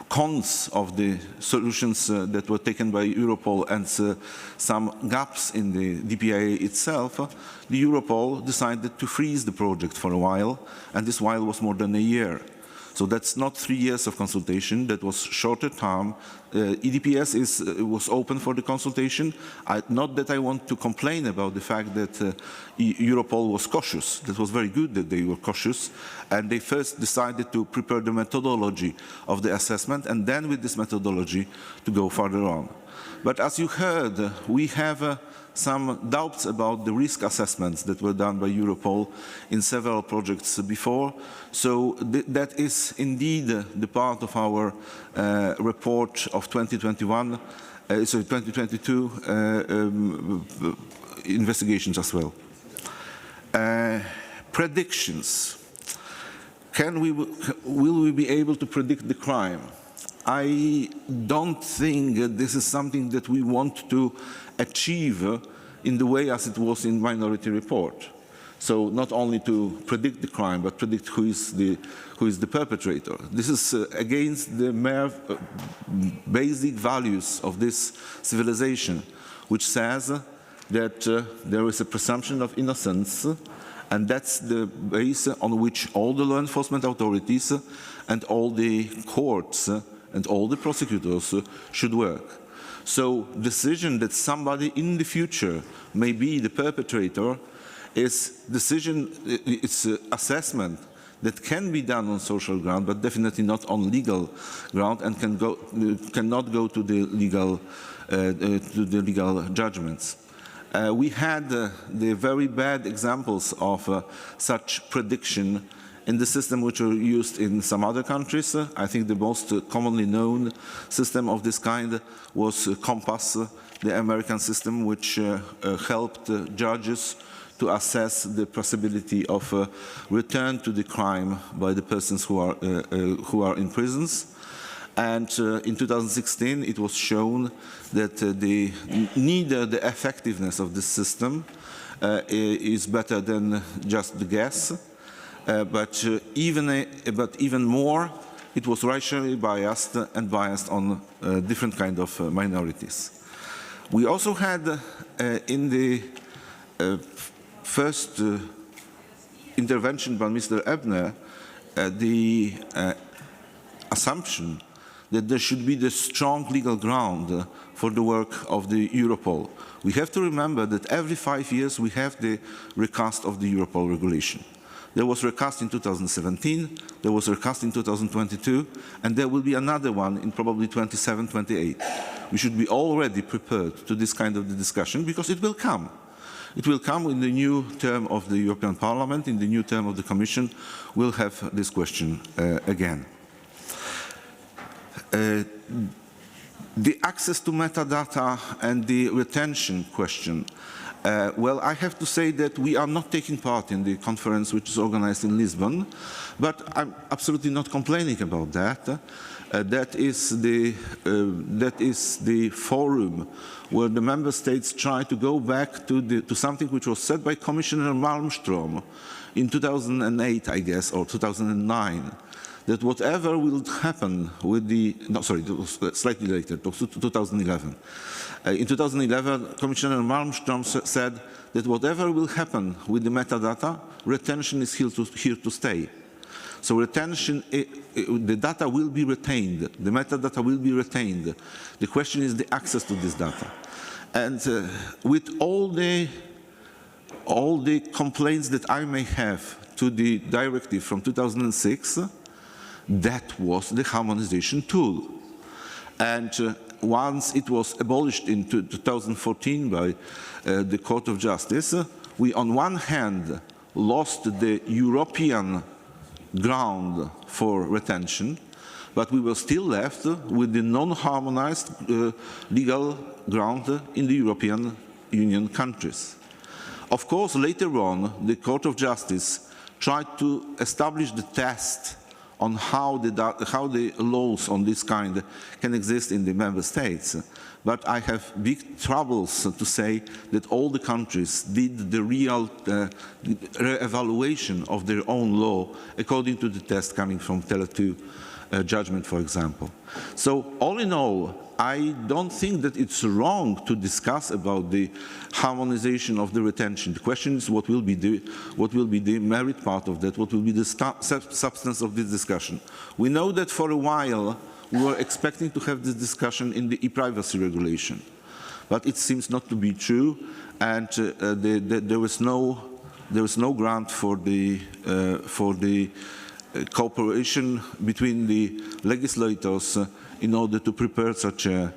cons of the solutions that were taken by Europol and some gaps in the DPA itself, the Europol decided to freeze the project for a while, and this while was more than a year. So that's not 3 years of consultation, that was shorter term. EDPS was open for the consultation. Not that I want to complain about the fact that Europol was cautious. That was very good that they were cautious. And they first decided to prepare the methodology of the assessment, and then with this methodology to go further on. But as you heard, we have some doubts about the risk assessments that were done by Europol in several projects before. So that is indeed the part of our report of 2022 investigations as well. Predictions. Will we be able to predict the crime? I don't think this is something that we want to achieve in the way as it was in Minority Report. So not only to predict the crime, but predict who is the perpetrator. This is against the mere basic values of this civilization, which says that there is a presumption of innocence, and that's the base on which all the law enforcement authorities and all the courts and all the prosecutors should work. So decision that somebody in the future may be the perpetrator is it's assessment that can be done on social ground, but definitely not on legal ground, and cannot go to the legal judgments. We had the very bad examples of such prediction in the system which were used in some other countries. I think the most commonly known system of this kind was COMPAS, the American system, which helped judges to assess the possibility of return to the crime by the persons who are in prisons. And in 2016, it was shown that neither the effectiveness of this system is better than just the guess, but even more, it was racially biased and biased on different kind of minorities. We also had in the first intervention by Mr. Ebner the assumption that there should be the strong legal ground for the work of the Europol. We have to remember that every 5 years we have the recast of the Europol regulation. There was recast in 2017, there was recast in 2022, and there will be another one in probably 27, 28. We should be already prepared to this kind of discussion because it will come. It will come in the new term of the European Parliament, in the new term of the Commission. We'll have this question again. The access to metadata and the retention question. Well, I have to say that we are not taking part in the conference which is organized in Lisbon, but I'm absolutely not complaining about that. That is the forum where the member states try to go back to something which was said by Commissioner Malmström in 2008, I guess, or 2009. That whatever will happen with the, no, sorry, it was slightly later, 2011. In 2011, Commissioner Malmström said that whatever will happen with the metadata, retention is here to stay. So retention, the data will be retained, the metadata will be retained. The question is the access to this data. And with all the complaints that I may have to the directive from 2006, that was the harmonization tool. And once it was abolished in 2014 by the Court of Justice, we on one hand lost the European ground for retention, but we were still left with the non-harmonized legal ground in the European Union countries. Of course, later on, the Court of Justice tried to establish the test on how the laws on this kind can exist in the member states. But I have big troubles to say that all the countries did the real evaluation of their own law according to the test coming from Tele2 judgment, for example. So all in all, I don't think that it's wrong to discuss about the harmonization of the retention. The question is what will be the merit part of that, what will be the substance of this discussion. We know that for a while we were expecting to have this discussion in the e-privacy regulation, but it seems not to be true, and there is no grant for the cooperation between the legislators in order to prepare such a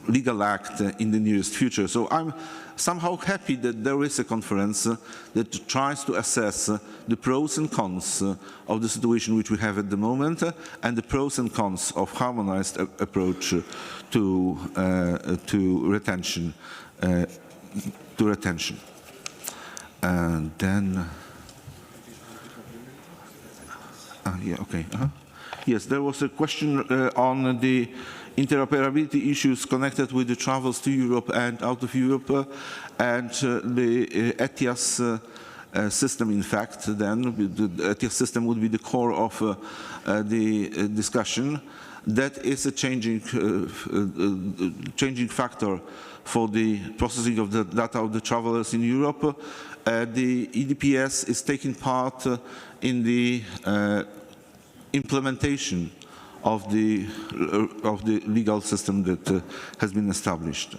legal act in the nearest future. So I'm somehow happy that there is a conference that tries to assess the pros and cons of the situation which we have at the moment and the pros and cons of harmonized approach to retention. And then, yeah, okay. Yes, there was a question on the interoperability issues connected with the travels to Europe and out of Europe, and the ETIAS system, in fact, then the ETIAS system would be the core of the discussion. That is a changing factor for the processing of the data of the travelers in Europe. The EDPS is taking part in the implementation of the legal system that has been established.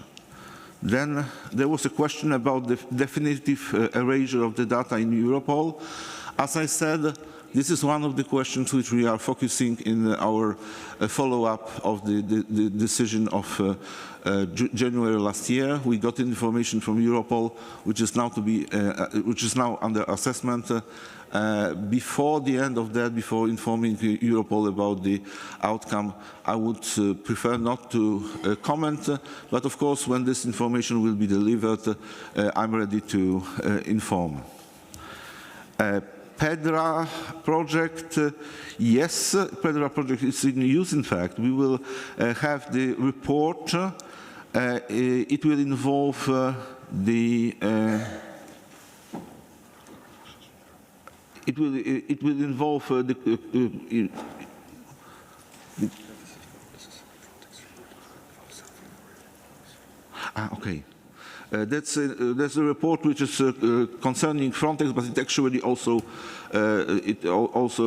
Then there was a question about the definitive erasure of the data in Europol. As I said, this is one of the questions which we are focusing in our follow-up of the decision of January last year. We got information from Europol, which is now under assessment. Before the end of that, before informing Europol about the outcome, I would prefer not to comment. But of course, when this information will be delivered, I'm ready to inform. PEDRA project, yes, PEDRA project is in use, in fact. We will have the report. It will involve okay. That's a report which is concerning Frontex, but it actually also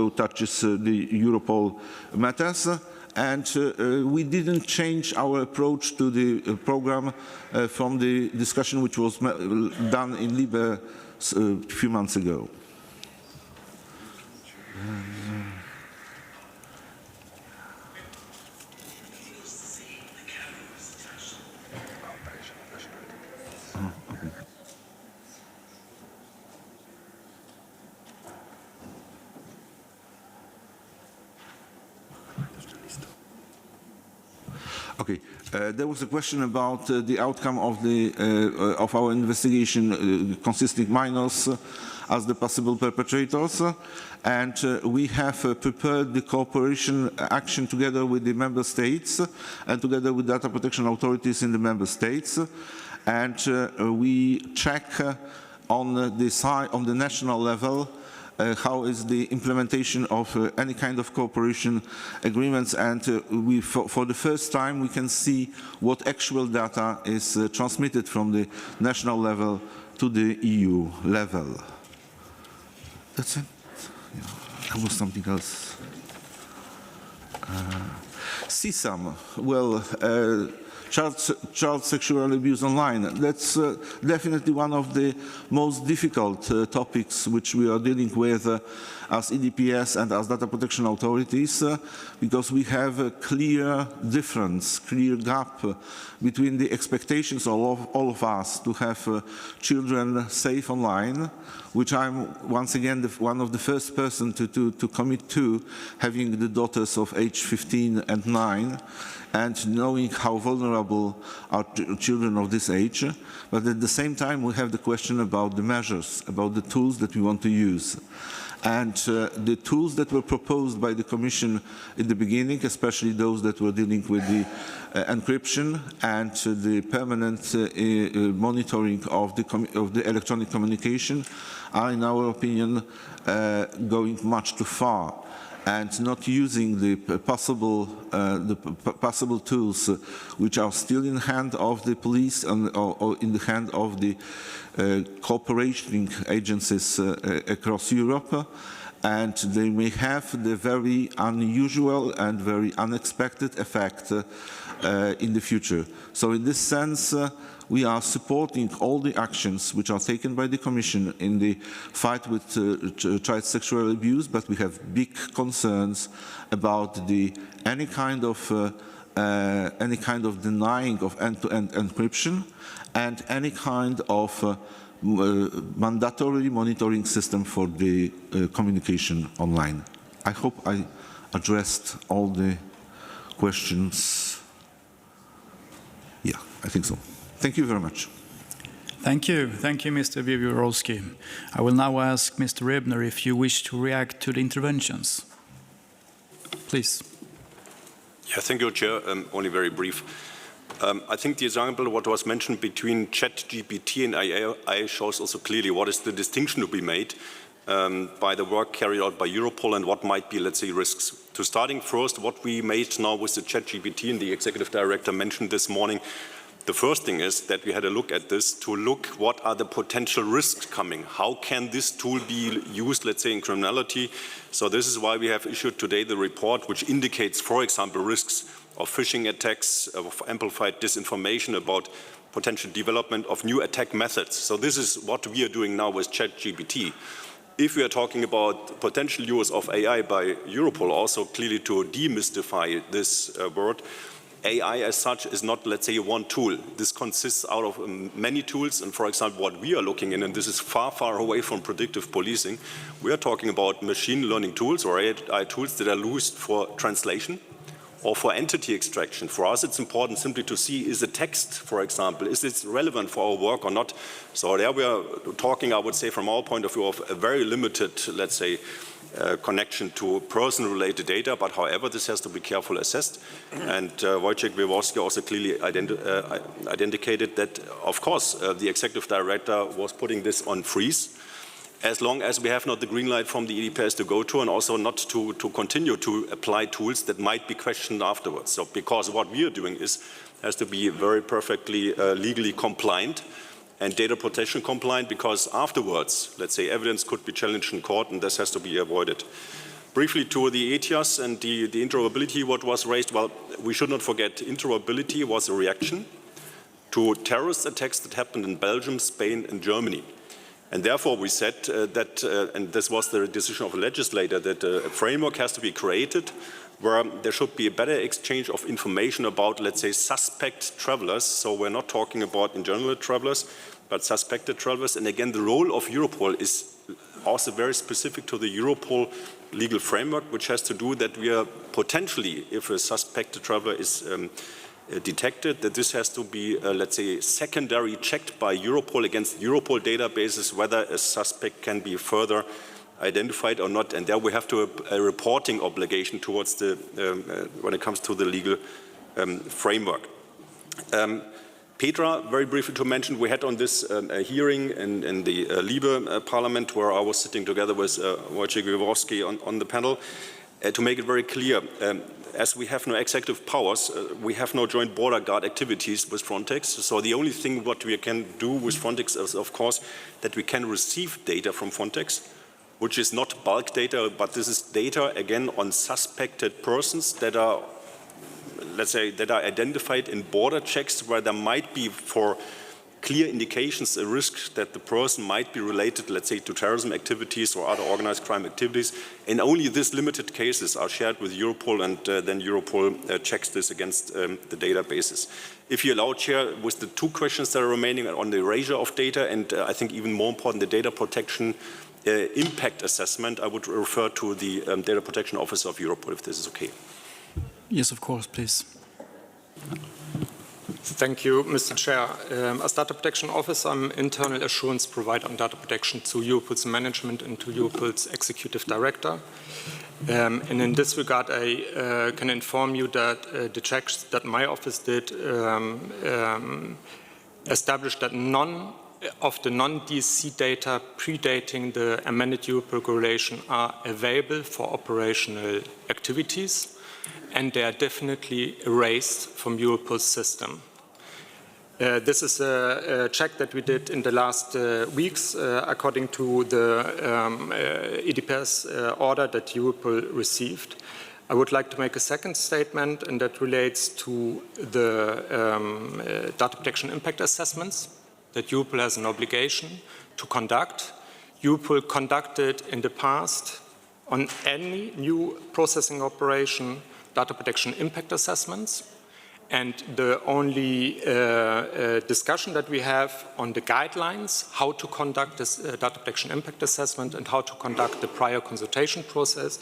touches the Europol matters. And we didn't change our approach to the program from the discussion which was done in Libe a few months ago. Okay, there was a question about the outcome of our investigation consisting minors as the possible perpetrators, and we have prepared the cooperation action together with the member states and together with data protection authorities in the member states, and we check on the national level how is the implementation of any kind of cooperation agreements, and for the first time we can see what actual data is transmitted from the national level to the EU level. That's it? Yeah, there was something else. CSAM, well, child sexual abuse online. That's definitely one of the most difficult topics which we are dealing with as EDPS and as data protection authorities, because we have a clear difference, clear gap between the expectations of all of us to have children safe online, which I'm once again one of the first person to commit to, having the daughters of age 15 and 9, and knowing how vulnerable are children of this age. But at the same time, we have the question about the measures, about the tools that we want to use. And the tools that were proposed by the Commission in the beginning, especially those that were dealing with the encryption and the permanent monitoring of the electronic communication, are, in our opinion, going much too far. and not using the possible tools which are still in the hand of the police or in the hand of the cooperating agencies across Europe, and they may have the very unusual and very unexpected effect in the future. So in this sense, we are supporting all the actions which are taken by the Commission in the fight with child sexual abuse, but we have big concerns about any kind of denying of end-to-end encryption and any kind of mandatory monitoring system for the communication online. I hope I addressed all the questions. Yeah, I think so. Thank you very much. Thank you. Thank you, Mr. Wiewiórowski. I will now ask Mr. Ebner if you wish to react to the interventions. Please. Yeah, thank you, Chair. Only very brief. I think the example what was mentioned between ChatGPT and AI shows also clearly what is the distinction to be made by the work carried out by Europol and what might be, let's say, risks. To starting first, what we made now with the ChatGPT, and the Executive Director mentioned this morning, the first thing is that we had a look at this to look what are the potential risks coming. How can this tool be used, let's say, in criminality? So this is why we have issued today the report, which indicates, for example, risks of phishing attacks, of amplified disinformation about potential development of new attack methods. So this is what we are doing now with ChatGPT. If we are talking about potential use of AI by Europol, also clearly to demystify this word, AI as such is not, let's say, one tool. This consists out of many tools, and for example, what we are looking in, and this is far, far away from predictive policing, we are talking about machine learning tools or AI tools that are used for translation or for entity extraction. For us, it's important simply to see, is the text, for example, is it relevant for our work or not? So there we are talking, I would say, from our point of view, of a very limited, let's say, connection to person-related data, but however, this has to be carefully assessed. And Wojciech Wiewiórowski also clearly identicated that, of course, the Executive Director was putting this on freeze, as long as we have not the green light from the EDPS to go to, and also not to continue to apply tools that might be questioned afterwards. So because what we are doing has to be very perfectly legally compliant and data protection compliant, because afterwards, let's say, evidence could be challenged in court, and this has to be avoided. Briefly to the ETIAS and the interoperability, what was raised, well, we should not forget interoperability was a reaction to terrorist attacks that happened in Belgium, Spain, and Germany. And therefore, we said that, and this was the decision of the legislator, that a framework has to be created where there should be a better exchange of information about, let's say, suspect travelers. So we're not talking about in general travelers, but suspected travelers. And again, the role of Europol is also very specific to the Europol legal framework, which has to do that we are potentially, if a suspected traveler is detected, that this has to be, let's say, secondary checked by Europol against Europol databases, whether a suspect can be further identified or not. And there we have to a reporting obligation towards the, when it comes to the legal framework. Petra, very briefly to mention, we had on this a hearing in the Libe Parliament, where I was sitting together with Wojciech Wiewiórowski on the panel, to make it very clear, as we have no executive powers, we have no joint border guard activities with Frontex. So the only thing what we can do with Frontex is, of course, that we can receive data from Frontex, which is not bulk data, but this is data, again, on suspected persons that are, let's say, that are identified in border checks where there might be, for clear indications, a risk that the person might be related, let's say, to terrorism activities or other organized crime activities. And only these limited cases are shared with Europol, and then Europol checks this against the databases. If you allow, Chair, with the two questions that are remaining on the erasure of data, and I think even more important, the data protection impact assessment, I would refer to the Data Protection Office of Europol, if this is okay. Yes, of course, please. Thank you, Mr. Chair. As Data Protection Officer, I'm internal assurance provider on data protection to Europol's management and to Europol's Executive Director. And in this regard, I can inform you that the checks that my office did established that none of the non-DSC data predating the amended Europol regulation are available for operational activities, and they are definitely erased from Europol's system. This is a check that we did in the last weeks according to the EDPS order that Europol received. I would like to make a second statement, and that relates to the data protection impact assessments that Europol has an obligation to conduct. Europol conducted in the past on any new processing operation data protection impact assessments. And the only discussion that we have on the guidelines, how to conduct this data protection impact assessment and how to conduct the prior consultation process,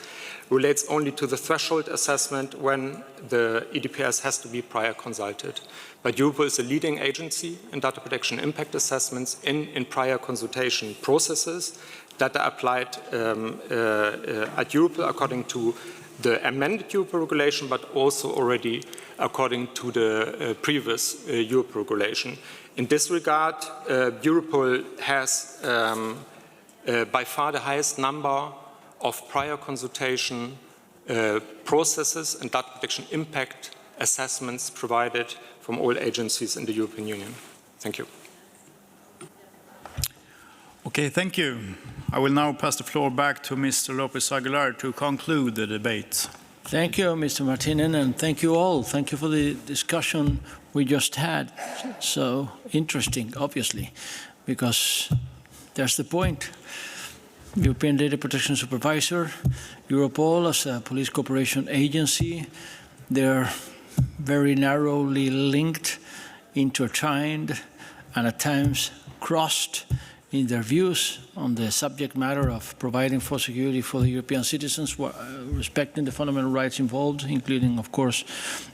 relates only to the threshold assessment when the EDPS has to be prior consulted. But Europol is a leading agency in data protection impact assessments in prior consultation processes that are applied at Europol according to the amended Europol regulation, but also already according to the previous Europol regulation. In this regard, Europol has by far the highest number of prior consultation processes and data protection impact assessments provided from all agencies in the European Union. Thank you. Okay, thank you. I will now pass the floor back to Mr. Lopez Aguilar to conclude the debate. Thank you, Mr. Martinen, and thank you all. Thank you for the discussion we just had. So interesting, obviously, because that's the point. European Data Protection Supervisor, Europol as a police cooperation agency, they're very narrowly linked, intertwined, and at times crossed in their views on the subject matter of providing for security for the European citizens, respecting the fundamental rights involved, including, of course,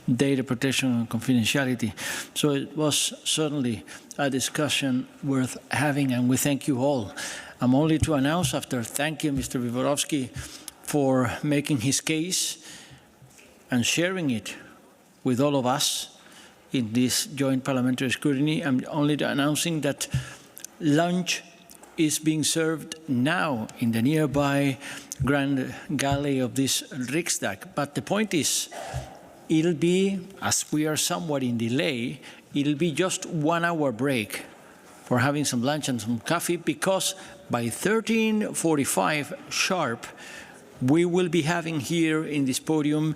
data protection and confidentiality. So it was certainly a discussion worth having, and we thank you all. I'm only to announce, after thanking Mr. Vivorovsky for making his case and sharing it with all of us in this joint parliamentary scrutiny, I'm only announcing that lunch is being served now in the nearby grand galley of this Riksdag. But the point is, it'll be, as we are somewhat in delay, it'll be just 1 hour break for having some lunch and some coffee, because by 13:45 sharp, we will be having here in this podium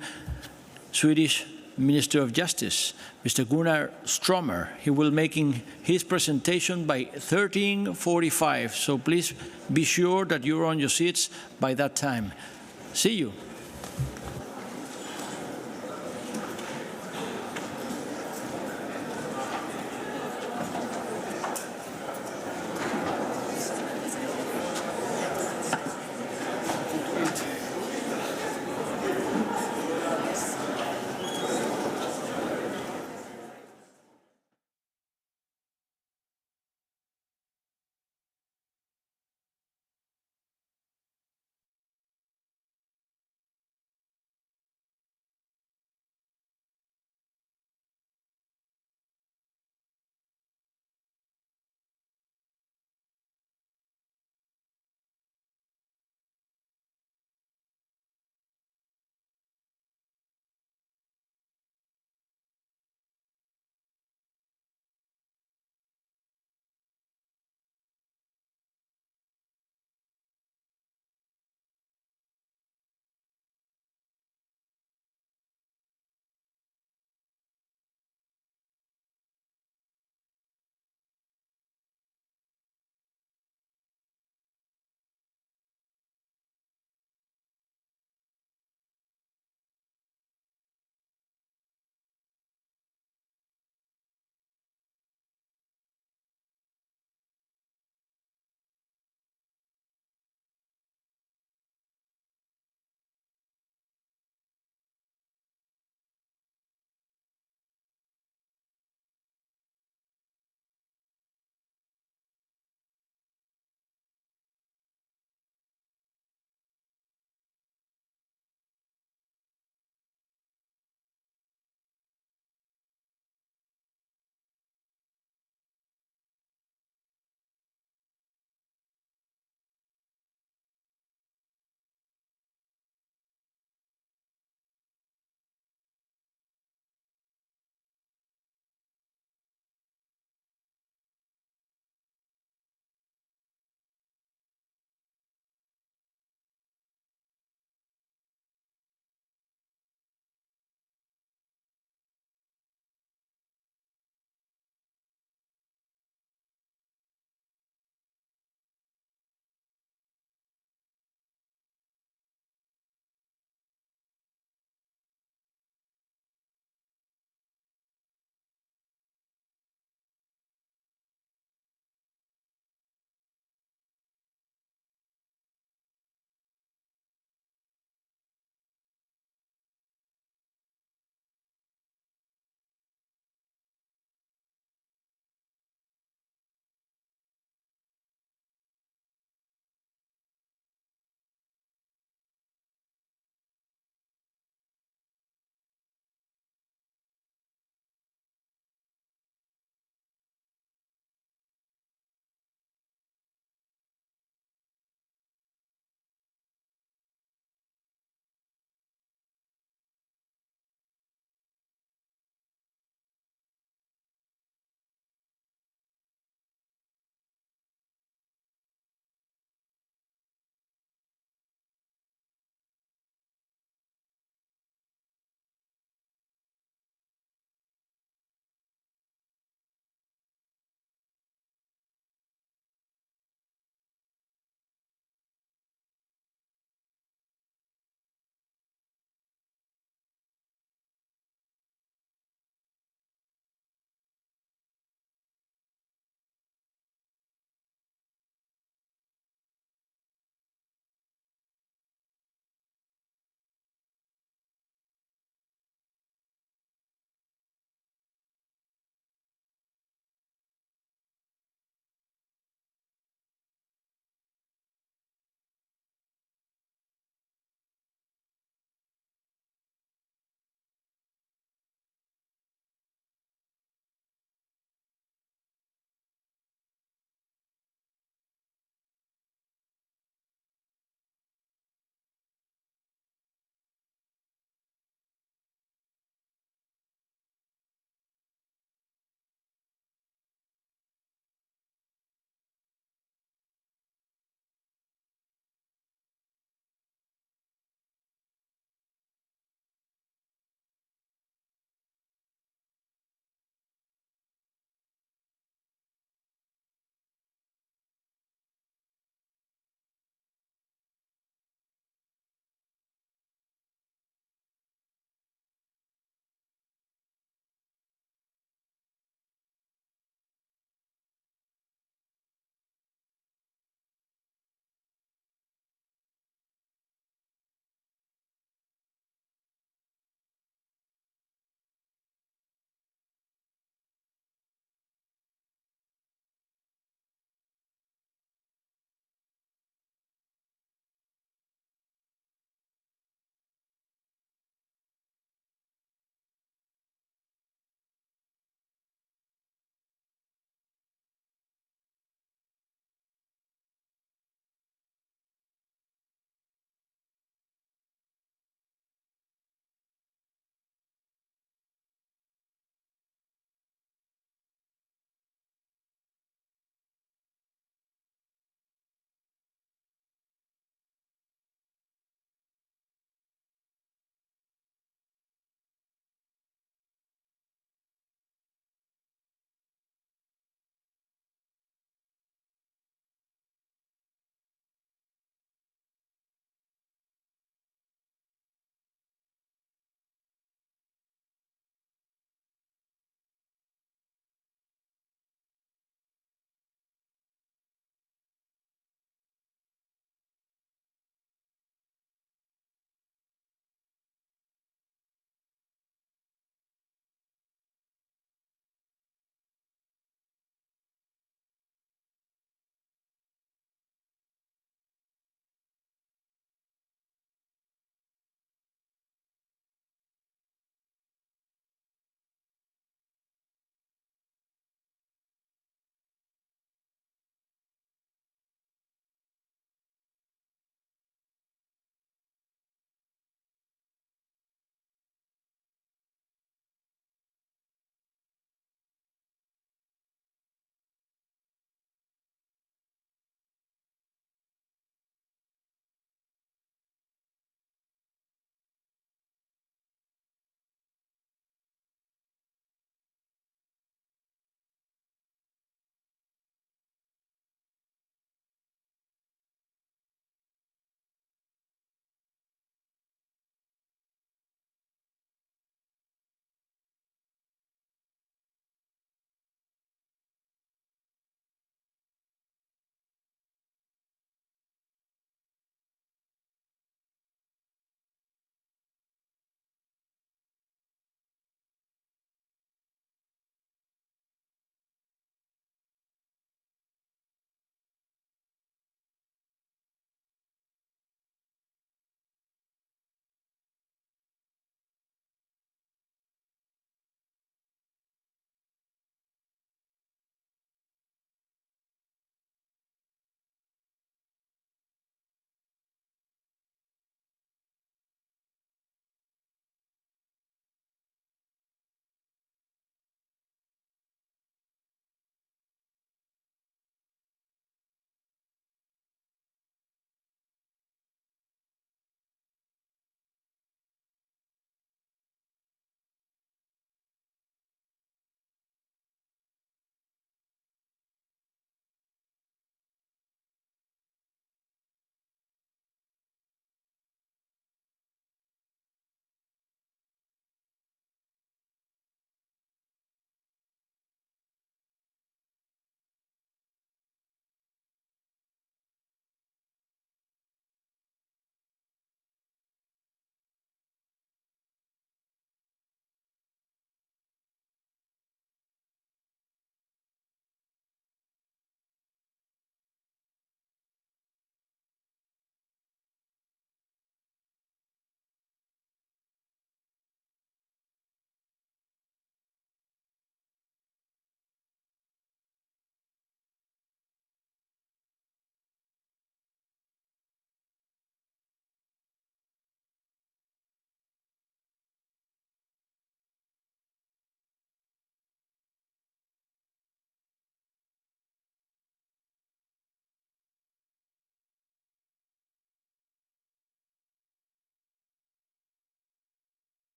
Swedish Minister of Justice, Mr. Gunnar Strömmer. He will be making his presentation by 13:45. So please be sure that you're on your seats by that time. See you.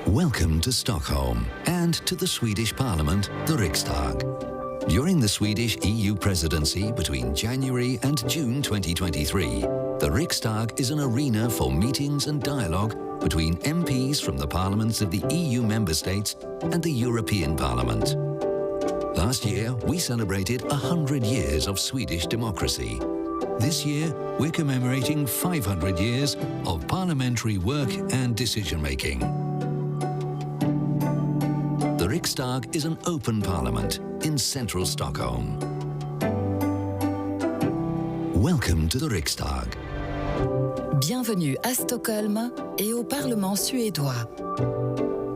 Welcome to Stockholm and to the Swedish Parliament, the Riksdag. During the Swedish EU presidency between January and June 2023, the Riksdag is an arena for meetings and dialogue between MPs from the parliaments of the EU member states and the European Parliament. Last year, we celebrated 100 years of Swedish democracy. This year, we're commemorating 500 years of parliamentary work and decision-making. The Riksdag is an open parliament in central Stockholm. Welcome to the Riksdag. Bienvenue à Stockholm et au Parlement suédois.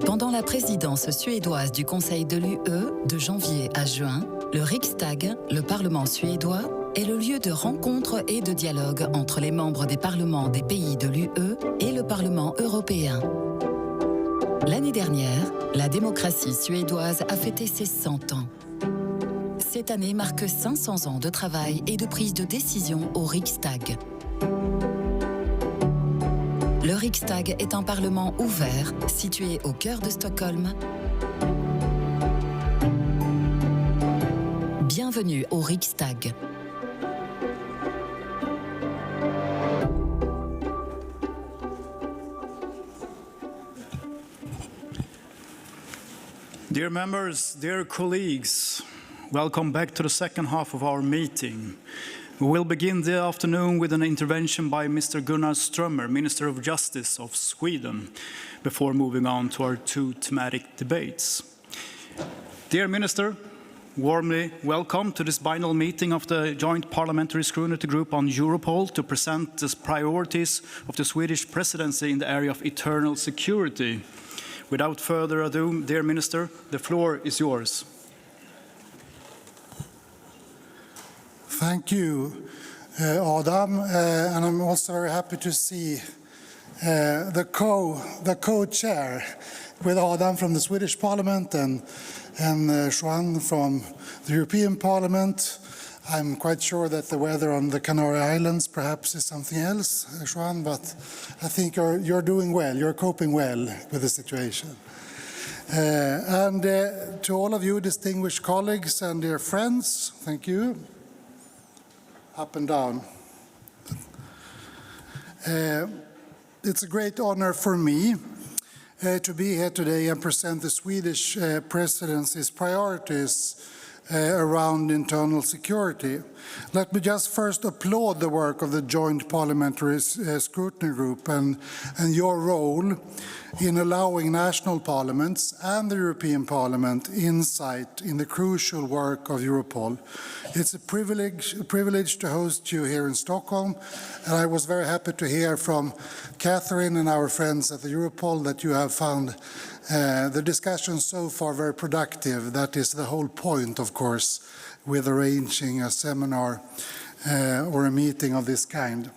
Pendant la présidence suédoise du Conseil de l'UE de janvier à juin, le Riksdag, le Parlement suédois, est le lieu de rencontre et de dialogue entre les membres des parlements des pays de l'UE et le Parlement européen. L'année dernière, la démocratie suédoise a fêté ses 100 ans. Cette année marque 500 ans de travail et de prise de décision au Riksdag. Le Riksdag est un parlement ouvert, situé au cœur de Stockholm. Bienvenue au Riksdag. Dear members, dear colleagues, welcome back to the second half of our meeting. We will begin the afternoon with an intervention by Mr. Gunnar Strömmer, Minister of Justice of Sweden, before moving on to our two thematic debates. Dear Minister, warmly welcome to this final meeting of the Joint Parliamentary Scrutiny Group on Europol to present the priorities of the Swedish presidency in the area of internal security. Without further ado, dear Minister, the floor is yours. Thank you, Adam, and I'm also very happy to see the co-chair with Adam from the Swedish Parliament and Juan from the European Parliament. I'm quite sure that the weather on the Canary Islands perhaps is something else, Juan, but I think you're doing well, you're coping well with the situation. And to all of you distinguished colleagues and dear friends, thank you. Up and down. It's a great honor for me to be here today and present the Swedish presidency's priorities around internal security. Let me just first applaud the work of the Joint Parliamentary Scrutiny Group and your role in allowing national parliaments and the European Parliament insight in the crucial work of Europol. It's a privilege to host you here in Stockholm, and I was very happy to hear from Catherine and our friends at the Europol that you have found the discussion so far very productive. That is the whole point, of course, with arranging a seminar or a meeting of this kind.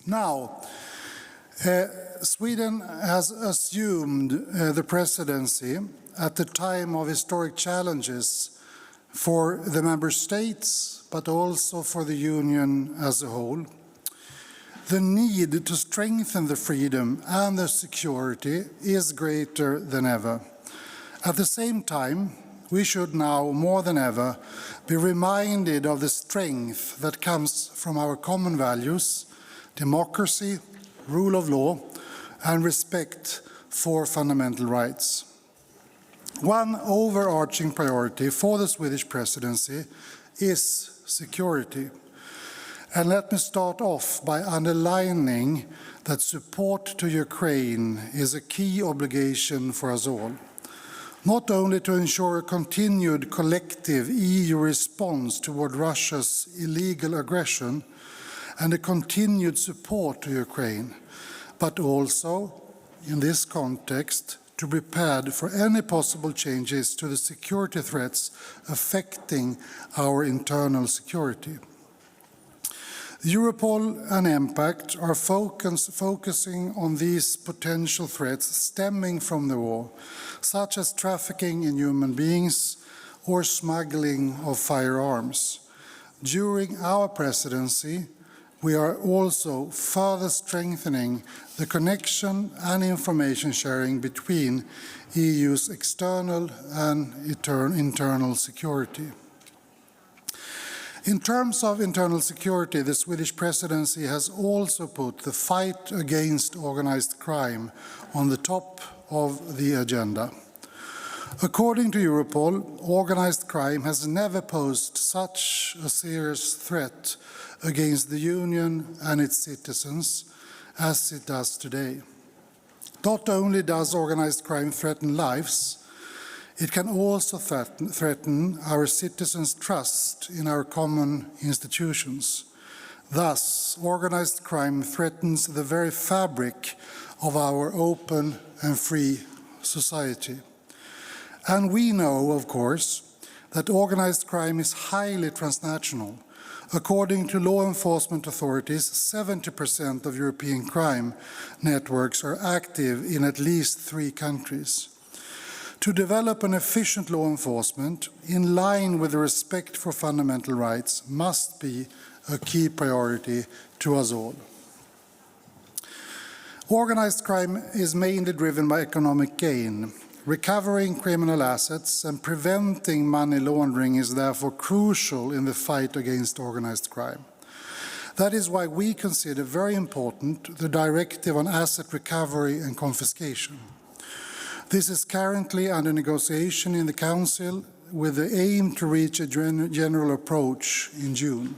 Now, Sweden has assumed the presidency at the time of historic challenges for the member states, but also for the Union as a whole. The need to strengthen the freedom and the security is greater than ever. At the same time, we should now, more than ever, be reminded of the strength that comes from our common values, democracy, rule of law, and respect for fundamental rights. One overarching priority for the Swedish presidency is security. And let me start off by underlining that support to Ukraine is a key obligation for us all, not only to ensure a continued collective EU response toward Russia's illegal aggression and a continued support to Ukraine, but also, in this context, to be prepared for any possible changes to the security threats affecting our internal security. Europol and Impact are focusing on these potential threats stemming from the war, such as trafficking in human beings or smuggling of firearms. During our presidency, we are also further strengthening the connection and information sharing between EU's external and internal security. In terms of internal security, the Swedish presidency has also put the fight against organized crime on the top of the agenda. According to Europol, organized crime has never posed such a serious threat against the Union and its citizens as it does today. Not only does organized crime threaten lives, it can also threaten our citizens' trust in our common institutions. Thus, organized crime threatens the very fabric of our open and free society. And we know, of course, that organized crime is highly transnational. According to law enforcement authorities, 70% of European crime networks are active in at least 3 countries. To develop an efficient law enforcement in line with the respect for fundamental rights must be a key priority to us all. Organized crime is mainly driven by economic gain. Recovering criminal assets and preventing money laundering is therefore crucial in the fight against organized crime. That is why we consider very important the directive on asset recovery and confiscation. This is currently under negotiation in the Council with the aim to reach a general approach in June.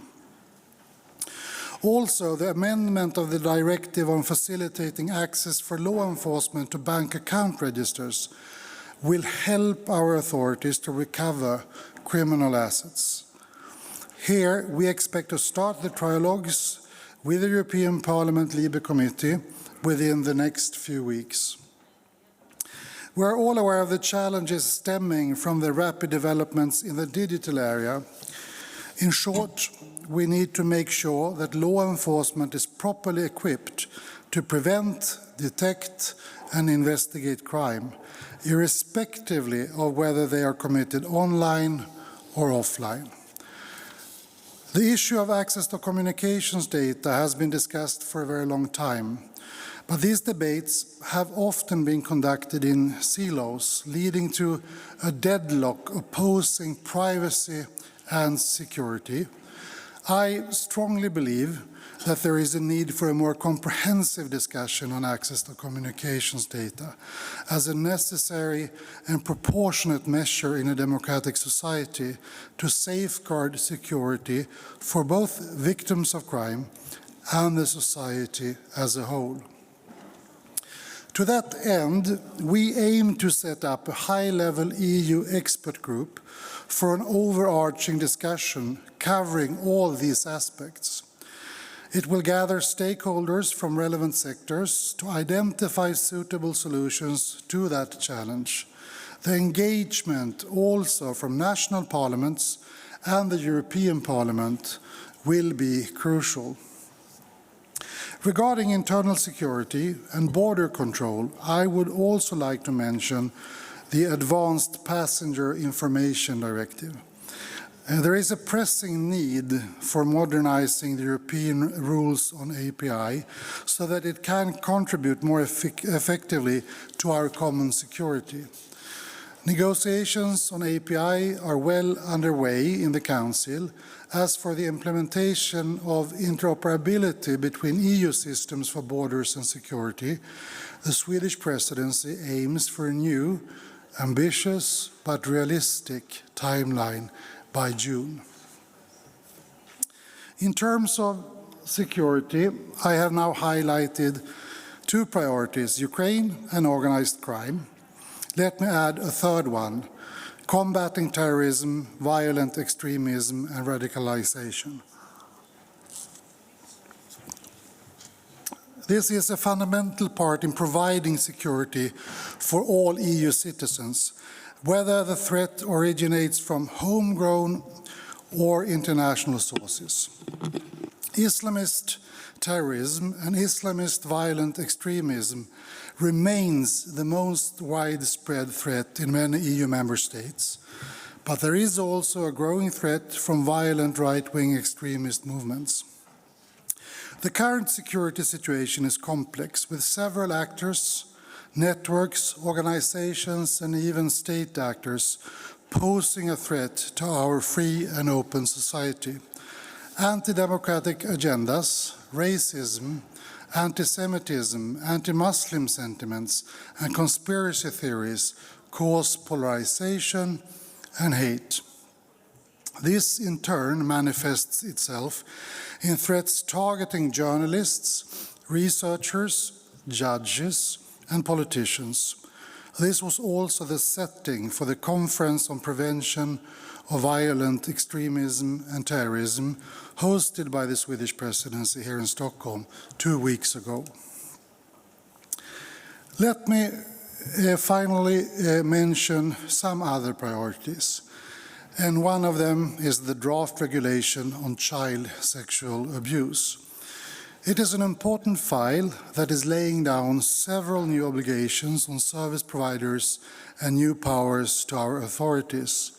Also, the amendment of the directive on facilitating access for law enforcement to bank account registers will help our authorities to recover criminal assets. Here, we expect to start the trilogues with the European Parliament Libe Committee within the next few weeks. We are all aware of the challenges stemming from the rapid developments in the digital area. In short, we need to make sure that law enforcement is properly equipped to prevent, detect, and investigate crime, irrespectively of whether they are committed online or offline. The issue of access to communications data has been discussed for a very long time. But these debates have often been conducted in silos, leading to a deadlock opposing privacy and security. I strongly believe that there is a need for a more comprehensive discussion on access to communications data as a necessary and proportionate measure in a democratic society to safeguard security for both victims of crime and the society as a whole. To that end, we aim to set up a high-level EU expert group for an overarching discussion covering all these aspects. It will gather stakeholders from relevant sectors to identify suitable solutions to that challenge. The engagement also from national parliaments and the European Parliament will be crucial. Regarding internal security and border control, I would also like to mention the Advanced Passenger Information Directive. There is a pressing need for modernizing the European rules on API so that it can contribute more effectively to our common security. Negotiations on API are well underway in the Council. As for the implementation of interoperability between EU systems for borders and security, the Swedish presidency aims for a new, ambitious but realistic timeline by June. In terms of security, I have now highlighted 2 priorities, Ukraine and organized crime. Let me add a third one, combating terrorism, violent extremism, and radicalization. This is a fundamental part in providing security for all EU citizens, whether the threat originates from homegrown or international sources. Islamist terrorism and Islamist violent extremism remains the most widespread threat in many EU member states, but there is also a growing threat from violent right-wing extremist movements. The current security situation is complex, with several actors, networks, organizations, and even state actors posing a threat to our free and open society. Anti-democratic agendas, racism, anti-Semitism, anti-Muslim sentiments, and conspiracy theories cause polarization and hate. This, in turn, manifests itself in threats targeting journalists, researchers, judges, and politicians. This was also the setting for the Conference on Prevention of Violent Extremism and Terrorism, hosted by the Swedish presidency here in Stockholm 2 weeks ago. Let me finally mention some other priorities, and one of them is the draft regulation on child sexual abuse. It is an important file that is laying down several new obligations on service providers and new powers to our authorities.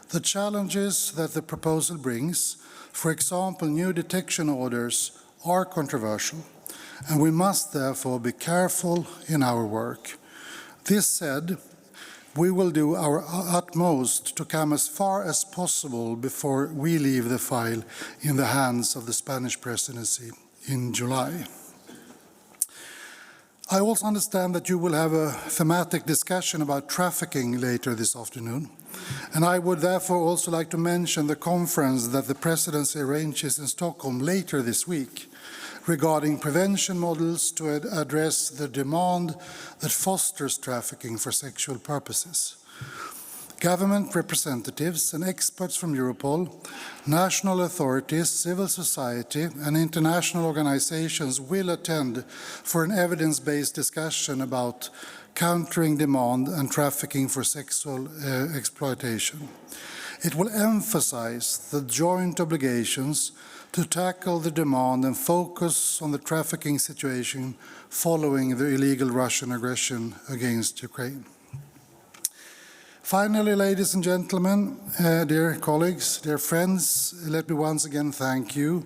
The challenges that the proposal brings, for example, new detection orders, are controversial, and we must therefore be careful in our work. This said, we will do our utmost to come as far as possible before we leave the file in the hands of the Spanish presidency in July. I also understand that you will have a thematic discussion about trafficking later this afternoon, and I would therefore also like to mention the conference that the presidency arranges in Stockholm later this week regarding prevention models to address the demand that fosters trafficking for sexual purposes. Government representatives and experts from Europol, national authorities, civil society, and international organizations will attend for an evidence-based discussion about countering demand and trafficking for sexual exploitation. It will emphasize the joint obligations to tackle the demand and focus on the trafficking situation following the illegal Russian aggression against Ukraine. Finally, ladies and gentlemen, dear colleagues, dear friends, let me once again thank you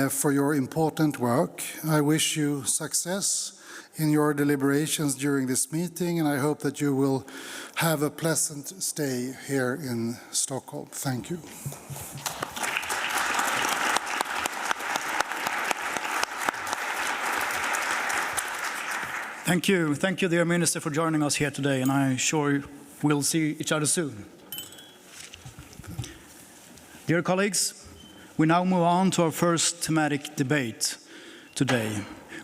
for your important work. I wish you success in your deliberations during this meeting, and I hope that you will have a pleasant stay here in Stockholm. Thank you. Thank you, dear Minister, for joining us here today, and I'm sure we'll see each other soon. Dear colleagues, we now move on to our first thematic debate today,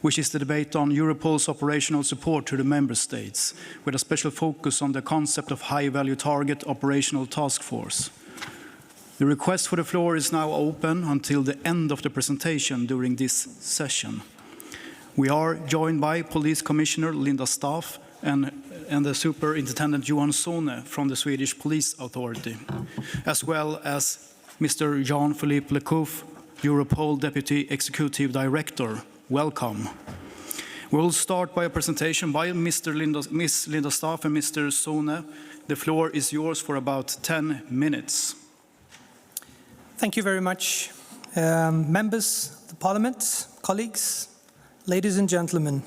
which is the debate on Europol's operational support to the member states, with a special focus on the concept of high-value target operational task force. The request for the floor is now open until the end of the presentation during this session. We are joined by Police Commissioner Linda Staff and the Superintendent Johan Sone from the Swedish Police Authority, as well as Mr. Jean-Philippe Lecouf, Europol Deputy Executive Director. Welcome. We will start by a presentation by Ms. Linda Staff and Mr. Sone. The floor is yours for about 10 minutes. Thank you very much. Members of the Parliament, colleagues, ladies and gentlemen.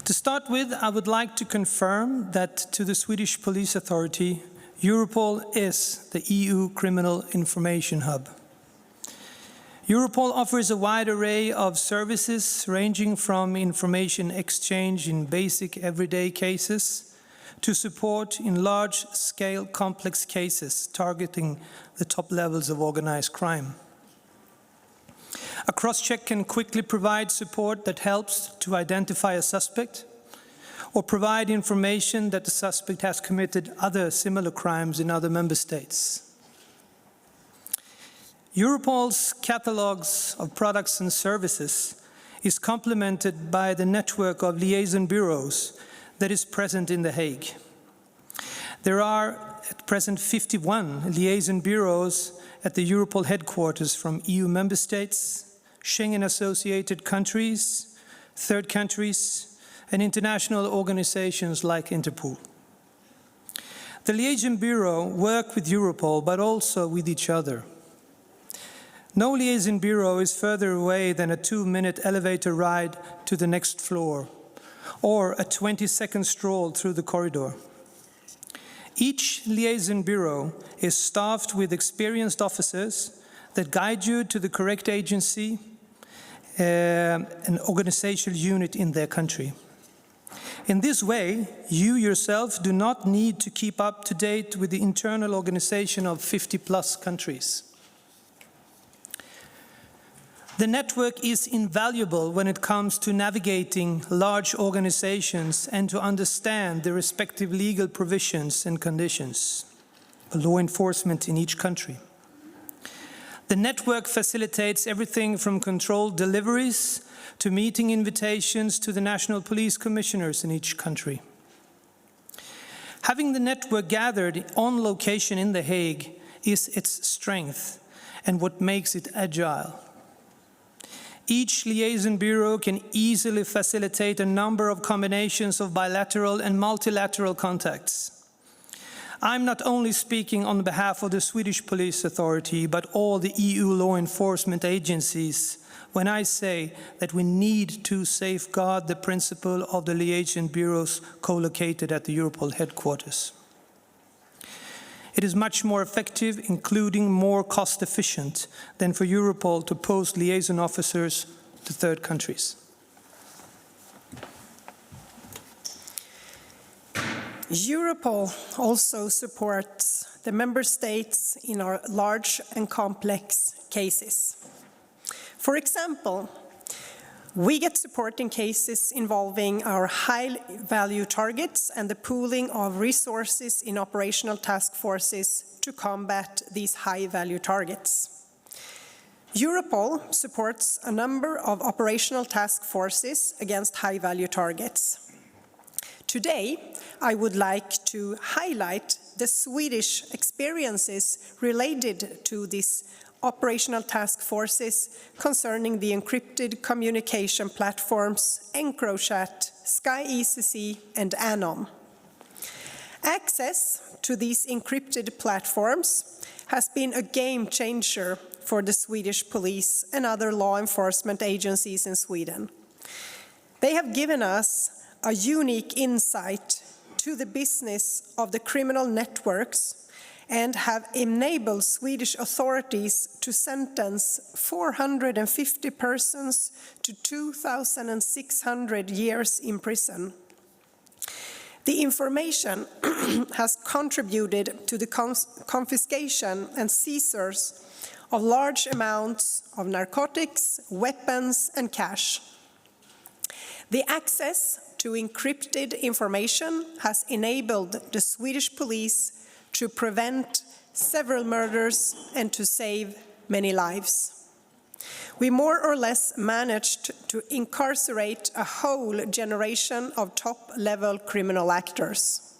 To start with, I would like to confirm that to the Swedish Police Authority, Europol is the EU criminal information hub. Europol offers a wide array of services ranging from information exchange in basic everyday cases to support in large-scale complex cases targeting the top levels of organized crime. A cross-check can quickly provide support that helps to identify a suspect or provide information that the suspect has committed other similar crimes in other member states. Europol's catalogs of products and services is complemented by the network of liaison bureaus that is present in The Hague. There are at present 51 liaison bureaus at the Europol headquarters from EU member states, Schengen-associated countries, third countries, and international organizations like Interpol. The liaison bureau work with Europol, but also with each other. No liaison bureau is further away than a 2-minute elevator ride to the next floor, or a 20-second stroll through the corridor. Each liaison bureau is staffed with experienced officers that guide you to the correct agency, an organizational unit in their country. In this way, you yourself do not need to keep up to date with the internal organization of 50+ countries. The network is invaluable when it comes to navigating large organizations and to understand the respective legal provisions and conditions, law enforcement in each country. The network facilitates everything from controlled deliveries to meeting invitations to the national police commissioners in each country. Having the network gathered on location in The Hague is its strength and what makes it agile. Each liaison bureau can easily facilitate a number of combinations of bilateral and multilateral contacts. I'm not only speaking on behalf of the Swedish Police Authority, but all the EU law enforcement agencies when I say that we need to safeguard the principle of the liaison bureaus co-located at the Europol headquarters. It is much more effective, including more cost-efficient, than for Europol to post liaison officers to third countries. Europol also supports the member states in our large and complex cases. For example, we get support in cases involving our high-value targets and the pooling of resources in operational task forces to combat these high-value targets. Europol supports a number of operational task forces against high-value targets. Today, I would like to highlight the Swedish experiences related to these operational task forces concerning the encrypted communication platforms EncroChat, SkyECC, and Anom. Access to these encrypted platforms has been a game changer for the Swedish police and other law enforcement agencies in Sweden. They have given us a unique insight to the business of the criminal networks and have enabled Swedish authorities to sentence 450 persons to 2,600 years in prison. The information has contributed to the confiscation and seizures of large amounts of narcotics, weapons, and cash. The access to encrypted information has enabled the Swedish police to prevent several murders and to save many lives. We more or less managed to incarcerate a whole generation of top-level criminal actors.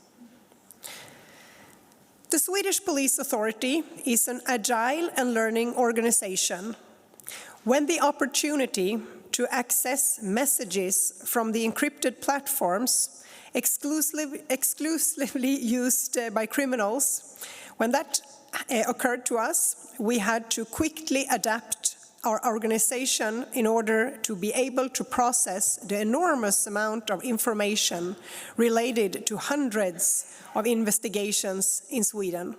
The Swedish Police Authority is an agile and learning organization. When the opportunity to access messages from the encrypted platforms exclusively used by criminals, when that occurred to us, we had to quickly adapt our organization in order to be able to process the enormous amount of information related to hundreds of investigations in Sweden.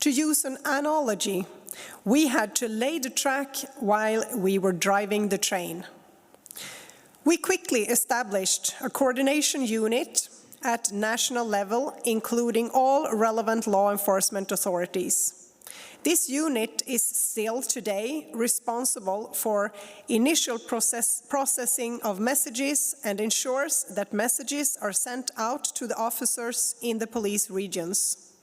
To use an analogy, we had to lay the track while we were driving the train. We quickly established a coordination unit at national level, including all relevant law enforcement authorities. This unit is still today responsible for initial processing of messages and ensures that messages are sent out to the officers in the police regions.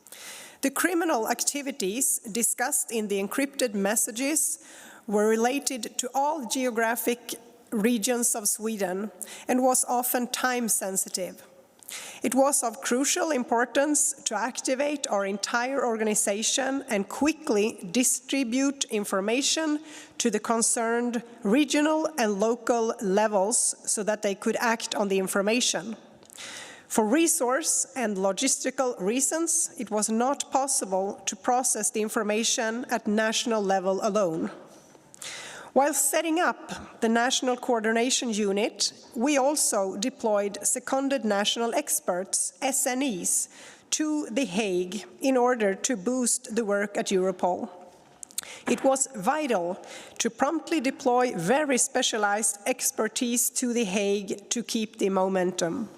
The criminal activities discussed in the encrypted messages were related to all geographic regions of Sweden and was often time-sensitive. It was of crucial importance to activate our entire organization and quickly distribute information to the concerned regional and local levels so that they could act on the information. For resource and logistical reasons, it was not possible to process the information at national level alone. While setting up the National Coordination Unit, we also deployed seconded national experts, SNEs, to The Hague in order to boost the work at Europol. It was vital to promptly deploy very specialized expertise to The Hague to keep the momentum.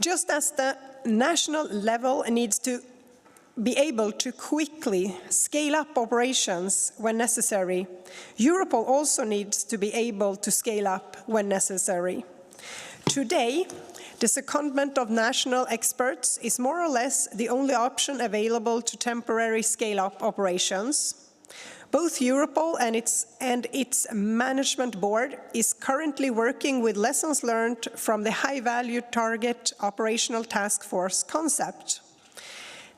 Just as the national level needs to be able to quickly scale up operations when necessary, Europol also needs to be able to scale up when necessary. Today, the secondment of national experts is more or less the only option available to temporary scale-up operations. Both Europol and its management board is currently working with lessons learned from the high-value target operational task force concept.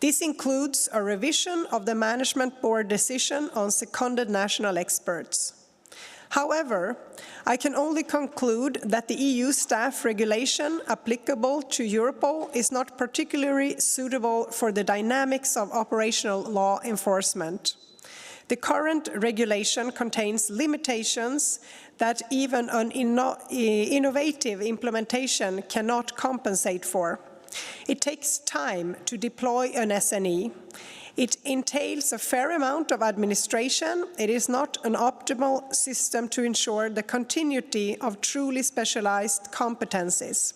This includes a revision of the management board decision on seconded national experts. However, I can only conclude that the EU staff regulation applicable to Europol is not particularly suitable for the dynamics of operational law enforcement. The current regulation contains limitations that even an innovative implementation cannot compensate for. It takes time to deploy an SNE. It entails a fair amount of administration. It is not an optimal system to ensure the continuity of truly specialized competencies.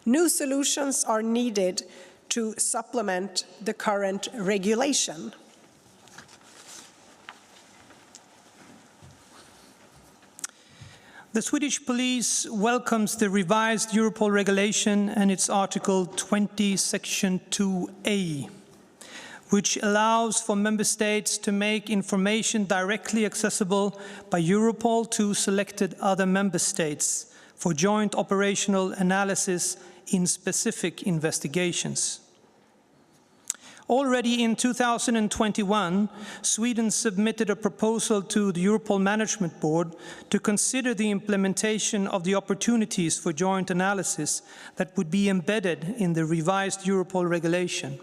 New solutions are needed to supplement the current regulation. The Swedish police welcomes the revised Europol regulation and its Article 20, Section 2A, which allows for member states to make information directly accessible by Europol to selected other member states for joint operational analysis in specific investigations. Already in 2021, Sweden submitted a proposal to the Europol Management Board to consider the implementation of the opportunities for joint analysis that would be embedded in the revised Europol regulation.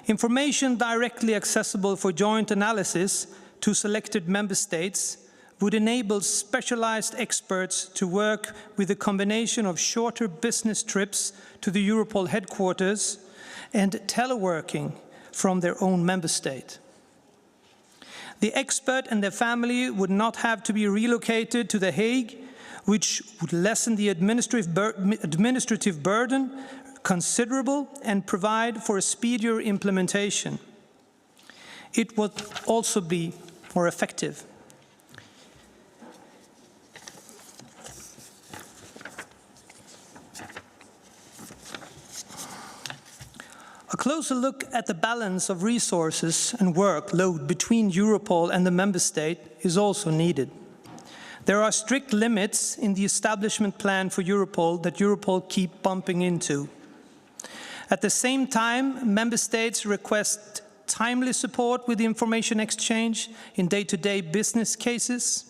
Information directly accessible for joint analysis to selected member states would enable specialized experts to work with a combination of shorter business trips to the Europol headquarters and teleworking from their own member state. The expert and their family would not have to be relocated to The Hague, which would lessen the administrative burden considerable and provide for a speedier implementation. It would also be more effective. A closer look at the balance of resources and workload between Europol and the member state is also needed. There are strict limits in the establishment plan for Europol that Europol keep bumping into. At the same time, member states request timely support with information exchange in day-to-day business cases.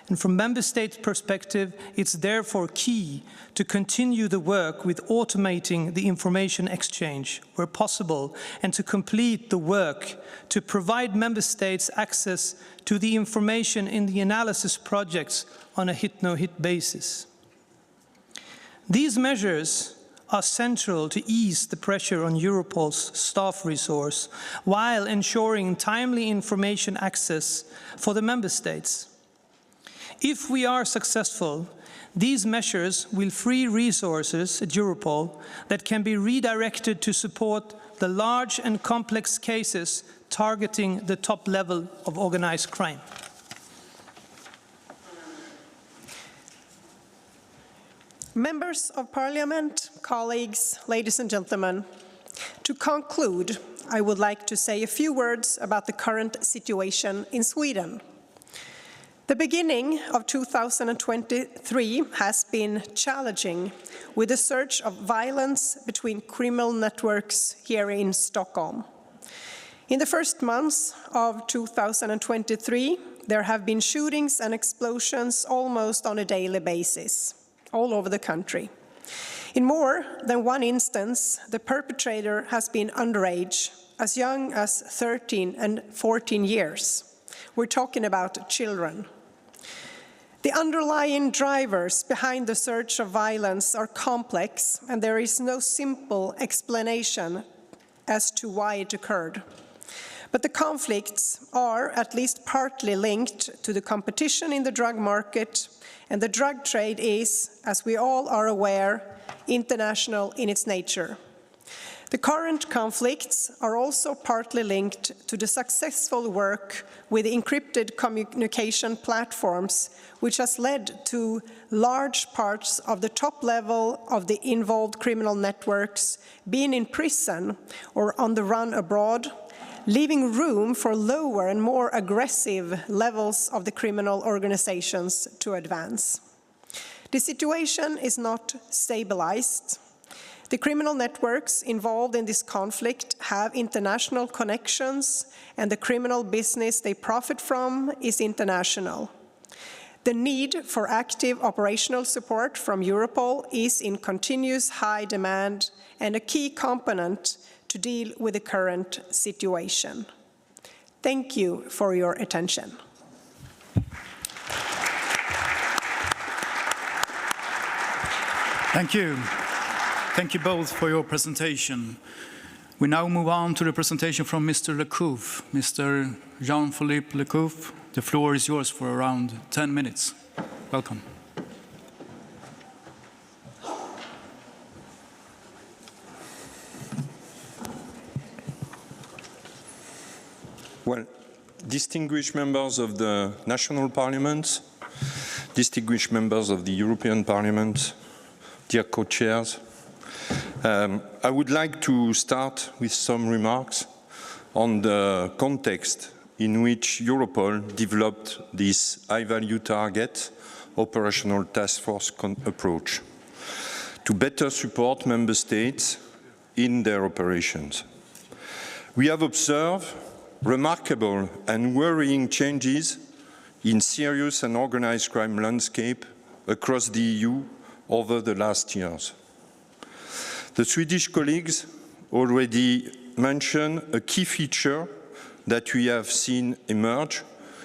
And from member states' perspective, it's therefore key to continue the work with automating the information exchange where possible and to complete the work to provide member states access to the information in the analysis projects on a hit-no-hit basis. These measures are central to ease the pressure on Europol's staff resource while ensuring timely information access for the member states. If we are successful, these measures will free resources at Europol that can be redirected to support the large and complex cases targeting the top level of organized crime. Members of Parliament, colleagues, ladies and gentlemen, to conclude, I would like to say a few words about the current situation in Sweden. The beginning of 2023 has been challenging, with a surge of violence between criminal networks here in Stockholm. In the first months of 2023, there have been shootings and explosions almost on a daily basis, all over the country. In more than one instance, the perpetrator has been underage, as young as 13 and 14 years. We're talking about children. The underlying drivers behind the surge of violence are complex, and there is no simple explanation as to why it occurred. But the conflicts are at least partly linked to the competition in the drug market, and the drug trade is, as we all are aware, international in its nature. The current conflicts are also partly linked to the successful work with encrypted communication platforms, which has led to large parts of the top level of the involved criminal networks being in prison or on the run abroad, leaving room for lower and more aggressive levels of the criminal organizations to advance. The situation is not stabilized. The criminal networks involved in this conflict have international connections, and the criminal business they profit from is international. The need for active operational support from Europol is in continuous high demand and a key component to deal with the current situation. Thank you for your attention. Thank you. Thank you both for your presentation. We now move on to the presentation from Mr. Lecouf. Mr. Jean-Philippe Lecouf, the floor is yours for around 10 minutes. Welcome. Well, distinguished members of the national parliaments, distinguished members of the European Parliament, dear co-chairs, I would like to start with some remarks on the context in which Europol developed this high-value target operational task force approach to better support member states in their operations. We have observed remarkable and worrying changes in serious and organized crime landscape across the EU over the last years. The Swedish colleagues already mentioned a key feature that we have seen emerge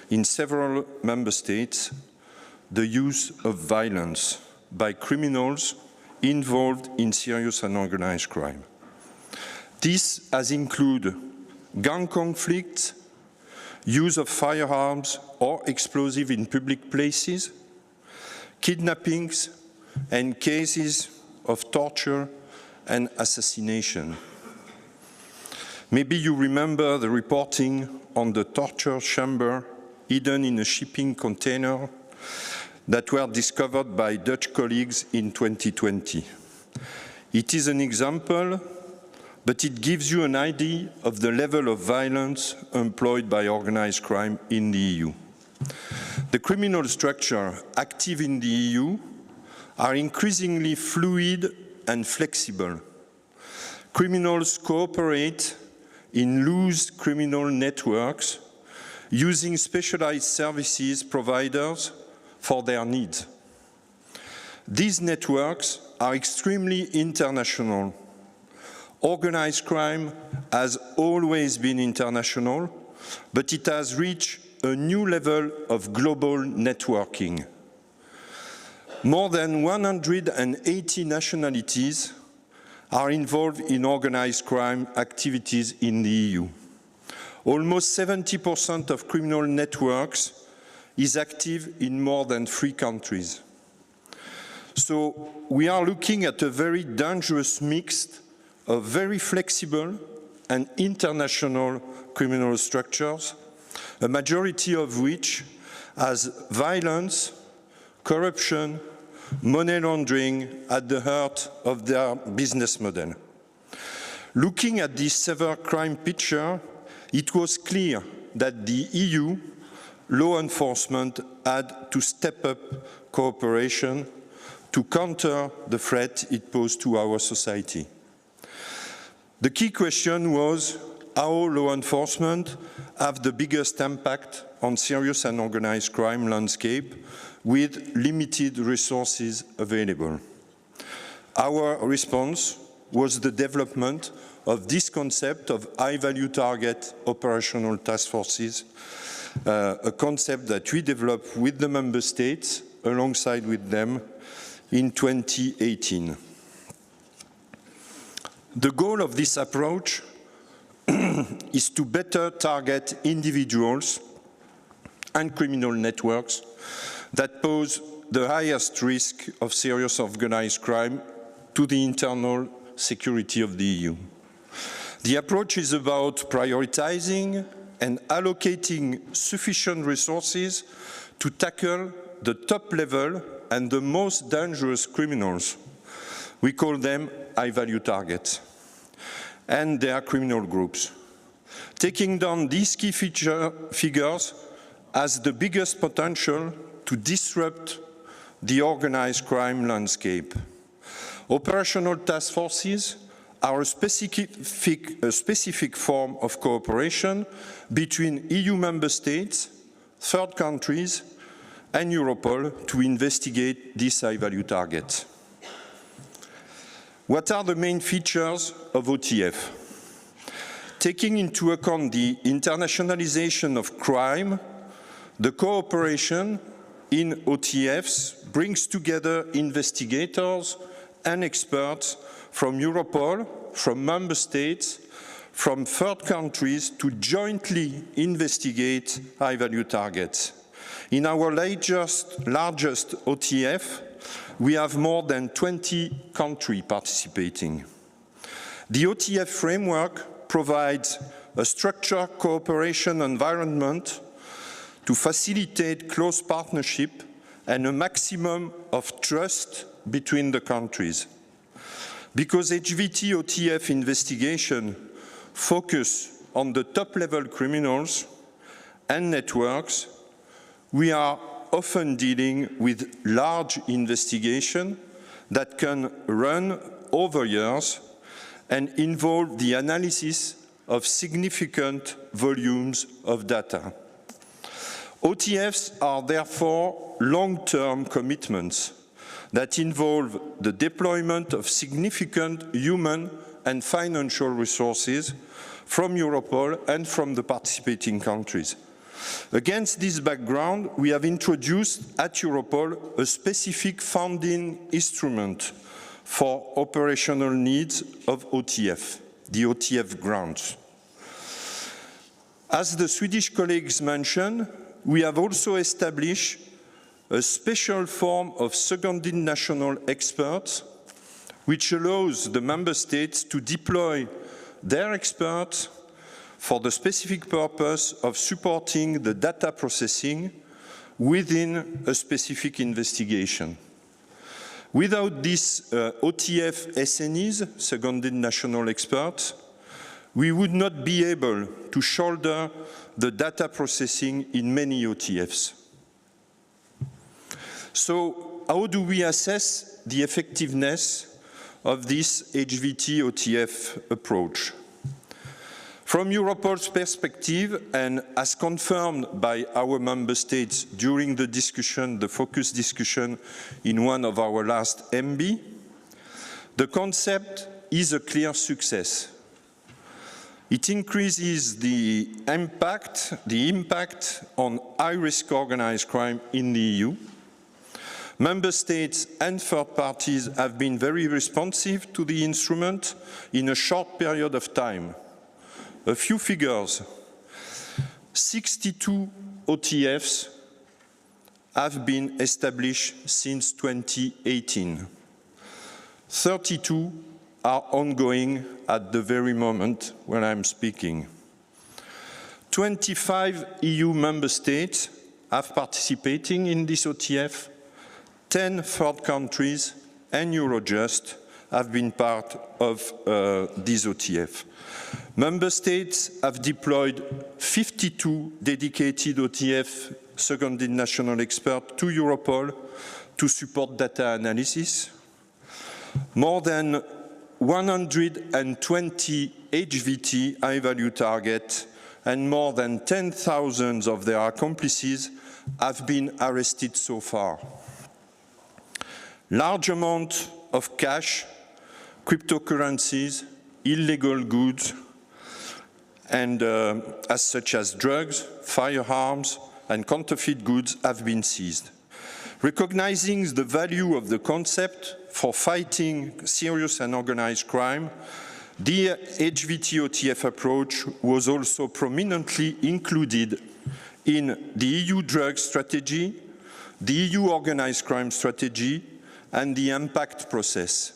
in several member states, the use of violence by criminals involved in serious and organized crime. This has included gang conflicts, use of firearms or explosives in public places, kidnappings, and cases of torture and assassination. Maybe you remember the reporting on the torture chamber hidden in a shipping container that were discovered by Dutch colleagues in 2020. It is an example, but it gives you an idea of the level of violence employed by organized crime in the EU. The criminal structure active in the EU are increasingly fluid and flexible. Criminals cooperate in loose criminal networks using specialized services providers for their needs. These networks are extremely international. Organized crime has always been international, but it has reached a new level of global networking. More than 180 nationalities are involved in organized crime activities in the EU. Almost 70% of criminal networks is active in more than 3 countries. So we are looking at a very dangerous mix of very flexible and international criminal structures, a majority of which has violence, corruption, money laundering at the heart of their business model. Looking at this severe crime picture, it was clear that the EU law enforcement had to step up cooperation to counter the threat it posed to our society. The key question was how law enforcement have the biggest impact on serious and organized crime landscape with limited resources available. Our response was the development of this concept of high-value target operational task forces a concept that we developed with the member states alongside with them in 2018. The goal of this approach is to better target individuals and criminal networks that pose the highest risk of serious organized crime to the internal security of the EU. The approach is about prioritizing and allocating sufficient resources to tackle the top level and the most dangerous criminals. We call them high-value targets, and their criminal groups. Taking down these key figures has the biggest potential to disrupt the organized crime landscape. Operational task forces are a specific form of cooperation between EU member states, third countries, and Europol to investigate these high-value targets. What are the main features of OTF? Taking into account the internationalization of crime, the cooperation in OTFs brings together investigators and experts from Europol, from member states, from third countries to jointly investigate high-value targets. In our largest OTF, we have more than 20 countries participating. The OTF framework provides a structured cooperation environment to facilitate close partnership and a maximum of trust between the countries. Because HVT OTF investigation focus on the top-level criminals and networks, we are often dealing with large investigations that can run over years and involve the analysis of significant volumes of data. OTFs are therefore long-term commitments that involve the deployment of significant human and financial resources from Europol and from the participating countries. Against this background, we have introduced at Europol a specific funding instrument for operational needs of OTF, the OTF grants. As the Swedish colleagues mentioned, we have also established a special form of seconded national experts, which allows the member states to deploy their experts for the specific purpose of supporting the data processing within a specific investigation. Without these OTF SNEs, seconded national experts, we would not be able to shoulder the data processing in many OTFs. So, how do we assess the effectiveness of this HVT OTF approach? From Europol's perspective, and as confirmed by our member states during the discussion, the focus discussion in one of our last MB, the concept is a clear success. It increases the impact on high-risk organized crime in the EU. Member states and third parties have been very responsive to the instrument in a short period of time. A few figures. 62 OTFs have been established since 2018. 32 are ongoing at the very moment when I'm speaking. 25 EU member states have participating in this OTF. 10 third countries and Eurojust have been part of this OTF. Member states have deployed 52 dedicated OTF seconded national experts to Europol to support data analysis. More than 120 HVT high-value targets and more than 10,000 of their accomplices have been arrested so far. Large amount of cash, cryptocurrencies, illegal goods and as such as drugs, firearms, and counterfeit goods have been seized. Recognizing the value of the concept for fighting serious and organized crime, the HVT-OTF approach was also prominently included in the EU drug strategy, the EU organized crime strategy, and the impact process.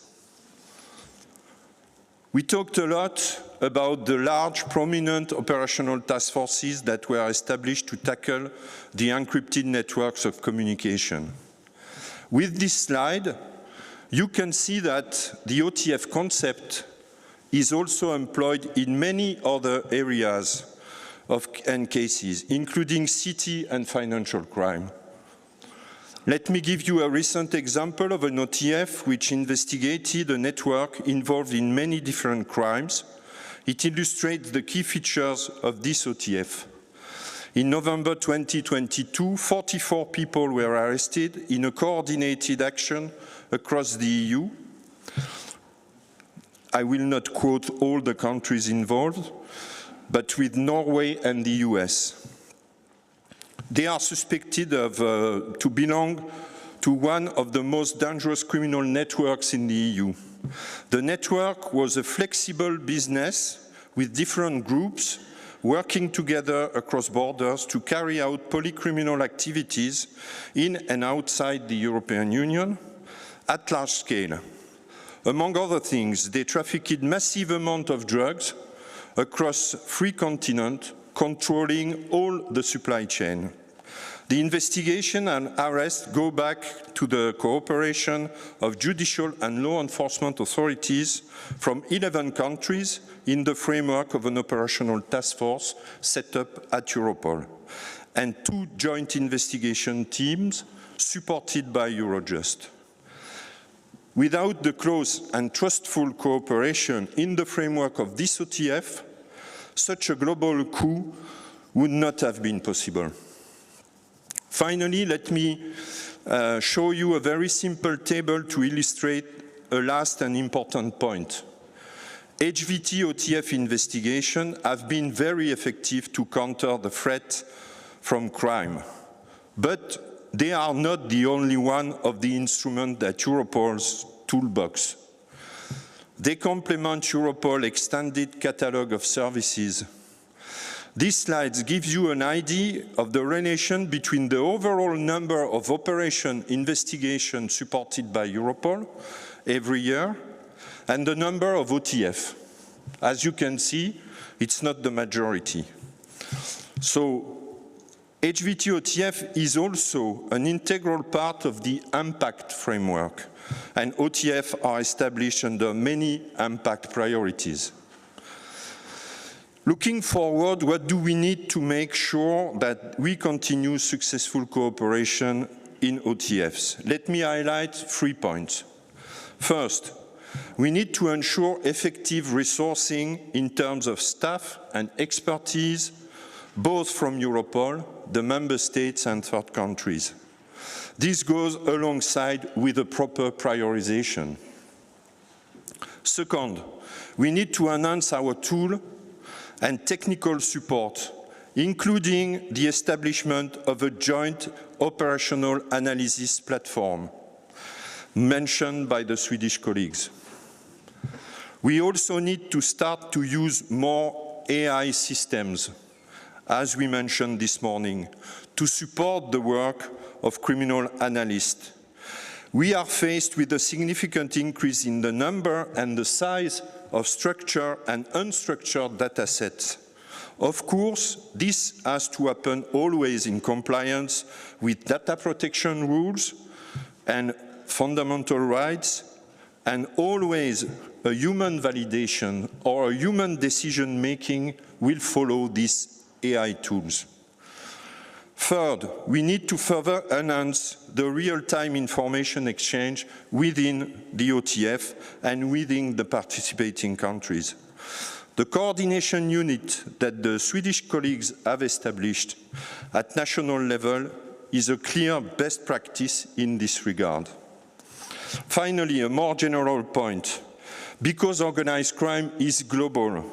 We talked a lot about the large, prominent operational task forces that were established to tackle the encrypted networks of communication. With this slide, you can see that the OTF concept is also employed in many other areas and cases, including city and financial crime. Let me give you a recent example of an OTF which investigated a network involved in many different crimes. It illustrates the key features of this OTF. In November 2022, 44 people were arrested in a coordinated action across the EU. I will not quote all the countries involved, but with Norway and the US. They are suspected of to belong to one of the most dangerous criminal networks in the EU. The network was a flexible business with different groups working together across borders to carry out polycriminal activities in and outside the European Union at large scale. Among other things, they trafficked massive amounts of drugs across 3 continents, controlling all the supply chain. The investigation and arrest go back to the cooperation of judicial and law enforcement authorities from 11 countries in the framework of an operational task force set up at Europol, and 2 joint investigation teams supported by Eurojust. Without the close and trustful cooperation in the framework of this OTF, such a global coup would not have been possible. Finally, let me show you a very simple table to illustrate a last and important point. HVT-OTF investigations have been very effective to counter the threat from crime, but they are not the only one of the instruments that Europol's toolbox. They complement Europol's extended catalogue of services. These slides give you an idea of the relation between the overall number of operation investigations supported by Europol every year and the number of OTF. As you can see, it's not the majority. So HVT-OTF is also an integral part of the impact framework, and OTF are established under many impact priorities. Looking forward, what do we need to make sure that we continue successful cooperation in OTFs? Let me highlight 3 points. First, we need to ensure effective resourcing in terms of staff and expertise, both from Europol, the member states, and third countries. This goes alongside with a proper prioritization. Second, we need to enhance our tool and technical support, including the establishment of a joint operational analysis platform mentioned by the Swedish colleagues. We also need to start to use more AI systems, as we mentioned this morning, to support the work of criminal analysts. We are faced with a significant increase in the number and the size of structured and unstructured data sets. Of course, this has to happen always in compliance with data protection rules and fundamental rights, and always a human validation or a human decision-making will follow these AI tools. Third, we need to further enhance the real-time information exchange within the OTF and within the participating countries. The coordination unit that the Swedish colleagues have established at national level is a clear best practice in this regard. Finally, a more general point. Because organized crime is global,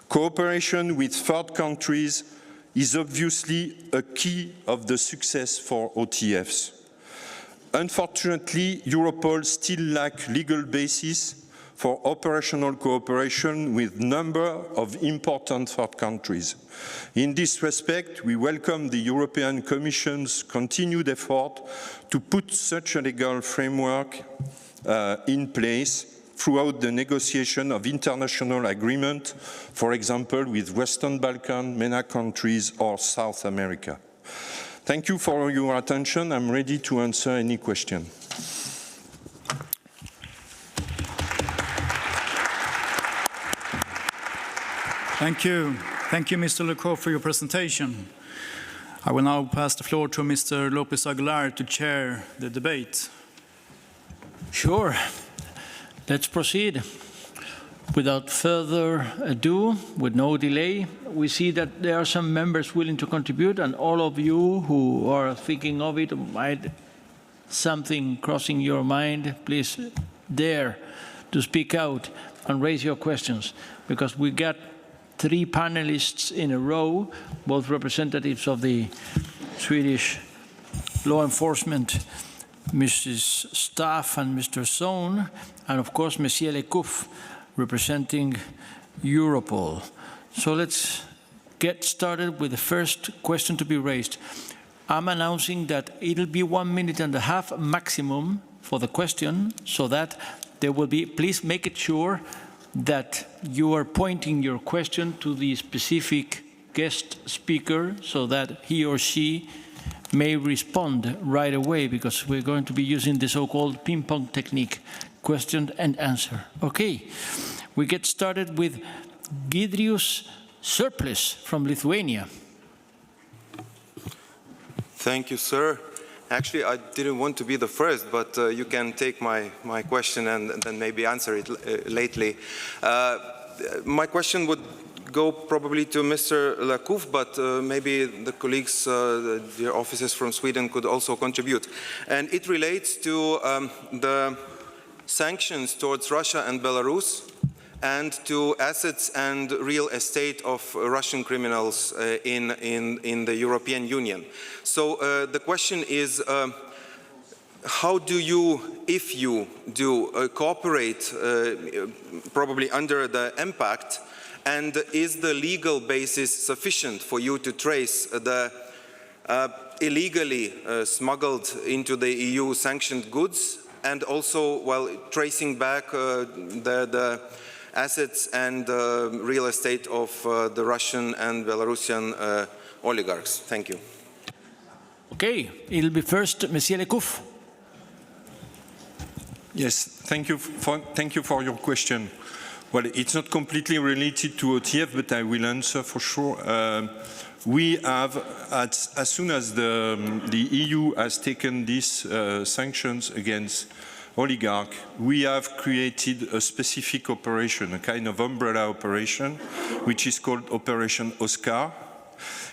Cooperation with third countries is obviously a key of the success for OTFs. Unfortunately, Europol still lacks legal basis for operational cooperation with a number of important third countries. In this respect, we welcome the European Commission's continued effort to put such a legal framework in place throughout the negotiation of international agreements, for example, with Western Balkan, MENA countries, or South America. Thank you for your attention. I'm ready to answer any question. Thank you. Thank you, Mr. Lecoq, for your presentation. I will now pass the floor to Mr. Lopez Aguilar to chair the debate. Sure. Let's proceed. Without further ado, with no delay, we see that there are some members willing to contribute, and all of you who are thinking of it, might something crossing your mind, please dare to speak out and raise your questions, because we got 3 panelists in a row, both representatives of the Swedish law enforcement, Mrs. Staff and Mr. Sohn, and of course, Monsieur Lecouf, representing Europol. So let's get started with the first question to be raised. I'm announcing that it'll be 1.5 minutes maximum for the question, so that there will be, please make it sure that you are pointing your question to the specific guest speaker so that he or she may respond right away, because we're going to be using the so-called ping-pong technique, question and answer. Okay, we get started with Giedrius Surplus from Lithuania. Thank you, sir. Actually, I didn't want to be the first, but you can take my question and then maybe answer it lately. My question would go probably to Mr. Lecouf, but maybe the colleagues, the officers from Sweden could also contribute. And it relates to the sanctions towards Russia and Belarus, and to assets and real estate of Russian criminals in the European Union. So the question is, how do you, if you do, cooperate, probably under the impact, and is the legal basis sufficient for you to trace the illegally smuggled into the EU sanctioned goods, and also while tracing back the assets and real estate of the Russian and Belarusian oligarchs? Thank you. Okay, it'll be first Monsieur Lecouf. Yes, thank you for your question. Well, it's not completely related to OTF, but I will answer for sure. We have, as soon as the EU has taken these sanctions against oligarch, we have created a specific operation, a kind of umbrella operation, which is called Operation Oscar.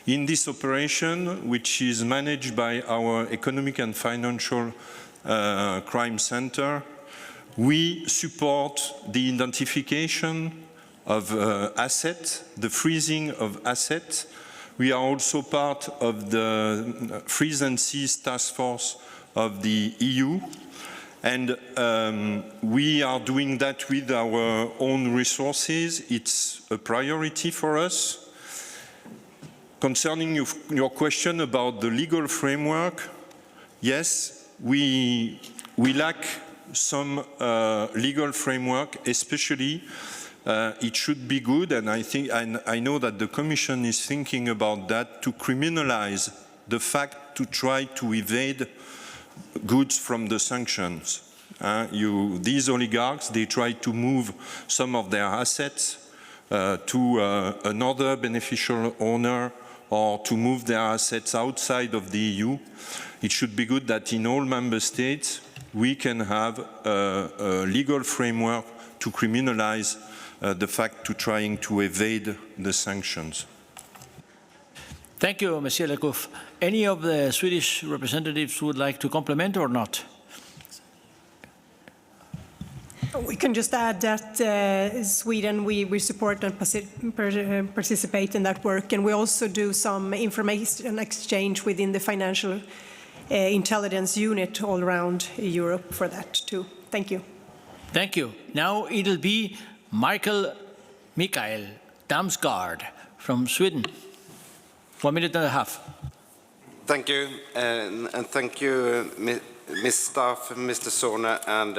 In this operation, which is managed by our Economic and Financial Crime Center, we support the identification of assets, the freezing of assets. We are also part of the Freeze and Seize Task Force of the EU. And we are doing that with our own resources. It's a priority for us. Concerning your question about the legal framework, yes, we lack some legal framework, especially it should be good, and I know that the Commission is thinking about that, to criminalize the fact to try to evade goods from the sanctions. These oligarchs, they try to move some of their assets to another beneficial owner, or to move their assets outside of the EU. It should be good that in all member states we can have a legal framework to criminalize the fact to trying to evade the sanctions. Thank you, Monsieur Lecouf. Any of the Swedish representatives would like to complement or not? We can just add that Sweden, we support and participate in that work, and we also do some information exchange within the financial intelligence unit all around Europe for that too. Thank you. Thank you. Now it'll be Mikael Damsgaard from Sweden. 1 minute and a half. Thank you, and thank you, Ms. Staff, Mr. Sorna, and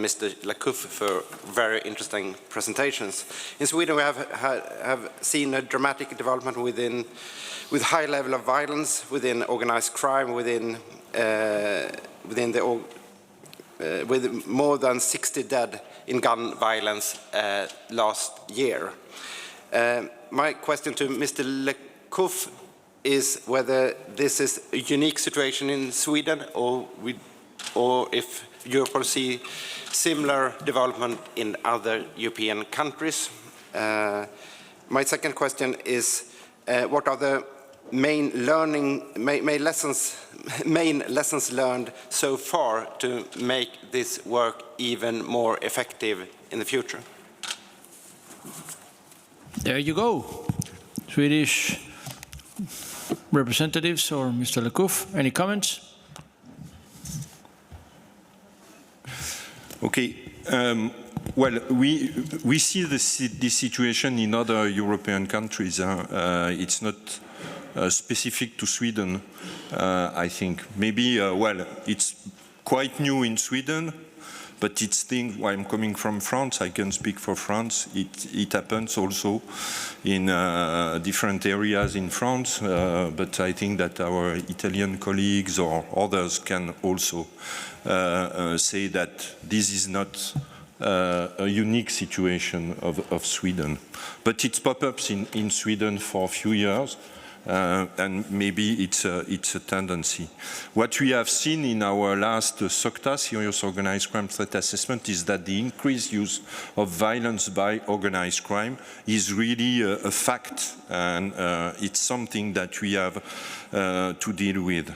Mr. Lacouf for very interesting presentations. In Sweden, we have seen a dramatic development with high level of violence within organized crime, with more than 60 dead in gun violence last year. My question to Mr. Lacouf is whether this is a unique situation in Sweden, or if Europol see similar development in other European countries. My second question is, what are the main lessons learned so far to make this work even more effective in the future? There you go. Swedish representatives or Mr. Lacouf, any comments? Okay. Well, we see this situation in other European countries. It's not specific to Sweden, I think. Maybe, well, it's quite new in Sweden, but it's things, I'm coming from France, I can speak for France. It happens also in different areas in France, but I think that our Italian colleagues or others can also say that this is not a unique situation of Sweden. But it's pop-ups in Sweden for a few years. And maybe it's a tendency. What we have seen in our last SOCTA, Serious Organized Crime Threat Assessment, is that the increased use of violence by organized crime is really a fact, and it's something that we have to deal with.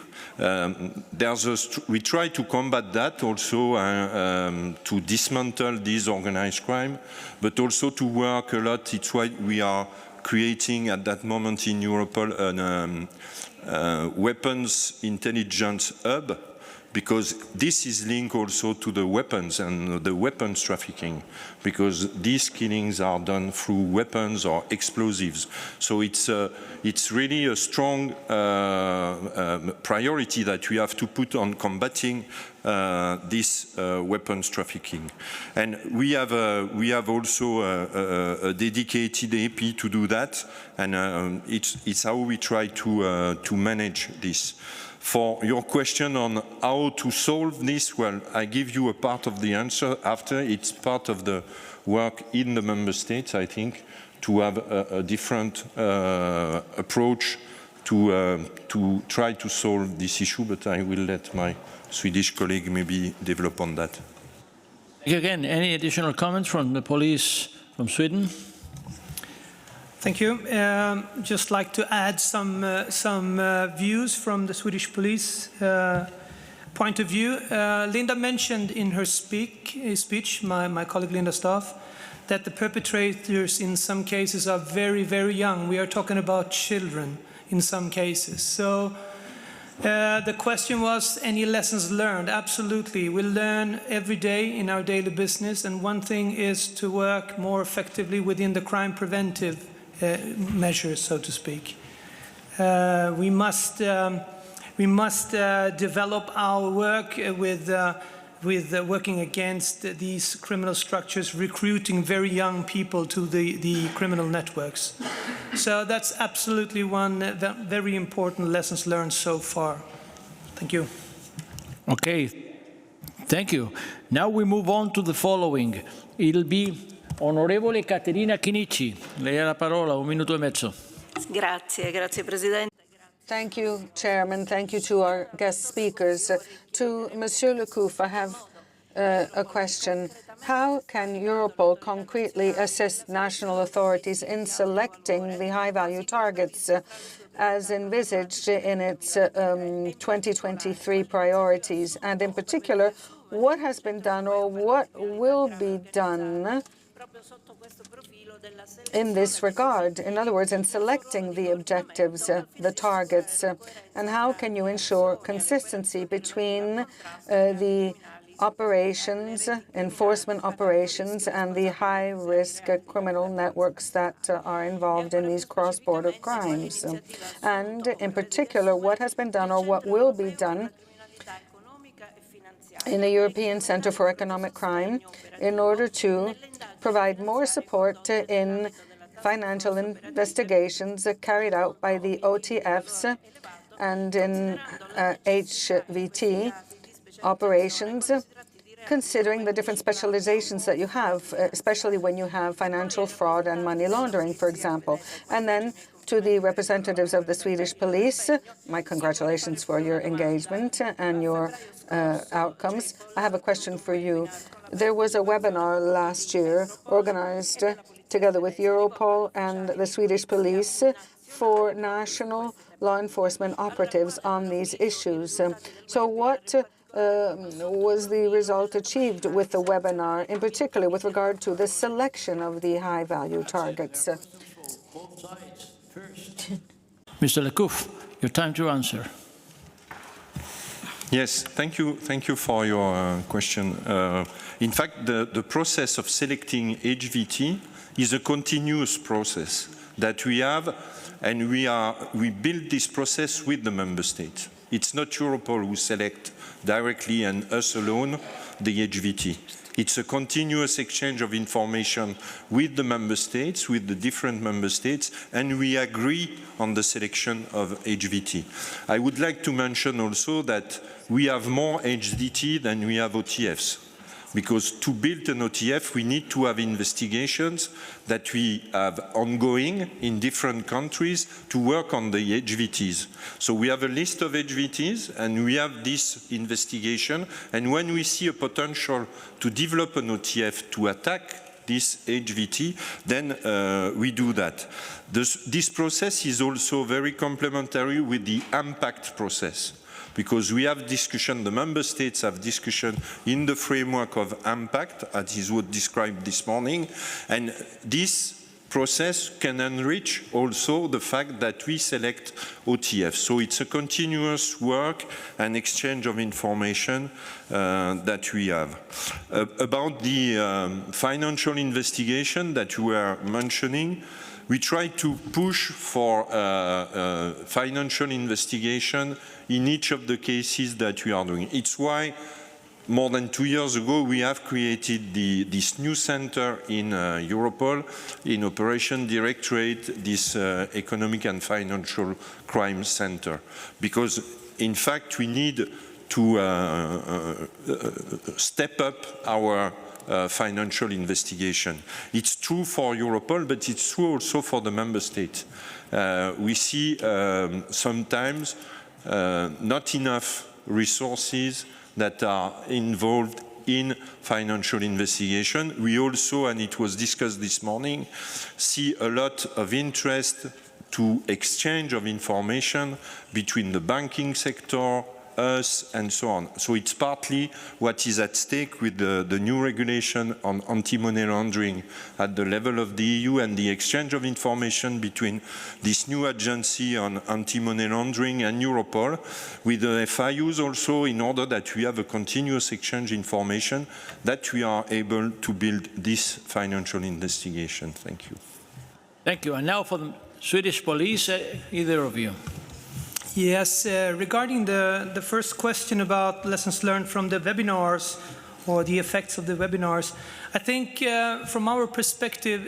We try to combat that also, to dismantle this organized crime, but also to work a lot. It's why we are creating at that moment in Europol a weapons intelligence hub, because this is linked also to the weapons and the weapons trafficking, because these killings are done through weapons or explosives. So it's really a strong priority that we have to put on combating this weapons trafficking. And we have also a dedicated AP to do that, and it's how we try to manage this. For your question on how to solve this, well, I give you a part of the answer after. It's part of the work in the member states, I think, to have a different approach to try to solve this issue, but I will let my Swedish colleague maybe develop on that. Again, any additional comments from the police from Sweden? Thank you. Just like to add some views from the Swedish police point of view. Linda mentioned in her speech, my colleague Linda Staff, that the perpetrators in some cases are very, very young. We are talking about children in some cases. So the question was, any lessons learned? Absolutely. We learn every day in our daily business, and one thing is to work more effectively within the crime preventive measures, so to speak. We must develop our work with working against these criminal structures, recruiting very young people to the criminal networks. So that's absolutely one very important lessons learned so far. Thank you. Okay, thank you. Now we move on to the following. It'll be Onorevole Caterina Chinichi, lei ha la parola, 1 minuto e mezzo. Grazie Presidente. Thank you, Chairman. Thank you to our guest speakers. To Monsieur Lacouf, I have a question. How can Europol concretely assist national authorities in selecting the high-value targets as envisaged in its 2023 priorities? And in particular, what has been done or what will be done in this regard? In other words, in selecting the objectives, the targets, and how can you ensure consistency between the operations, enforcement operations, and the high-risk criminal networks that are involved in these cross-border crimes? And in particular, what has been done or what will be done in the European Centre for Economic Crime in order to provide more support in financial investigations carried out by the OTFs and in HVT operations, considering the different specializations that you have, especially when you have financial fraud and money laundering, for example. And then to the representatives of the Swedish police, my congratulations for your engagement and your outcomes. I have a question for you. There was a webinar last year organized together with Europol and the Swedish police for national law enforcement operatives on these issues. So what was the result achieved with the webinar, in particular with regard to the selection of the high-value targets? Mr. Lecouf, your time to answer. Yes, thank you for your question. In fact, the process of selecting HVT is a continuous process that we have, and we build this process with the member states. It's not Europol who select directly and us alone the HVT. It's a continuous exchange of information with the member states, with the different member states, and we agree on the selection of HVT. I would like to mention also that we have more HVT than we have OTFs, because to build an OTF, we need to have investigations that we have ongoing in different countries to work on the HVTs. So we have a list of HVTs, and we have this investigation. And when we see a potential to develop an OTF to attack this HVT, then we do that. This process is also very complementary with the impact process, because we have discussion, the member states have discussion in the framework of impact, as is what described this morning, and this process can enrich also the fact that we select OTF. So it's a continuous work and exchange of information that we have. About the financial investigation that you were mentioning, we try to push for financial investigation in each of the cases that we are doing. It's why more than 2 years ago we have created this new center in Europol, in Operation Directorate, this Economic and Financial Crime Center. Because in fact we need to step up our financial investigation. It's true for Europol, but it's true also for the member states. We see sometimes not enough resources that are involved in financial investigation. We also, and it was discussed this morning, see a lot of interest to exchange of information between the banking sector, us, and so on. So it's partly what is at stake with the new regulation on anti-money laundering at the level of the EU, and the exchange of information between this new agency on anti-money laundering and Europol, with the FIUs also, in order that we have a continuous exchange information, that we are able to build this financial investigation. Thank you. Thank you. And now for the Swedish police, either of you. Yes, regarding the first question about lessons learned from the webinars or the effects of the webinars, I think from our perspective,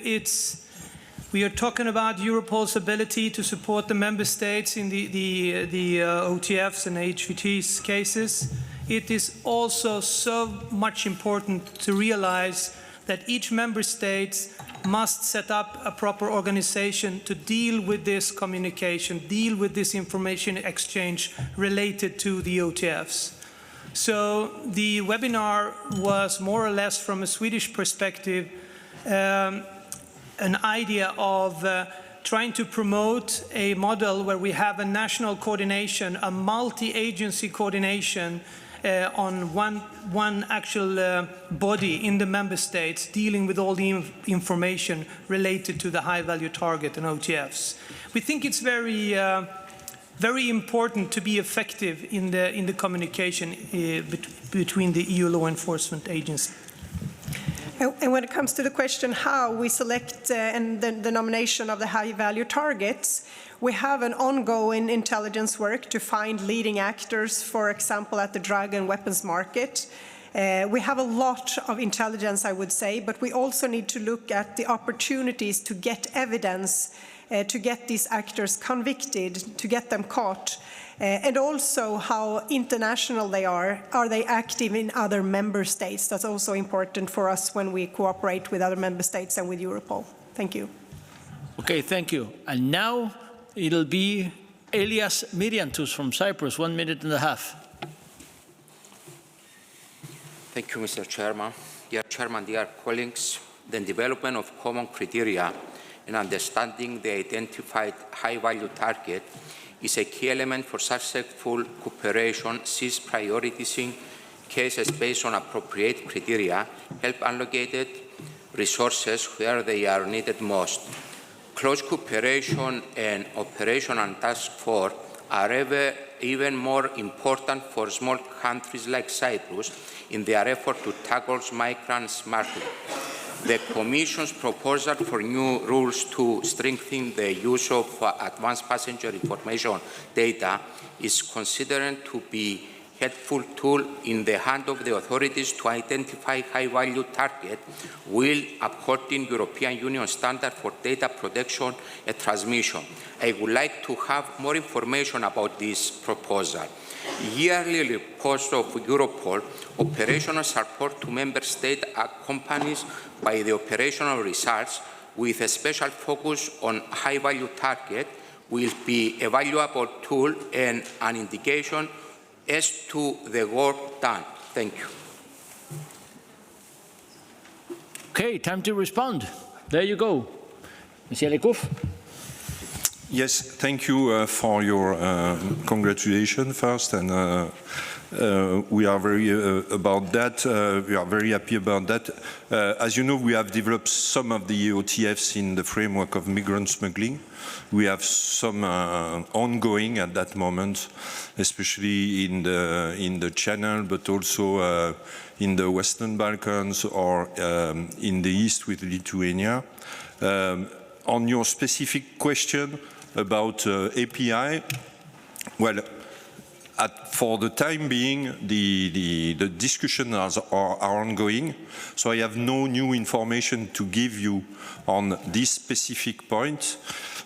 we are talking about Europol's ability to support the member states in the OTFs and HVTs cases. It is also so much important to realize that each member state must set up a proper organization to deal with this communication, deal with this information exchange related to the OTFs. So the webinar was more or less, from a Swedish perspective, an idea of trying to promote a model where we have a national coordination, a multi-agency coordination on one actual body in the member states dealing with all the information related to the high-value target and OTFs. We think it's very important to be effective in the communication between the EU law enforcement agencies. And when it comes to the question how we select and the nomination of the high-value targets, we have an ongoing intelligence work to find leading actors, for example, at the drug and weapons market. We have a lot of intelligence, I would say, but we also need to look at the opportunities to get evidence, to get these actors convicted, to get them caught, and also how international they are. Are they active in other member states? That's also important for us when we cooperate with other member states and with Europol. Thank you. Okay, thank you. And now it'll be Elias Miriantus from Cyprus, 1.5 minutes. Thank you, Mr. Chairman. Dear Chairman, dear colleagues, the development of common criteria and understanding the identified high-value target is a key element for successful cooperation, since prioritizing cases based on appropriate criteria help allocated resources where they are needed most. Close cooperation and operational task force are even more important for small countries like Cyprus in their effort to tackle migrants smartly. The Commission's proposal for new rules to strengthen the use of advanced passenger information data is considered to be a helpful tool in the hand of the authorities to identify high-value targets while upholding European Union standards for data protection and transmission. I would like to have more information about this proposal. Yearly reports of Europol operational support to member states accompanied by the operational results with a special focus on high-value target will be a valuable tool and an indication as to the work done. Thank you. Okay, time to respond. There you go. Monsieur Lecouf. Yes, thank you for your congratulations first, and we are very about that. We are very happy about that. As you know, we have developed some of the OTFs in the framework of migrant smuggling. We have some ongoing at that moment, especially in the Channel, but also in the Western Balkans or in the East with Lithuania. On your specific question about API, well, for the time being, the discussions are ongoing, so I have no new information to give you on this specific point.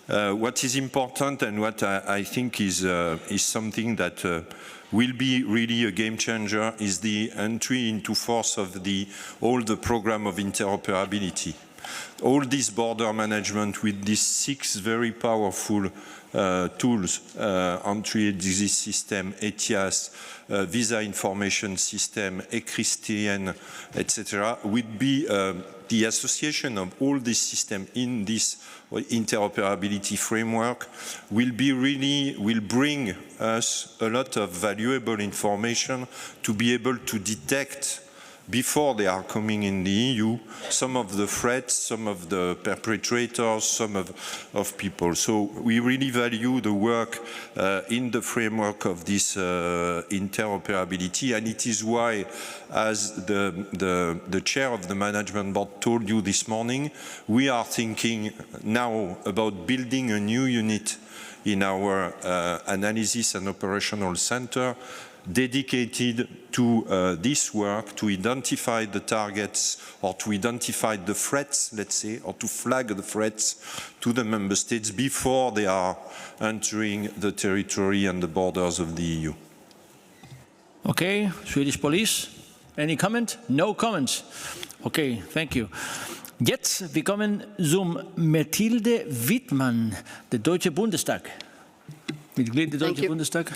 What is important and what I think is something that will be really a game changer is the entry into force of all the program of interoperability. All this border management with these 6 very powerful tools, entry-exit system, ETIAS, visa information system, ECRIS-TN, etc., would be the association of all these systems in this interoperability framework will bring us a lot of valuable information to be able to detect before they are coming in the EU, some of the threats, some of the perpetrators, some of people. So we really value the work in the framework of this interoperability, and it is why, as the chair of the management board told you this morning, we are thinking now about building a new unit in our analysis and operational center dedicated to this work, to identify the targets or to identify the threats, let's say, or to flag the threats to the member states before they are entering the territory and the borders of the EU. Okay, Swedish police, any comment? No comments. Okay, thank you. Jetzt wir kommen zum Mathilde Wittmann, der Deutsche Bundestag. Mitglied des Deutschen Bundestag.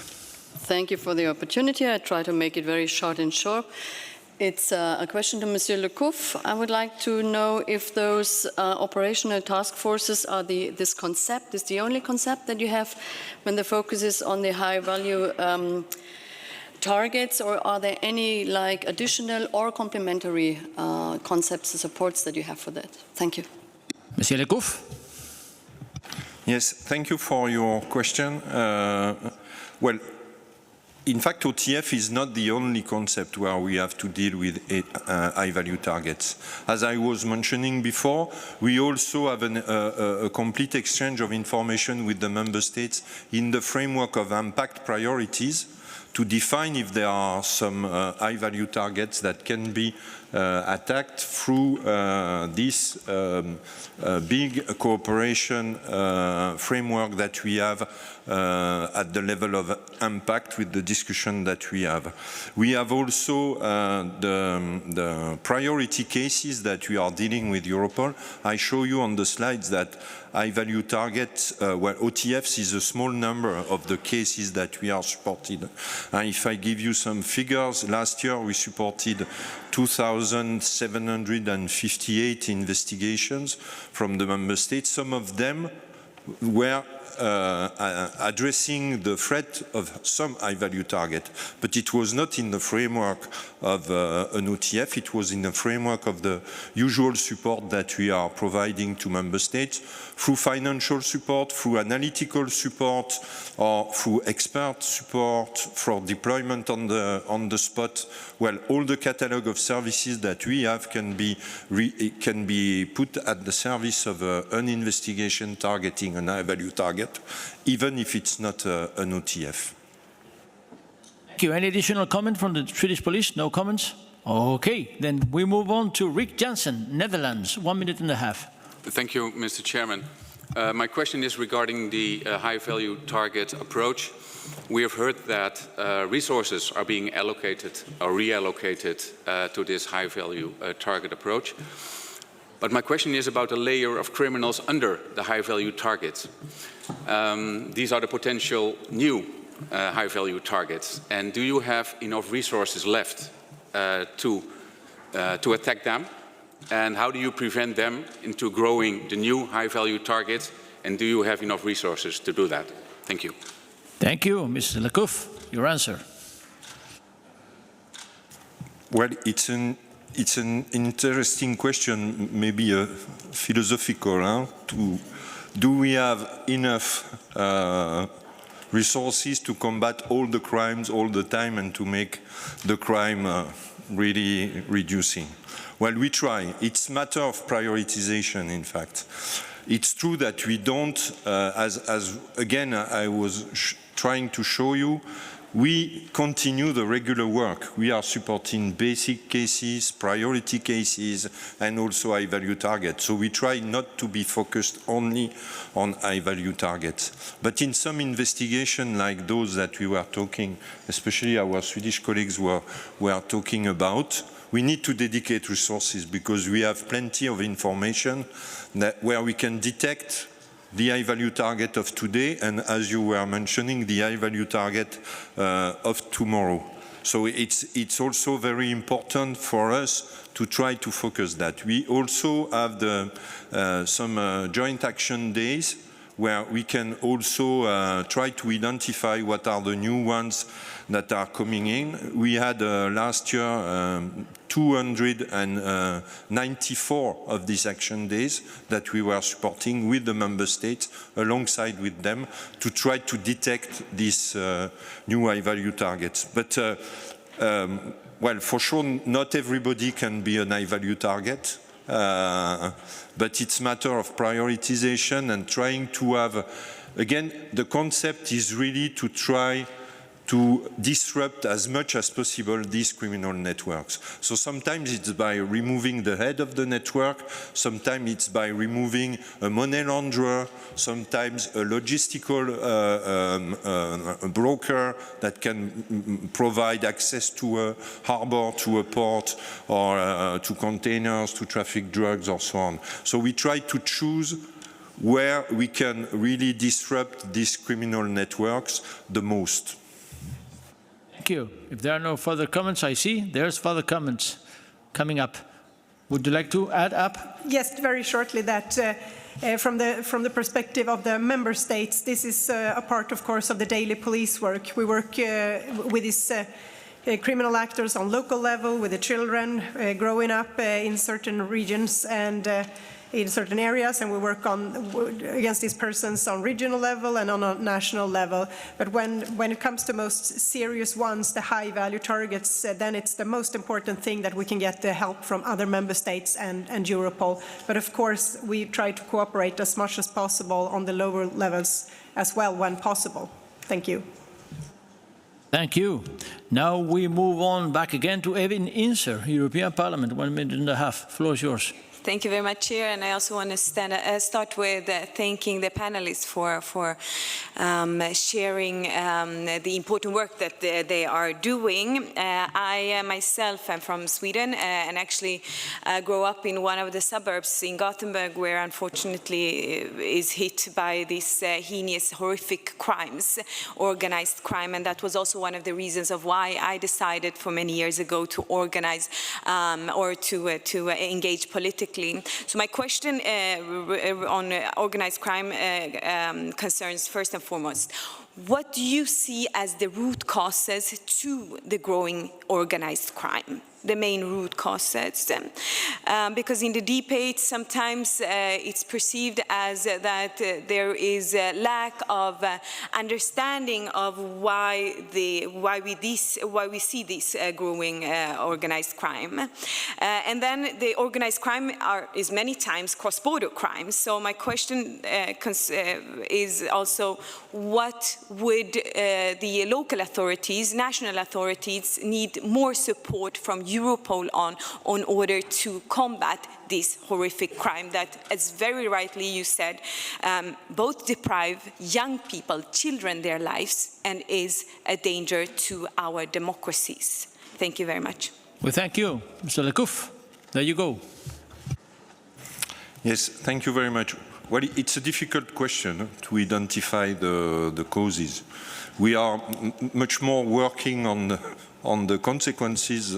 Thank you for the opportunity. I try to make it very short and sharp. It's a question to Monsieur Le Couf. I would like to know if those operational task forces are this concept, is the only concept that you have when the focus is on the high value targets, or are there any like additional or complementary concepts and supports that you have for that? Thank you. Monsieur Le Couf. Yes, thank you for your question. Well, in fact, OTF is not the only concept where we have to deal with high-value targets. As I was mentioning before, we also have a complete exchange of information with the member states in the framework of impact priorities to define if there are some high-value targets that can be attacked through this big cooperation framework that we have at the level of impact with the discussion that we have. We have also the priority cases that we are dealing with Europol. I show you on the slides that high-value targets, well, OTFs is a small number of the cases that we are supported. And if I give you some figures, last year we supported 2,758 investigations from the member states. Some of them were addressing the threat of some high-value target, but it was not in the framework of an OTF, it was in the framework of the usual support that we are providing to member states through financial support, through analytical support, or through expert support for deployment on the spot. Well, all the catalogue of services that we have can be put at the service of an investigation targeting an high-value target, even if it's not an OTF. Thank you. Any additional comment from the Swedish police? No comments? Okay, then we move on to Rick Jansen, Netherlands, 1.5 minutes. Thank you, Mr. Chairman. My question is regarding the high-value target approach. We have heard that resources are being allocated or reallocated to this high-value target approach. But my question is about a layer of criminals under the high-value targets. These are the potential new high-value targets. And do you have enough resources left to attack them? And how do you prevent them into growing the new high-value targets? And do you have enough resources to do that? Thank you. Thank you. Mr. Le Couf, your answer. Well, it's an interesting question, maybe a philosophical. Do we have enough resources to combat all the crimes all the time and to make the crime really reducing? Well, we try. It's a matter of prioritization, in fact. It's true that we don't, as again I was trying to show you, we continue the regular work. We are supporting basic cases, priority cases, and also high-value targets. So we try not to be focused only on high-value targets. But in some investigation like those that we were talking, especially our Swedish colleagues were talking about, we need to dedicate resources because we have plenty of information where we can detect the high-value target of today and, as you were mentioning, the high-value target of tomorrow. So it's also very important for us to try to focus that. We also have some joint action days where we can also try to identify what are the new ones that are coming in. We had last year 294 of these action days that we were supporting with the member states, alongside with them, to try to detect these new high-value targets. But, well, for sure, not everybody can be an high-value target. But it's a matter of prioritization and trying to have, again, the concept is really to try to disrupt as much as possible these criminal networks. So sometimes it's by removing the head of the network, sometimes it's by removing a money launderer, sometimes a logistical broker that can provide access to a harbor, to a port, or to containers, to traffic drugs, or so on. So we try to choose where we can really disrupt these criminal networks the most. Thank you. If there are no further comments, I see there's further comments coming up. Would you like to add up? Yes, very shortly that from the perspective of the member states, this is a part, of course, of the daily police work. We work with these criminal actors on local level, with the children growing up in certain regions and in certain areas, and we work against these persons on regional level and on a national level. But when it comes to most serious ones, the high-value targets, then it's the most important thing that we can get the help from other member states and Europol. But of course, we try to cooperate as much as possible on the lower levels as well when possible. Thank you. Thank you. Now we move on back again to Evin Inser, European Parliament. 1 minute and a half. Floor is yours. Thank you very much, Chair. And I also want to start with thanking the panelists for sharing the important work that they are doing. I myself am from Sweden and actually grew up in one of the suburbs in Gothenburg, where unfortunately is hit by these heinous, horrific crimes, organized crime. And that was also one of the reasons of why I decided for many years ago to organize or to engage politically. So my question on organized crime concerns first and foremost, what do you see as the root causes to the growing organized crime? The main root causes, because in the debate sometimes it's perceived as that there is a lack of understanding of why we see this growing organized crime, and then the organized crime is many times cross-border crime. So my question is also, what would the local authorities, national authorities, need more support from Europol on order to combat this horrific crime that, as very rightly you said, both deprive young people, children, their lives, and is a danger to our democracies? Thank you very much. Well, thank you. Mr. Lecouf, there you go. Yes, thank you very much. Well, it's a difficult question to identify the causes. We are much more working on the consequences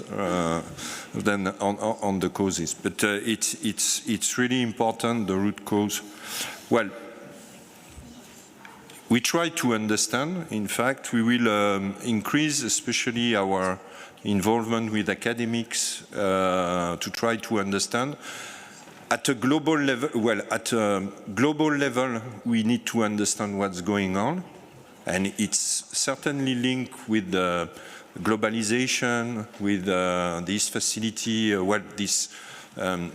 than on the causes. But it's really important, the root cause. Well, we try to understand. In fact, we will increase especially our involvement with academics to try to understand. At a global level, we need to understand what's going on, and it's certainly linked with the globalization, with this facility.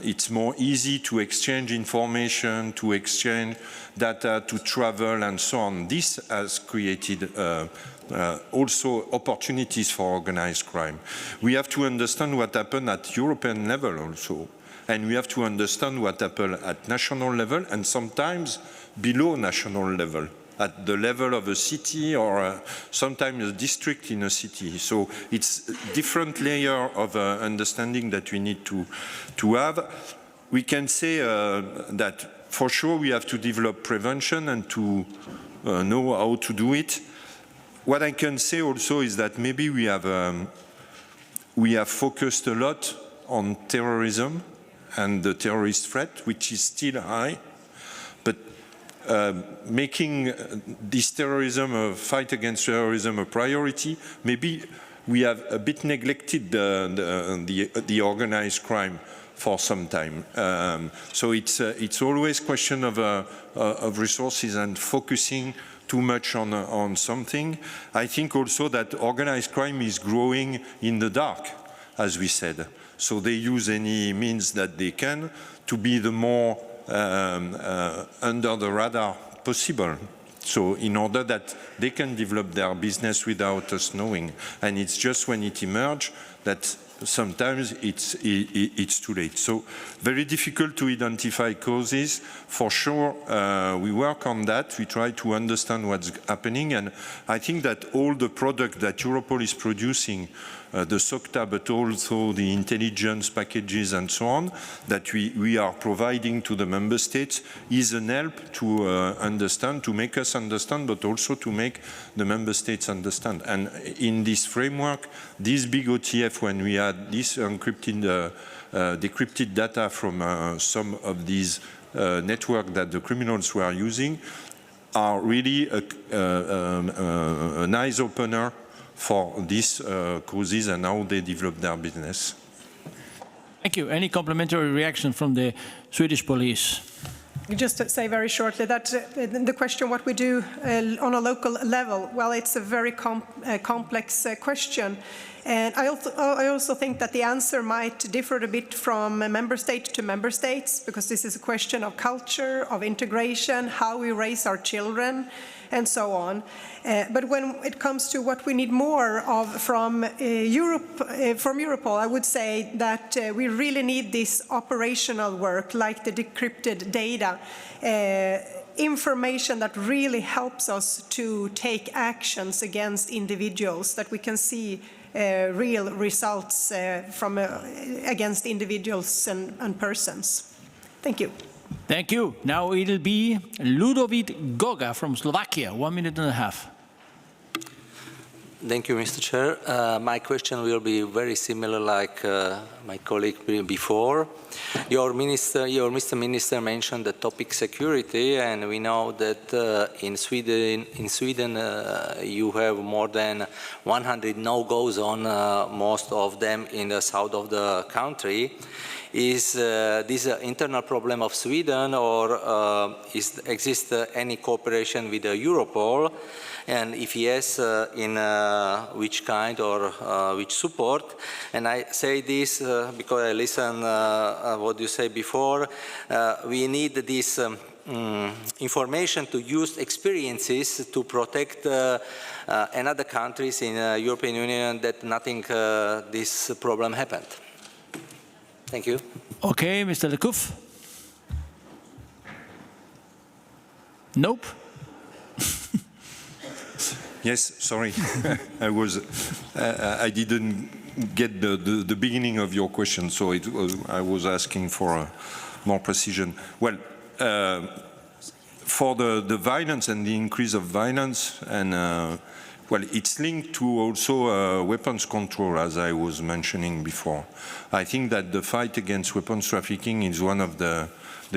It's more easy to exchange information, to exchange data, to travel, and so on. This has created also opportunities for organized crime. We have to understand what happened at European level also. And we have to understand what happened at national level and sometimes below national level, at the level of a city or sometimes a district in a city. So it's a different layer of understanding that we need to have. We can say that for sure we have to develop prevention and to know how to do it. What I can say also is that maybe we have focused a lot on terrorism and the terrorist threat, which is still high, but making this terrorism, a fight against terrorism, a priority, maybe we have a bit neglected the organized crime for some time. So it's always a question of resources and focusing too much on something. I think also that organized crime is growing in the dark, as we said. So they use any means that they can to be the more under the radar possible. So in order that they can develop their business without us knowing. And it's just when it emerges that sometimes it's too late. So very difficult to identify causes. For sure, we work on that. We try to understand what's happening. And I think that all the product that Europol is producing the SOCTA, but also the intelligence packages and so on that we are providing to the member states is an help to understand, to make us understand, but also to make the member states understand. And in this framework, this big OTF, when we had this encrypted, decrypted data from some of these networks that the criminals were using, are really an eye-opener for these causes and how they develop their business. Thank you. Any complimentary reaction from the Swedish police? Just to say very shortly that the question what we do on a local level, well, it's a very complex question. And I also think that the answer might differ a bit from member state to member states, because this is a question of culture, of integration, how we raise our children, and so on. But when it comes to what we need more of from Europol, I would say that we really need this operational work, like the decrypted data, information that really helps us to take actions against individuals, that we can see real results against individuals and persons. Thank you. Thank you. Now it'll be Ludovic Goga from Slovakia, 1.5 minutes. Thank you, Mr. Chair. My question will be very similar like my colleague before. Mr. Minister mentioned the topic security, and we know that in Sweden you have more than 100 no-go zones, most of them in the south of the country. Is this an internal problem of Sweden, or exists any cooperation with Europol? And if yes, in which kind or which support? And I say this because I listened what you said before. We need this information to use experiences to protect another countries in the European Union that nothing this problem happened. Thank you. Okay, Mr. Lecouf. Nope. Yes, sorry, I didn't get the beginning of your question, so I was asking for more precision. Well, for the violence and the increase of violence, and well, it's linked to also weapons control, as I was mentioning before. I think that the fight against weapons trafficking is one of the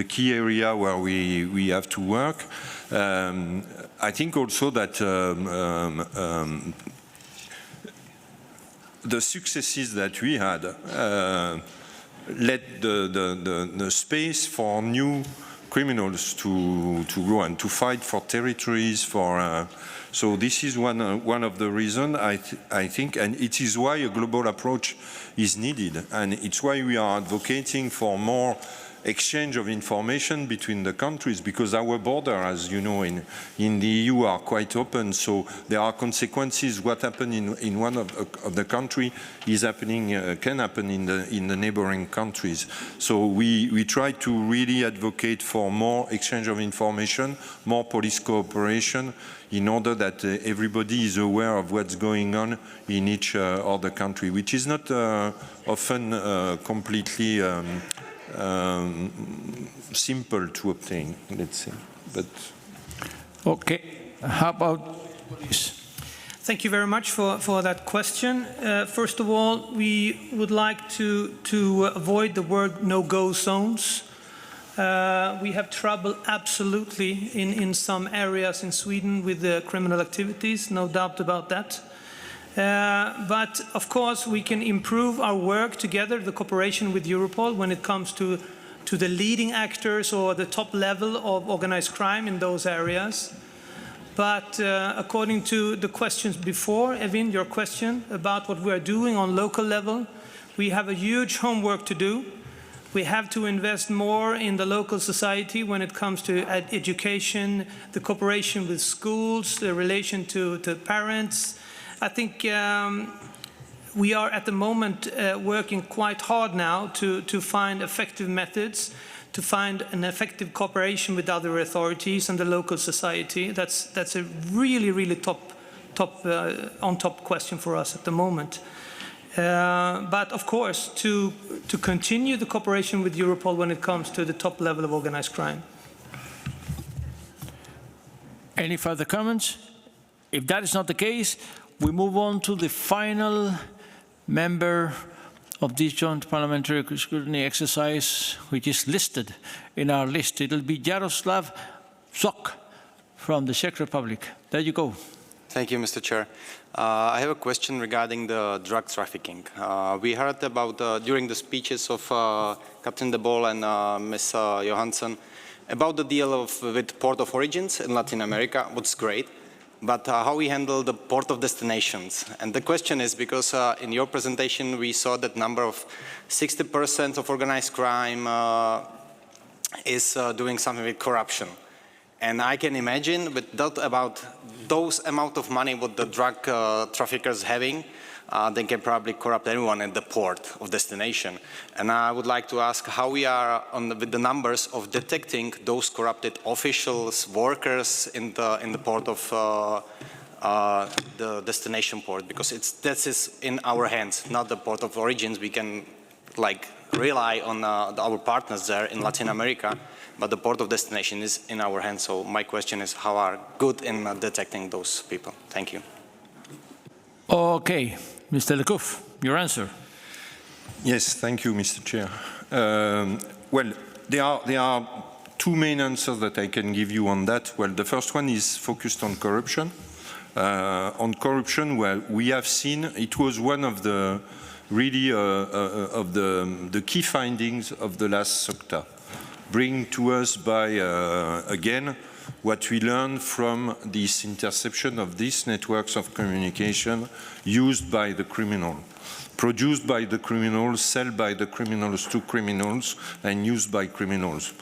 key area where we have to work. I think also that the successes that we had let the space for new criminals to grow and to fight for territories, so this is one of the reasons I think, and it is why a global approach is needed, and it's why we are advocating for more exchange of information between the countries, because our border, as you know, in the EU are quite open, so there are consequences. What happened in one of the country is happening, can happen in the neighboring countries. So we try to really advocate for more exchange of information, more police cooperation, in order that everybody is aware of what's going on in each other country, which is not often completely simple to obtain, let's say. But okay, how about police? Thank you very much for that question. First of all, we would like to avoid the word no-go zones. We have trouble absolutely in some areas in Sweden with the criminal activities, no doubt about that. But of course we can improve our work together, the cooperation with Europol, when it comes to the leading actors or the top level of organized crime in those areas. But according to the questions before, Evin, your question about what we are doing on local level, we have a huge homework to do. We have to invest more in the local society when it comes to education, the cooperation with schools, the relation to parents. I think we are at the moment working quite hard now to find effective methods, to find an effective cooperation with other authorities and the local society. That's a really top question for us at the moment. but of course, to continue the cooperation with Europol when it comes to the top level of organized crime. Any further comments? If that is not the case, we move on to the final member of this joint parliamentary scrutiny exercise, which is listed in our list. It will be Jaroslav Sok from the Czech Republic. There you go. Thank you, Mr. Chair. I have a question regarding the drug trafficking. We heard about, during the speeches of Captain de Boll and Ms. Johansson, about the deal with port of origins in Latin America, what's great, but how we handle the port of destinations. And the question is because in your presentation we saw that number of 60% of organized crime is doing something with corruption. And I can imagine with that about those amount of money what the drug traffickers having, they can probably corrupt anyone at the port of destination. And I would like to ask how we are with the numbers of detecting those corrupted officials, workers in the port of the destination port, because that is in our hands, not the port of origins. We can rely on our partners there in Latin America, but the port of destination is in our hands. So my question is how are good in detecting those people? Thank you. Okay, Mr. Lecouf, your answer. Yes, thank you, Mr. Chair. Well, there are two main answers that I can give you on that. Well, the first one is focused on corruption. On corruption, well, we have seen it was one of the really of the key findings of the last SOCTA, bring to us by again what we learned from this interception of these networks of communication used by the criminal, produced by the criminals, sold by the criminals to criminals, and used by criminals,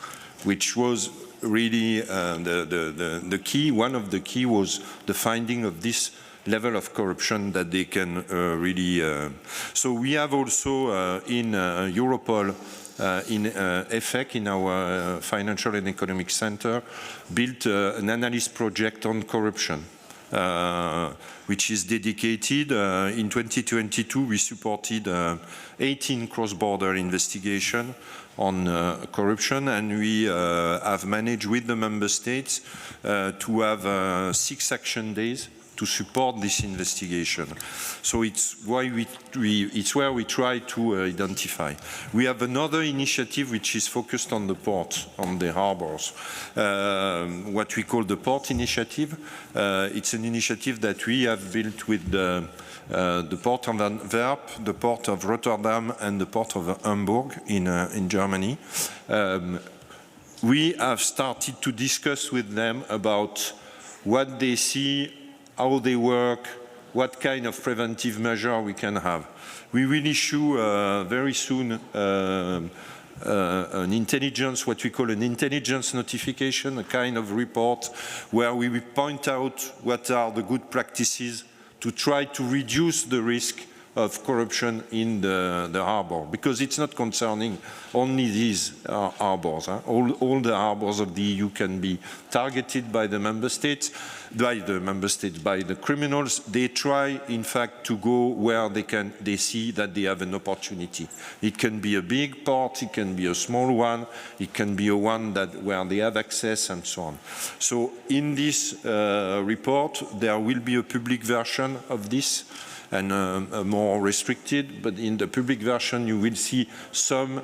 which was really the key. One of the key was the finding of this level of corruption that they can really. So we have also in Europol, in EFEC, in our Financial and Economic Center, built an analysis project on corruption, which is dedicated. In 2022, we supported 18 cross-border investigations on corruption, and we have managed with the member states to have 6 action days to support this investigation. So it's why it's where we try to identify. We have another initiative which is focused on the port, on the harbors, what we call the Port Initiative. It's an initiative that we have built with the Port of Antwerp, the Port of Rotterdam, and the Port of Hamburg in Germany. We have started to discuss with them about what they see, how they work, what kind of preventive measure we can have. We will issue very soon an intelligence, what we call an intelligence notification, a kind of report where we will point out what are the good practices to try to reduce the risk of corruption in the harbor, because it's not concerning only these harbors. All the harbors of the EU can be targeted by the member states, by the criminals. They try, in fact, to go where they see that they have an opportunity. It can be a big port, it can be a small one, it can be a one where they have access, and so on. So in this report, there will be a public version of this, and more restricted, but in the public version you will see some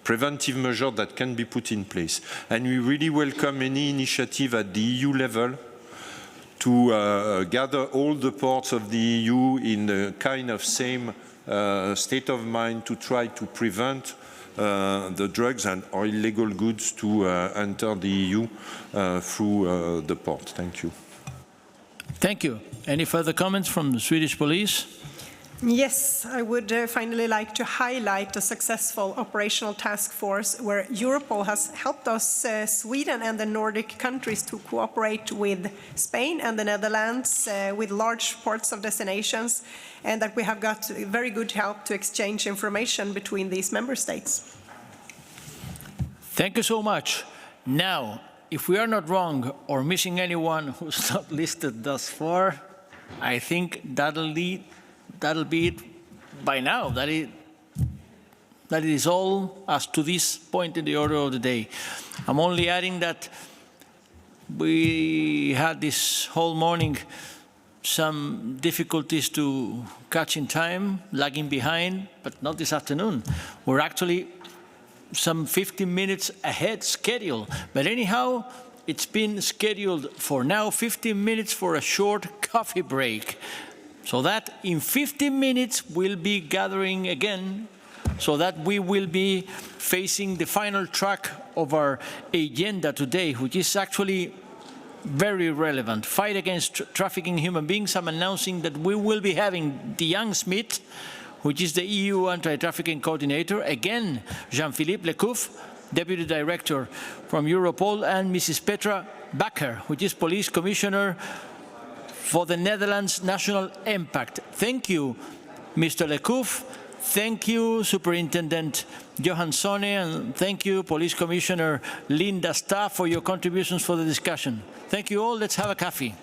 preventive measures that can be put in place. And we really welcome any initiative at the EU level to gather all the ports of the EU in a kind of same state of mind to try to prevent the drugs and or illegal goods to enter the EU through the port. Thank you. Thank you. Any further comments from the Swedish police? Yes, I would finally like to highlight a successful operational task force where Europol has helped us, Sweden and the Nordic countries, to cooperate with Spain and the Netherlands with large ports of destinations, and that we have got very good help to exchange information between these member states. Thank you so much. Now, if we are not wrong or missing anyone who's not listed thus far, I think that'll be it by now. That it is all as to this point in the order of the day. I'm only adding that we had this whole morning some difficulties to catch in time, lagging behind, but not this afternoon. We're actually some 15 minutes ahead schedule. But anyhow, it's been scheduled for now 15 minutes for a short coffee break. So that in 15 minutes we'll be gathering again, so that we will be facing the final track of our agenda today, which is actually very relevant. Fight against trafficking human beings. I'm announcing that we will be having Diane Smith, which is the EU Anti-Trafficking Coordinator, again, Jean-Philippe Lecouf, Deputy Director from Europol, and Mrs. Petra Bakker, which is Police Commissioner for the Netherlands National Impact. Thank you, Mr. Lecouf. Thank you, Superintendent Johansson, and thank you, Police Commissioner Linda Staff, for your contributions for the discussion. Thank you all. Let's have a coffee.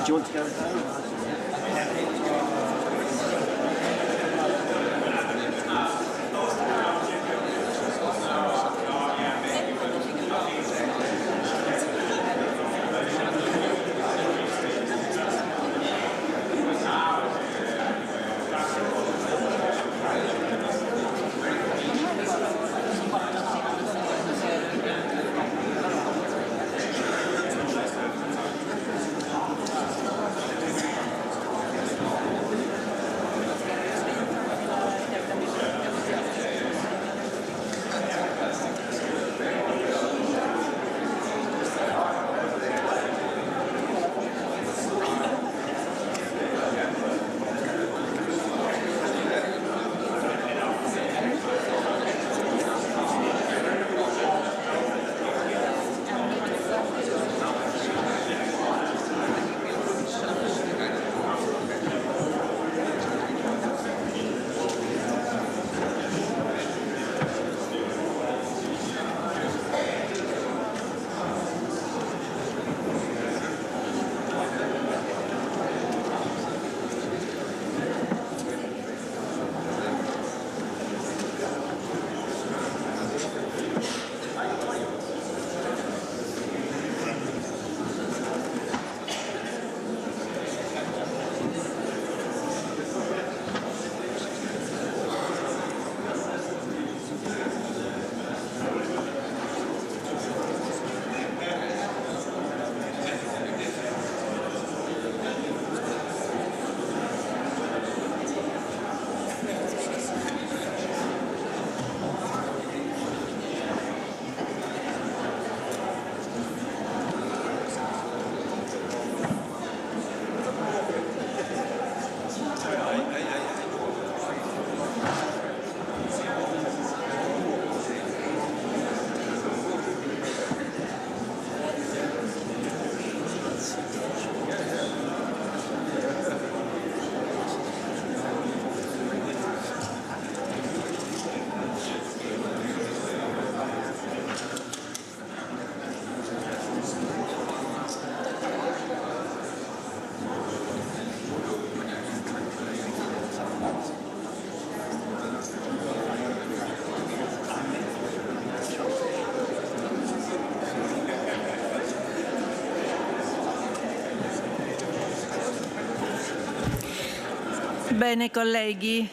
you want to go down? Bene colleghi,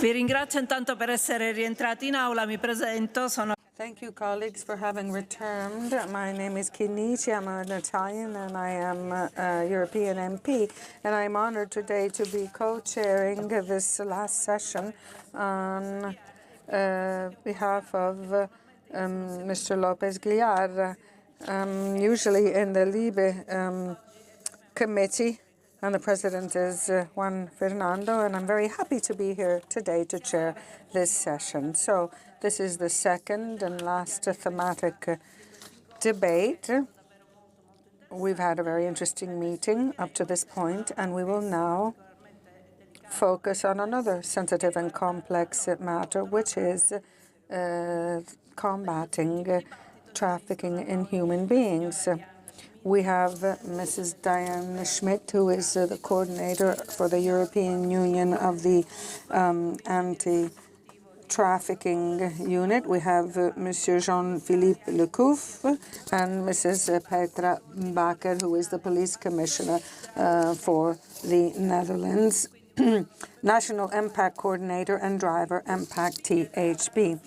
vi ringrazio intanto per essere rientrati in aula, mi presento, sono... Thank you, colleagues, for having returned. My name is Kinichi. I'm an Italian, and I am a European MP. And I'm honored today to be co-chairing this last session on behalf of Mr. Lopez Aguilar. Usually in the Libe committee, and the president is Juan Fernando, and I'm very happy to be here today to chair this session. So this is the second and last thematic debate. We've had a very interesting meeting up to this point, and we will now focus on another sensitive and complex matter, which is combating trafficking in human beings. We have Mrs. Diane Schmidt, who is the coordinator for the European Union of the Anti-Trafficking Unit. We have Monsieur Jean-Philippe Lecouf and Mrs. Petra Bakker, who is the police commissioner for the Netherlands, National Impact Coordinator and Driver Impact THB.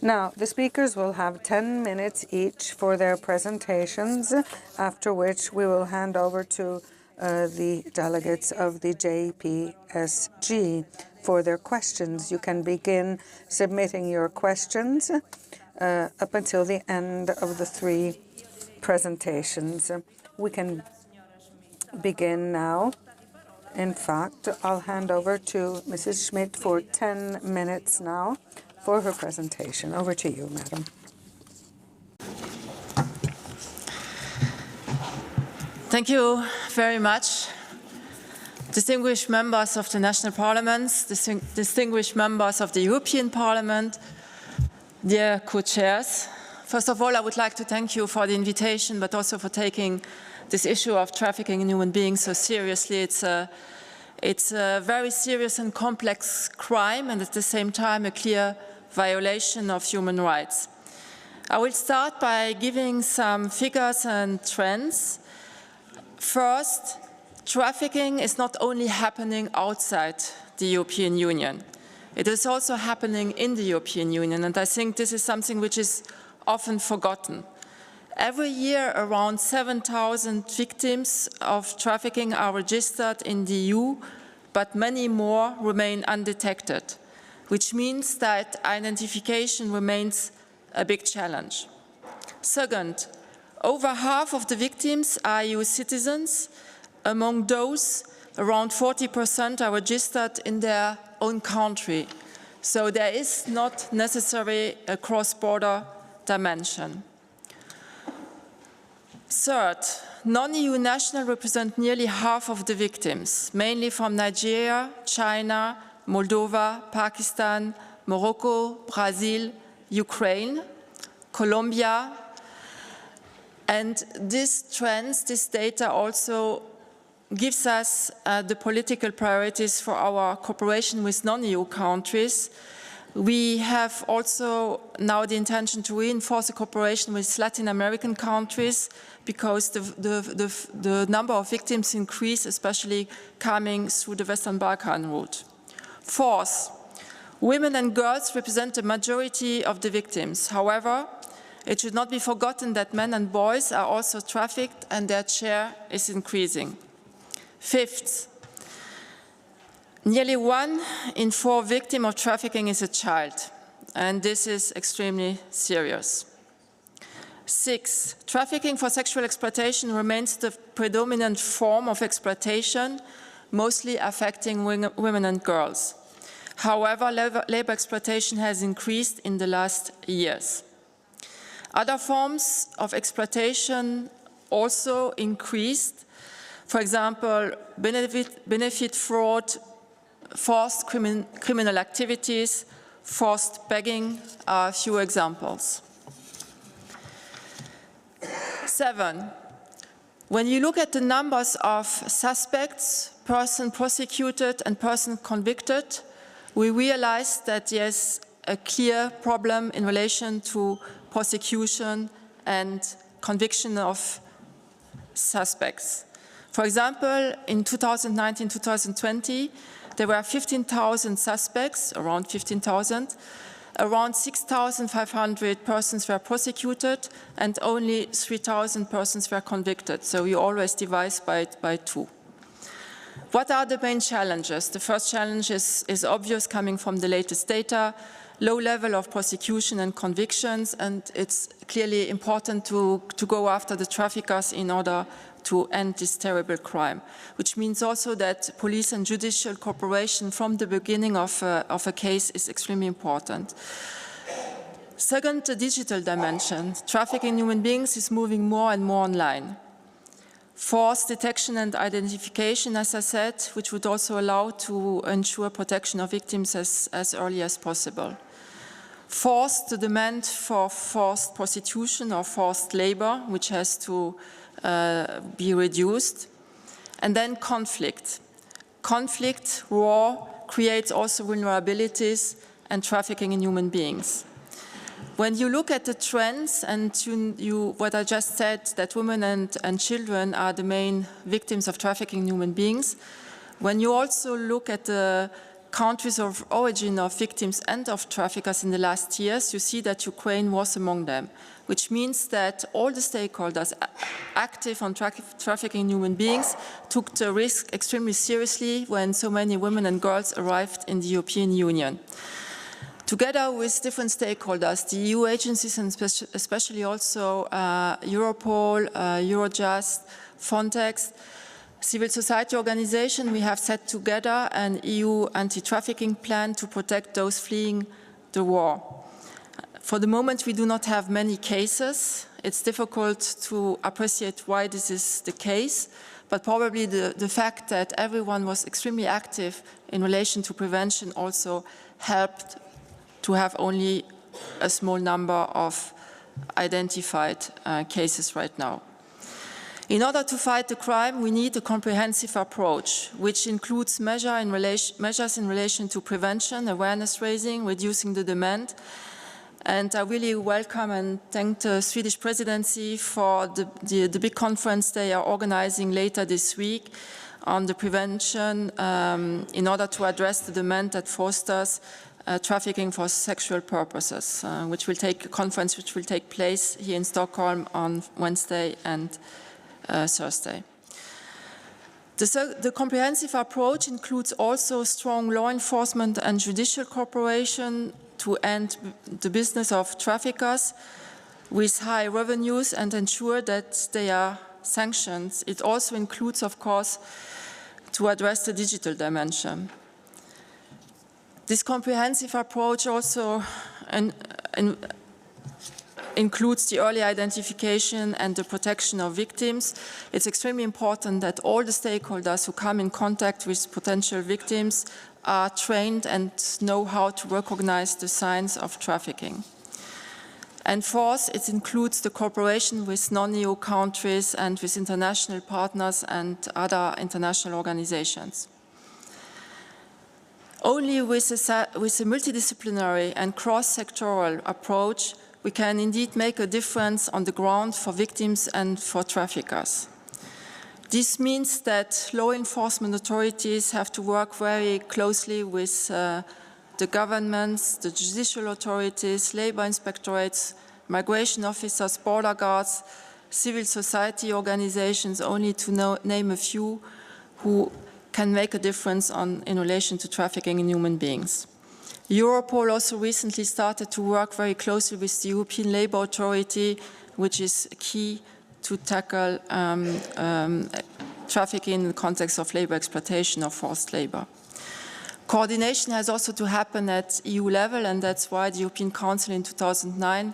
Now, the speakers will have 10 minutes each for their presentations, after which we will hand over to the delegates of the JPSG for their questions. You can begin submitting your questions up until the end of the three presentations. We can begin now. In fact, I'll hand over to Mrs. Schmidt for 10 minutes now for her presentation. Over to you, madam. Thank you very much. Distinguished members of the national parliaments, distinguished members of the European Parliament, dear co-chairs. First of all, I would like to thank you for the invitation, but also for taking this issue of trafficking in human beings so seriously. It's a very serious and complex crime, and at the same time a clear violation of human rights. I will start by giving some figures and trends. First, trafficking is not only happening outside the European Union. It is also happening in the European Union, and I think this is something which is often forgotten. Every year, around 7,000 victims of trafficking are registered in the EU, but many more remain undetected, which means that identification remains a big challenge. Second, over half of the victims are EU citizens. Among those, around 40% are registered in their own country. So there is not necessarily a cross-border dimension. Third, non-EU nationals represent nearly half of the victims, mainly from Nigeria, China, Moldova, Pakistan, Morocco, Brazil, Ukraine, Colombia. And these trends, this data also gives us the political priorities for our cooperation with non-EU countries. We have also now the intention to reinforce the cooperation with Latin American countries because the number of victims increase, especially coming through the Western Balkan route. Fourth, women and girls represent the majority of the victims. However, it should not be forgotten that men and boys are also trafficked and their share is increasing. Fifth, nearly 1 in 4 victims of trafficking is a child, and this is extremely serious. Sixth, trafficking for sexual exploitation remains the predominant form of exploitation, mostly affecting women and girls. However, labor exploitation has increased in the last years. Other forms of exploitation also increased. For example, benefit fraud, forced criminal activities, forced begging are a few examples. 7. When you look at the numbers of suspects, person prosecuted and person convicted, we realize that there's a clear problem in relation to prosecution and conviction of suspects. For example, in 2019-2020, there were 15,000 suspects, around 15,000. Around 6,500 persons were prosecuted and only 3,000 persons were convicted. So we always divide by 2. What are the main challenges? The first challenge is obvious, coming from the latest data, low level of prosecution and convictions, and it's clearly important to go after the traffickers in order to end this terrible crime, which means also that police and judicial cooperation from the beginning of a case is extremely important. Second, the digital dimension. Trafficking in human beings is moving more and more online. Forced detection and identification, as I said, which would also allow to ensure protection of victims as early as possible. Forced, the demand for forced prostitution or forced labor, which has to be reduced. And then conflict. Conflict, war, creates also vulnerabilities and trafficking in human beings. When you look at the trends and what I just said, that women and children are the main victims of trafficking in human beings, when you also look at the countries of origin of victims and of traffickers in the last years, you see that Ukraine was among them, which means that all the stakeholders active on trafficking in human beings took the risk extremely seriously when so many women and girls arrived in the European Union. Together with different stakeholders, the EU agencies and especially also Europol, Eurojust, Frontex, civil society organization, we have set together an EU anti-trafficking plan to protect those fleeing the war. For the moment, we do not have many cases. It's difficult to appreciate why this is the case, but probably the fact that everyone was extremely active in relation to prevention also helped to have only a small number of identified cases right now. In order to fight the crime, we need a comprehensive approach, which includes measures in relation to prevention, awareness raising, reducing the demand. And I really welcome and thank the Swedish presidency for the big conference they are organizing later this week on the prevention in order to address the demand that fosters trafficking for sexual purposes, a conference which will take place here in Stockholm on Wednesday and Thursday. The comprehensive approach includes also strong law enforcement and judicial cooperation to end the business of traffickers with high revenues and ensure that they are sanctioned. It also includes, of course, to address the digital dimension. This comprehensive approach also includes the early identification and the protection of victims. It's extremely important that all the stakeholders who come in contact with potential victims are trained and know how to recognize the signs of trafficking. And fourth, it includes the cooperation with non-EU countries and with international partners and other international organizations. Only with a multidisciplinary and cross-sectoral approach, we can indeed make a difference on the ground for victims and for traffickers. This means that law enforcement authorities have to work very closely with the governments, the judicial authorities, labor inspectorates, migration officers, border guards, civil society organizations, only to name a few, who can make a difference in relation to trafficking in human beings. Europol also recently started to work very closely with the European Labour Authority, which is key to tackle trafficking in the context of labour exploitation or forced labour. Coordination has also to happen at EU level, and that's why the European Council in 2009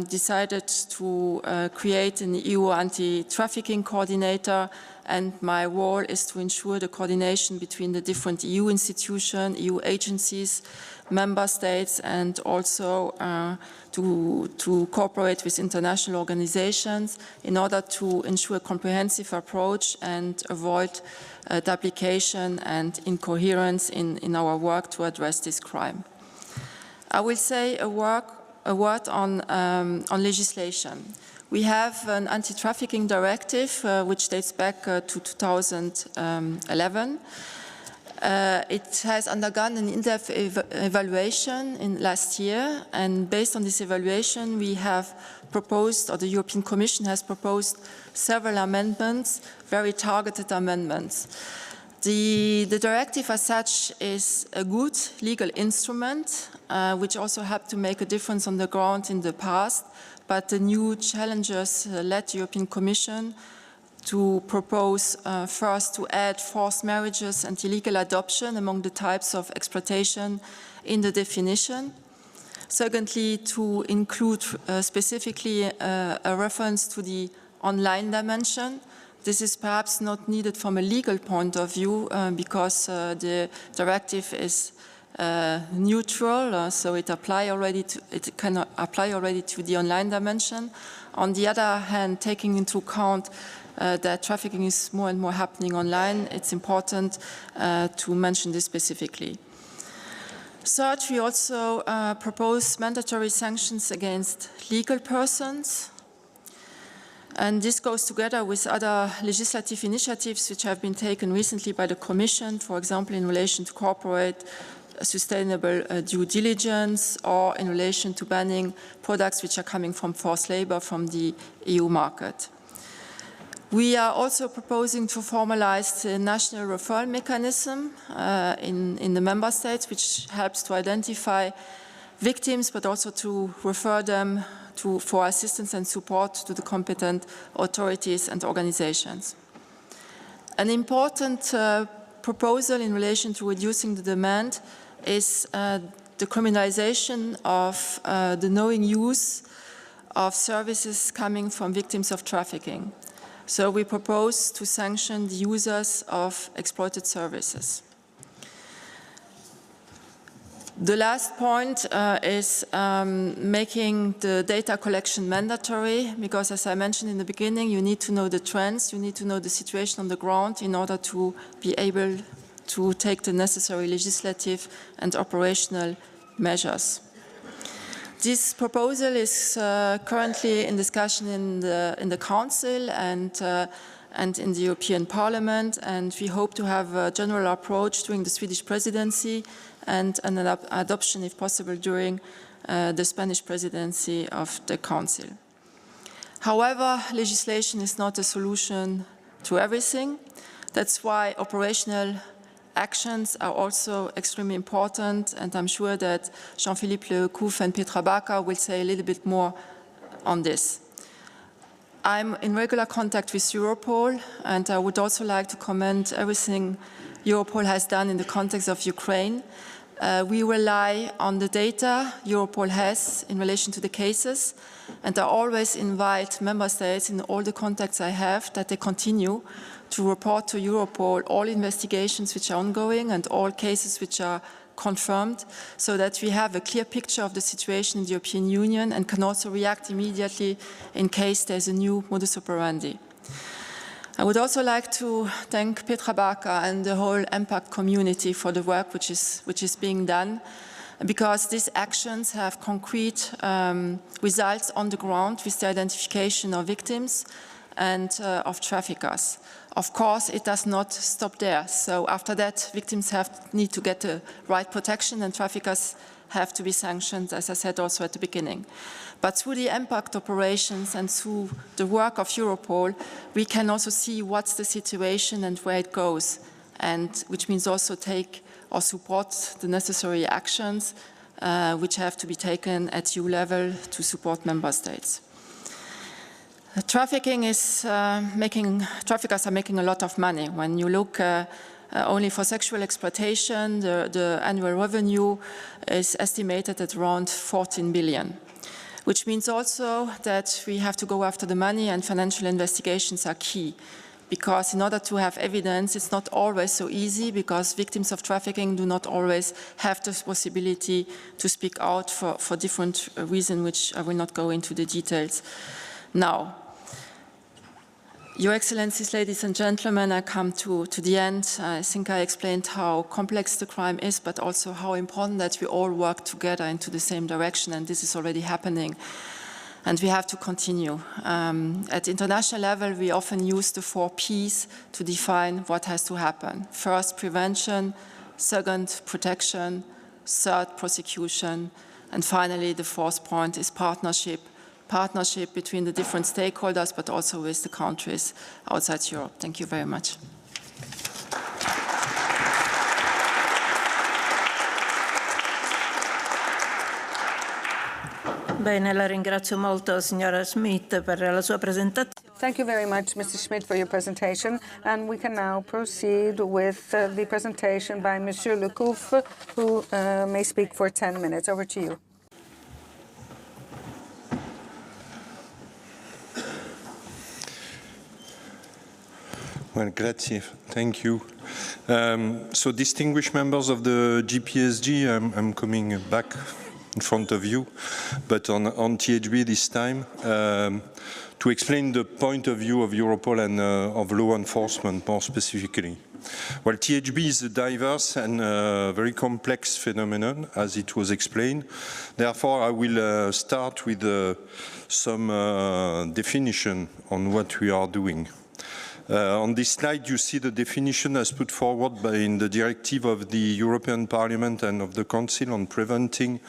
decided to create an EU anti-trafficking coordinator, and my role is to ensure the coordination between the different EU institutions, EU agencies, member states, and also to cooperate with international organizations in order to ensure a comprehensive approach and avoid duplication and incoherence in our work to address this crime. I will say a word on legislation. We have an anti-trafficking directive which dates back to 2011. It has undergone an in-depth evaluation last year, and based on this evaluation we have proposed, or the European Commission has proposed, several amendments, very targeted amendments. The directive as such is a good legal instrument which also helped to make a difference on the ground in the past, but the new challenges led the European Commission to propose first to add forced marriages and illegal adoption among the types of exploitation in the definition. Secondly, to include specifically a reference to the online dimension. This is perhaps not needed from a legal point of view because the directive is neutral, so it can apply already to the online dimension. On the other hand, taking into account that trafficking is more and more happening online, it's important to mention this specifically. Third, we also propose mandatory sanctions against legal persons. And this goes together with other legislative initiatives which have been taken recently by the Commission, for example, in relation to corporate sustainable due diligence, or in relation to banning products which are coming from forced labor from the EU market. We are also proposing to formalize the national referral mechanism in the member states, which helps to identify victims, but also to refer them for assistance and support to the competent authorities and organizations. An important proposal in relation to reducing the demand is the criminalization of the knowing use of services coming from victims of trafficking. So we propose to sanction the users of exploited services. The last point is making the data collection mandatory, because as I mentioned in the beginning, you need to know the trends, you need to know the situation on the ground in order to be able to take the necessary legislative and operational measures. This proposal is currently in discussion in the Council and in the European Parliament, and we hope to have a general approach during the Swedish presidency and an adoption, if possible, during the Spanish presidency of the Council. However, legislation is not a solution to everything. That's why operational actions are also extremely important, and I'm sure that Jean-Philippe Lecouf and Petra Baca will say a little bit more on this. I'm in regular contact with Europol, and I would also like to commend everything Europol has done in the context of Ukraine. We rely on the data Europol has in relation to the cases, and I always invite member states in all the contacts I have that they continue to report to Europol all investigations which are ongoing and all cases which are confirmed, so that we have a clear picture of the situation in the European Union and can also react immediately in case there's a new modus operandi. I would also like to thank Petra Baca and the whole impact community for the work which is being done, because these actions have concrete results on the ground with the identification of victims and of traffickers. Of course, it does not stop there. So after that, victims need to get the right protection and traffickers have to be sanctioned, as I said also at the beginning. But through the impact operations and through the work of Europol, we can also see what's the situation and where it goes, and which means also take or support the necessary actions which have to be taken at EU level to support member states. Traffickers are making a lot of money. When you look only for sexual exploitation, the annual revenue is estimated at around 14 billion, which means also that we have to go after the money, and financial investigations are key. Because in order to have evidence, it's not always so easy, because victims of trafficking do not always have the possibility to speak out for different reasons, which I will not go into the details now. Your Excellencies, ladies and gentlemen, I come to the end. I think I explained how complex the crime is, but also how important that we all work together into the same direction, and this is already happening. And we have to continue. At international level, we often use the 4 Ps to define what has to happen. First, prevention. Second, protection. Third, prosecution. And finally, the 4th point is partnership. Partnership between the different stakeholders, but also with the countries outside Europe. Thank you very much. Bene, la ringrazio molto, signora Schmidt, per la sua presentazione. Thank you very much, Mr. Schmidt, for your presentation. And we can now proceed with the presentation by Monsieur Lecouf, who may speak for 10 minutes. Over to you. Well, grazie. Thank you. So, distinguished members of the JPSG, I'm coming back in front of you, but on THB this time, to explain the point of view of Europol and of law enforcement more specifically. Well, THB is a diverse and very complex phenomenon, as it was explained. Therefore, I will start with some definition on what we are doing. On this slide, you see the definition as put forward in the directive of the European Parliament and of the Council on preventing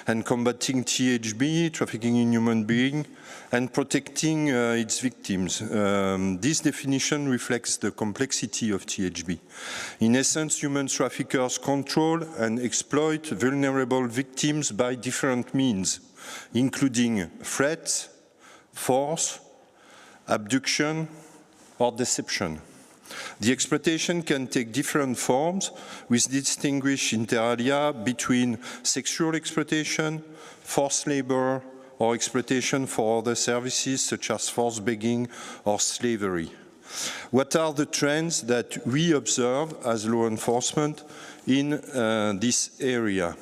and combating THB, trafficking in human beings, and protecting its victims. This definition reflects the complexity of THB. In essence, human traffickers control and exploit vulnerable victims by different means, including threats, force, abduction, or deception. The exploitation can take different forms, with distinguished inter alia between sexual exploitation, forced labor, or exploitation for other services such as forced begging or slavery. What are the trends that we observe as law enforcement in this area?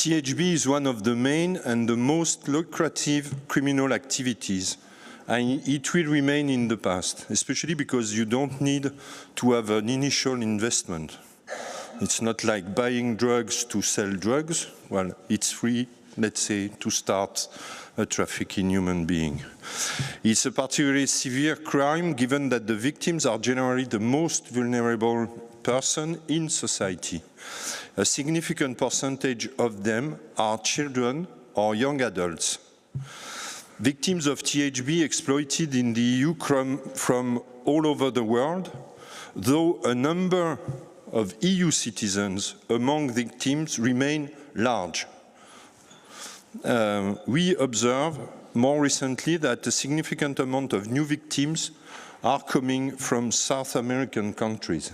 THB is one of the main and the most lucrative criminal activities, and it will remain in the past, especially because you don't need to have an initial investment. It's not like buying drugs to sell drugs. Well, it's free, let's say, to start a traffic in human being. It's a particularly severe crime given that the victims are generally the most vulnerable person in society. A significant percentage of them are children or young adults. Victims of THB exploited in the EU from all over the world, though a number of EU citizens among victims remain large. We observe more recently that a significant amount of new victims are coming from South American countries.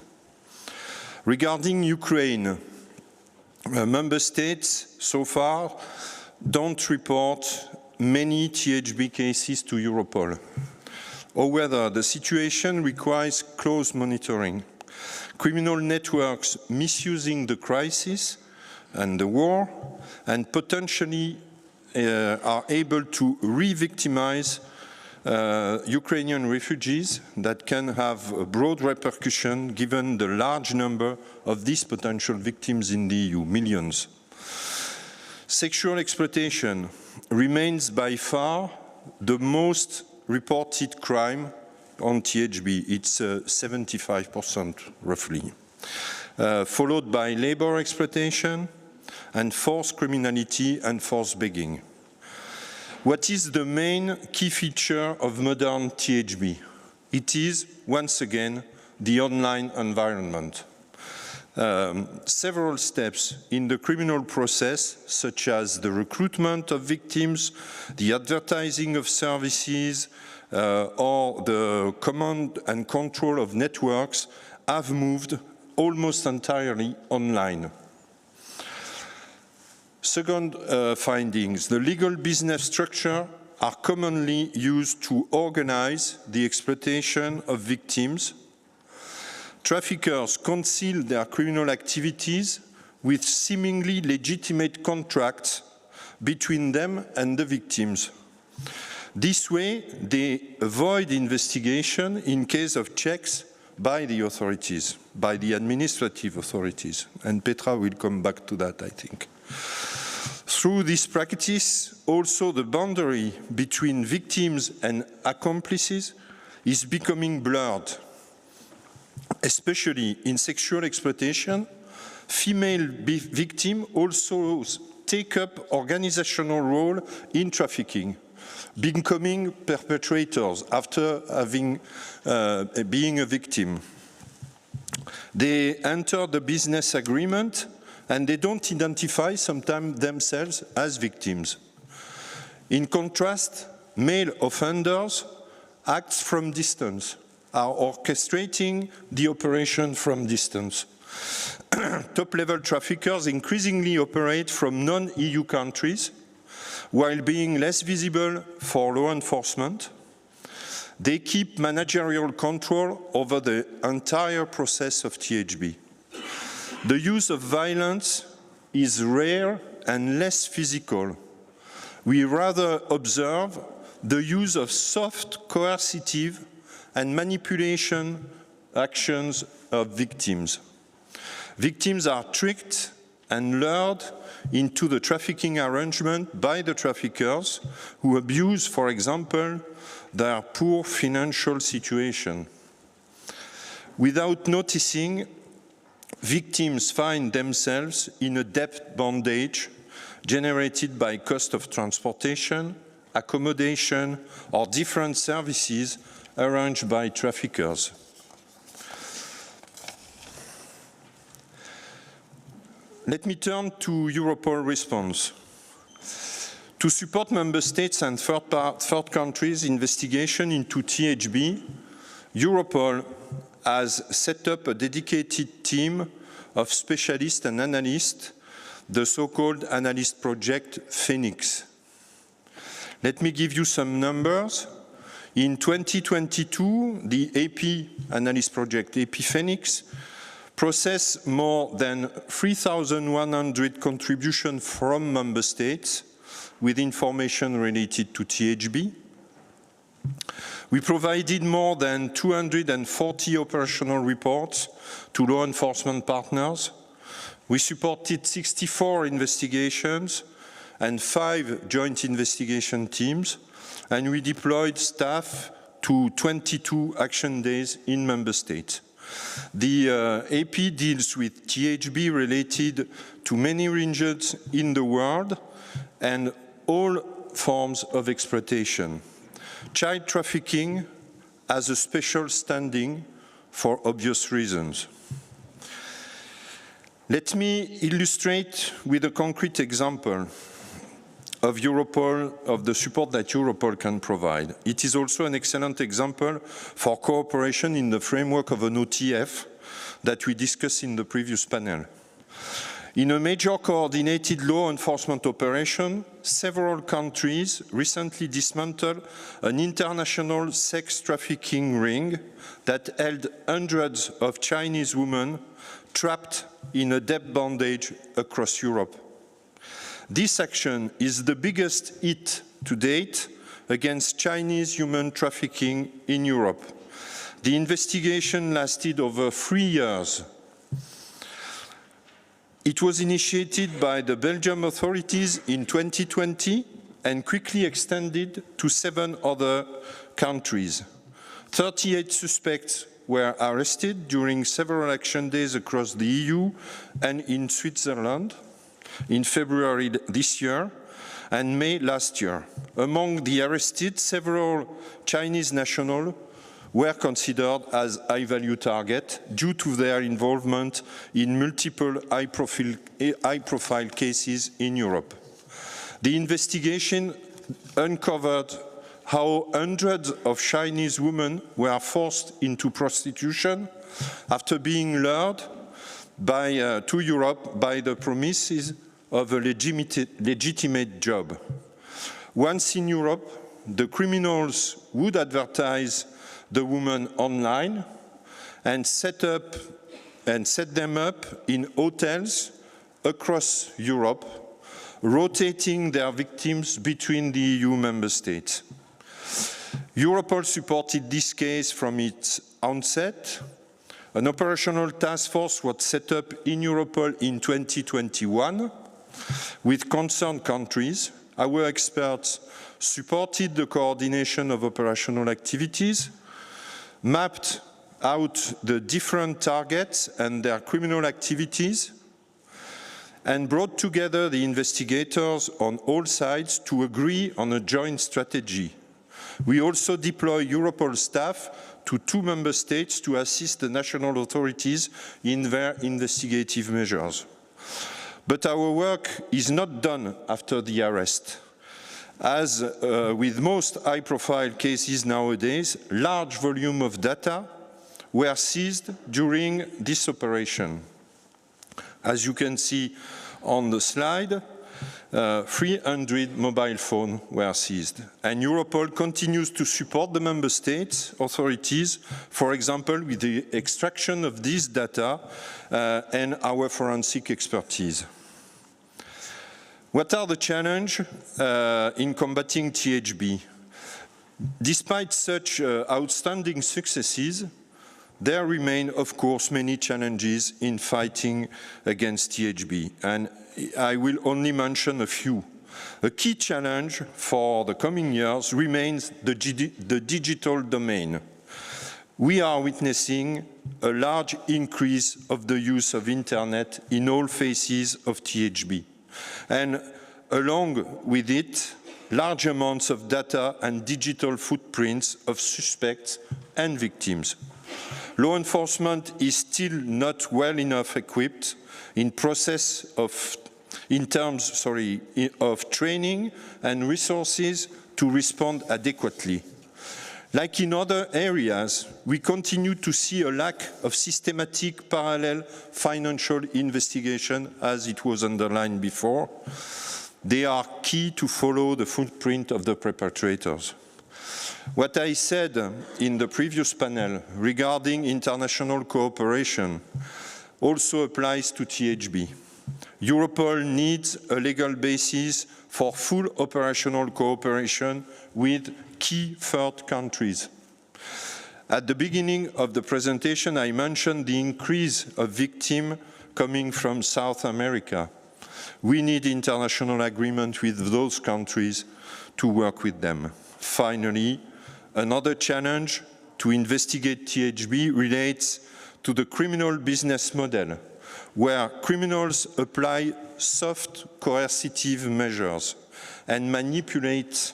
Regarding Ukraine, member states so far don't report many THB cases to Europol. However, the situation requires close monitoring. Criminal networks misusing the crisis and the war and potentially are able to re-victimize Ukrainian refugees that can have a broad repercussion given the large number of these potential victims in the EU, millions. Sexual exploitation remains by far the most reported crime on THB. It's 75% roughly, followed by labor exploitation and forced criminality and forced begging. What is the main key feature of modern THB? It is, once again, the online environment. Several steps in the criminal process, such as the recruitment of victims, the advertising of services, or the command and control of networks, have moved almost entirely online. Second findings, the legal business structure are commonly used to organize the exploitation of victims. Traffickers conceal their criminal activities with seemingly legitimate contracts between them and the victims. This way, they avoid investigation in case of checks by the authorities, by the administrative authorities. And Petra will come back to that, I think. Through this practice, also the boundary between victims and accomplices is becoming blurred. Especially in sexual exploitation, female victims also take up organizational role in trafficking, becoming perpetrators after being a victim. They enter the business agreement and they don't identify sometimes themselves as victims. In contrast, male offenders act from distance, are orchestrating the operation from distance. Top-level traffickers increasingly operate from non-EU countries, while being less visible for law enforcement. They keep managerial control over the entire process of THB. The use of violence is rare and less physical. We rather observe the use of soft, coercive, and manipulation actions of victims. Victims are tricked and lured into the trafficking arrangement by the traffickers who abuse, for example, their poor financial situation. Without noticing, victims find themselves in a debt bondage generated by cost of transportation, accommodation, or different services arranged by traffickers. Let me turn to Europol response. To support member states and third countries' investigation into THB, Europol has set up a dedicated team of specialists and analysts, the so-called analyst project Phoenix. Let me give you some numbers. In 2022, the AP analyst project, AP Phoenix, processed more than 3,100 contributions from member states with information related to THB. We provided more than 240 operational reports to law enforcement partners. We supported 64 investigations and 5 joint investigation teams, and we deployed staff to 22 action days in member states. The AP deals with THB related to many regions in the world and all forms of exploitation. Child trafficking has a special standing for obvious reasons. Let me illustrate with a concrete example of Europol, of the support that Europol can provide. It is also an excellent example for cooperation in the framework of an OTF that we discussed in the previous panel. In a major coordinated law enforcement operation, several countries recently dismantled an international sex trafficking ring that held hundreds of Chinese women trapped in a debt bondage across Europe. This action is the biggest hit to date against Chinese human trafficking in Europe. The investigation lasted over 3 years. It was initiated by the Belgian authorities in 2020 and quickly extended to 7 other countries. 38 suspects were arrested during several action days across the EU and in Switzerland in February this year and May last year. Among the arrested, several Chinese nationals were considered as high-value targets due to their involvement in multiple high-profile cases in Europe. The investigation uncovered how hundreds of Chinese women were forced into prostitution after being lured to Europe by the promises of a legitimate job. Once in Europe, the criminals would advertise the women online and set them up in hotels across Europe, rotating their victims between the EU member states. Europol supported this case from its onset. An operational task force was set up in Europol in 2021 with concerned countries. Our experts supported the coordination of operational activities, mapped out the different targets and their criminal activities, and brought together the investigators on all sides to agree on a joint strategy. We also deploy Europol staff to 2 member states to assist the national authorities in their investigative measures. But our work is not done after the arrest. As with most high-profile cases nowadays, large volumes of data were seized during this operation. As you can see on the slide, 300 mobile phones were seized. And Europol continues to support the member states authorities, for example, with the extraction of this data and our forensic expertise. What are the challenges in combating THB? Despite such outstanding successes, there remain, of course, many challenges in fighting against THB, and I will only mention a few. A key challenge for the coming years remains the digital domain. We are witnessing a large increase of the use of Internet in all phases of THB. And along with it, large amounts of data and digital footprints of suspects and victims. Law enforcement is still not well enough equipped in terms of training and resources to respond adequately. Like in other areas, we continue to see a lack of systematic parallel financial investigation, as it was underlined before. They are key to follow the footprint of the perpetrators. What I said in the previous panel regarding international cooperation also applies to THB. Europol needs a legal basis for full operational cooperation with key third countries. At the beginning of the presentation, I mentioned the increase of victims coming from South America. We need international agreement with those countries to work with them. Finally, another challenge to investigate THB relates to the criminal business model, where criminals apply soft coercive measures and manipulate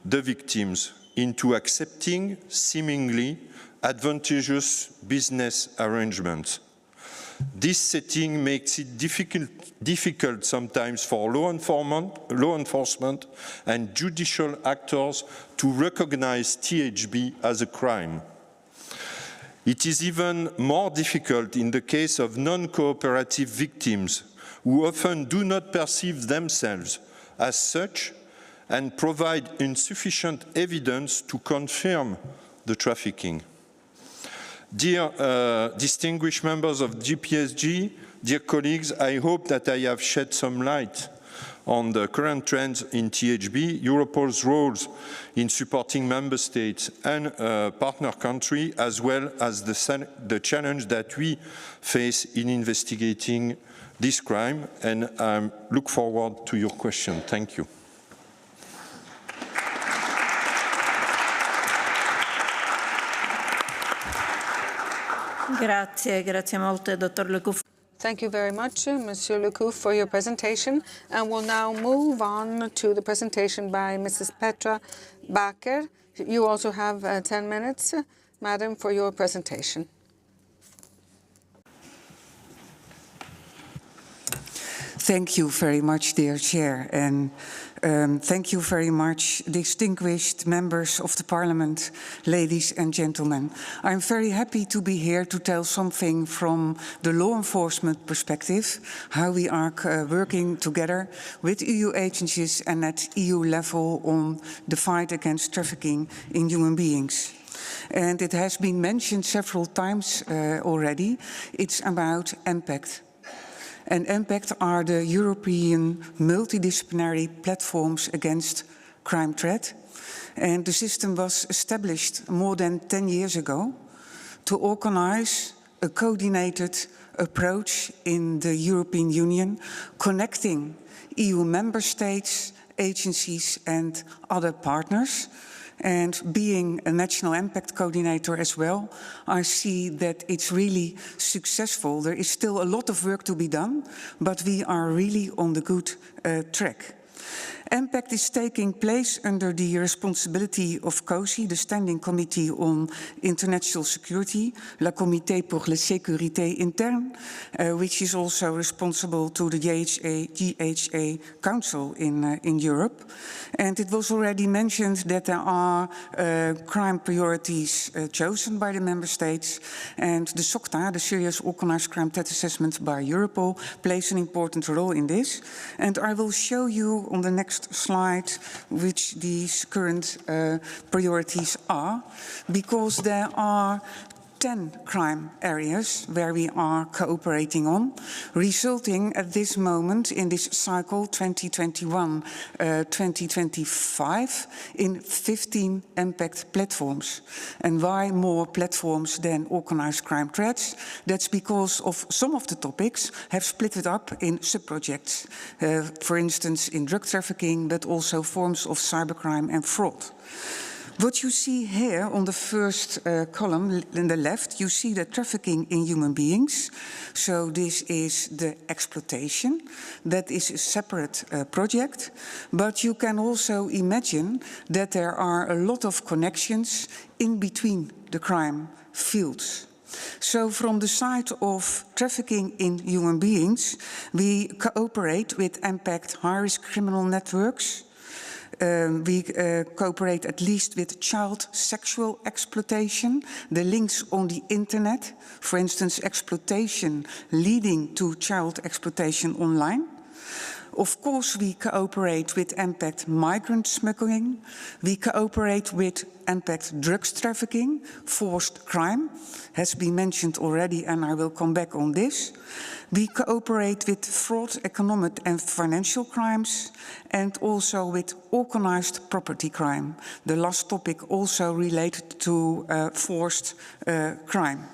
the victims into accepting seemingly advantageous business arrangements. This setting makes it difficult sometimes for law enforcement and judicial actors to recognize THB as a crime. It is even more difficult in the case of non-cooperative victims who often do not perceive themselves as such and provide insufficient evidence to confirm the trafficking. Dear distinguished members of JPSG, dear colleagues, I hope that I have shed some light on the current trends in THB, Europol's roles in supporting member states and partner country, as well as the challenge that we face in investigating this crime, and I look forward to your question. Thank you. Grazie molte, Dr. Lecouf. Thank you very much, Monsieur Lecouf, for your presentation. And we'll now move on to the presentation by Mrs. Petra Bakker. You also have 10 minutes, Madam, for your presentation. Thank you very much, dear Chair, and thank you very much, distinguished members of the Parliament, ladies and gentlemen. I'm very happy to be here to tell something from the law enforcement perspective, how we are working together with EU agencies and at EU level on the fight against trafficking in human beings. And it has been mentioned several times already, it's about impact. And impact are the European multidisciplinary platforms against crime threat. And the system was established more than 10 years ago to organize a coordinated approach in the European Union, connecting EU member states, agencies and other partners. And being a national impact coordinator as well, I see that it's really successful. There is still a lot of work to be done, but we are really on the good track. Impact is taking place under the responsibility of COSI, the Standing Committee on International Security, La Comité pour la Sécurité Interne, which is also responsible to the GHA Council in Europe. And it was already mentioned that there are crime priorities chosen by the member states, and the SOCTA, the Serious Organized Crime Threat Assessment by Europol, plays an important role in this. And I will show you on the next slide which these current priorities are, because there are 10 crime areas where we are cooperating on, resulting at this moment in this cycle 2021-2025 in 15 impact platforms. And why more platforms than organized crime threats? That's because of some of the topics have split it up in sub-projects, for instance in drug trafficking, but also forms of cybercrime and fraud. What you see here on the first column in the left, you see the trafficking in human beings. So this is the exploitation. That is a separate project. But you can also imagine that there are a lot of connections in between the crime fields. So from the side of trafficking in human beings, we cooperate with impact high-risk criminal networks. We cooperate at least with child sexual exploitation, the links on the internet, for instance, exploitation leading to child exploitation online. Of course, we cooperate with impact migrant smuggling. We cooperate with impact drugs trafficking, forced crime, has been mentioned already, and I will come back on this. We cooperate with fraud, economic and financial crimes, and also with organized property crime. The last topic also related to forced crime.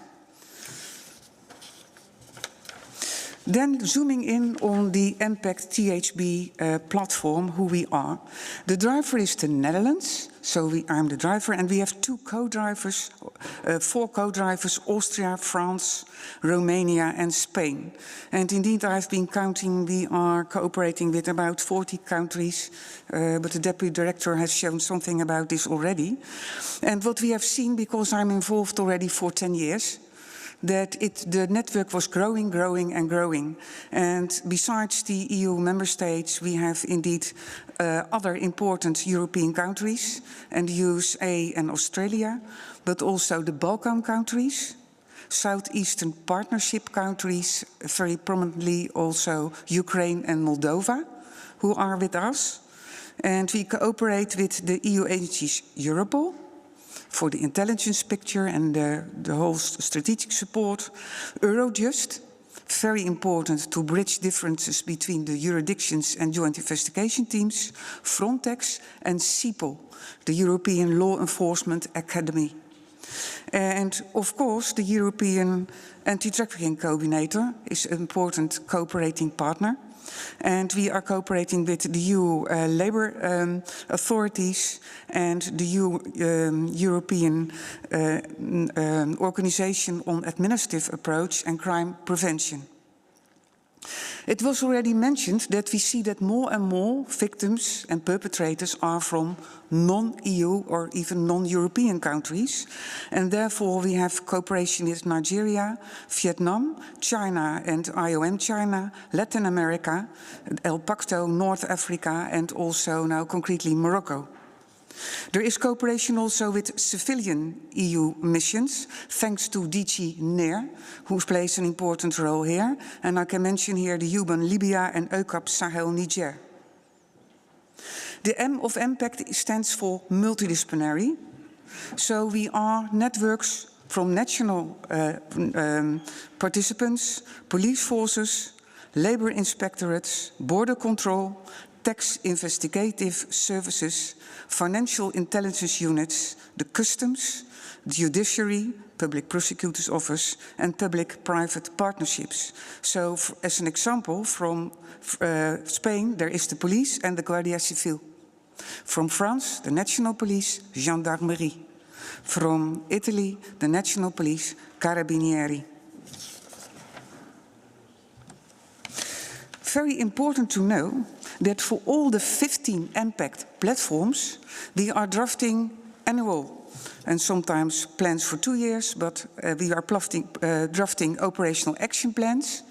Then zooming in on the Impact THB platform, who we are. The driver is the Netherlands, so I'm the driver, and we have two co-drivers, 4 co-drivers, Austria, France, Romania and Spain. And indeed, I've been counting, we are cooperating with about 40 countries, but the Deputy Director has shown something about this already. And what we have seen, because I'm involved already for 10 years, that the network was growing, growing and growing. And besides the EU member states, we have indeed other important European countries, and the USA and Australia, but also the Balkan countries, Southeastern Partnership countries, very prominently also Ukraine and Moldova, who are with us. And we cooperate with the EU agencies Europol, for the intelligence picture and the whole strategic support. Eurojust, very important to bridge differences between the jurisdictions and joint investigation teams. Frontex and CEPOL, the European Law Enforcement Academy. And of course, the European Anti-Trafficking Coordinator is an important cooperating partner. And we are cooperating with the EU labour authorities and the European Organisation on Administrative Approach and Crime Prevention. It was already mentioned that we see that more and more victims and perpetrators are from non-EU or even non-European countries. And therefore we have cooperation with Nigeria, Vietnam, China and IOM China, Latin America, El Pacto, North Africa and also now concretely Morocco. There is cooperation also with civilian EU missions, thanks to DG NER, who plays an important role here. And I can mention here the UBAN Libya and EUCAP Sahel Niger. The M of Impact stands for multidisciplinary. So we are networks from national participants, police forces, labor inspectorates, border control, tax investigative services, financial intelligence units, the customs, the judiciary, public prosecutor's office, and public-private partnerships. So, as an example, from Spain, there is the police and the Guardia Civil. From France, the national police, gendarmerie. From Italy, the national police, carabinieri. Very important to know that for all the 15 impact platforms, we are drafting annual and sometimes plans for 2 years, but we are drafting operational action plans.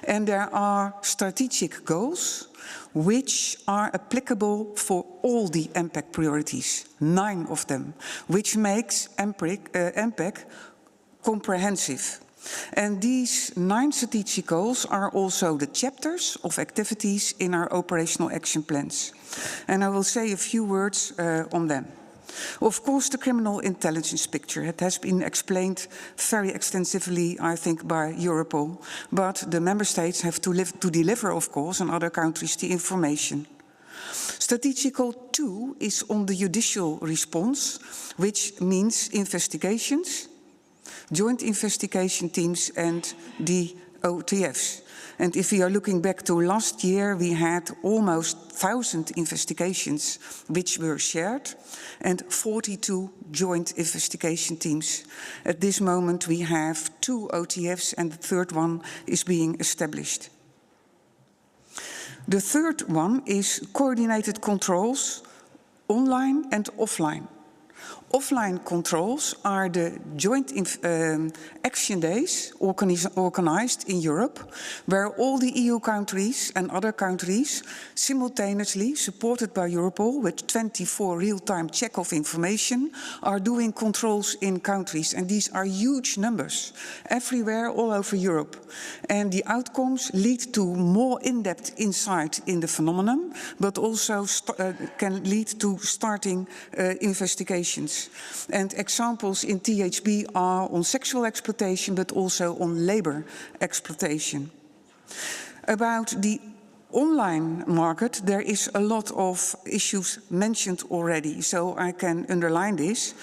And there are strategic goals which are applicable for all the impact priorities, 9 of them, which makes impact comprehensive. And these 9 strategic goals are also the chapters of activities in our operational action plans. And I will say a few words on them. Of course, the criminal intelligence picture, it has been explained very extensively, I think, by Europol, but the member states have to deliver, of course, and other countries the information. Strategic goal 2 is on the judicial response, which means investigations, joint investigation teams and the OTFs. And if we are looking back to last year, we had almost 1,000 investigations which were shared and 42 joint investigation teams. At this moment, we have 2 OTFs and the third one is being established. The third one is coordinated controls online and offline. Offline controls are the joint action days organized in Europe, where all the EU countries and other countries simultaneously, supported by Europol with 24 real-time check of information, are doing controls in countries. And these are huge numbers, everywhere, all over Europe. And the outcomes lead to more in-depth insight in the phenomenon, but also can lead to starting investigations. And examples in THB are on sexual exploitation, but also on labor exploitation. About the online market, there is a lot of issues mentioned already, so I can underline this.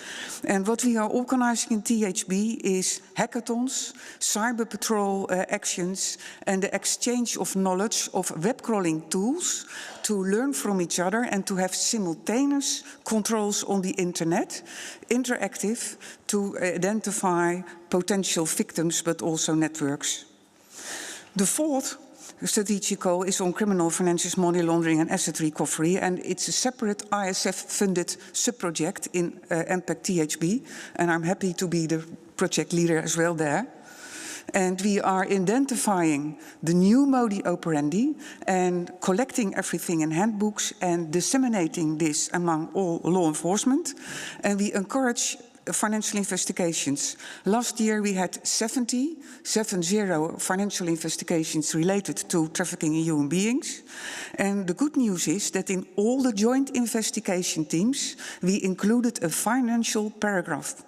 And what we are organizing in THB is hackathons, cyber patrol actions, and the exchange of knowledge of web crawling tools to learn from each other and to have simultaneous controls on the internet, interactive, to identify potential victims, but also networks. The fourth strategic goal is on criminal financial money laundering and asset recovery, and it's a separate ISF-funded sub-project in MPACT THB, and I'm happy to be the project leader as well there. And we are identifying the new modi operandi and collecting everything in handbooks and disseminating this among all law enforcement, and we encourage financial investigations. Last year we had 70 financial investigations related to trafficking in human beings. And the good news is that in all the joint investigation teams, we included a financial paragraph.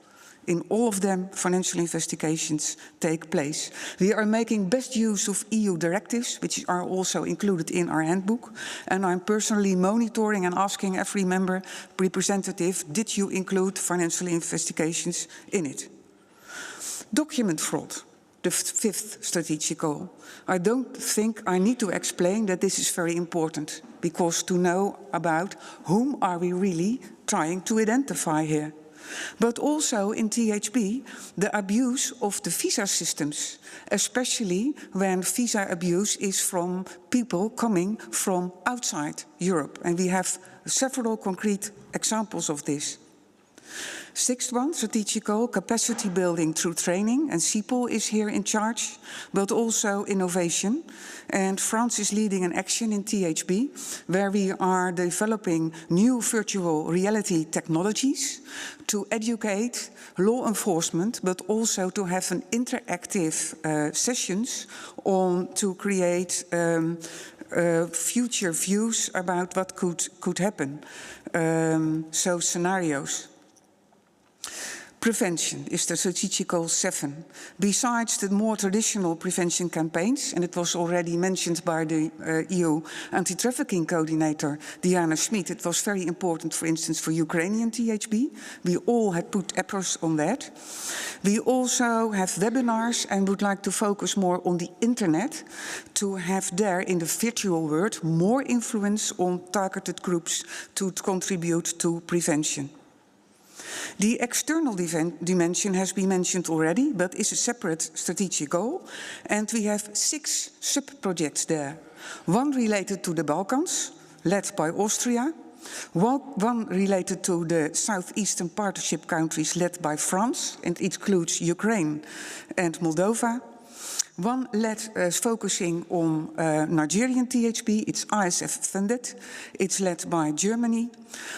In all of them, financial investigations take place. We are making best use of EU directives, which are also included in our handbook. And I'm personally monitoring and asking every member representative, did you include financial investigations in it? Document fraud, the fifth strategic goal. I don't think I need to explain that this is very important, because to know about whom are we really trying to identify here. But also in THB, the abuse of the visa systems, especially when visa abuse is from people coming from outside Europe. And we have several concrete examples of this. Sixth one, strategic goal, capacity building through training, and CEPOL is here in charge, but also innovation. And France is leading an action in THB, where we are developing new virtual reality technologies to educate law enforcement, but also to have an interactive sessions on to create future views about what could happen, so scenarios. Prevention is the strategic goal 7. Besides the more traditional prevention campaigns, and it was already mentioned by the EU anti-trafficking coordinator, Diana Schmid, it was very important, for instance, for Ukrainian THB. We all had put efforts on that. We also have webinars and would like to focus more on the internet to have there in the virtual world more influence on targeted groups to contribute to prevention. The external dimension has been mentioned already, but is a separate strategic goal. And we have 6 sub-projects there. One related to the Balkans, led by Austria. One related to the Southeastern Partnership countries, led by France, and it includes Ukraine and Moldova. One focusing on Nigerian THB, it's ISF funded, it's led by Germany.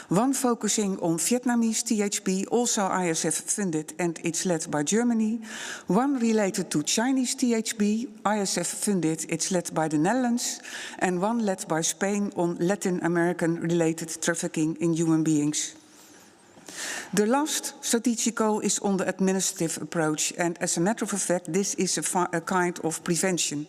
One focusing on Vietnamese THB, also ISF funded, and it's led by Germany. One related to Chinese THB, ISF funded, it's led by the Netherlands. And one led by Spain on Latin American related trafficking in human beings. The last strategic goal is on the administrative approach, and as a matter of fact, this is a kind of prevention.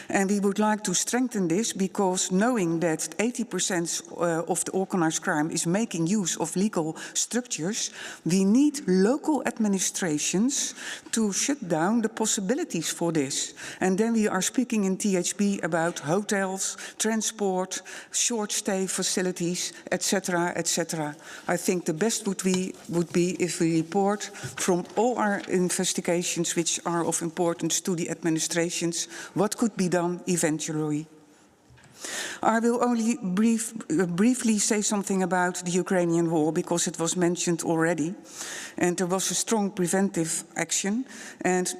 And we would like to strengthen this because knowing that 80% of the organized crime is making use of legal structures, we need local administrations to shut down the possibilities for this. And then we are speaking in THB about hotels, transport, short stay facilities, etc., etc. I think the best would be if we report from all our investigations which are of importance to the administrations what could be done eventually. I will only briefly say something about the Ukrainian war because it was mentioned already. And there was a strong preventive action, and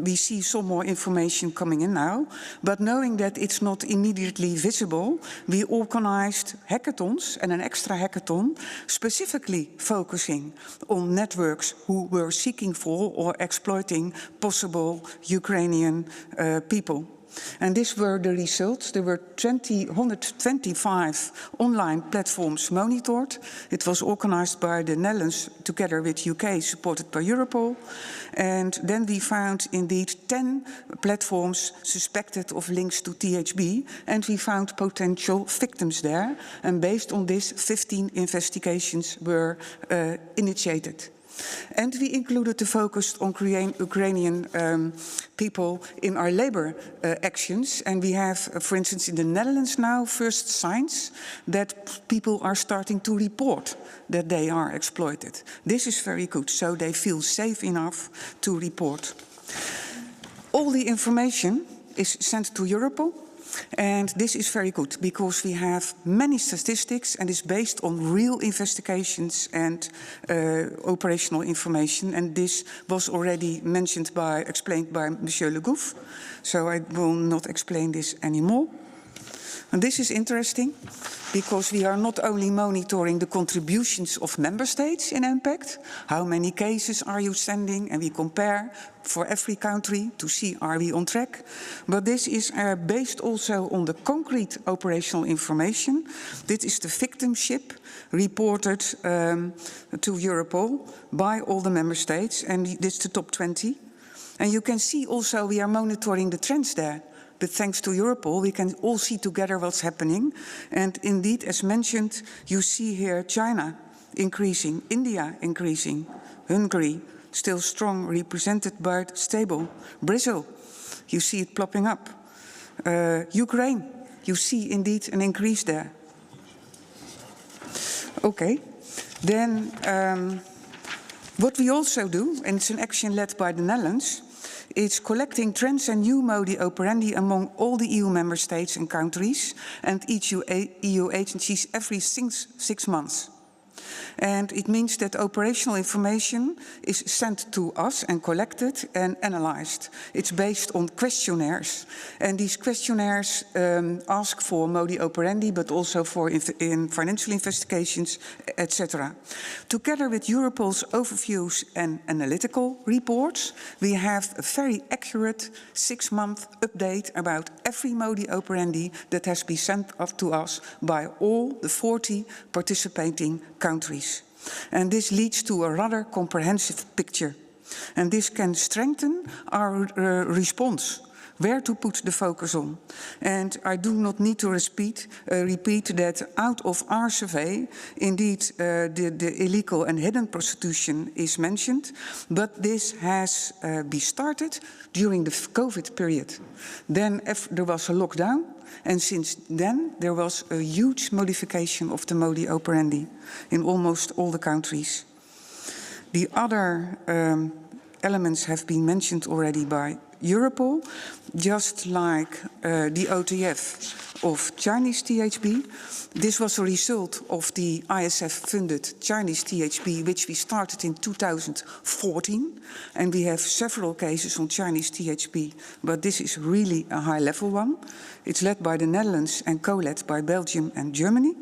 we see some more information coming in now. But knowing that it's not immediately visible, we organized hackathons and an extra hackathon specifically focusing on networks who were seeking for or exploiting possible Ukrainian people. And these were the results. There were 125 online platforms monitored. It was organized by the Netherlands together with UK, supported by Europol. And then we found indeed 10 platforms suspected of links to THB, and we found potential victims there. And based on this, 15 investigations were initiated. And we included the focus on Ukrainian people in our labor actions. And we have, for instance, in the Netherlands now, first signs that people are starting to report that they are exploited. This is very good, so they feel safe enough to report. All the information is sent to Europol. And this is very good because we have many statistics and it's based on real investigations and operational information. And this was already explained by Monsieur Le Gouff. So I will not explain this anymore. And this is interesting because we are not only monitoring the contributions of member states in impact, how many cases are you sending, and we compare for every country to see are we on track, but this is based also on the concrete operational information. This is the victimship reported to Europol by all the member states, and this is the top 20. And you can see also we are monitoring the trends there. But thanks to Europol, we can all see together what's happening. And indeed, as mentioned, you see here China increasing, India increasing, Hungary still strong, represented but stable. Brazil, you see it plopping up. Ukraine, you see indeed an increase there. Okay, then what we also do, and it's an action led by the Netherlands, it's collecting trends and new modi operandi among all the EU member states and countries and each EU agencies every 6 months. And it means that operational information is sent to us and collected and analyzed. It's based on questionnaires. And these questionnaires ask for modi operandi, but also for in financial investigations, etc. Together with Europol's overviews and analytical reports, we have a very accurate 6-month update about every modi operandi that has been sent up to us by all the 40 participating countries. And this leads to a rather comprehensive picture. And this can strengthen our response, where to put the focus on. And I do not need to repeat that out of our survey, indeed, the illegal and hidden prostitution is mentioned, but this has been started during the COVID period. Then there was a lockdown, and since then there was a huge modification of the modi operandi in almost all the countries. The other elements have been mentioned already by Europol, just like the OTF of Chinese THB. This was a result of the ISF-funded Chinese THB, which we started in 2014. And we have several cases on Chinese THB, but this is really a high-level one. It's led by the Netherlands and co-led by Belgium and Germany.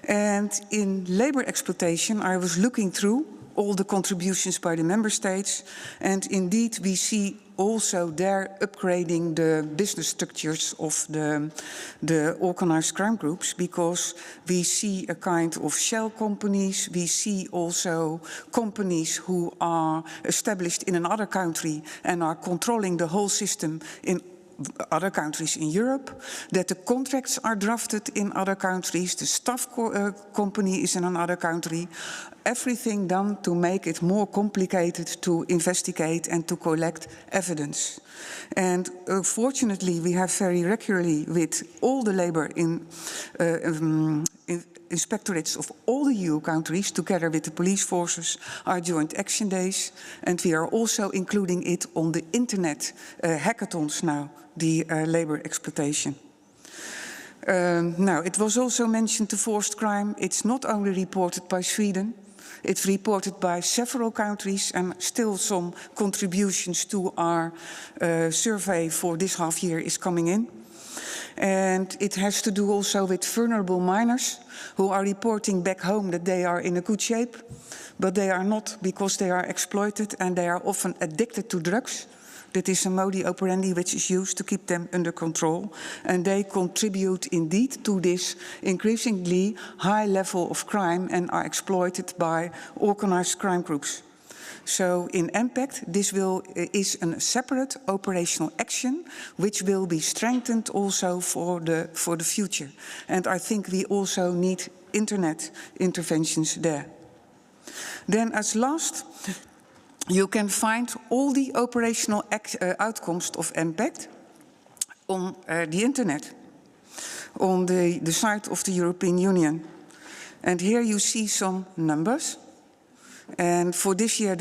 And in labor exploitation, I was looking through all the contributions by the member states, and indeed we see also there upgrading the business structures of the organized crime groups, because we see a kind of shell companies, we see also companies who are established in another country and are controlling the whole system in other countries in Europe, that the contracts are drafted in other countries, the staff company is in another country, everything done to make it more complicated to investigate and to collect evidence. And fortunately, we have very regularly with all the labor inspectorates of all the EU countries, together with the police forces, our joint action days, and we are also including it on the internet hackathons now, the labor exploitation. Now, it was also mentioned the forced crime. It's not only reported by Sweden, it's reported by several countries, and still some contributions to our survey for this half year is coming in. And it has to do also with vulnerable minors who are reporting back home that they are in a good shape, but they are not, because they are exploited and they are often addicted to drugs. That is a modus operandi which is used to keep them under control, and they contribute indeed to this increasingly high level of crime and are exploited by organized crime groups. So in impact, this is a separate operational action which will be strengthened also for the future. And I think we also need internet interventions there. Then as last, you can find all the operational outcomes of impact on the internet, on the site of the European Union. And here you see some numbers. And for this year,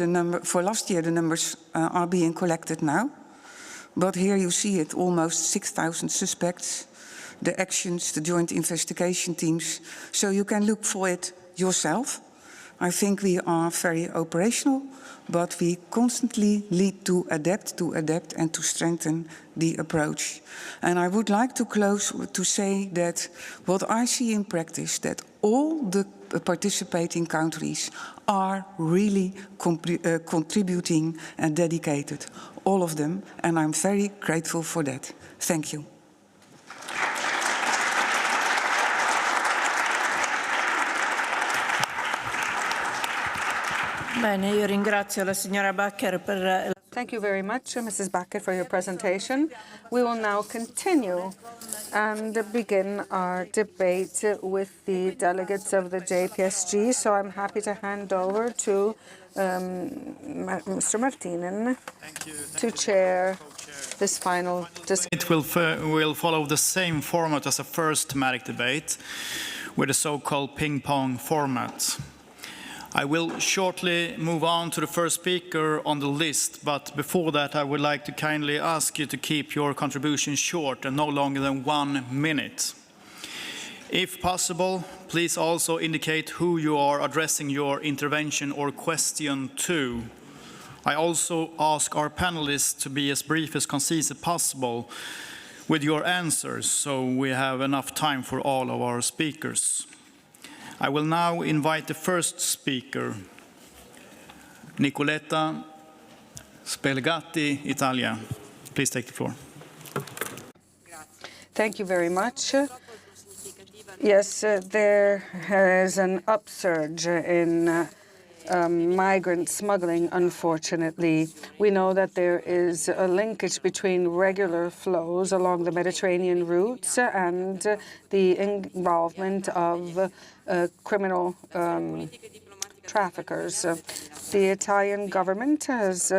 for last year, the numbers are being collected now. But here you see it, almost 6,000 suspects, the actions, the joint investigation teams. So you can look for it yourself. I think we are very operational, but we constantly need to adapt and to strengthen the approach. And I would like to close to say that what I see in practice, that all the participating countries are really contributing and dedicated, all of them, and I'm very grateful for that. Thank you. Bene, io ringrazio la signora Backer per... Thank you very much, Mrs. Backer, for your presentation. We will now continue and begin our debate with the delegates of the JPSG. So I'm happy to hand over to Mr. Martinen to chair this final discussion. It will follow the same format as the first thematic debate, with the so-called ping-pong format. I will shortly move on to the first speaker on the list, but before that I would like to kindly ask you to keep your contribution short and no longer than 1 minute. If possible, please also indicate who you are addressing your intervention or question to. I also ask our panelists to be as brief as concise as possible with your answers, so we have enough time for all of our speakers. I will now invite the first speaker, Nicoletta Spelgatti, Italia. Please take the floor. Thank you very much. Yes, there is an upsurge in migrant smuggling, unfortunately. We know that there is a linkage between regular flows along the Mediterranean routes and the involvement of criminal traffickers. The Italian government has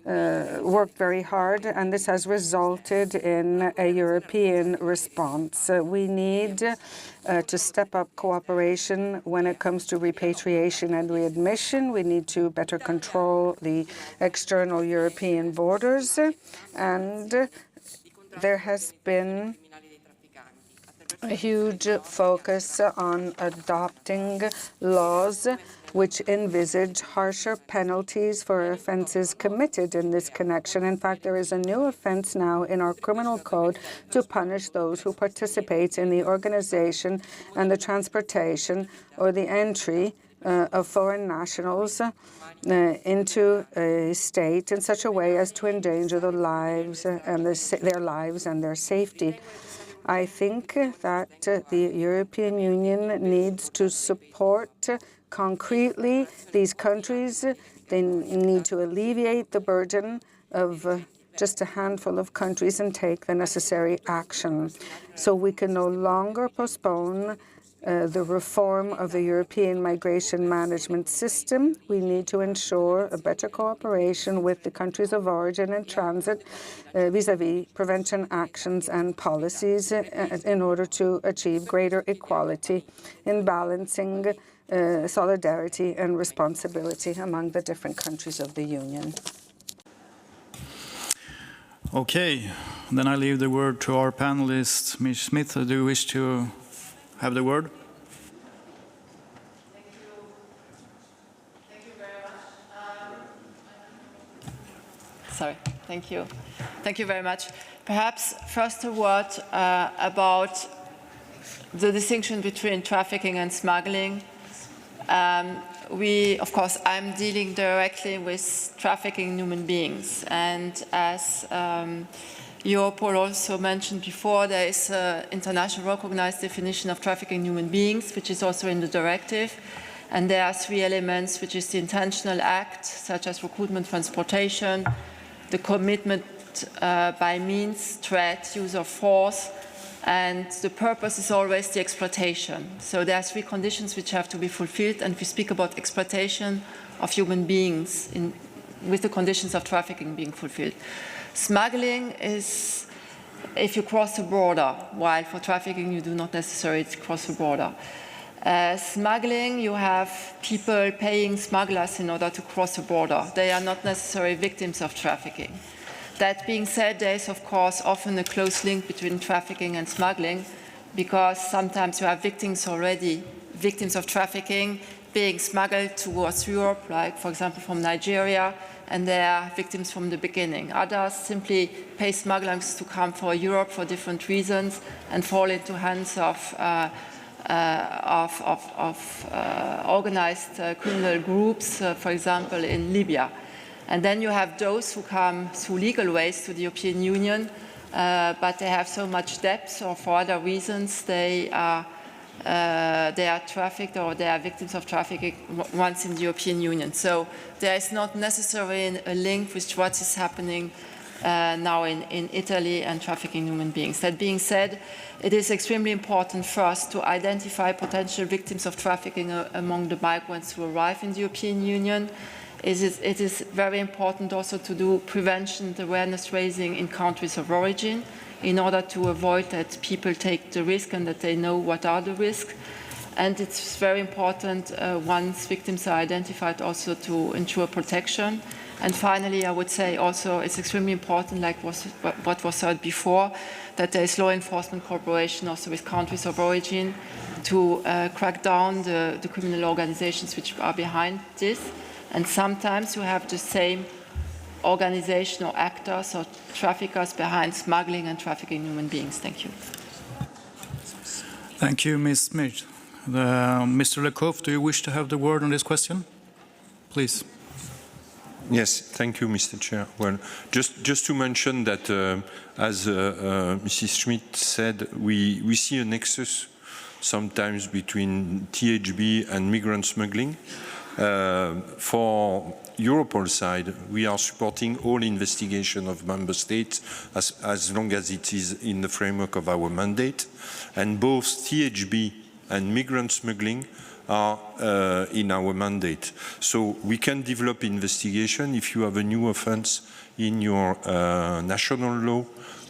worked very hard, and this has resulted in a European response. We need to step up cooperation when it comes to repatriation and readmission. We need to better control the external European borders, and there has been a huge focus on adopting laws which envisage harsher penalties for offenses committed in this connection. In fact, there is a new offense now in our criminal code to punish those who participate in the organization and the transportation or the entry of foreign nationals into a state in such a way as to endanger the lives and their lives and their safety. I think that the European Union needs to support concretely these countries. They need to alleviate the burden of just a handful of countries and take the necessary action. So we can no longer postpone the reform of the European migration management system. We need to ensure a better cooperation with the countries of origin and transit vis-à-vis prevention actions and policies in order to achieve greater equality in balancing solidarity and responsibility among the different countries of the Union. Okay, then I leave the word to our panelist, Ms. Smith. Do you wish to have the word? Thank you very much. Sorry, thank you. Thank you very much. Perhaps first a word about the distinction between trafficking and smuggling. Of course, I'm dealing directly with trafficking human beings, and as Europol also mentioned before, there is an international recognized definition of trafficking human beings, which is also in the directive, and there are 3 elements, which is the intentional act, such as recruitment, transportation, the commitment by means, threat, use of force, and the purpose is always the exploitation. So there are 3 conditions which have to be fulfilled, and we speak about exploitation of human beings with the conditions of trafficking being fulfilled. Smuggling is if you cross the border, while for trafficking you do not necessarily cross the border. Smuggling, you have people paying smugglers in order to cross the border. They are not necessarily victims of trafficking. That being said, there is of course often a close link between trafficking and smuggling, because sometimes you have victims already, victims of trafficking being smuggled towards Europe, like for example from Nigeria, and they are victims from the beginning. Others simply pay smugglers to come for Europe for different reasons and fall into hands of organized criminal groups, for example in Libya. And then you have those who come through legal ways to the European Union, but they have so much debt, or for other reasons they are trafficked or they are victims of trafficking once in the European Union. So there is not necessarily a link with what is happening now in Italy and trafficking human beings. That being said, it is extremely important for us to identify potential victims of trafficking among the migrants who arrive in the European Union. It is very important also to do prevention, awareness raising in countries of origin, in order to avoid that people take the risk and that they know what are the risks. And it's very important once victims are identified also to ensure protection. And finally, I would say also it's extremely important, like what was said before, that there is law enforcement cooperation also with countries of origin to crack down the criminal organizations which are behind this. And sometimes you have the same organization or actors or traffickers behind smuggling and trafficking human beings. Thank you. Thank you, Ms. Smith. Mr. Lecouf, do you wish to have the word on this question? Please. Yes, thank you, Mr. Chair. Well, just to mention that, as Mrs. Schmidt said, we see a nexus sometimes between THB and migrant smuggling. For Europol side, we are supporting all investigation of member states as long as it is in the framework of our mandate. And both THB and migrant smuggling are in our mandate. So we can develop investigation if you have a new offense in your national law.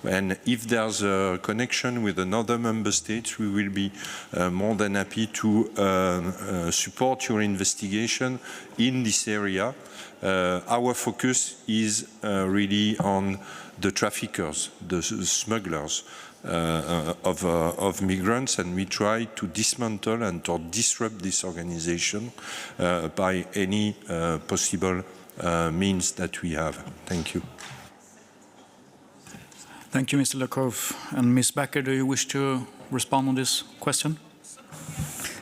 And if there's a connection with another member state, we will be more than happy to support your investigation in this area. Our focus is really on the traffickers, the smugglers of migrants, and we try to dismantle and to disrupt this organization by any possible means that we have. Thank you. Thank you, Mr. Lecouf. And Ms. Becker, do you wish to respond on this question?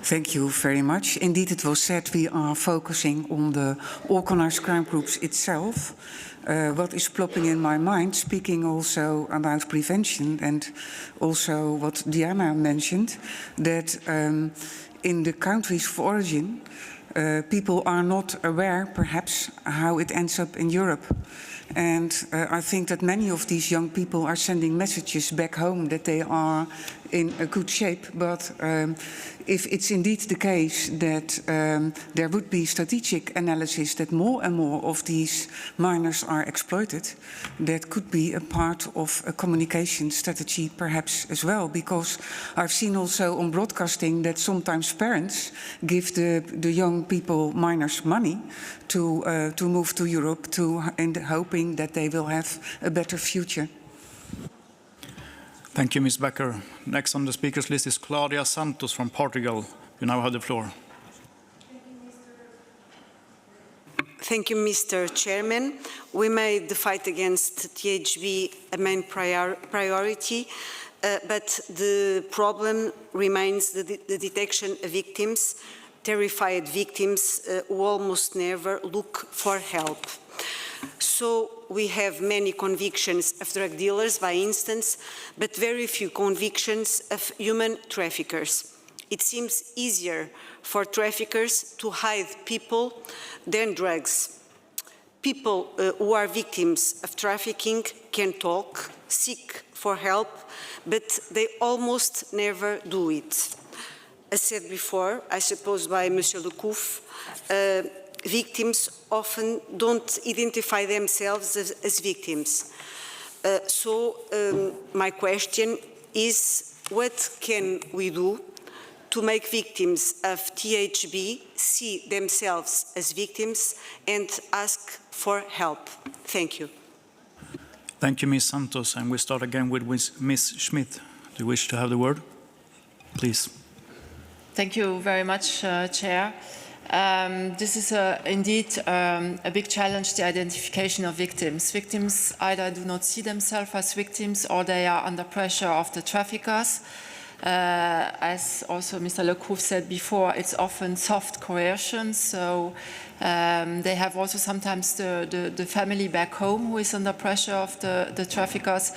Thank you very much. Indeed, it was said we are focusing on the organized crime groups itself. What is plopping in my mind, speaking also about prevention and also what Diana mentioned, that in the countries of origin, people are not aware, perhaps, how it ends up in Europe. And I think that many of these young people are sending messages back home that they are in a good shape, but if it's indeed the case that there would be strategic analysis that more and more of these minors are exploited, that could be a part of a communication strategy perhaps as well, because I've seen also on broadcasting that sometimes parents give the young people, minors, money to move to Europe and hoping that they will have a better future. Thank you, Ms. Becker. Next on the speakers list is Claudia Santos from Portugal. You now have the floor. Thank you, Mr. Chairman. We made the fight against THB a main priority, but the problem remains the detection of victims, terrified victims who almost never look for help. So we have many convictions of drug dealers, by instance, but very few convictions of human traffickers. It seems easier for traffickers to hide people than drugs. People who are victims of trafficking can talk, seek for help, but they almost never do it. As said before, I suppose by Monsieur Lecouf, victims often don't identify themselves as victims. So my question is, what can we do to make victims of THB see themselves as victims and ask for help? Thank you. Thank you, Ms. Santos. And we start again with Ms. Schmidt. Do you wish to have the word? Please. Thank you very much, Chair. This is indeed a big challenge, the identification of victims. Victims either do not see themselves as victims or they are under pressure of the traffickers. As also Mr. Lecouf said before, it's often soft coercion, so they have also sometimes the family back home who is under pressure of the traffickers.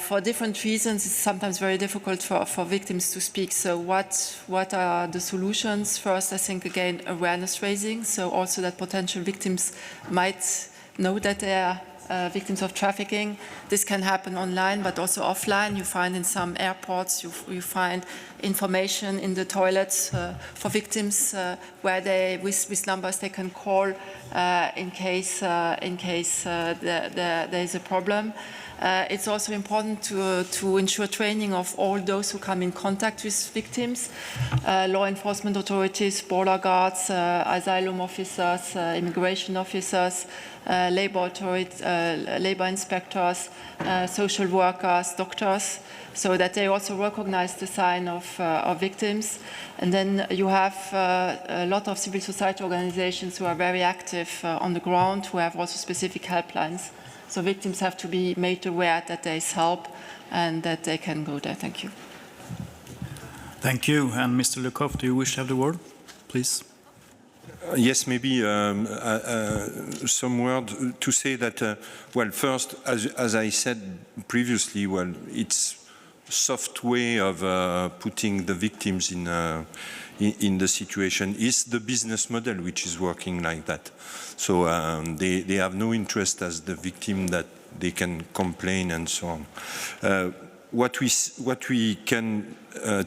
For different reasons, it's sometimes very difficult for victims to speak. So what are the solutions? First, I think, again, awareness raising, so also that potential victims might know that they are victims of trafficking. This can happen online, but also offline. You find in some airports, you find information in the toilets for victims where they, with numbers they can call in case there is a problem. It's also important to ensure training of all those who come in contact with victims, law enforcement authorities, border guards, asylum officers, immigration officers, labor inspectors, social workers, doctors, so that they also recognize the sign of victims. And then you have a lot of civil society organizations who are very active on the ground, who have also specific helplines. So victims have to be made aware that there is help and that they can go there. Thank you. Thank you. And Mr. Lecouf, do you wish to have the word, please? Yes, maybe some word to say that, well, first, as I said previously, well, it's a soft way of putting the victims in the situation is the business model which is working like that. So they have no interest as the victim that they can complain and so on. What we can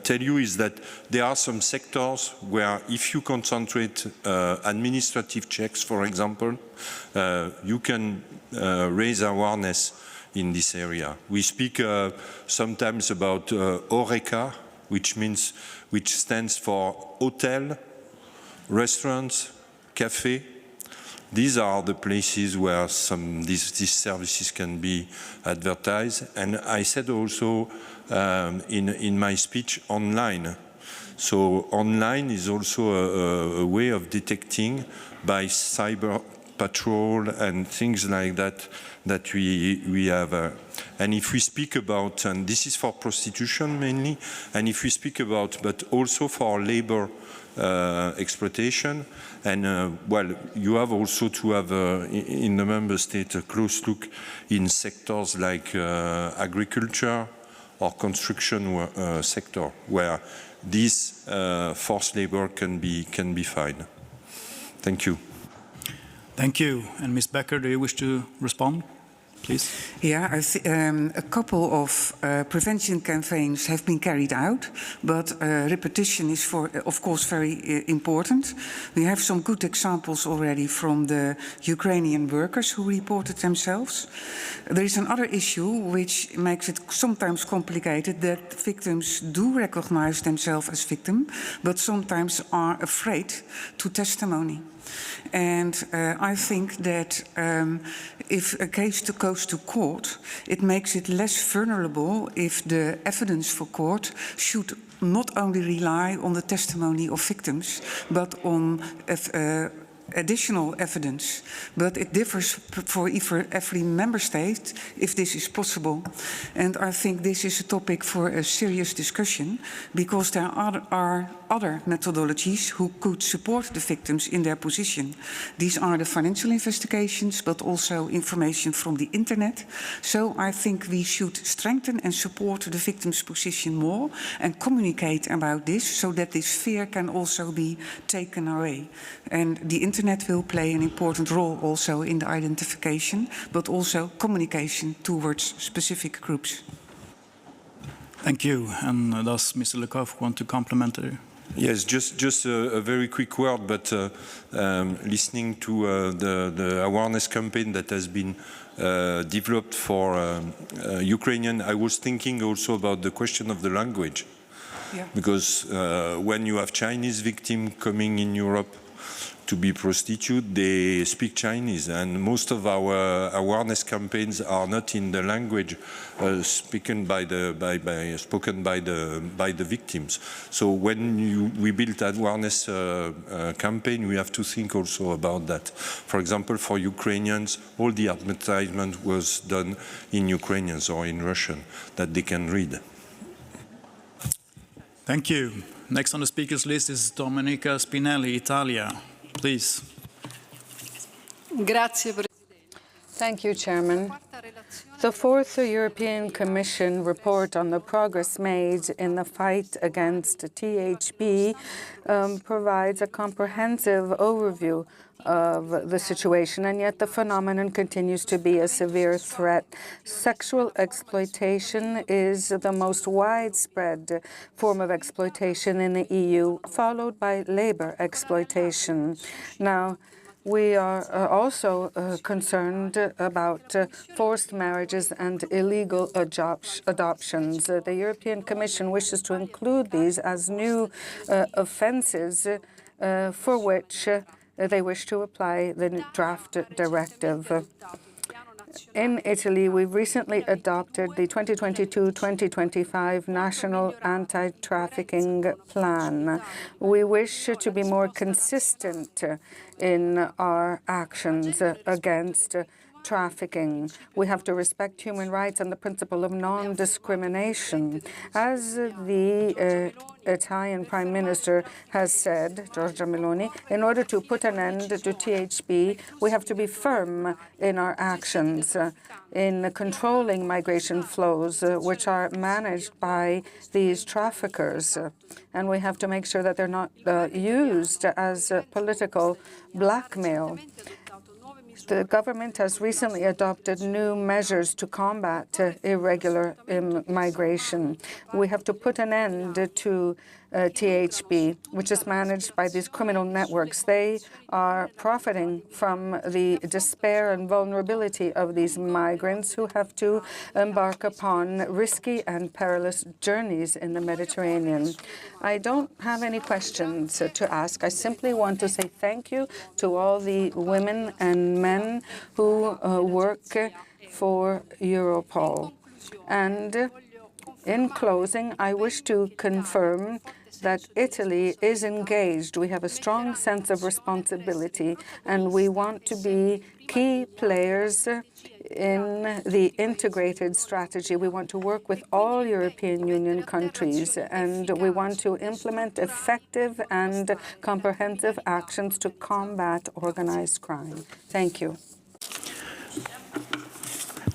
tell you is that there are some sectors where if you concentrate administrative checks, for example, you can raise awareness in this area. We speak sometimes about HoReCa, which stands for hotel, restaurants, cafe. These are the places where these services can be advertised. And I said also in my speech, online. So online is also a way of detecting by cyber patrol and things like that we have. And if we speak about, and this is for prostitution mainly, and if we speak about, but also for labor exploitation, and well, you have also to have in the member state a close look in sectors like agriculture or construction sector, where this forced labor can be fine. Thank you. Thank you. And Ms. Becker, do you wish to respond? please. Yeah, a couple of prevention campaigns have been carried out, but repetition is, of course, very important. We have some good examples already from the Ukrainian workers who reported themselves. There is another issue which makes it sometimes complicated, that victims do recognize themselves as victims, but sometimes are afraid to testimony. And I think that if a case goes to court, it makes it less vulnerable if the evidence for court should not only rely on the testimony of victims, but on additional evidence. But it differs for every member state if this is possible. And I think this is a topic for a serious discussion, because there are other methodologies who could support the victims in their position. These are the financial investigations, but also information from the internet. So I think we should strengthen and support the victim's position more and communicate about this, so that this fear can also be taken away. And the internet will play an important role also in the identification, but also communication towards specific groups. Thank you. And does Mr. Lekov want to complement it? Yes, just a very quick word, but listening to the awareness campaign that has been developed for Ukrainian, I was thinking also about the question of the language. Yeah. Because when you have Chinese victims coming in Europe to be prostitute, they speak Chinese, and most of our awareness campaigns are not in the language spoken by the victims. So when we build awareness campaign, we have to think also about that. For example, for Ukrainians, all the advertisement was done in Ukrainian or in Russian that they can read. Thank you. Next on the speakers list is Domenica Spinelli, Italia. Please. Thank you, Chairman. The fourth European Commission report on the progress made in the fight against THB provides a comprehensive overview of the situation, and yet the phenomenon continues to be a severe threat. Sexual exploitation is the most widespread form of exploitation in the EU, followed by labor exploitation. Now, we are also concerned about forced marriages and illegal adoptions. The European Commission wishes to include these as new offences for which they wish to apply the draft directive. In Italy, we've recently adopted the 2022-2025 National Anti-Trafficking Plan. We wish to be more consistent in our actions against trafficking. We have to respect human rights and the principle of non-discrimination. As the Italian Prime Minister has said, Giorgia Meloni, in order to put an end to THB, we have to be firm in our actions in controlling migration flows, which are managed by these traffickers. And we have to make sure that they're not used as political blackmail. The government has recently adopted new measures to combat irregular migration. We have to put an end to THB, which is managed by these criminal networks. They are profiting from the despair and vulnerability of these migrants who have to embark upon risky and perilous journeys in the Mediterranean. I don't have any questions to ask. I simply want to say thank you to all the women and men who work for Europol. And in closing, I wish to confirm that Italy is engaged. We have a strong sense of responsibility, and we want to be key players in the integrated strategy. We want to work with all European Union countries, and we want to implement effective and comprehensive actions to combat organized crime. Thank you.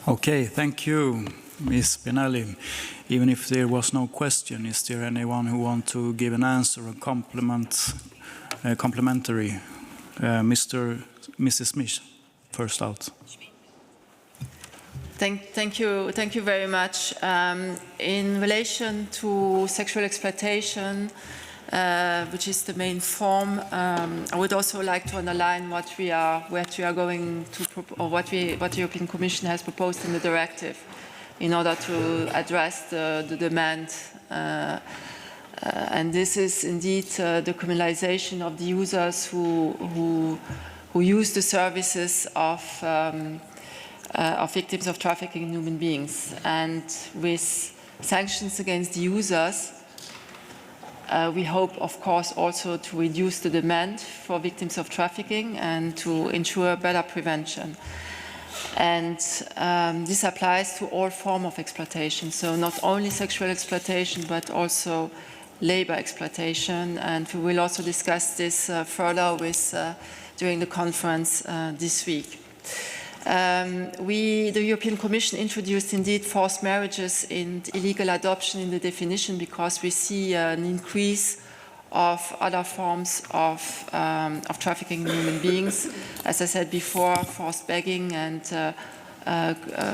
Okay, thank you, Ms. Spinelli. Even if there was no question, is there anyone who wants to give an answer or complementary? Mrs. Smith, first out. Thank you very much. In relation to sexual exploitation, which is the main form, I would also like to underline what we are going to, or what the European Commission has proposed in the directive, in order to address the demand. And this is indeed the criminalization of the users who use the services of victims of trafficking in human beings. And with sanctions against the users, we hope, of course, also to reduce the demand for victims of trafficking and to ensure better prevention. And this applies to all forms of exploitation, so not only sexual exploitation, but also labor exploitation. And we will also discuss this further during the conference this week. The European Commission introduced indeed forced marriages and illegal adoption in the definition because we see an increase of other forms of trafficking in human beings. As I said before, forced begging and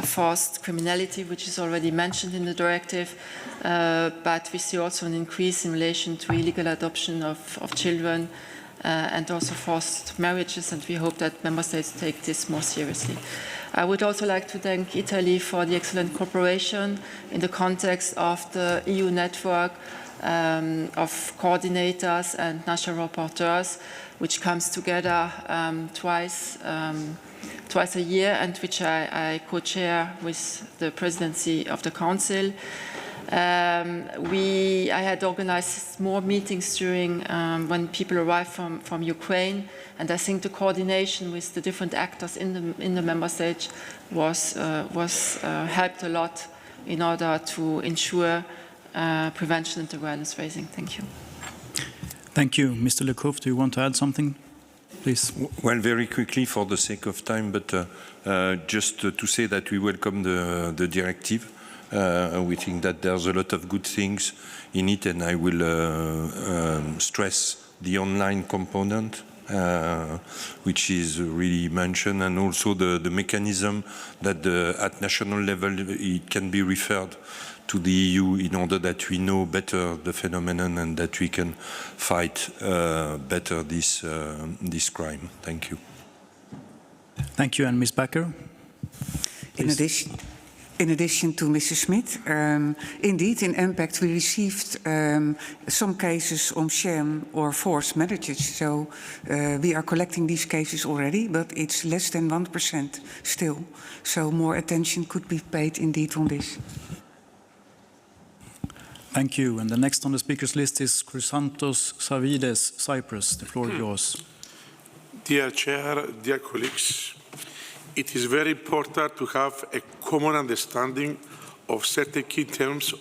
forced criminality, which is already mentioned in the directive, but we see also an increase in relation to illegal adoption of children, and also forced marriages, and we hope that member states take this more seriously. I would also like to thank Italy for the excellent cooperation in the context of the EU network of coordinators and national rapporteurs, which comes together twice a year, and which I co-chair with the presidency of the Council. I had organized more meetings during when people arrived from Ukraine, and I think the coordination with the different actors in the member states was helped a lot in order to ensure prevention and awareness raising. Thank you. Thank you. Mr. Lecouf, do you want to add something? Please. Well, very quickly for the sake of time, but just to say that we welcome the directive. We think that there's a lot of good things in it, and I will stress the online component, which is really mentioned, and also the mechanism that at national level it can be referred to the EU in order that we know better the phenomenon and that we can fight better this crime. Thank you. Thank you, and Ms. Bakker. In addition to Mrs. Schmidt, indeed, in Impact, we received some cases on sham or forced marriages. So we are collecting these cases already, but it's less than 1% still. So more attention could be paid indeed on this. Thank you. And the next on the speakers list is Chrysanthos Savides, Cyprus. The floor is yours. Dear Chair, dear colleagues, it is very important to have a common understanding of certain key terms,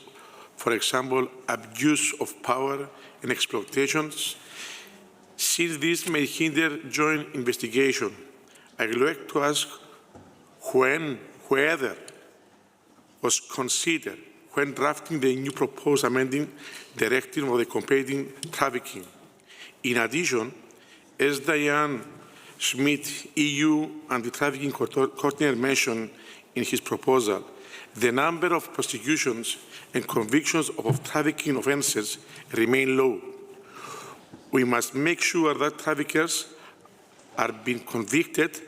for example, abuse of power and exploitations, since this may hinder joint investigation. I would like to ask whether was considered when drafting the new proposed amending directive of the combating trafficking. In addition, as Diane Schmidt, EU anti-trafficking coordinator, mentioned in his proposal, the number of prosecutions and convictions of trafficking offences remain low. We must make sure that traffickers are being convicted,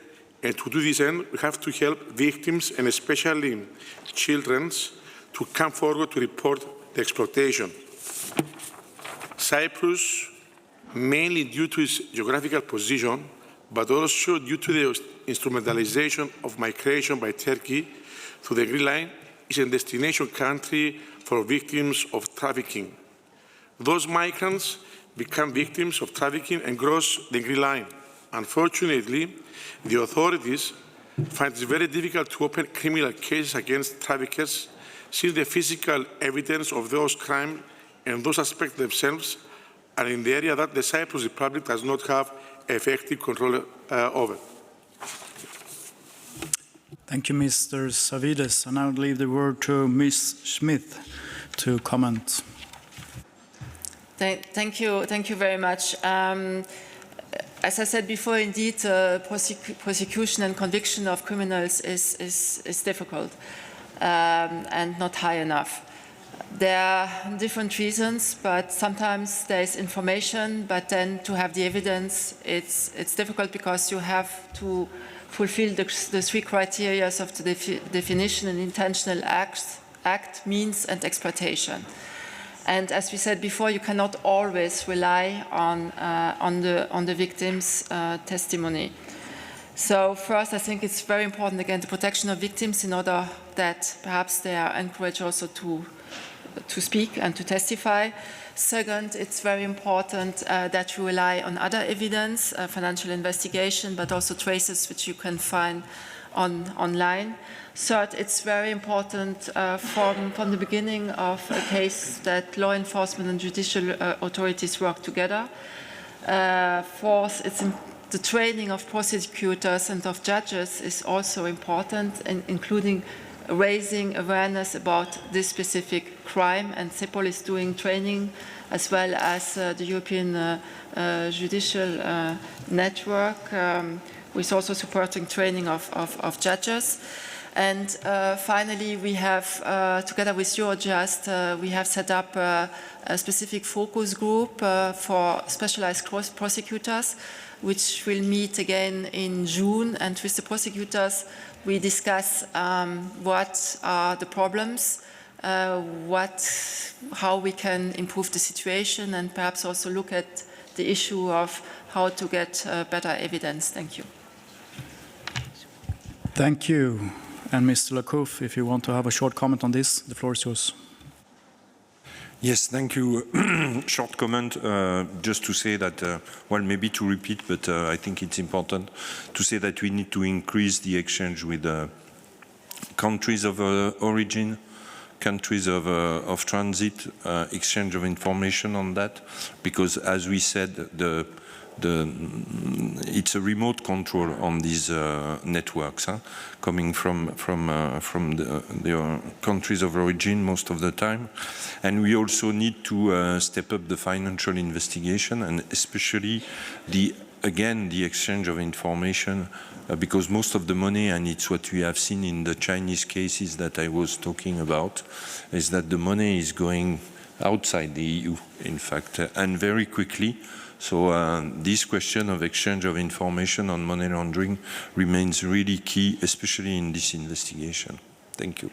and to do this end, we have to help victims, and especially children, to come forward to report the exploitation. Cyprus, mainly due to its geographical position, but also due to the instrumentalization of migration by Turkey to the Green Line, is a destination country for victims of trafficking. Those migrants become victims of trafficking and cross the Green Line. Unfortunately, the authorities find it very difficult to open criminal cases against traffickers, since the physical evidence of those crimes and those aspects themselves are in the area that the Cyprus Republic does not have effective control over. Thank you, Mr. Savides. And I would leave the word to Ms. Schmidt to comment. Thank you very much. as I said before, indeed, prosecution and conviction of criminals is difficult and not high enough. There are different reasons, but sometimes there is information, but then to have the evidence, it's difficult because you have to fulfill the three criteria of the definition: an intentional act, means, and exploitation. And as we said before, you cannot always rely on the victim's testimony. So first, I think it's very important, again, the protection of victims in order that perhaps they are encouraged also to speak and to testify. Second, it's very important that you rely on other evidence, financial investigation, but also traces which you can find online. Third, it's very important from the beginning of a case that law enforcement and judicial authorities work together. Fourth, the training of prosecutors and of judges is also important, including raising awareness about this specific crime, and CEPOL is doing training as well as the European Judicial Network, with also supporting training of judges. And finally, we have, together with Eurojust, we have set up a specific focus group for specialized prosecutors, which will meet again in June. And with the prosecutors, we discuss what are the problems, how we can improve the situation, and perhaps also look at the issue of how to get better evidence. Thank you. Thank you. And Mr. Lacouf, if you want to have a short comment on this, the floor is yours. Yes, thank you. Short comment, just to say that, well, maybe to repeat, but I think it's important to say that we need to increase the exchange with countries of origin, countries of transit, exchange of information on that, because as we said, it's a remote control on these networks, coming from the countries of origin most of the time. And we also need to step up the financial investigation, and especially the exchange of information, because most of the money, and it's what we have seen in the Chinese cases that I was talking about, is that the money is going outside the EU, in fact, and very quickly. So this question of exchange of information on money laundering remains really key, especially in this investigation. Thank you.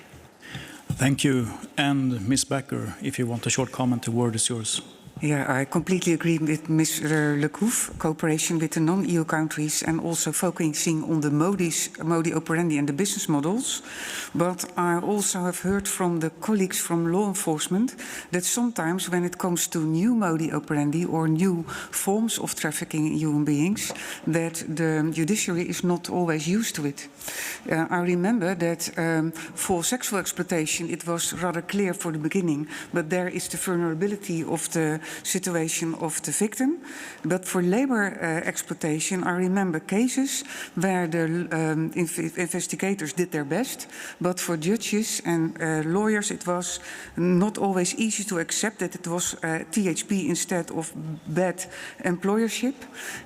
Thank you. And Ms. Becker, if you want a short comment, the word is yours. Yeah, I completely agree with Mr. Lacouf. Cooperation with the non-EU countries and also focusing on the modi operandi and the business models. But I also have heard from the colleagues from law enforcement that sometimes when it comes to new modi operandi or new forms of trafficking in human beings, that the judiciary is not always used to it. I remember that for sexual exploitation it was rather clear for the beginning, but there is the vulnerability of the situation of the victim. But for labor exploitation, I remember cases where the investigators did their best, but for judges and lawyers it was not always easy to accept that it was THP instead of bad employership.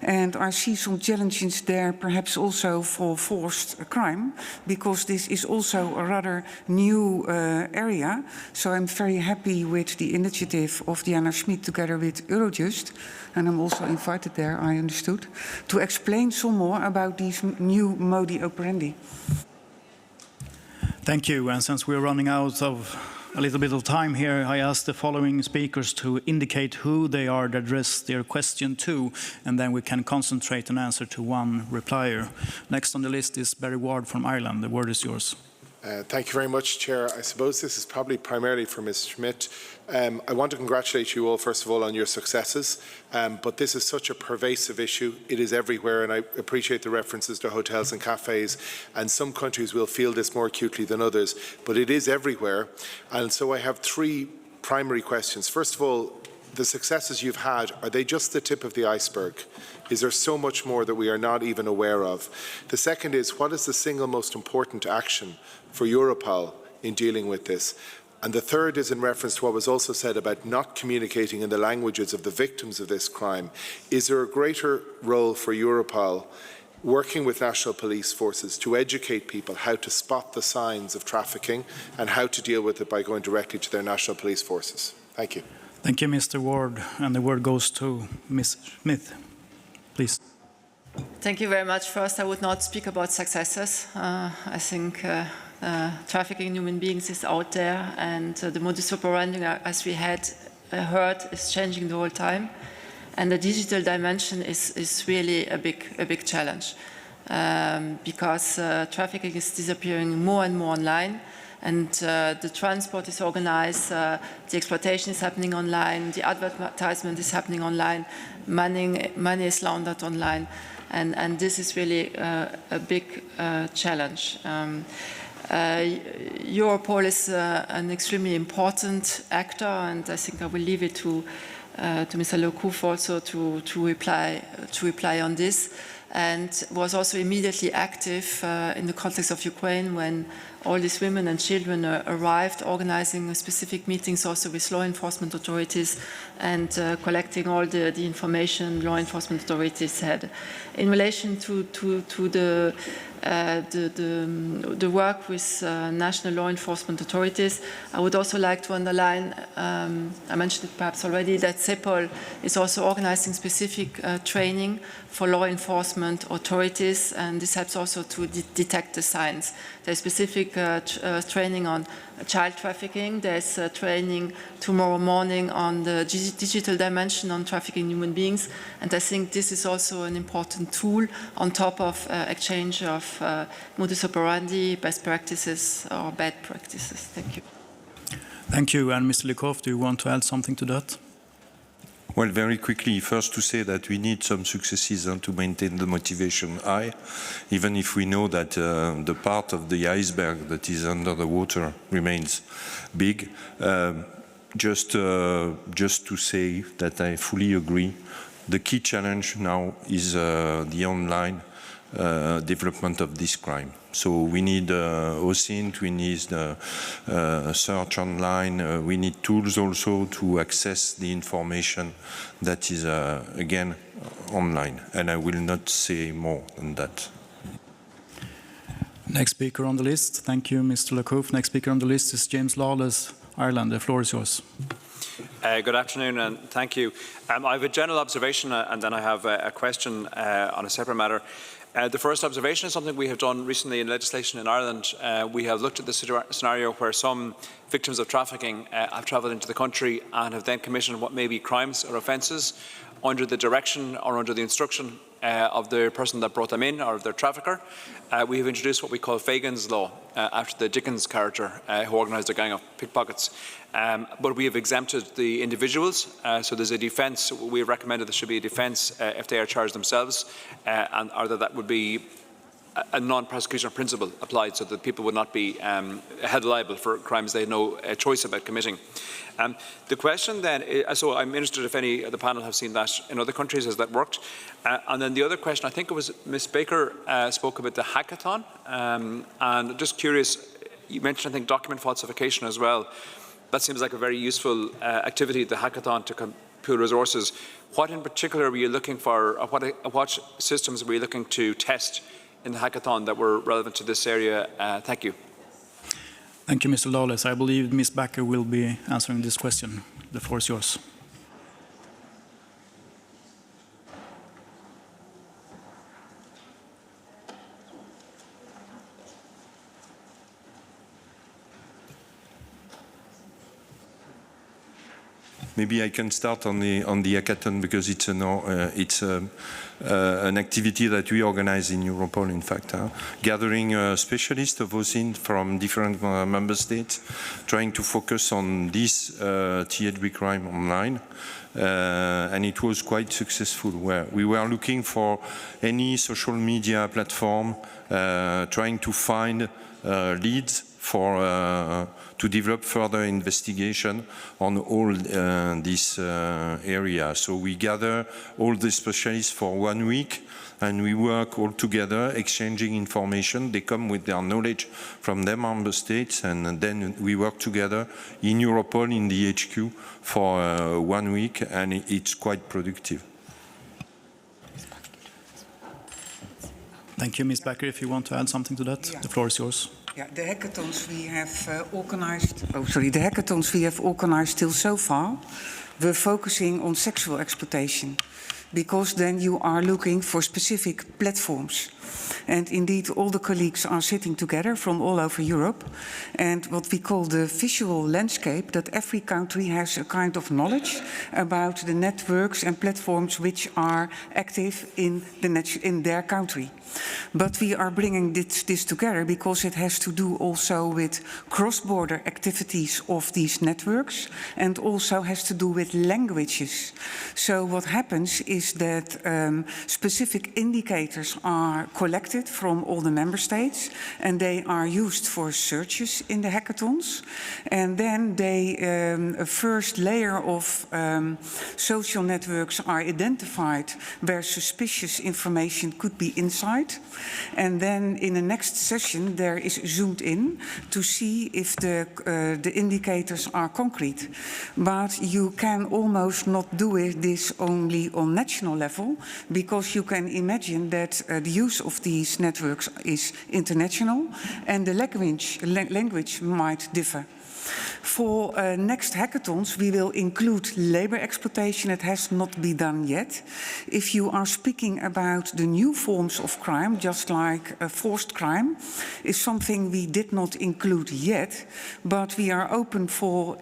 And I see some challenges there, perhaps also for forced crime, because this is also a rather new area. So I'm very happy with the initiative of Diana Schmid together with Eurojust, and I'm also invited there, I understood, to explain some more about these new modi operandi. Thank you. And since we're running out of a little bit of time here, I ask the following speakers to indicate who they are to address their question to, and then we can concentrate and answer to one replier. Next on the list is Barry Ward from Ireland. The word is yours. Thank you very much, Chair. I suppose this is probably primarily for Ms. Schmidt. I want to congratulate you all, first of all, on your successes, but this is such a pervasive issue. It is everywhere, and I appreciate the references to hotels and cafes, and some countries will feel this more acutely than others, but it is everywhere. And so I have three primary questions. First of all, the successes you've had, are they just the tip of the iceberg? Is there so much more that we are not even aware of? The second is, what is the single most important action for Europol in dealing with this? And the third is in reference to what was also said about not communicating in the languages of the victims of this crime. Is there a greater role for Europol working with national police forces to educate people how to spot the signs of trafficking and how to deal with it by going directly to their national police forces? Thank you. Thank you, Mr. Ward. And the word goes to Ms. Smith, please. Thank you very much. First, I would not speak about successes. I think trafficking in human beings is out there, and the modus operandi, as we had heard, is changing the whole time. And the digital dimension is really a big challenge because trafficking is disappearing more and more online, and the transport is organized, the exploitation is happening online, the advertisement is happening online, money is laundered online, and this is really a big challenge. Europol is an extremely important actor, and I think I will leave it to Mr. Lecouf also to reply on this, and was also immediately active in the context of Ukraine when all these women and children arrived, organizing specific meetings also with law enforcement authorities and collecting all the information law enforcement authorities had. In relation to the work with national law enforcement authorities, I would also like to underline, I mentioned it perhaps already, that CEPOL is also organizing specific training for law enforcement authorities, and this helps also to detect the signs. There's specific training on child trafficking. There's training tomorrow morning on the digital dimension on trafficking human beings, and I think this is also an important tool on top of exchange of modus operandi, best practices or bad practices. Thank you. Thank you. And Mr. Lecouf, do you want to add something to that? Well, very quickly, first to say that we need some successes to maintain the motivation high, even if we know that the part of the iceberg that is under the water remains big. Just to say that I fully agree, the key challenge now is the online development of this crime. So we need OSINT, we need search online, we need tools also to access the information that is, again, online. And I will not say more than that. Next speaker on the list. Thank you, Mr. Lecouf. Next speaker on the list is James Lawless, Ireland. The floor is yours. Good afternoon and thank you. I have a general observation and then I have a question on a separate matter. The first observation is something we have done recently in legislation in Ireland. We have looked at the scenario where some victims of trafficking have travelled into the country and have then committed what may be crimes or offences under the direction or under the instruction of the person that brought them in or of their trafficker. We have introduced what we call Fagan's Law after the Dickens character who organised a gang of pickpockets. But we have exempted the individuals, so there's a defence. We have recommended there should be a defence if they are charged themselves, or that would be a non-prosecution principle applied so that people would not be held liable for crimes they had no choice about committing. The question then, so I'm interested if any of the panel have seen that in other countries, has that worked? And then the other question, I think it was Ms. Baker spoke about the hackathon, and just curious, you mentioned I think document falsification as well. That seems like a very useful activity, the hackathon, to pool resources. What in particular were you looking for, or what systems were you looking to test in the hackathon that were relevant to this area? Thank you. Thank you, Mr. Lawless. I believe Ms. Backer will be answering this question. The floor is yours. Maybe I can start on the hackathon because it's an activity that we organize in Europol, in fact, gathering specialists of OSINT from different member states, trying to focus on this THB crime online. And it was quite successful. Where we were looking for any social media platform trying to find leads for to develop further investigation on all this area. So we gather all the specialists for 1 week, and we work all together, exchanging information. They come with their knowledge from their member states, and then we work together in Europol, in the HQ, for 1 week, and it's quite productive. Thank you, Ms. Becker. If you want to add something to that, the floor is yours. Yeah, the hackathons we have organized. Oh, sorry. The hackathons we have organized till so far, we're focusing on sexual exploitation, because then you are looking for specific platforms. And indeed, all the colleagues are sitting together from all over Europe. And what we call the visual landscape, that every country has a kind of knowledge about the networks and platforms which are active in their country. But we are bringing this together because it has to do also with cross-border activities of these networks, and also has to do with languages. So what happens is that specific indicators are collected from all the member states, and they are used for searches in the hackathons. And then a first layer of social networks are identified where suspicious information could be inside. And then in the next session there is zoomed in to see if the indicators are concrete. But you can almost not do this only on national level, because you can imagine that the use of these networks is international and the language might differ. For next hackathons, we will include labor exploitation. It has not been done yet. If you are speaking about the new forms of crime, just like forced crime, is something we did not include yet, but we are open for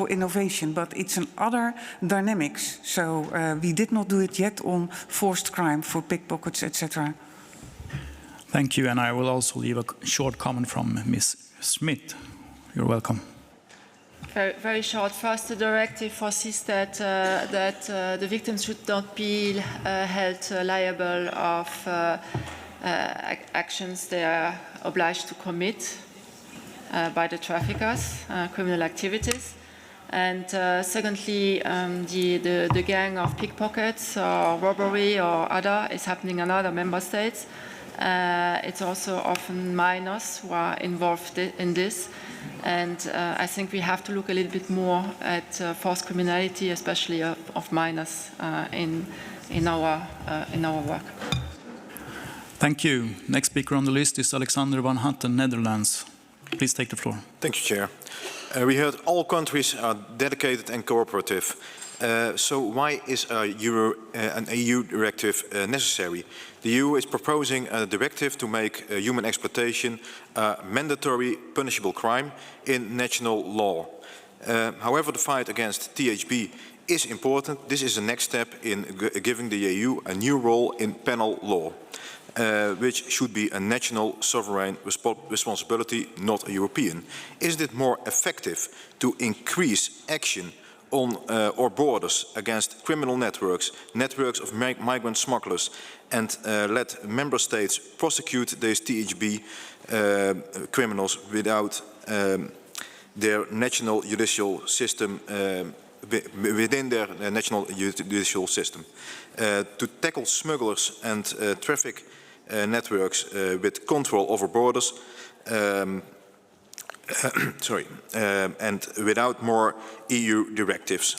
innovation. But it's an other dynamics. So we did not do it yet on forced crime for pickpockets, etc. Thank you, and I will also leave a short comment from Ms. Schmidt. You're welcome. Very short. First, the directive foresees that the victims should not be held liable of actions they are obliged to commit by the traffickers, criminal activities. And secondly, the gang of pickpockets or robbery or other is happening in other member states. It's also often minors who are involved in this. And I think we have to look a little bit more at forced criminality, especially of minors, in our work. Thank you. Next speaker on the list is Alexander van Hatten, Netherlands. Please take the floor. Thank you, Chair. We heard all countries are dedicated and cooperative. So why is an EU directive necessary? The EU is proposing a directive to make human exploitation a mandatory punishable crime in national law. However, the fight against THB is important. This is the next step in giving the EU a new role in penal law, which should be a national sovereign responsibility, not a European. Is it more effective to increase action on our borders against criminal networks of migrant smugglers, and let member states prosecute these THB criminals without their national judicial system, within their national judicial system? To tackle smugglers and traffic networks with control over borders, and without more EU directives,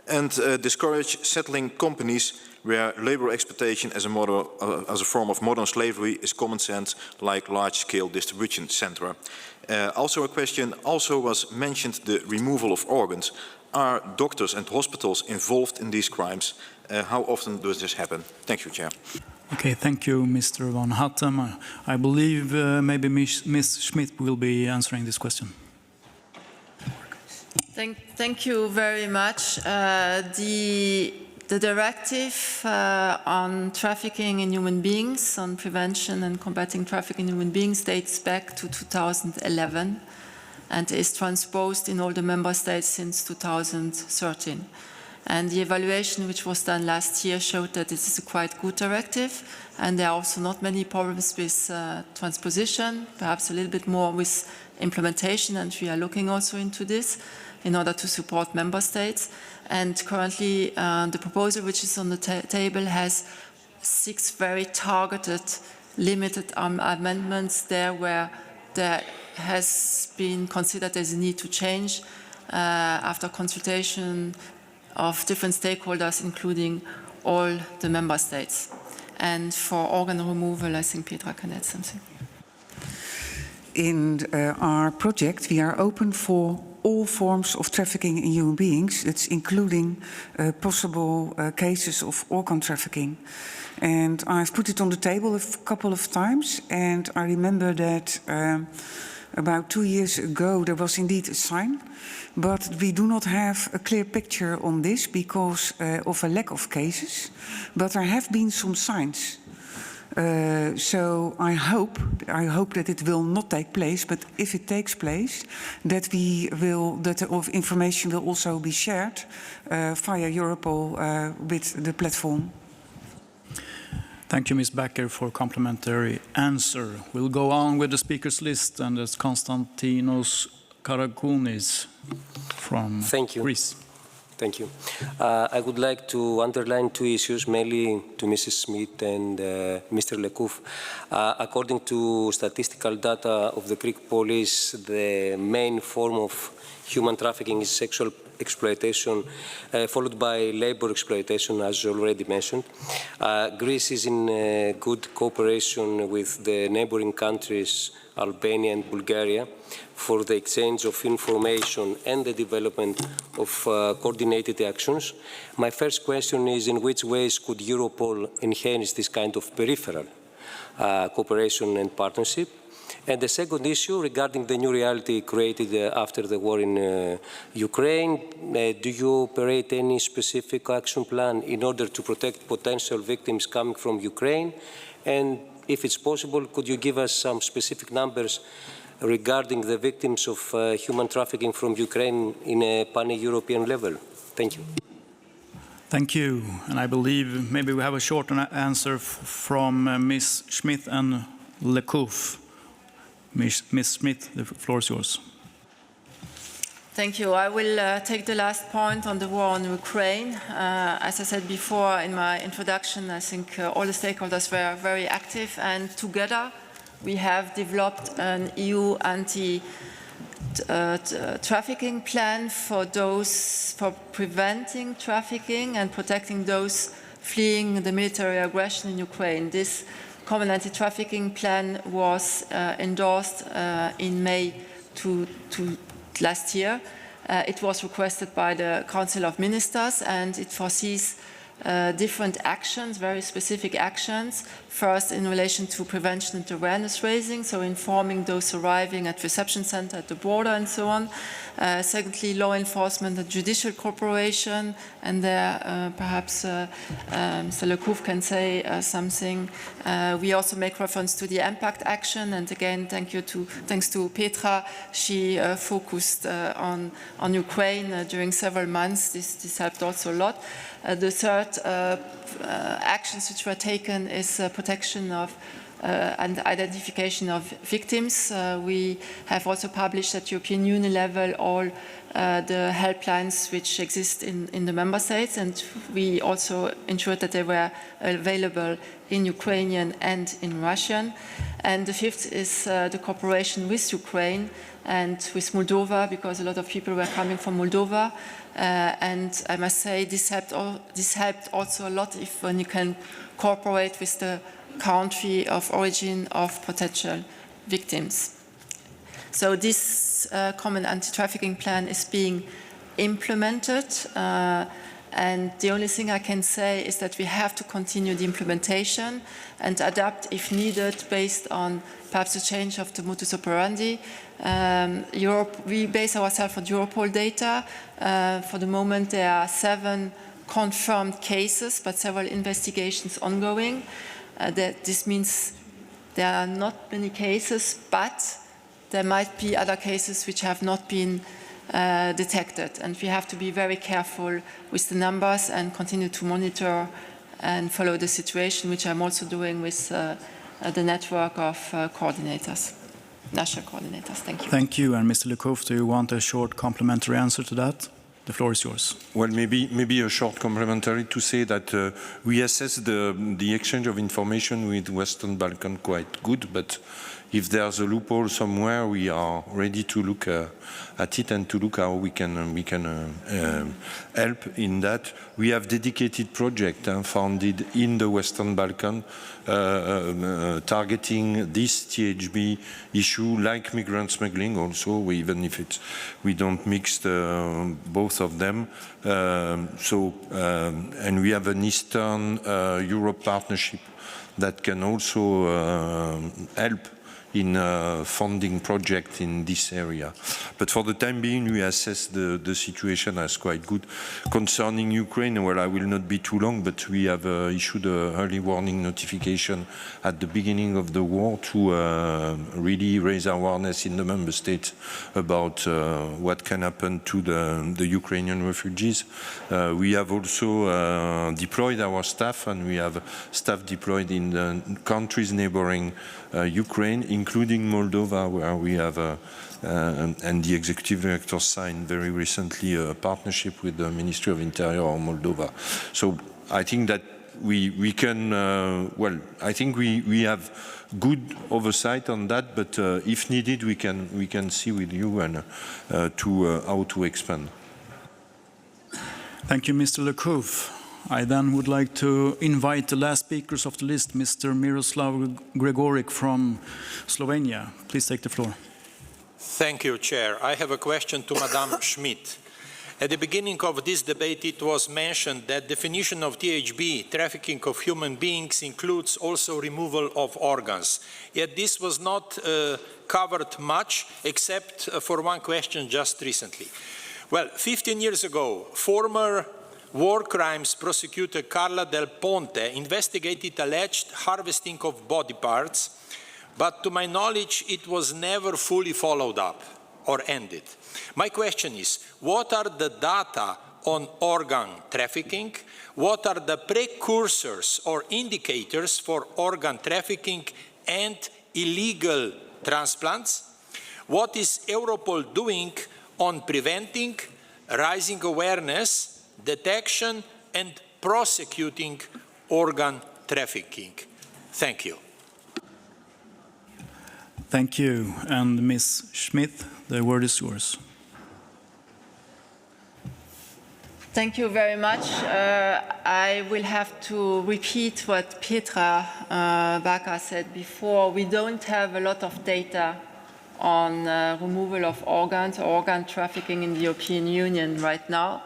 and discourage settling companies where labor exploitation as a form of modern slavery is common sense, like large-scale distribution centra. Also a question also was mentioned, the removal of organs. Are doctors and hospitals involved in these crimes? How often does this happen? Thank you, Chair. Okay, thank you, Mr. Van Hatten. I believe maybe Ms. Schmidt will be answering this question. Thank you very much. The directive on trafficking in human beings, on prevention and combating trafficking in human beings, dates back to 2011 and is transposed in all the member states since 2013. And the evaluation which was done last year showed that this is a quite good directive, and there are also not many problems with transposition, perhaps a little bit more with implementation, and we are looking also into this in order to support member states. And currently the proposal which is on the table has 6 very targeted, limited amendments there where there has been considered as a need to change after consultation of different stakeholders, including all the member states. And for organ removal, I think Petra can add something. In our project, we are open for all forms of trafficking in human beings. It's including possible cases of organ trafficking. And I've put it on the table a couple of times, and I remember that about 2 years ago there was indeed a sign, but we do not have a clear picture on this because of a lack of cases, but there have been some signs. So I hope that it will not take place, but if it takes place, that the information will also be shared via Europol with the platform. Thank you, Ms. Becker, for a complimentary answer. We'll go on with the speakers list, and it's Konstantinos Karakounis from Greece. Thank you. I would like to underline 2 issues, mainly to Mrs. Smith and Mr. Lekouf. According to statistical data of the Greek police, the main form of human trafficking is sexual exploitation, followed by labor exploitation, as already mentioned. Greece is in good cooperation with the neighboring countries, Albania and Bulgaria, for the exchange of information and the development of coordinated actions. My first question is, in which ways could Europol enhance this kind of peripheral cooperation and partnership? And the second issue, regarding the new reality created after the war in Ukraine, do you operate any specific action plan in order to protect potential victims coming from Ukraine? And if it's possible, could you give us some specific numbers regarding the victims of human trafficking from Ukraine in a pan-European level? Thank you. Thank you. And I believe maybe we have a short answer from Ms. Smith and Lekouf. Ms. Smith, the floor is yours. Thank you. I will take the last point on the war in Ukraine. As I said before in my introduction, I think all the stakeholders were very active, and together we have developed an EU anti-trafficking plan for preventing trafficking and protecting those fleeing the military aggression in Ukraine. This common anti-trafficking plan was endorsed in May last year. It was requested by the Council of Ministers, and it foresees different actions, very specific actions. First, in relation to prevention and awareness raising, so informing those arriving at reception center at the border and so on. Secondly, law enforcement and judicial cooperation, and there perhaps Mr. Lekouf can say something. We also make reference to the impact action, and again, thanks to Petra, she focused on Ukraine during several months. This helped also a lot. The third actions which were taken is protection of and identification of victims. We have also published at European Union level all the helplines which exist in the member states, and we also ensured that they were available in Ukrainian and in Russian. And the fifth is the cooperation with Ukraine and with Moldova, because a lot of people were coming from Moldova. And I must say this helped also a lot when you can cooperate with the country of origin of potential victims. So this common anti-trafficking plan is being implemented, and the only thing I can say is that we have to continue the implementation and adapt if needed based on perhaps a change of the modus operandi. We base ourselves on Europol data. For the moment there are 7 confirmed cases, but several investigations ongoing. This means there are not many cases, but there might be other cases which have not been detected. And we have to be very careful with the numbers and continue to monitor and follow the situation, which I'm also doing with the network of coordinators, national coordinators. Thank you. Thank you. And Mr. Lecouf, do you want a short complementary answer to that? The floor is yours. Well, maybe a short complementary to say that we assess the exchange of information with Western Balkan quite good, but if there's a loophole somewhere, we are ready to look at it and to look how we can help in that. We have dedicated project founded in the Western Balkan targeting this THB issue, like migrant smuggling also, even if we don't mix both of them. And we have an Eastern Europe partnership that can also help in funding projects in this area. But for the time being, we assess the situation as quite good. Concerning Ukraine, well, I will not be too long, but we have issued an early warning notification at the beginning of the war to really raise awareness in the member states about what can happen to the Ukrainian refugees. We have also deployed our staff, and we have staff deployed in the countries neighboring Ukraine, including Moldova, where we have, and the executive director signed very recently a partnership with the Ministry of Interior of Moldova. So I think that we can, well, I think we have good oversight on that, but if needed, we can see with you and how to expand. Thank you, Mr. Lecouf. I then would like to invite the last speakers of the list, Mr. Miroslav Gregoric from Slovenia. Please take the floor. Thank you, Chair. I have a question to Madame Schmidt. At the beginning of this debate, it was mentioned that definition of THB, trafficking of human beings, includes also removal of organs. Yet this was not covered much, except for one question just recently. Well, 15 years ago, former war crimes prosecutor Carla Del Ponte investigated alleged harvesting of body parts, but to my knowledge, it was never fully followed up or ended. My question is, what are the data on organ trafficking? What are the precursors or indicators for organ trafficking and illegal transplants? What is Europol doing on preventing, raising awareness, detection and prosecuting organ trafficking? Thank you. Thank you. And Ms. Schmidt, the word is yours. Thank you very much. I will have to repeat what Petra Baca said before. We don't have a lot of data on removal of organs or organ trafficking in the European Union right now.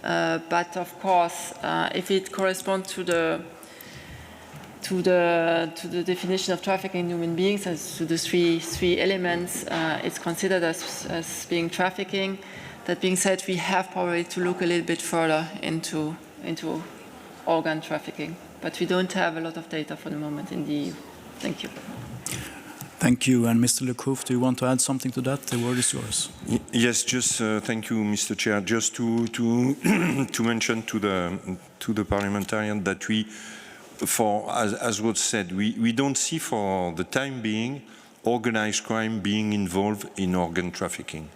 But of course, if it corresponds to the definition of trafficking in human beings, as to the three elements, it's considered as being trafficking. That being said, we have probably to look a little bit further into organ trafficking, but we don't have a lot of data for the moment in the EU. Thank you. Thank you. And Mr. Lecouf, do you want to add something to that? The word is yours. Yes, just thank you, Mr. Chair. Just to mention to the parliamentarian that we, as was said, we don't see for the time being organized crime being involved in organ trafficking.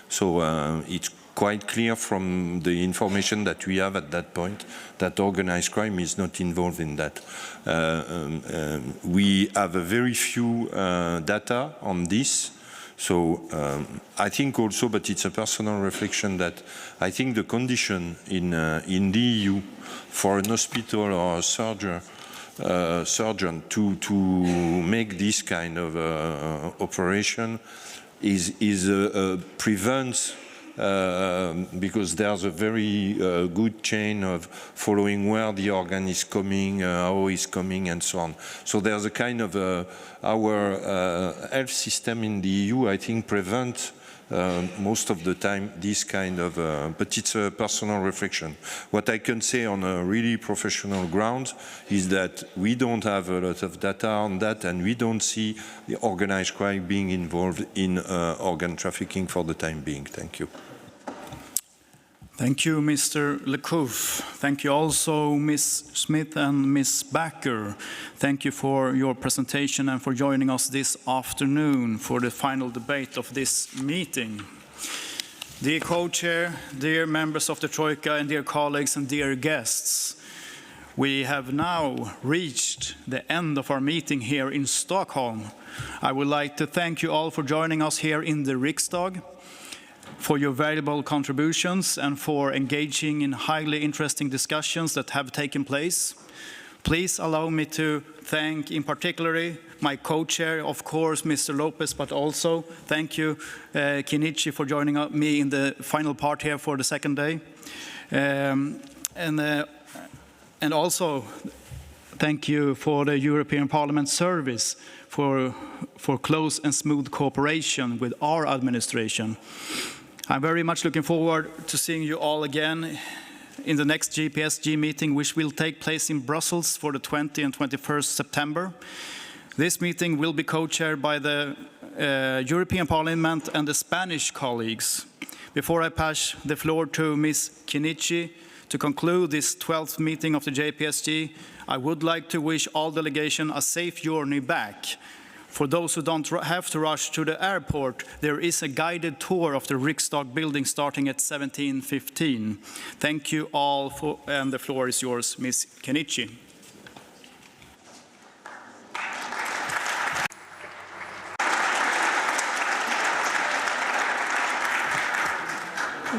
So it's quite clear from the information that we have at that point that organized crime is not involved in that. We have a very few data on this. So I think also, but it's a personal reflection, that I think the condition in the EU for an hospital or a surgeon to make this kind of operation prevents, because there's a very good chain of following where the organ is coming, how it's coming, and so on. So there's a kind of our health system in the EU, I think, prevents most of the time this kind of, but it's a personal reflection. What I can say on a really professional ground is that we don't have a lot of data on that, and we don't see the organized crime being involved in organ trafficking for the time being. Thank you. Thank you, Mr. Lecouf. Thank you also, Ms. Smith and Ms. Backer. Thank you for your presentation and for joining us this afternoon for the final debate of this meeting. Dear co-chair, dear members of the Troika, and dear colleagues and dear guests, we have now reached the end of our meeting here in Stockholm. I would like to thank you all for joining us here in the Riksdag, for your valuable contributions and for engaging in highly interesting discussions that have taken place. Please allow me to thank in particular my co-chair, of course, Mr. Lopez, but also thank you, Kenichi, for joining me in the final part here for the second day. And also thank you for the European Parliament service for close and smooth cooperation with our administration. I'm very much looking forward to seeing you all again in the next JPSG meeting, which will take place in Brussels for the 20th and 21st September. This meeting will be co-chaired by the European Parliament and the Spanish colleagues. Before I pass the floor to Ms. Kenichi to conclude this 12th meeting of the JPSG, I would like to wish all delegation a safe journey back. For those who don't have to rush to the airport, there is a guided tour of the Riksdag building starting at 17:15. Thank you all, and the floor is yours, Ms. Kenichi.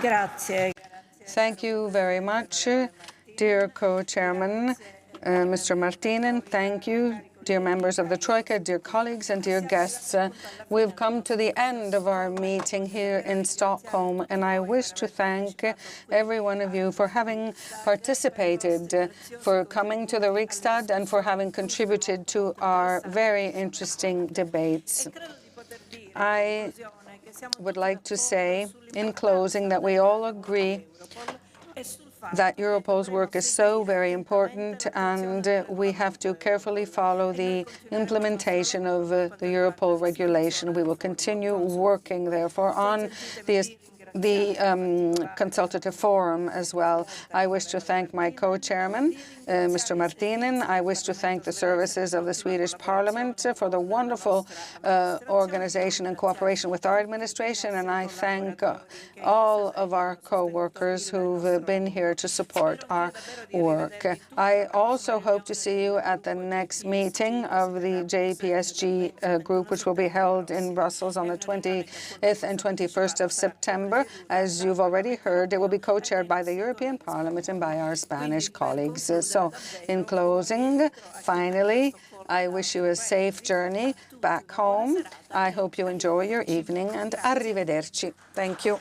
Grazie. Thank you very much, dear co-chairman, Mr. Martinen. Thank you. Dear members of the Troika, dear colleagues and dear guests, we've come to the end of our meeting here in Stockholm, and I wish to thank every one of you for having participated, for coming to the Riksdag, and for having contributed to our very interesting debates. I would like to say, in closing, that we all agree that Europol's work is so very important, and we have to carefully follow the implementation of the Europol regulation. We will continue working, therefore, on the consultative forum as well. I wish to thank my co-chairman, Mr. Martinen. I wish to thank the services of the Swedish Parliament for the wonderful organization and cooperation with our administration, and I thank all of our co-workers who've been here to support our work. I also hope to see you at the next meeting of the JPSG group, which will be held in Brussels on the 20th and 21st of September. As you've already heard, it will be co-chaired by the European Parliament and by our Spanish colleagues. So, in closing, finally, I wish you a safe journey back home. I hope you enjoy your evening, and arrivederci. Thank you.